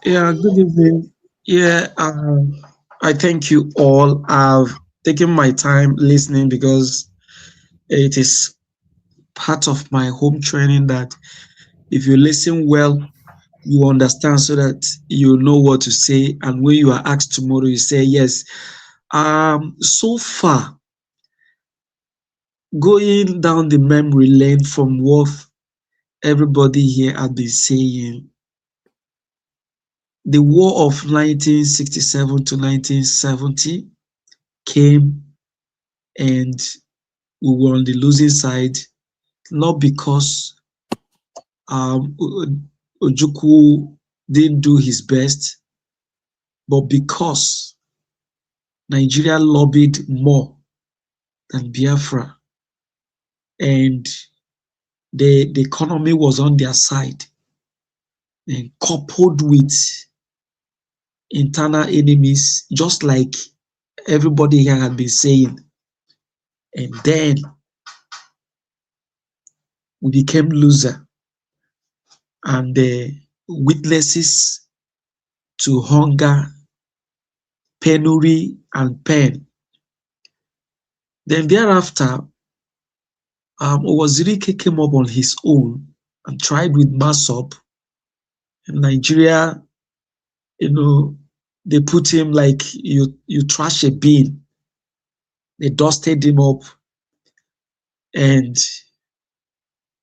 Yeah. Good evening. Yeah. I thank you all. I've taken my time listening because it is part of my home training that if you listen well, you understand so that you know what to say. And when you are asked tomorrow, you say yes. So far, going down the memory lane from what everybody here has been saying, the war of 1967 to 1970 came and we were on the losing side, not because Ojukwu didn't do his best, but because Nigeria lobbied more than Biafra, and the economy was on their side, and coupled with internal enemies, just like everybody here had been saying. And then we became loser and witnesses to hunger, penury, and pain. Then thereafter, Owazirike came up on his own and tried with Masop. In Nigeria, they put him like you trash a bin. They dusted him up, and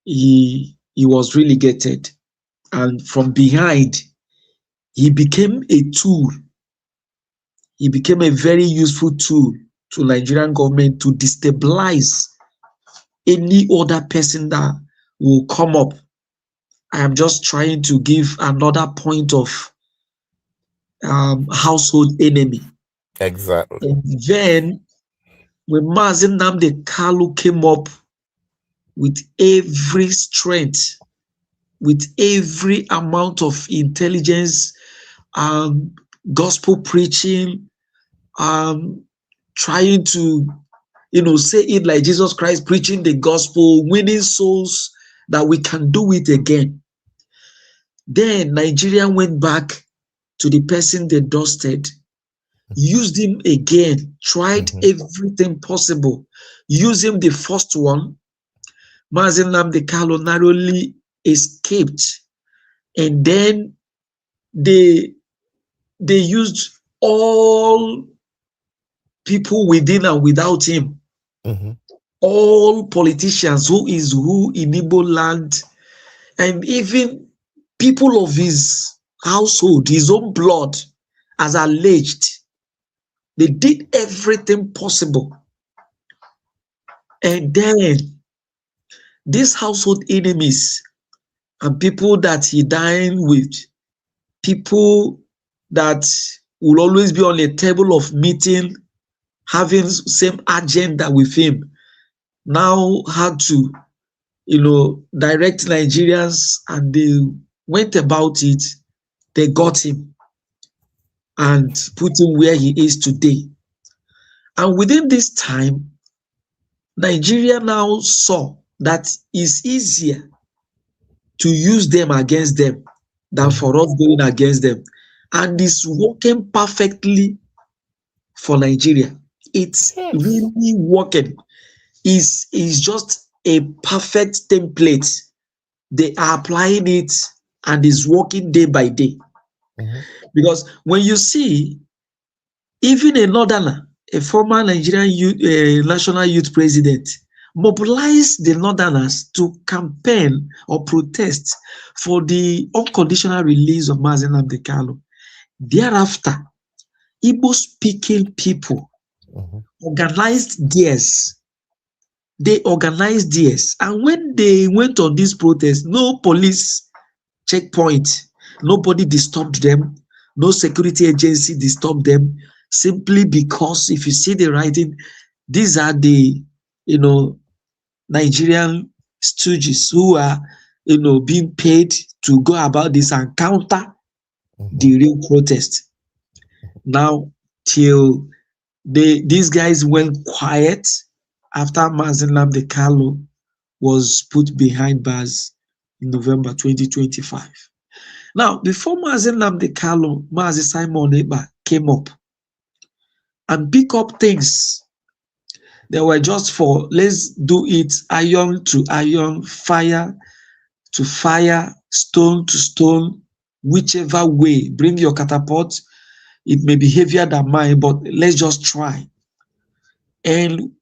he was relegated. And from behind, he became a tool. He became a very useful tool to Nigerian government to destabilize any other person that will come up. I am just trying to give another point of household enemy. Exactly. And then when Mazi Nnamdi Kalu came up with every strength, with every amount of intelligence, gospel preaching, trying to say it like Jesus Christ, preaching the gospel, winning souls, that we can do it again. Then Nigeria went back to the person they dusted, used him again, tried everything possible, used him the first one. Mazi Nnamdi Kanu narrowly escaped, and then they used all people within and without him, all politicians who is who in Igbo land, and even people of his household, his own blood, as alleged. They did everything possible. And then these household enemies and people that he dined with, people that will always be on a table of meeting, having same agenda with him, now had to, direct Nigerians, and they went about it. They got him and put him where he is today. And within this time, Nigeria now saw that it's easier to use them against them than for us going against them. And it's working perfectly for Nigeria. It's really working. It's just a perfect template. They are applying it, and it's working day by day. Because when you see, even a northerner, a former Nigerian national youth president, mobilize the northerners to campaign or protest for the unconditional release of Mazi Nnamdi Kanu. Thereafter, Igbo-speaking people organized theirs. They organized theirs. And when they went on this protest, no police checkpoint, nobody disturbed them, no security agency disturbed them, simply because if you see the writing, these are the, Nigerian stooges who are, being paid to go about this and counter the real protest. Now, till these guys went quiet after Mazi Nnamdi Kanu was put behind bars in November 2025. Now, before Mazi Nnamdi Kanu, Mazi Simon Ekpa came up and pick up things. They were just for, let's do it iron to iron, fire to fire, stone to stone, whichever way. Bring your catapult. It may be heavier than mine, but let's just try. And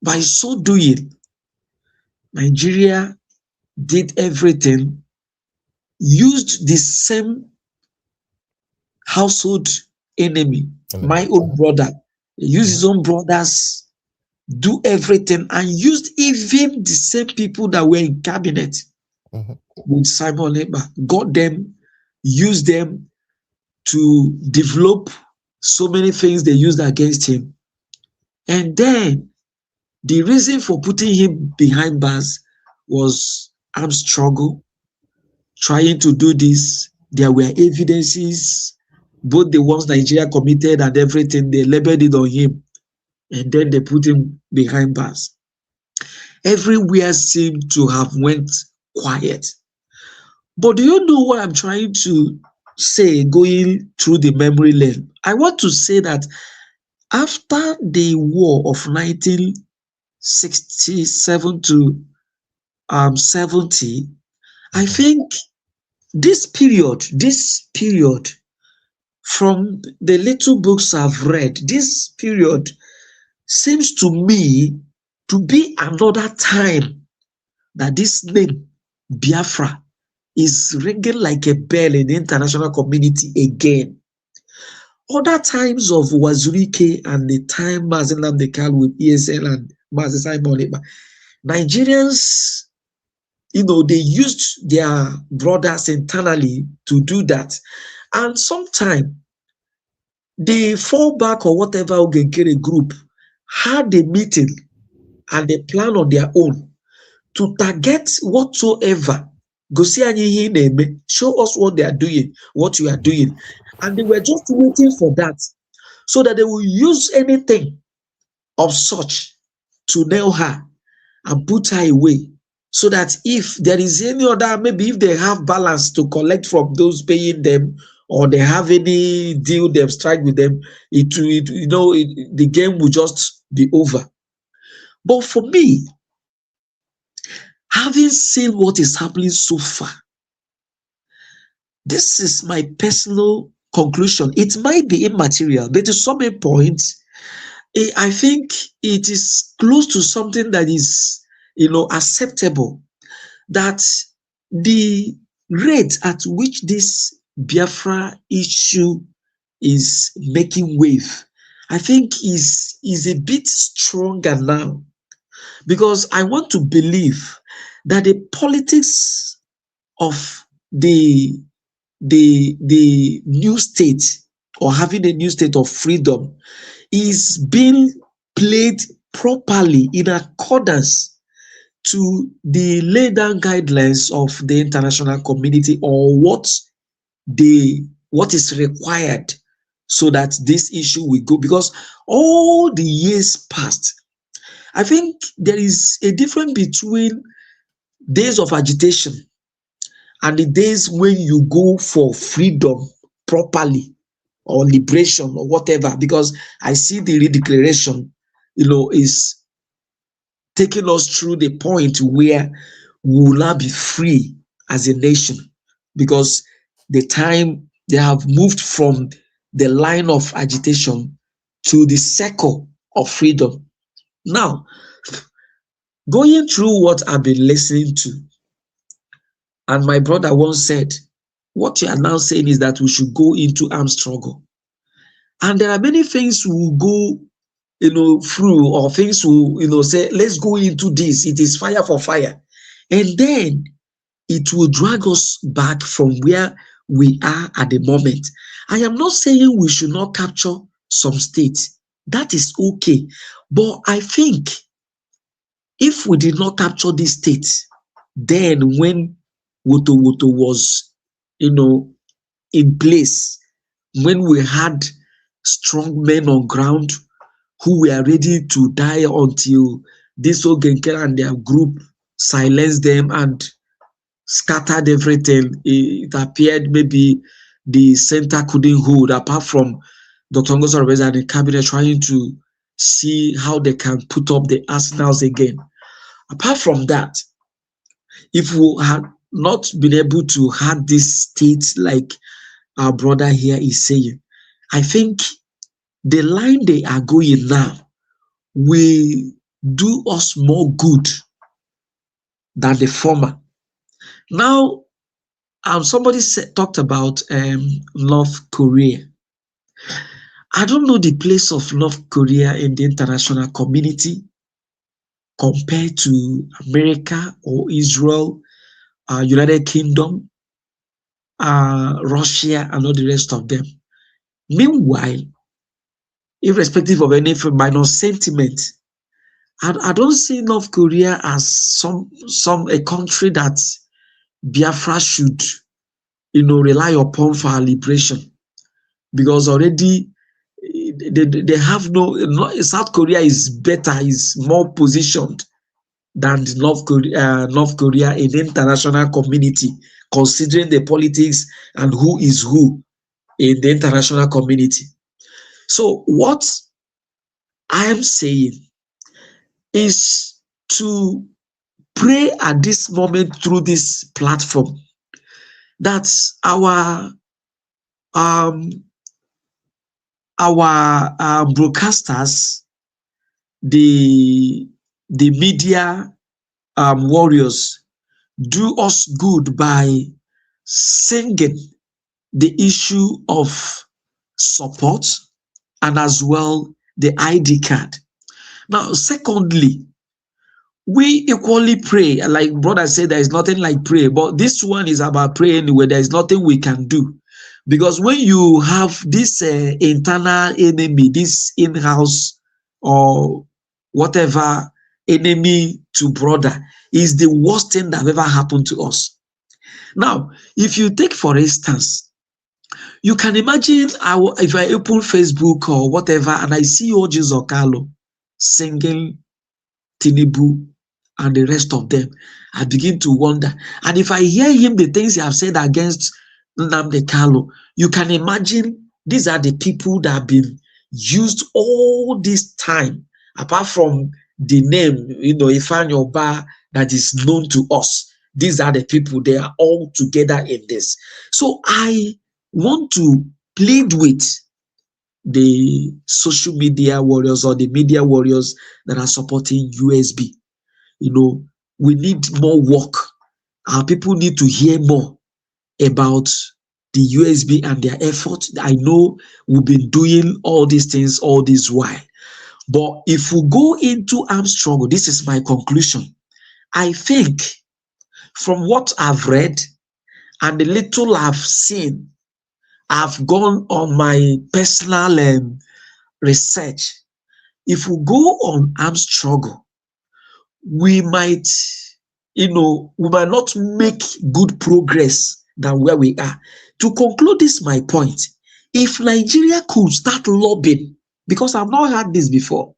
by so doing, Nigeria did everything, used the same household enemy, my own brother, used his own brothers, do everything, and used even the same people that were in cabinet with Simon Ekpa, got them, used them to develop so many things they used against him. And then the reason for putting him behind bars was armed struggle, trying to do this. There were evidences, both the ones Nigeria committed and everything, they labeled it on him. And then they put him behind bars. Everywhere seemed to have went quiet. But do you know what I'm trying to say going through the memory lane? I want to say that after the war of 1967 to 70, I think this period, from the little books I've read, this period seems to me to be another time that this name, Biafra, is ringing like a bell in the international community again. Other times of Wazirike and the time Mazi Nnamdi Kanu with ESL and Mazi Simon Ekpa, Nigerians, they used their brothers internally to do that. And sometimes the fallback or whatever Ogenkere group had a meeting and a plan on their own to target whatsoever. Show us what they are doing, what you are doing. And they were just waiting for that so that they will use anything of such to nail her and put her away, so that if there is any other, maybe if they have balance to collect from those paying them, or they have any deal they've strike with them, the game will just be over. But for me, having seen what is happening so far, this is my personal conclusion. It might be immaterial, but to some point, I think it is close to something that is, acceptable, that the rate at which this Biafra issue is making wave, I think is a bit stronger now, because I want to believe that the politics of the new state, or having a new state of freedom, is being played properly in accordance to the laid down guidelines of the international community, or what is required, so that this issue will go. Because all the years past, I think there is a difference between days of agitation and the days when you go for freedom properly, or liberation, or whatever. Because I see the redeclaration, is taking us through the point where we will now be free as a nation, because the time they have moved from the line of agitation to the circle of freedom. Now, going through what I've been listening to, and my brother once said, what you are now saying is that we should go into armed struggle. And there are many things we will go through, or things will say, let's go into this, it is fire for fire, and then it will drag us back from where we are at the moment. I am not saying we should not capture some states, that is okay, but I think if we did not capture these states, then when Woto was in place, when we had strong men on ground who were ready to die until this Ogenke and their group silenced them and scattered everything, it appeared maybe the center couldn't hold, apart from Dr. Orabueze and the cabinet trying to see how they can put up the arsenals again. Apart from that, if we had not been able to have this state like our brother here is saying, I think the line they are going now will do us more good than the former. Now, somebody talked about North Korea. I don't know the place of North Korea in the international community compared to America or Israel, United Kingdom, Russia, and all the rest of them. Meanwhile, irrespective of any minor sentiment, I don't see North Korea as a country that Biafra should, rely upon for our liberation, because already they have South Korea is better, is more positioned than North Korea in the international community, considering the politics and who is who in the international community. So what I am saying is to pray at this moment through this platform that our broadcasters, the media warriors, do us good by singing the issue of support and as well the ID card. Now, secondly, we equally pray. Like brother said, there is nothing like prayer, but this one is about prayer anyway. There is nothing we can do, because when you have this internal enemy, this in-house or whatever enemy to brother, is the worst thing that ever happened to us. Now, if you take for instance, you can imagine if I open Facebook or whatever and I see Oji Zokalo singing Tinubu and the rest of them, I begin to wonder. And if I hear him, the things he have said against Nnamdi Kanu, you can imagine these are the people that have been used all this time, apart from the name, Ifeanyi Oba, that is known to us. These are the people, they are all together in this. So I want to plead with the social media warriors or the media warriors that are supporting USB. We need more work. Our people need to hear more about the USB and their efforts. I know we've been doing all these things all this while. But if we go into armed struggle, this is my conclusion. I think from what I've read and the little I've seen, I've gone on my personal research. If we go on armed struggle, we might, we might not make good progress than where we are. To conclude this, my point, if Nigeria could start lobbying, because I've not heard this before,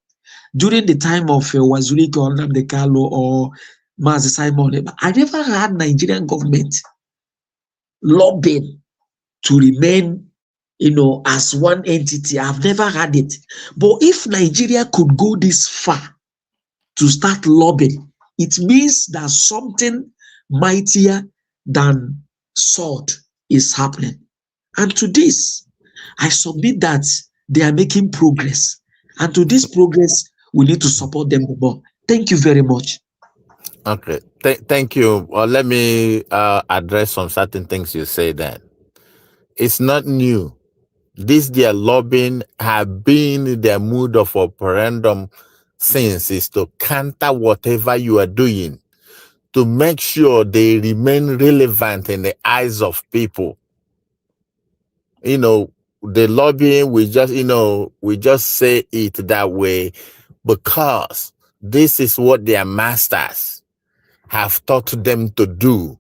during the time of Wazirike or Nnamdi Kanu or Mazi Simon, I never heard Nigerian government lobbying to remain, as one entity. I've never had it. But if Nigeria could go this far to start lobbying, it means that something mightier than sword is happening. And to this, I submit that they are making progress. And to this progress, we need to support them more. Thank you very much. Okay, thank you. Well, let me address some certain things you say then. It's not new. This their lobbying have been their mood of operandum since, is to counter whatever you are doing, to make sure they remain relevant in the eyes of people. The lobbying, we just say it that way because this is what their masters have taught them to do,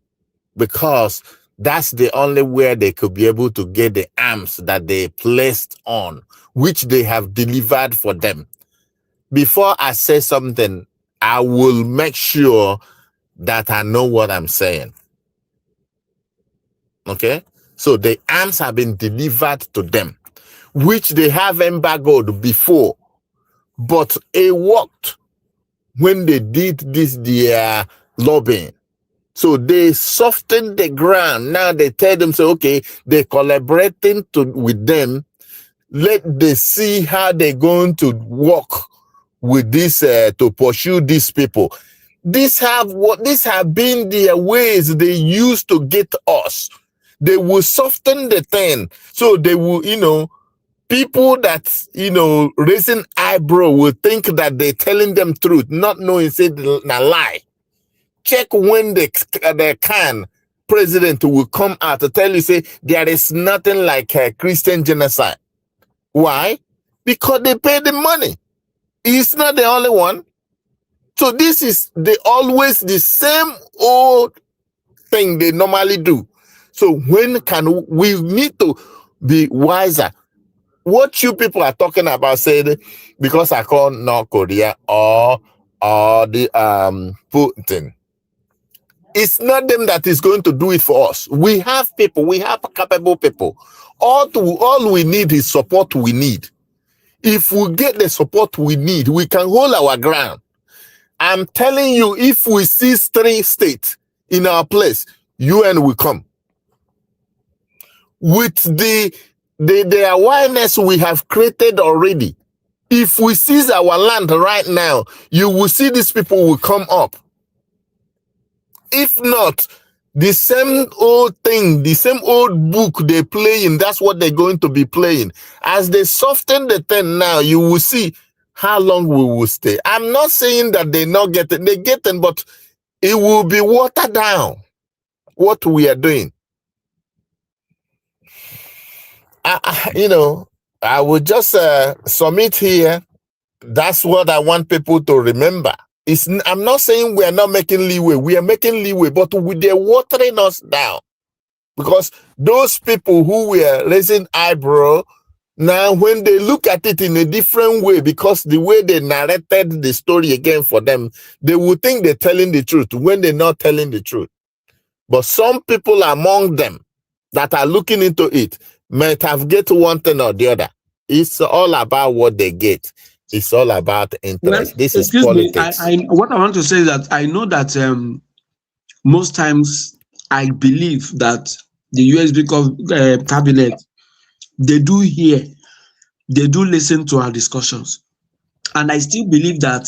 because that's the only way they could be able to get the arms that they placed on, which they have delivered for them. Before I say something, I will make sure that I know what I'm saying. Okay? So the arms have been delivered to them, which they have embargoed before, but it worked when they did this, their lobbying. So they softened the ground. Now they tell them, so okay, they're collaborating with them. Let them see how they're going to work with this to pursue these people. These have been their ways they used to get us. They will soften the thing. So they will, people that, raising eyebrow will think that they're telling them truth, not knowing it's a lie. Check when the president will come out to tell you, say, there is nothing like a Christian genocide. Why? Because they pay the money. He's not the only one. So this is always the same old thing they normally do. So when can we need to be wiser? What you people are talking about, said, because I call North Korea or the Putin, it's not them that is going to do it for us. We have people, we have capable people. All we need is support we need. If we get the support we need, we can hold our ground. I'm telling you, if we see 3 states in our place, UN will come. With the awareness we have created already, if we seize our land right now, you will see these people will come up. If not, the same old thing, the same old book they're playing, that's what they're going to be playing. As they soften the thing now, you will see how long we will stay. I'm not saying that they not get it, they get it, but it will be watered down, what we are doing. I will just submit here. That's what I want people to remember. I'm not saying we are not making leeway. We are making leeway, but they're watering us down. Because those people who were raising eyebrow, Now, when they look at it in a different way, because the way they narrated the story again for them, they will think they're telling the truth when they're not telling the truth. But some people among them that are looking into it might have get one thing or the other. It's all about what they get. It's all about Well, interest. This is excuse me. politics. What I want to say is that I know that most times I believe that the USB cabinet, they do hear, they do listen to our discussions. And I still believe that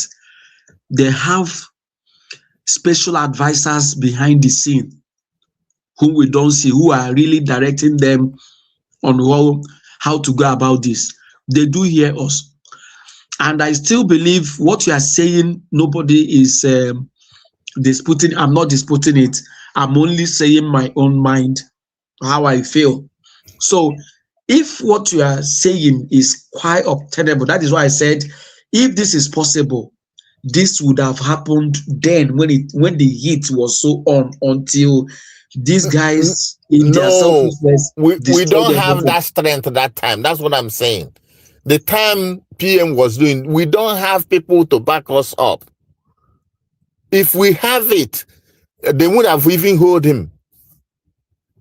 they have special advisors behind the scene who we don't see, who are really directing them on how to go about this. They do hear us. And I still believe what you are saying, nobody is disputing. I'm not disputing it. I'm only saying my own mind, how I feel. So if what you are saying is quite obtainable, that is why I said, if this is possible, this would have happened then when the heat was so on, until these guys in their No, selfishness we destroyed don't have everything. that strength at that time. That's what I'm saying. The time PM was doing, we don't have people to back us up. If we have it, they would have even hold him.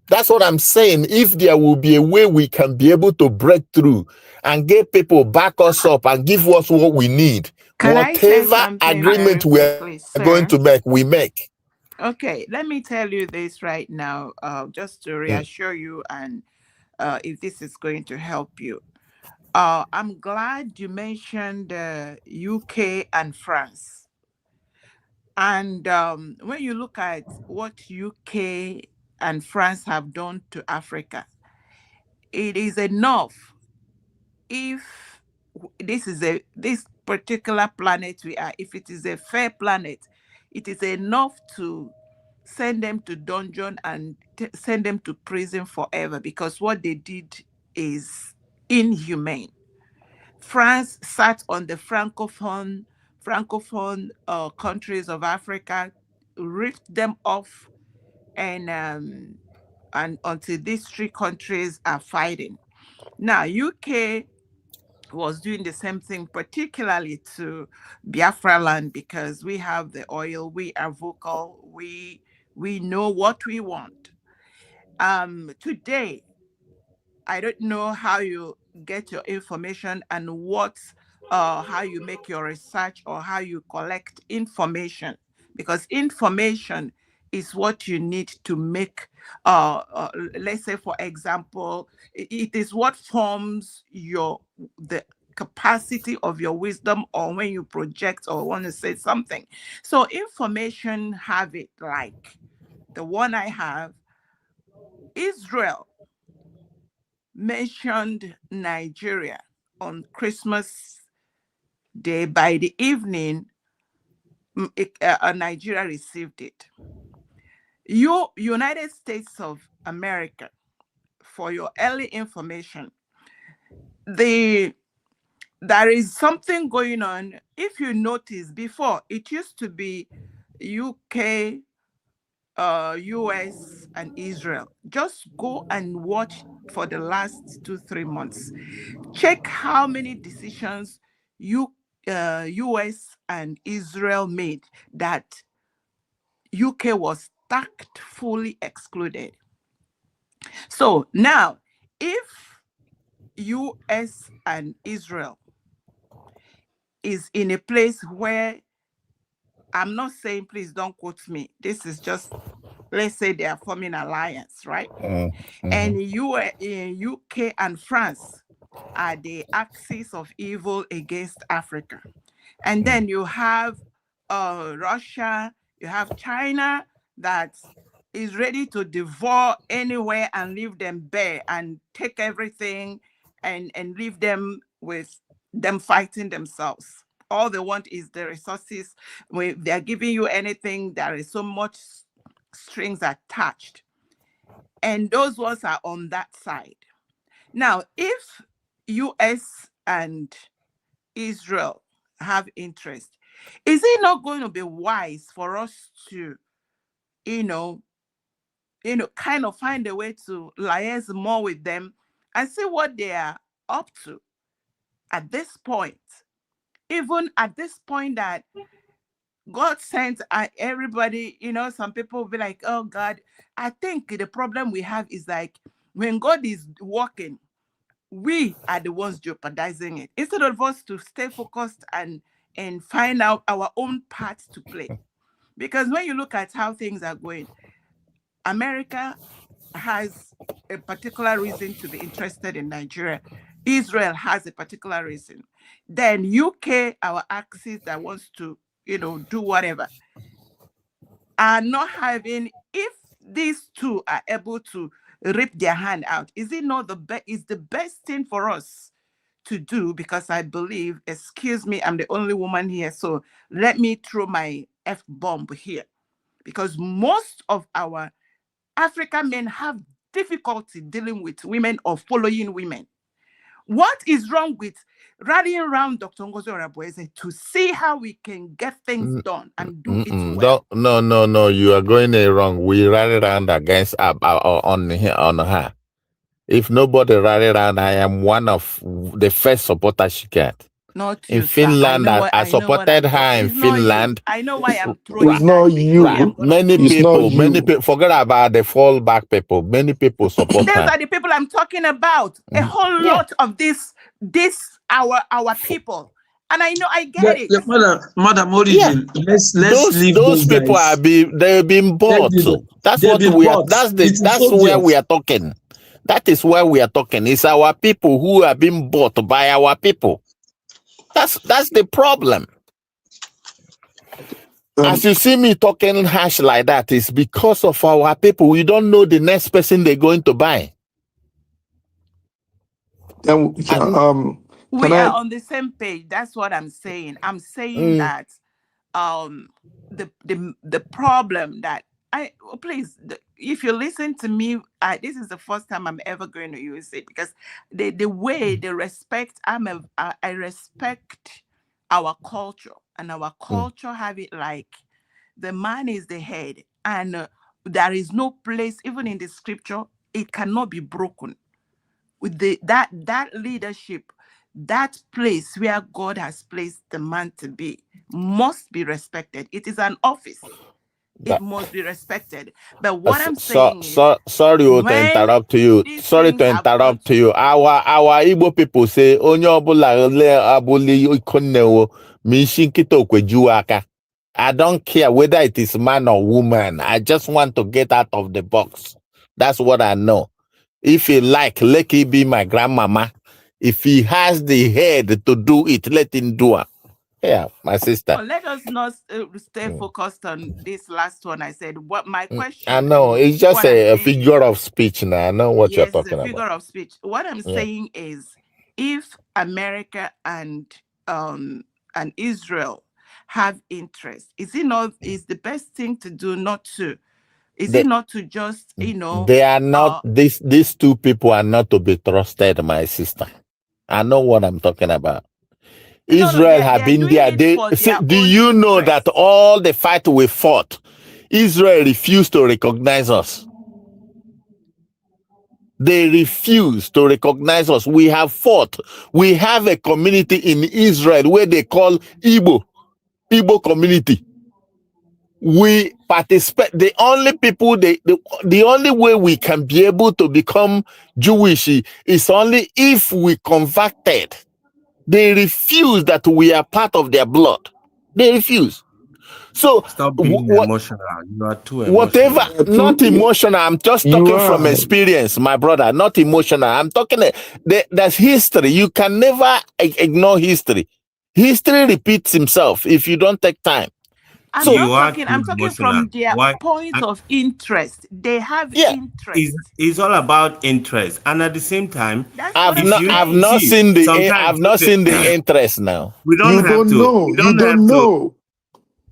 That's what I'm saying. If there will be a way we can be able to break through and get people back us up and give us what we need, Can I say whatever something agreement very we are quickly, going sir? to make, we make. Okay, let me tell you this right now, just to reassure you, and if this is going to help you. I'm glad you mentioned UK and France. And when you look at what UK and France have done to Africa, it is enough if this particular planet we are, if it is a fair planet, it is enough to send them to dungeon and send them to prison forever, because what they did is inhumane. France sat on the francophone countries of Africa, ripped them off, and until these three countries are fighting. Now, UK was doing the same thing, particularly to Biafra land, because we have the oil, we are vocal, we know what we want. Today, I don't know how you get your information and how you make your research or how you collect information, because information is what you need to make, let's say, for example, it is what forms the capacity of your wisdom, or when you project or want to say something. So information have it, like the one I have. Israel mentioned Nigeria on Christmas Day. By the evening, Nigeria received it. United States of America, for your early information, there is something going on. If you notice, before it used to be UK, US, and Israel. Just go and watch for the last 2-3 months. Check how many decisions US and Israel made that UK was tactfully excluded. So now, if US and Israel is in a place where, I'm not saying, please don't quote me, this is just, let's say they are forming alliance, right? And UK and France are the axis of evil against Africa. And then you have Russia, you have China that is ready to devour anywhere and leave them bare and take everything and leave them with them fighting themselves. All they want is the resources. When they're giving you anything, there is so much strings attached. And those ones are on that side. Now, if US and Israel have interest, is it not going to be wise for us to, kind of find a way to liaise more with them and see what they are up to at this point. Even at this point that God sent everybody, some people will be like, oh God, I think the problem we have is like when God is working, we are the ones jeopardizing it. Instead of us to stay focused and find out our own part to play. Because when you look at how things are going, America has a particular reason to be interested in Nigeria. Israel has a particular reason. Then UK, our axis that wants to, do whatever, are not having, if these two are able to rip their hand out, is it not is the best thing for us to do? Because I believe, excuse me, I'm the only woman here, so let me throw my F-bomb here. Because most of our African men have difficulty dealing with women or following women. What is wrong with rallying around Dr. Ngozi Orabueze to see how we can get things done and do it well? No, you are going wrong. We rally around against on her. If nobody rally around, I am one of the first supporters she got. Not in you, Finland, sir. I supported her in Finland. I know why I'm throwing It's not you. Many people, forget about the fallback people. Many people support These her. are the people I'm talking about. A whole lot of this our people. And I know I get it. Madam Origin, let's leave those people guys. they've been bought. That's what we are. That's where we are talking. That is where we are talking. It's our people who are being bought by our people. That's the problem. As you see me talking harsh like that, it's because of our people. We don't know the next person they're going to buy. We are on the same page. That's what I'm saying. I'm saying that the problem that if you listen to me, this is the first time I'm ever going to use it, because the way they respect, I respect our culture, and our culture have it like the man is the head, and there is no place, even in the scripture, it cannot be broken. With that leadership, that place where God has placed the man to be must be respected. It is an office. It must be respected. But what I'm saying is, sorry to interrupt you. Sorry to interrupt you. Our Igbo people say, "Onye obula le abuli ikonewo mishinkito kwejuaka." I don't care whether it is man or woman. I just want to get out of the box. That's what I know. If he like, let he be my grandmama. If he has the head to do it, let him do it. Yeah, my sister. Well, let us not stay focused on this last one. I said, what my question? I know, it's just a figure of speech now. I know what you're talking about. Yes, a figure of speech. What I'm saying is, if America and Israel have interest, is the best thing to do not to? Is it not to just, They are not, these two people are not to be trusted, my sister. I know what I'm talking about. Israel have been there. Do you know that all the fight we fought, Israel refused to recognize us? They refuse to recognize us. We have fought. We have a community in Israel where they call Igbo community. We participate. The only people, the only way we can be able to become Jewish is only if we converted. They refuse that we are part of their blood. They refuse. So stop being emotional. You are too emotional. Whatever, not emotional. I'm just talking from experience, my brother. Not emotional. I'm talking. That's history. You can never ignore history. History repeats himself if you don't take time. I'm talking from their point of interest. They have interest. It's all about interest, and at the same time, I've not seen the interest now. We don't have to. Know. You don't know.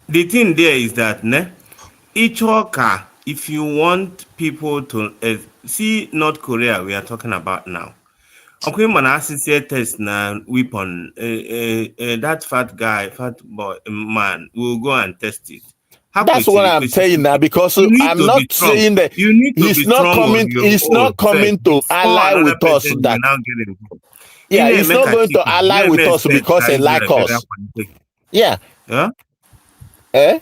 The thing there is that each worker, if you want people to see North Korea, we are talking about now. Okay, man, associate test na weapon. That fat boy, man, will go and test it. That's what I'm saying now, because I'm not saying that he's not coming. He's not coming to ally with us. That yeah, he's not going to ally with us because he like us. Yeah. Eh?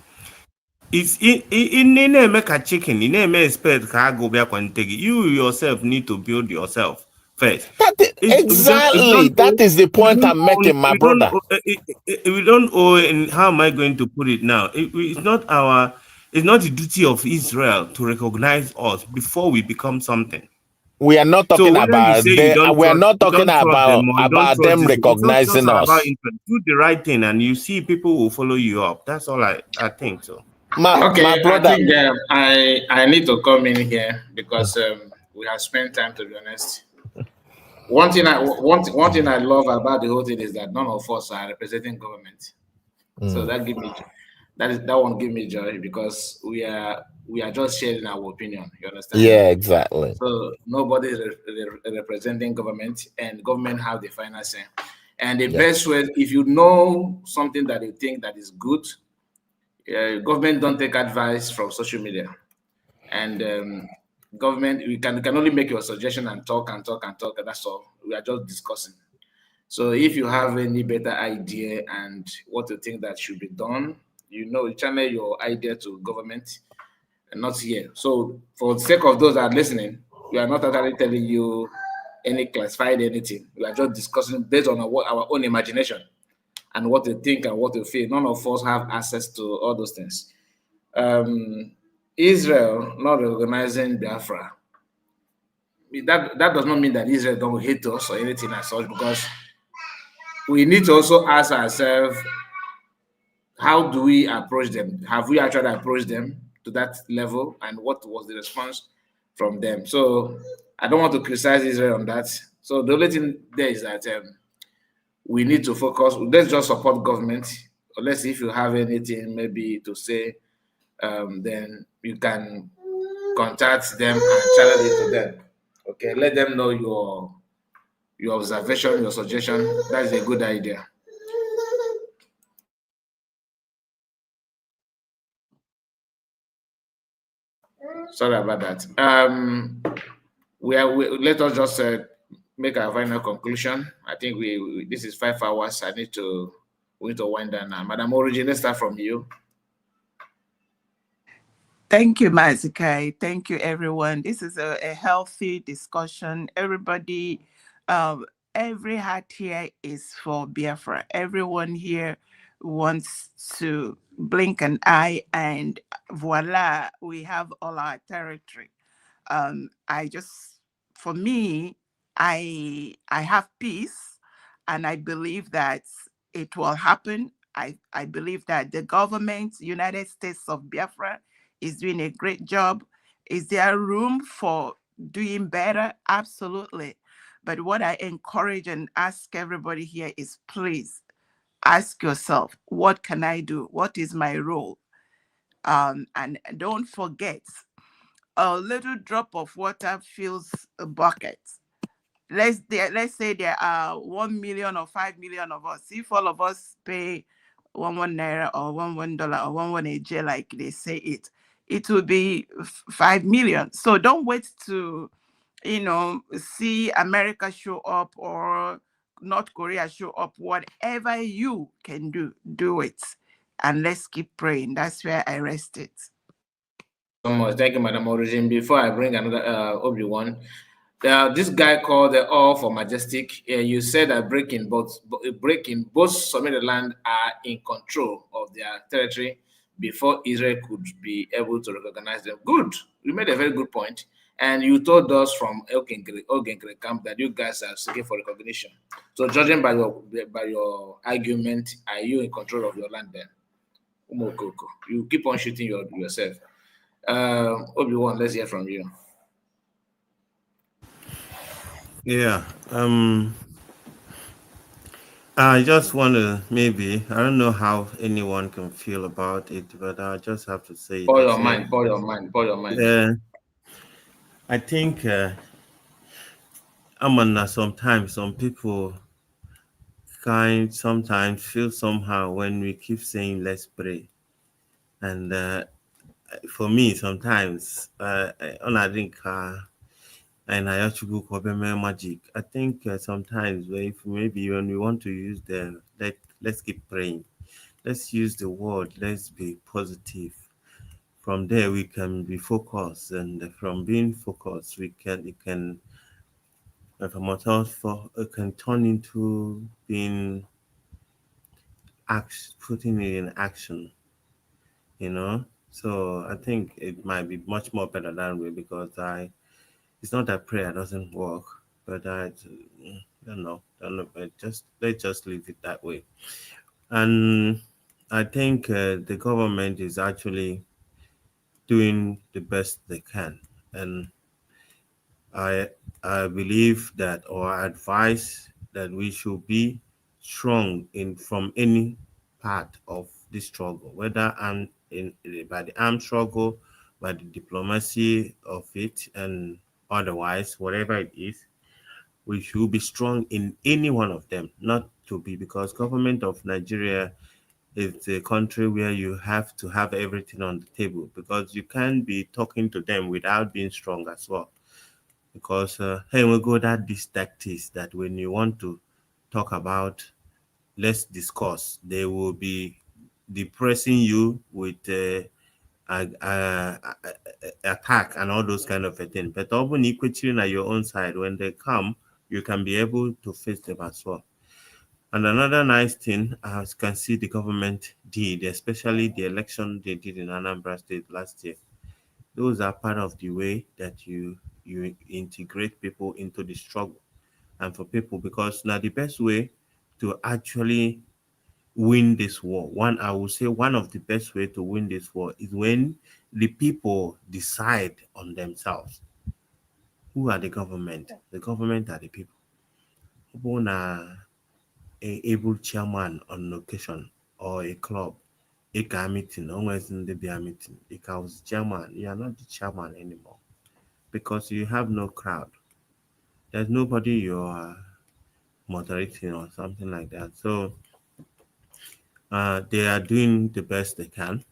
It's in make a chicken. In name expect go back and take it. You yourself need to build yourself first. Exactly. That is the point I'm making, my brother. We don't owe. And how am I going to put it now? It's not our. It's not the duty of Israel to recognize us before we become something. We are not talking about them. We are not talking about them recognizing us. Do the right thing, and you see people will follow you up. That's all I think so. My brother. I think I need to come in here because we have spent time, to be honest. One thing I love about the whole thing is that none of us are representing government. So that won't give me joy, because we are just sharing our opinion. You understand? Yeah, exactly. So nobody is representing government, and government have the final say. And the best way, if you know something that you think that is good, government don't take advice from social media, and government, you can only make your suggestion and talk, and that's all. We are just discussing. So if you have any better idea and what you think that should be done, you channel your idea to government and not here. So for the sake of those that are listening, we are not actually telling you any classified anything. We are just discussing based on our own imagination and what you think and what you feel. None of us have access to all those things. Israel not recognizing Biafra, that does not mean that Israel don't hate us or anything as such, because we need to also ask ourselves, how do we approach them? Have we actually approached them to that level, and what was the response from them? So I don't want to criticize Israel on that. So the only thing there is that we need to focus. Let's just support government, unless if you have anything maybe to say, then you can contact them and channel it to them. Okay, let them know your observation, your suggestion. That is a good idea. Sorry about that. Let us just make our final conclusion. I think this is 5 hours. We need to wind down now. Madam Origin, let's start from you. Thank you, Mazikai. Thank you, everyone. This is a healthy discussion. Everybody, every heart here is for Biafra. Everyone here wants to blink an eye, and voila, we have all our territory. For me, I have peace, and I believe that it will happen. I believe that the government, United States of Biafra, is doing a great job. Is there room for doing better? Absolutely. But what I encourage and ask everybody here is, please ask yourself, what can I do? What is my role? And don't forget, a little drop of water fills a bucket. Let's say there are 1 million or 5 million of us. If all of us pay one naira or $1 or one AJ, like they say it will be 5 million. So don't wait to, see America show up or North Korea show up. Whatever you can do it. And let's keep praying. That's where I rest it. So much. Thank you, Madam Origin. Before I bring another Obi-Wan, this guy called the All for Majestic. You said that breaking both Somaliland are in control of their territory before Israel could be able to recognize them. Good. You made a very good point. And you told us from Ogenkere camp that you guys are seeking for recognition. So judging by your argument, are you in control of your land then? You keep on shooting yourself. Obi-Wan, let's hear from you. Yeah. I just want to I don't know how anyone can feel about it, but I just have to say. Pour your mind. Yeah. I think sometimes some people sometimes feel somehow when we keep saying let's pray. And for me, sometimes on I think and I actually go magic. I think sometimes if maybe when we want to use let's keep praying. Let's use the word. Let's be positive. From there we can be focused, and from being focused, it can from a thought for it can turn into being putting it in action. So I think it might be much more better that way, because it's not that prayer doesn't work, but I don't know, but let's just leave it that way. And I think the government is actually doing the best they can, and I I believe that, or advise that we should be strong in from any part of the struggle, whether by the armed struggle, by the diplomacy of it, and otherwise, whatever it is, we should be strong in any one of them. Not to be, because government of Nigeria is a country where you have to have everything on the table, because you can't be talking to them without being strong as well. Because hey, we go these tactics that when you want to talk about, let's discuss, they will be depressing you with attack and all those kind of a thing. But often equity at your own side, when they come, you can be able to face them as well. And another nice thing, as you can see, the government did, especially the election they did in Anambra State last year. Those are part of the way that you integrate people into the struggle. And for people, because now the best way to actually win this war, I would say one of the best way to win this war is when the people decide on themselves. Who are the government? The government are the people. People are a able chairman on location or a club, a meeting, always in the beer meeting. If I was chairman, you are not the chairman anymore, because you have no crowd. There's nobody you are moderating or something like that. So they are doing the best they can.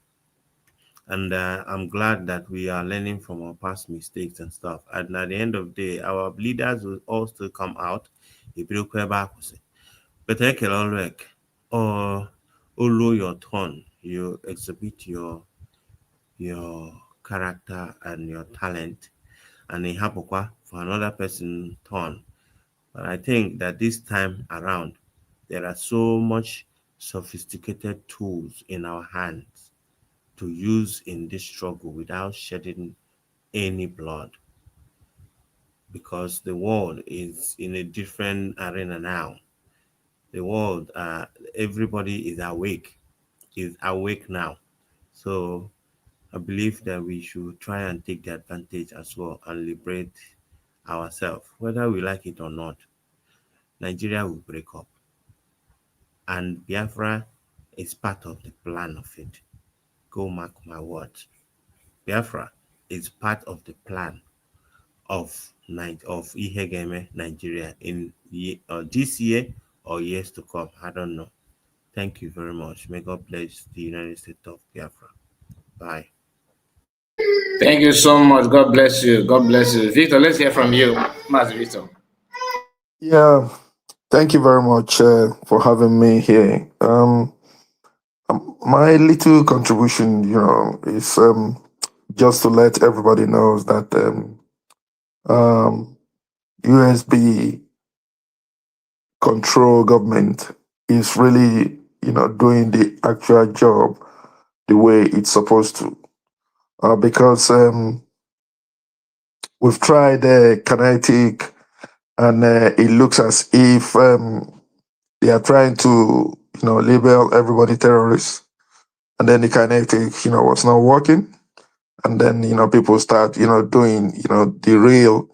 And I'm glad that we are learning from our past mistakes and stuff. And at the end of the day, our leaders will also come out. But I can always, or your turn, you exhibit your character and your talent, and it happen for another person turn. But I think that this time around, there are so much sophisticated tools in our hands to use in this struggle without shedding any blood, because the world is in a different arena now. The world, everybody is awake now. So I believe that we should try and take the advantage as well and liberate ourselves. Whether we like it or not, Nigeria will break up. And Biafra is part of the plan of it. Go mark my words. Biafra is part of the plan of Ihegeme Nigeria in this year or years to come. I don't know. Thank you very much. May God bless the United States of Biafra. Bye. Thank you so much. God bless you. God bless you. Victor, let's hear from you. Mas Victor. Yeah, thank you very much for having me here. My little contribution, is just to let everybody know that USB control government is really, doing the actual job the way it's supposed to. Because we've tried kinetic, and it looks as if they are trying to, label everybody terrorists, and then the kinetic, was not working, and then people start, doing, the real,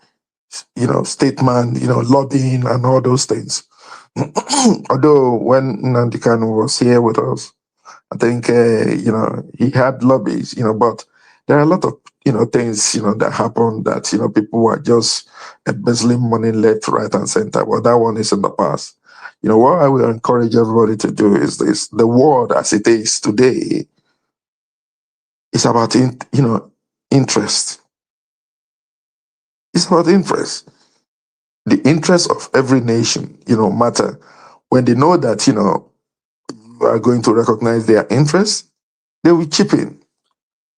statement, lobbying and all those things. Although when Nnamdi Kanu was here with us, I think he had lobbies, but there are a lot of things that happen that people were just embezzling money left, right, and center. But that one is in the past. What I will encourage everybody to do is this: the world as it is today It's about interest. It's about interest. The interest of every nation, matter. When they know that, you are going to recognize their interests, they will chip in.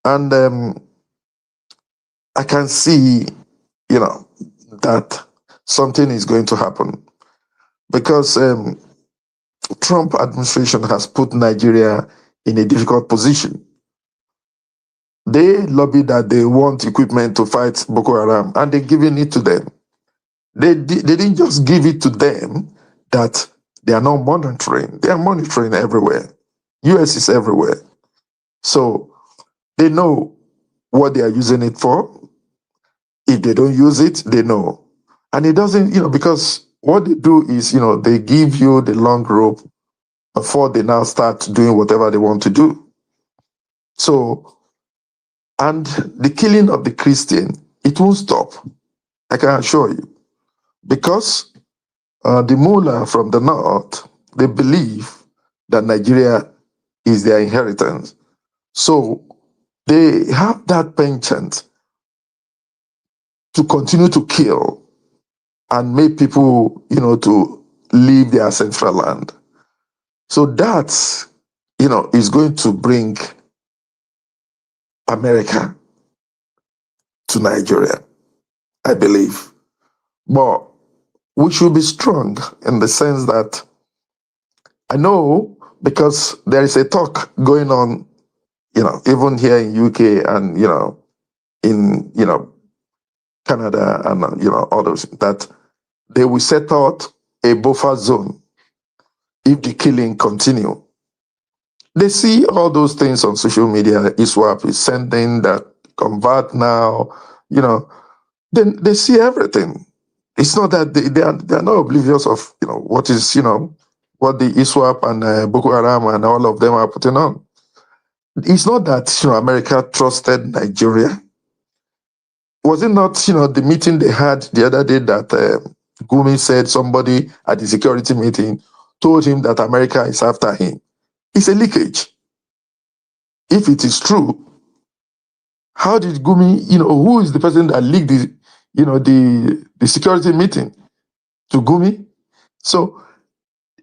And I can see, that something is going to happen because Trump administration has put Nigeria in a difficult position. They lobby that they want equipment to fight Boko Haram, and they're giving it to them. They didn't just give it to them that they are not monitoring. They are monitoring everywhere. US is everywhere. So they know what they are using it for. If they don't use it, they know. And it doesn't, because what they do is, they give you the long rope before they now start doing whatever they want to do. So, and the killing of the Christian, it won't stop. I can assure you. Because the mullah from the north, they believe that Nigeria is their inheritance. So they have that penchant to continue to kill and make people, to leave their ancestral land. So that, is going to bring America to Nigeria, I believe. But we should be strong in the sense that I know because there is a talk going on, even here in UK and, in, Canada and, others, that they will set out a buffer zone if the killing continue. They see all those things on social media. ISWAP is sending that convert now, then they see everything. It's not that they are not oblivious of, what is, what the ISWAP and Boko Haram and all of them are putting on. It's not that, America trusted Nigeria. Was it not, the meeting they had the other day that Gumi said somebody at the security meeting told him that America is after him? It's a leakage. If it is true, how did Gumi, who is the person that leaked the security meeting to Gumi? So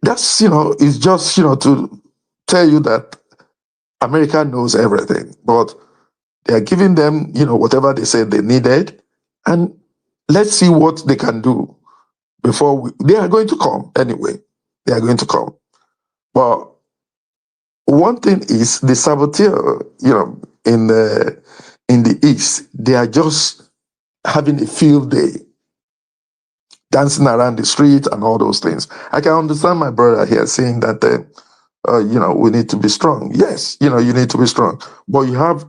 that's, is just, to tell you that America knows everything, but they are giving them, whatever they said they needed, and let's see what they can do before they are going to come anyway. They are going to come. But one thing is the saboteur, in the East, they are just having a field day, dancing around the street and all those things. I can understand my brother here saying that, we need to be strong. Yes, you need to be strong. But you have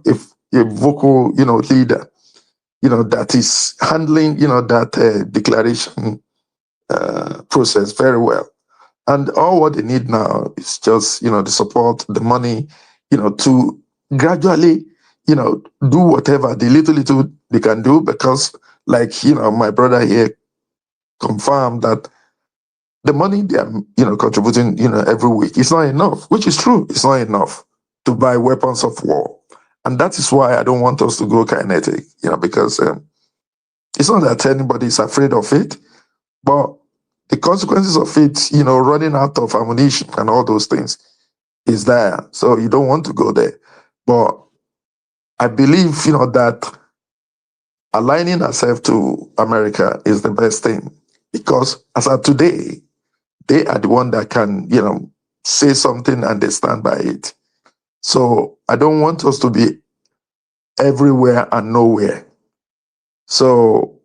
a vocal, leader, that is handling, that declaration process very well. And all what they need now is just, the support, the money, to gradually, do whatever, the little they can do, because like, my brother here confirmed that the money they are, contributing, every week is not enough, which is true. It's not enough to buy weapons of war. And that is why I don't want us to go kinetic, because it's not that anybody is afraid of it, but the consequences of it, running out of ammunition and all those things is there. So you don't want to go there. But I believe, that aligning ourselves to America is the best thing, because as of today, they are the one that can, say something and they stand by it. So I don't want us to be everywhere and nowhere. So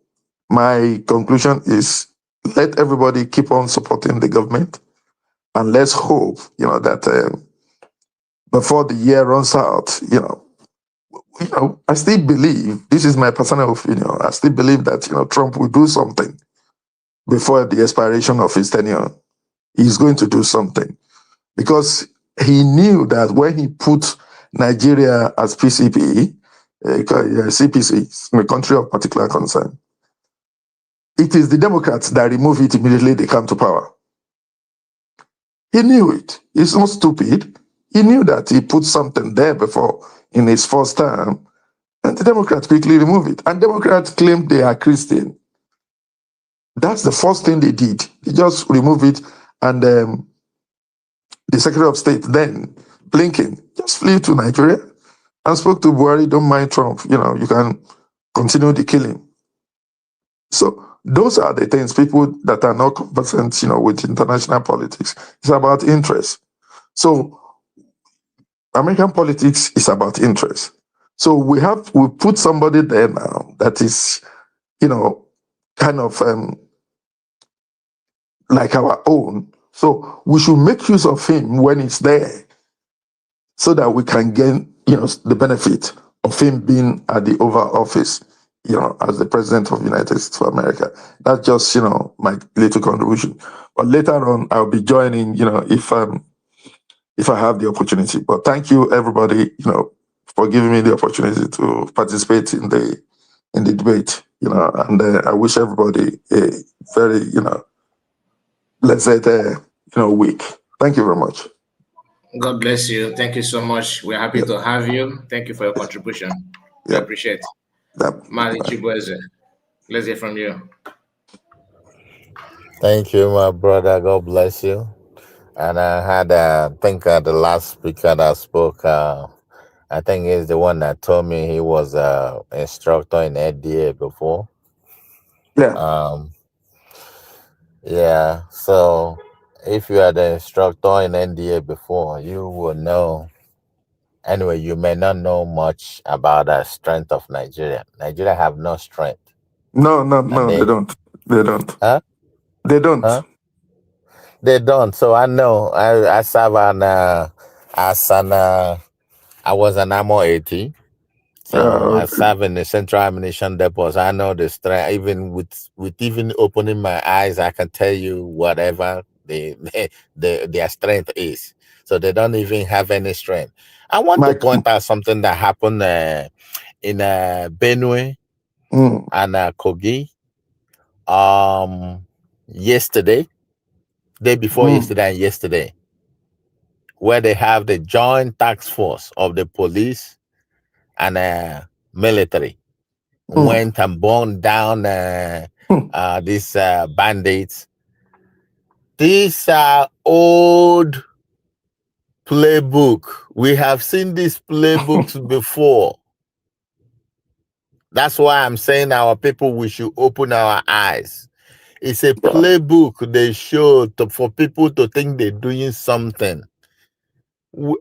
my conclusion is, let everybody keep on supporting the government, and let's hope, that before the year runs out, I still believe, this is my personal opinion, I still believe that, Trump will do something before the expiration of his tenure. He's going to do something, because he knew that when he put Nigeria as PCP, CPC, a country of particular concern, it is the Democrats that remove it immediately they come to power. He knew it. He's not stupid. He knew that he put something there before, in his first term, and the Democrats quickly removed it. And Democrats claimed they are Christian. That's the first thing they did. They just removed it, and the Secretary of State then, Blinken, just flew to Nigeria and spoke to Buhari, don't mind Trump, you can continue the killing. So those are the things, people that are not conversant, with international politics. It's about interest. So American politics is about interest. So we put somebody there now that is, kind of like our own. So we should make use of him when it's there, so that we can gain, the benefit of him being at the Oval Office, as the President of the United States of America. That's just, my little contribution. But later on, I'll be joining, if I have the opportunity. But thank you, everybody, for giving me the opportunity to participate in the debate, and I wish everybody a very, blessed, week. Thank you very much. God bless you. Thank you so much. We're happy to have you. Thank you for your contribution. We appreciate it. Orabueze, let's hear from you. Thank you, my brother. God bless you. And I had, I think the last speaker that spoke, I think he's the one that told me he was an instructor in ADA before. Yeah. Yeah. So if you are the instructor in NDA before, you will know. Anyway, you may not know much about the strength of Nigeria. Nigeria have no strength. No, they don't. They don't. Huh? They don't. Huh? They don't. So I know. I serve I was an AMO 80. So I serve in the Central Ammunition Depots. I know the strength. Even with even opening my eyes, I can tell you whatever their strength is. So they don't even have any strength. I want to point out something that happened in Benue and Kogi yesterday, day before yesterday and yesterday, where they have the joint task force of the police and military went and burned down these bandits. These are old playbook. We have seen these playbooks before. That's why I'm saying our people, we should open our eyes. It's a playbook they show for people to think they're doing something.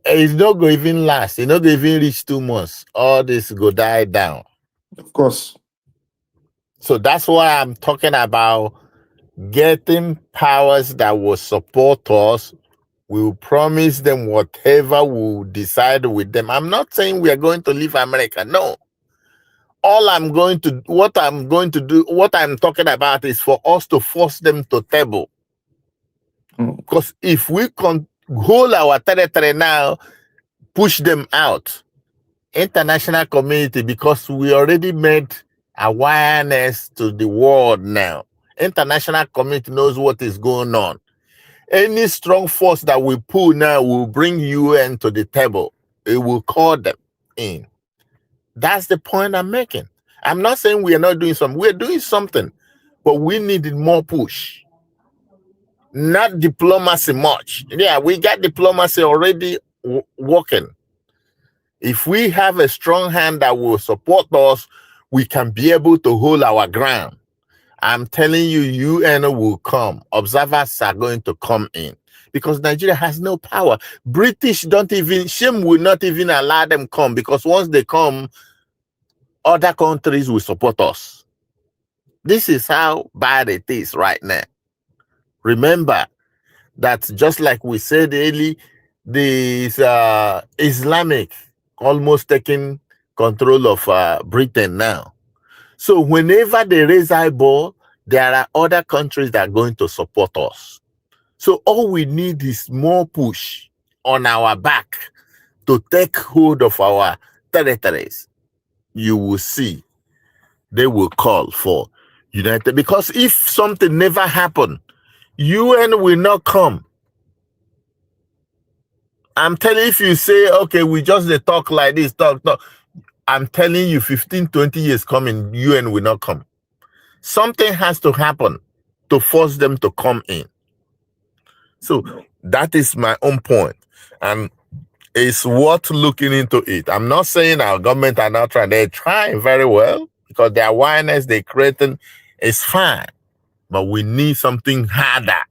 It's not going to even last. It's not going to even reach 2 months. All this go die down. Of course. So that's why I'm talking about getting powers that will support us. We will promise them whatever we'll decide with them. I'm not saying we are going to leave America. No. What I'm talking about is for us to force them to table. Because if we can hold our territory now, push them out, international community, because we already made awareness to the world now. International community knows what is going on. Any strong force that we pull now will bring UN to the table. It will call them in. That's the point I'm making. I'm not saying we are not doing something. We're doing something, but we needed more push. Not diplomacy much. Yeah, we got diplomacy already working. If we have a strong hand that will support us, we can be able to hold our ground. I'm telling you, UN will come. Observers are going to come in because Nigeria has no power. British shame will not even allow them come, because once they come, other countries will support us. This is how bad it is right now. Remember that just like we said earlier, the Islamic almost taking control of Britain now. So whenever they raise eyeball, there are other countries that are going to support us. So all we need is more push on our back to take hold of our territories. You will see they will call for United, because if something never happened, UN will not come. I'm telling you, if you say, okay, we just they talk like this, talk. I'm telling you, 15, 20 years coming, UN will not come. Something has to happen to force them to come in. So that is my own point. And it's worth looking into it. I'm not saying our government are not trying. They're trying very well because the awareness they're creating is fine. But we need something harder.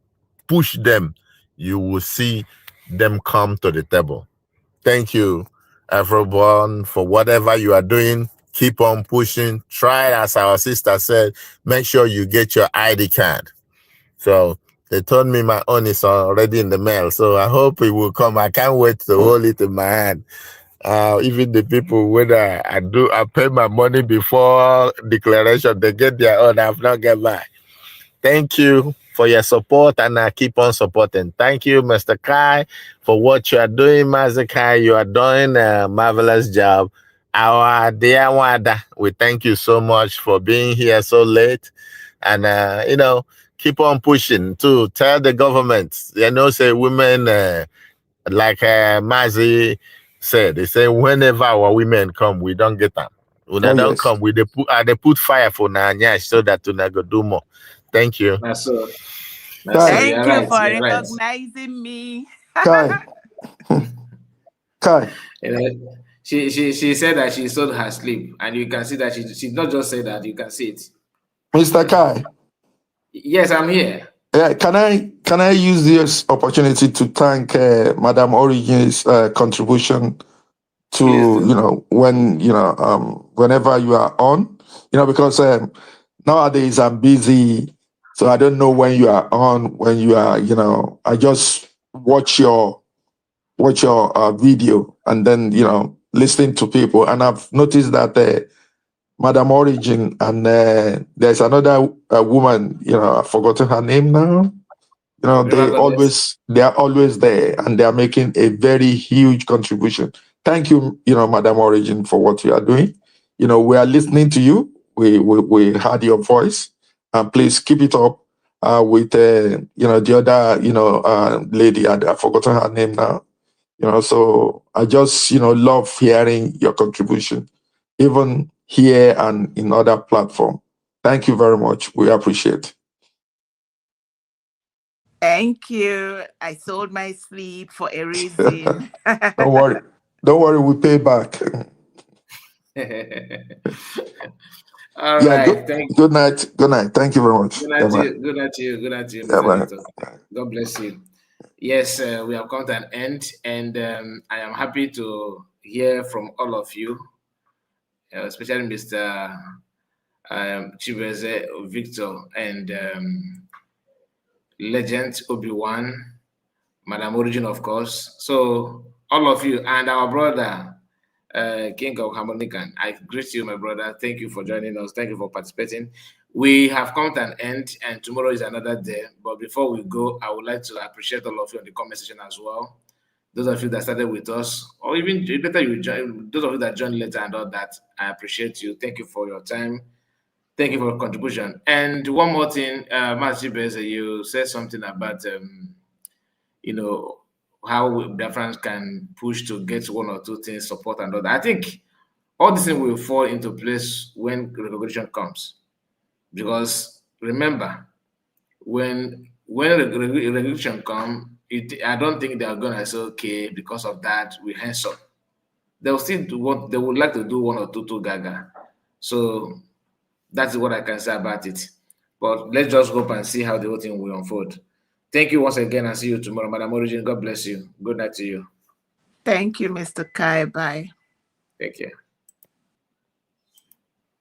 Push them. You will see them come to the table. Thank you, everyone, for whatever you are doing. Keep on pushing. Try, as our sister said, make sure you get your ID card. So they told me my own is already in the mail. So I hope it will come. I can't wait to hold it in my hand. Even the people, whether I pay my money before declaration, they get their own. I've not get mine. Thank you for your support, and I keep on supporting. Thank you, Mr. Kai, for what you are doing, Master Kai. You are doing a marvelous job. Our dear Wada, we thank you so much for being here so late. And, keep on pushing to tell the government, say women, like Mazi said, they say whenever our women come, we don't get them. When they don't come, they put fire for Nanya so that we go do more. Thank you. That's so. Thank you for recognizing me. Kai. She said that she sold her sleep, and you can see that she not just said that, you can see it. Mr. Kai. Yes, I'm here. Yeah, can I use this opportunity to thank Madam Origin's contribution to whenever you are on, because nowadays I'm busy, so I don't know when you are on, when you are, I just watch your video and then listening to people, and I've noticed that Madam Origin and there's another woman, I've forgotten her name now. They are always there, and they are making a very huge contribution. Thank you, Madam Origin, for what you are doing. We are listening to you. We heard your voice, and please keep it up with the other lady. I've forgotten her name now. So I just love hearing your contribution, even here and in other platforms. Thank you very much. We appreciate it. Thank you. I sold my sleep for a reason. Don't worry, we pay back. All right. Good night. Thank you very much. Good night to you. Good night to you. Good night to you, Mr. Victor. God bless you. Yes, we have come to an end, and I am happy to hear from all of you, especially Mr. Chibeze, Victor, and Legend Obi-Wan, Madam Origin, of course. So all of you, and our brother, King of Harmonican, I greet you, my brother. Thank you for joining us. Thank you for participating. We have come to an end, and tomorrow is another day. But before we go, I would like to appreciate all of you in the comment section as well. Those of you that started with us, or even better, you join. Those of you that joined later and all that, I appreciate you. Thank you for your time. Thank you for your contribution. And one more thing, Master Beze, you said something about, how Biafrans can push to get one or two things, support and all that. I think all these things will fall into place when recognition comes. Because remember, when recognition comes, I don't think they are gonna say, okay, because of that, we hands up. They'll still do what they would like to do, one or two gaga. So that's what I can say about it. But let's just hope and see how the whole thing will unfold. Thank you once again, and see you tomorrow. Madam Origin, God bless you. Good night to you. Thank you, Mr. Kai. Bye. Take care.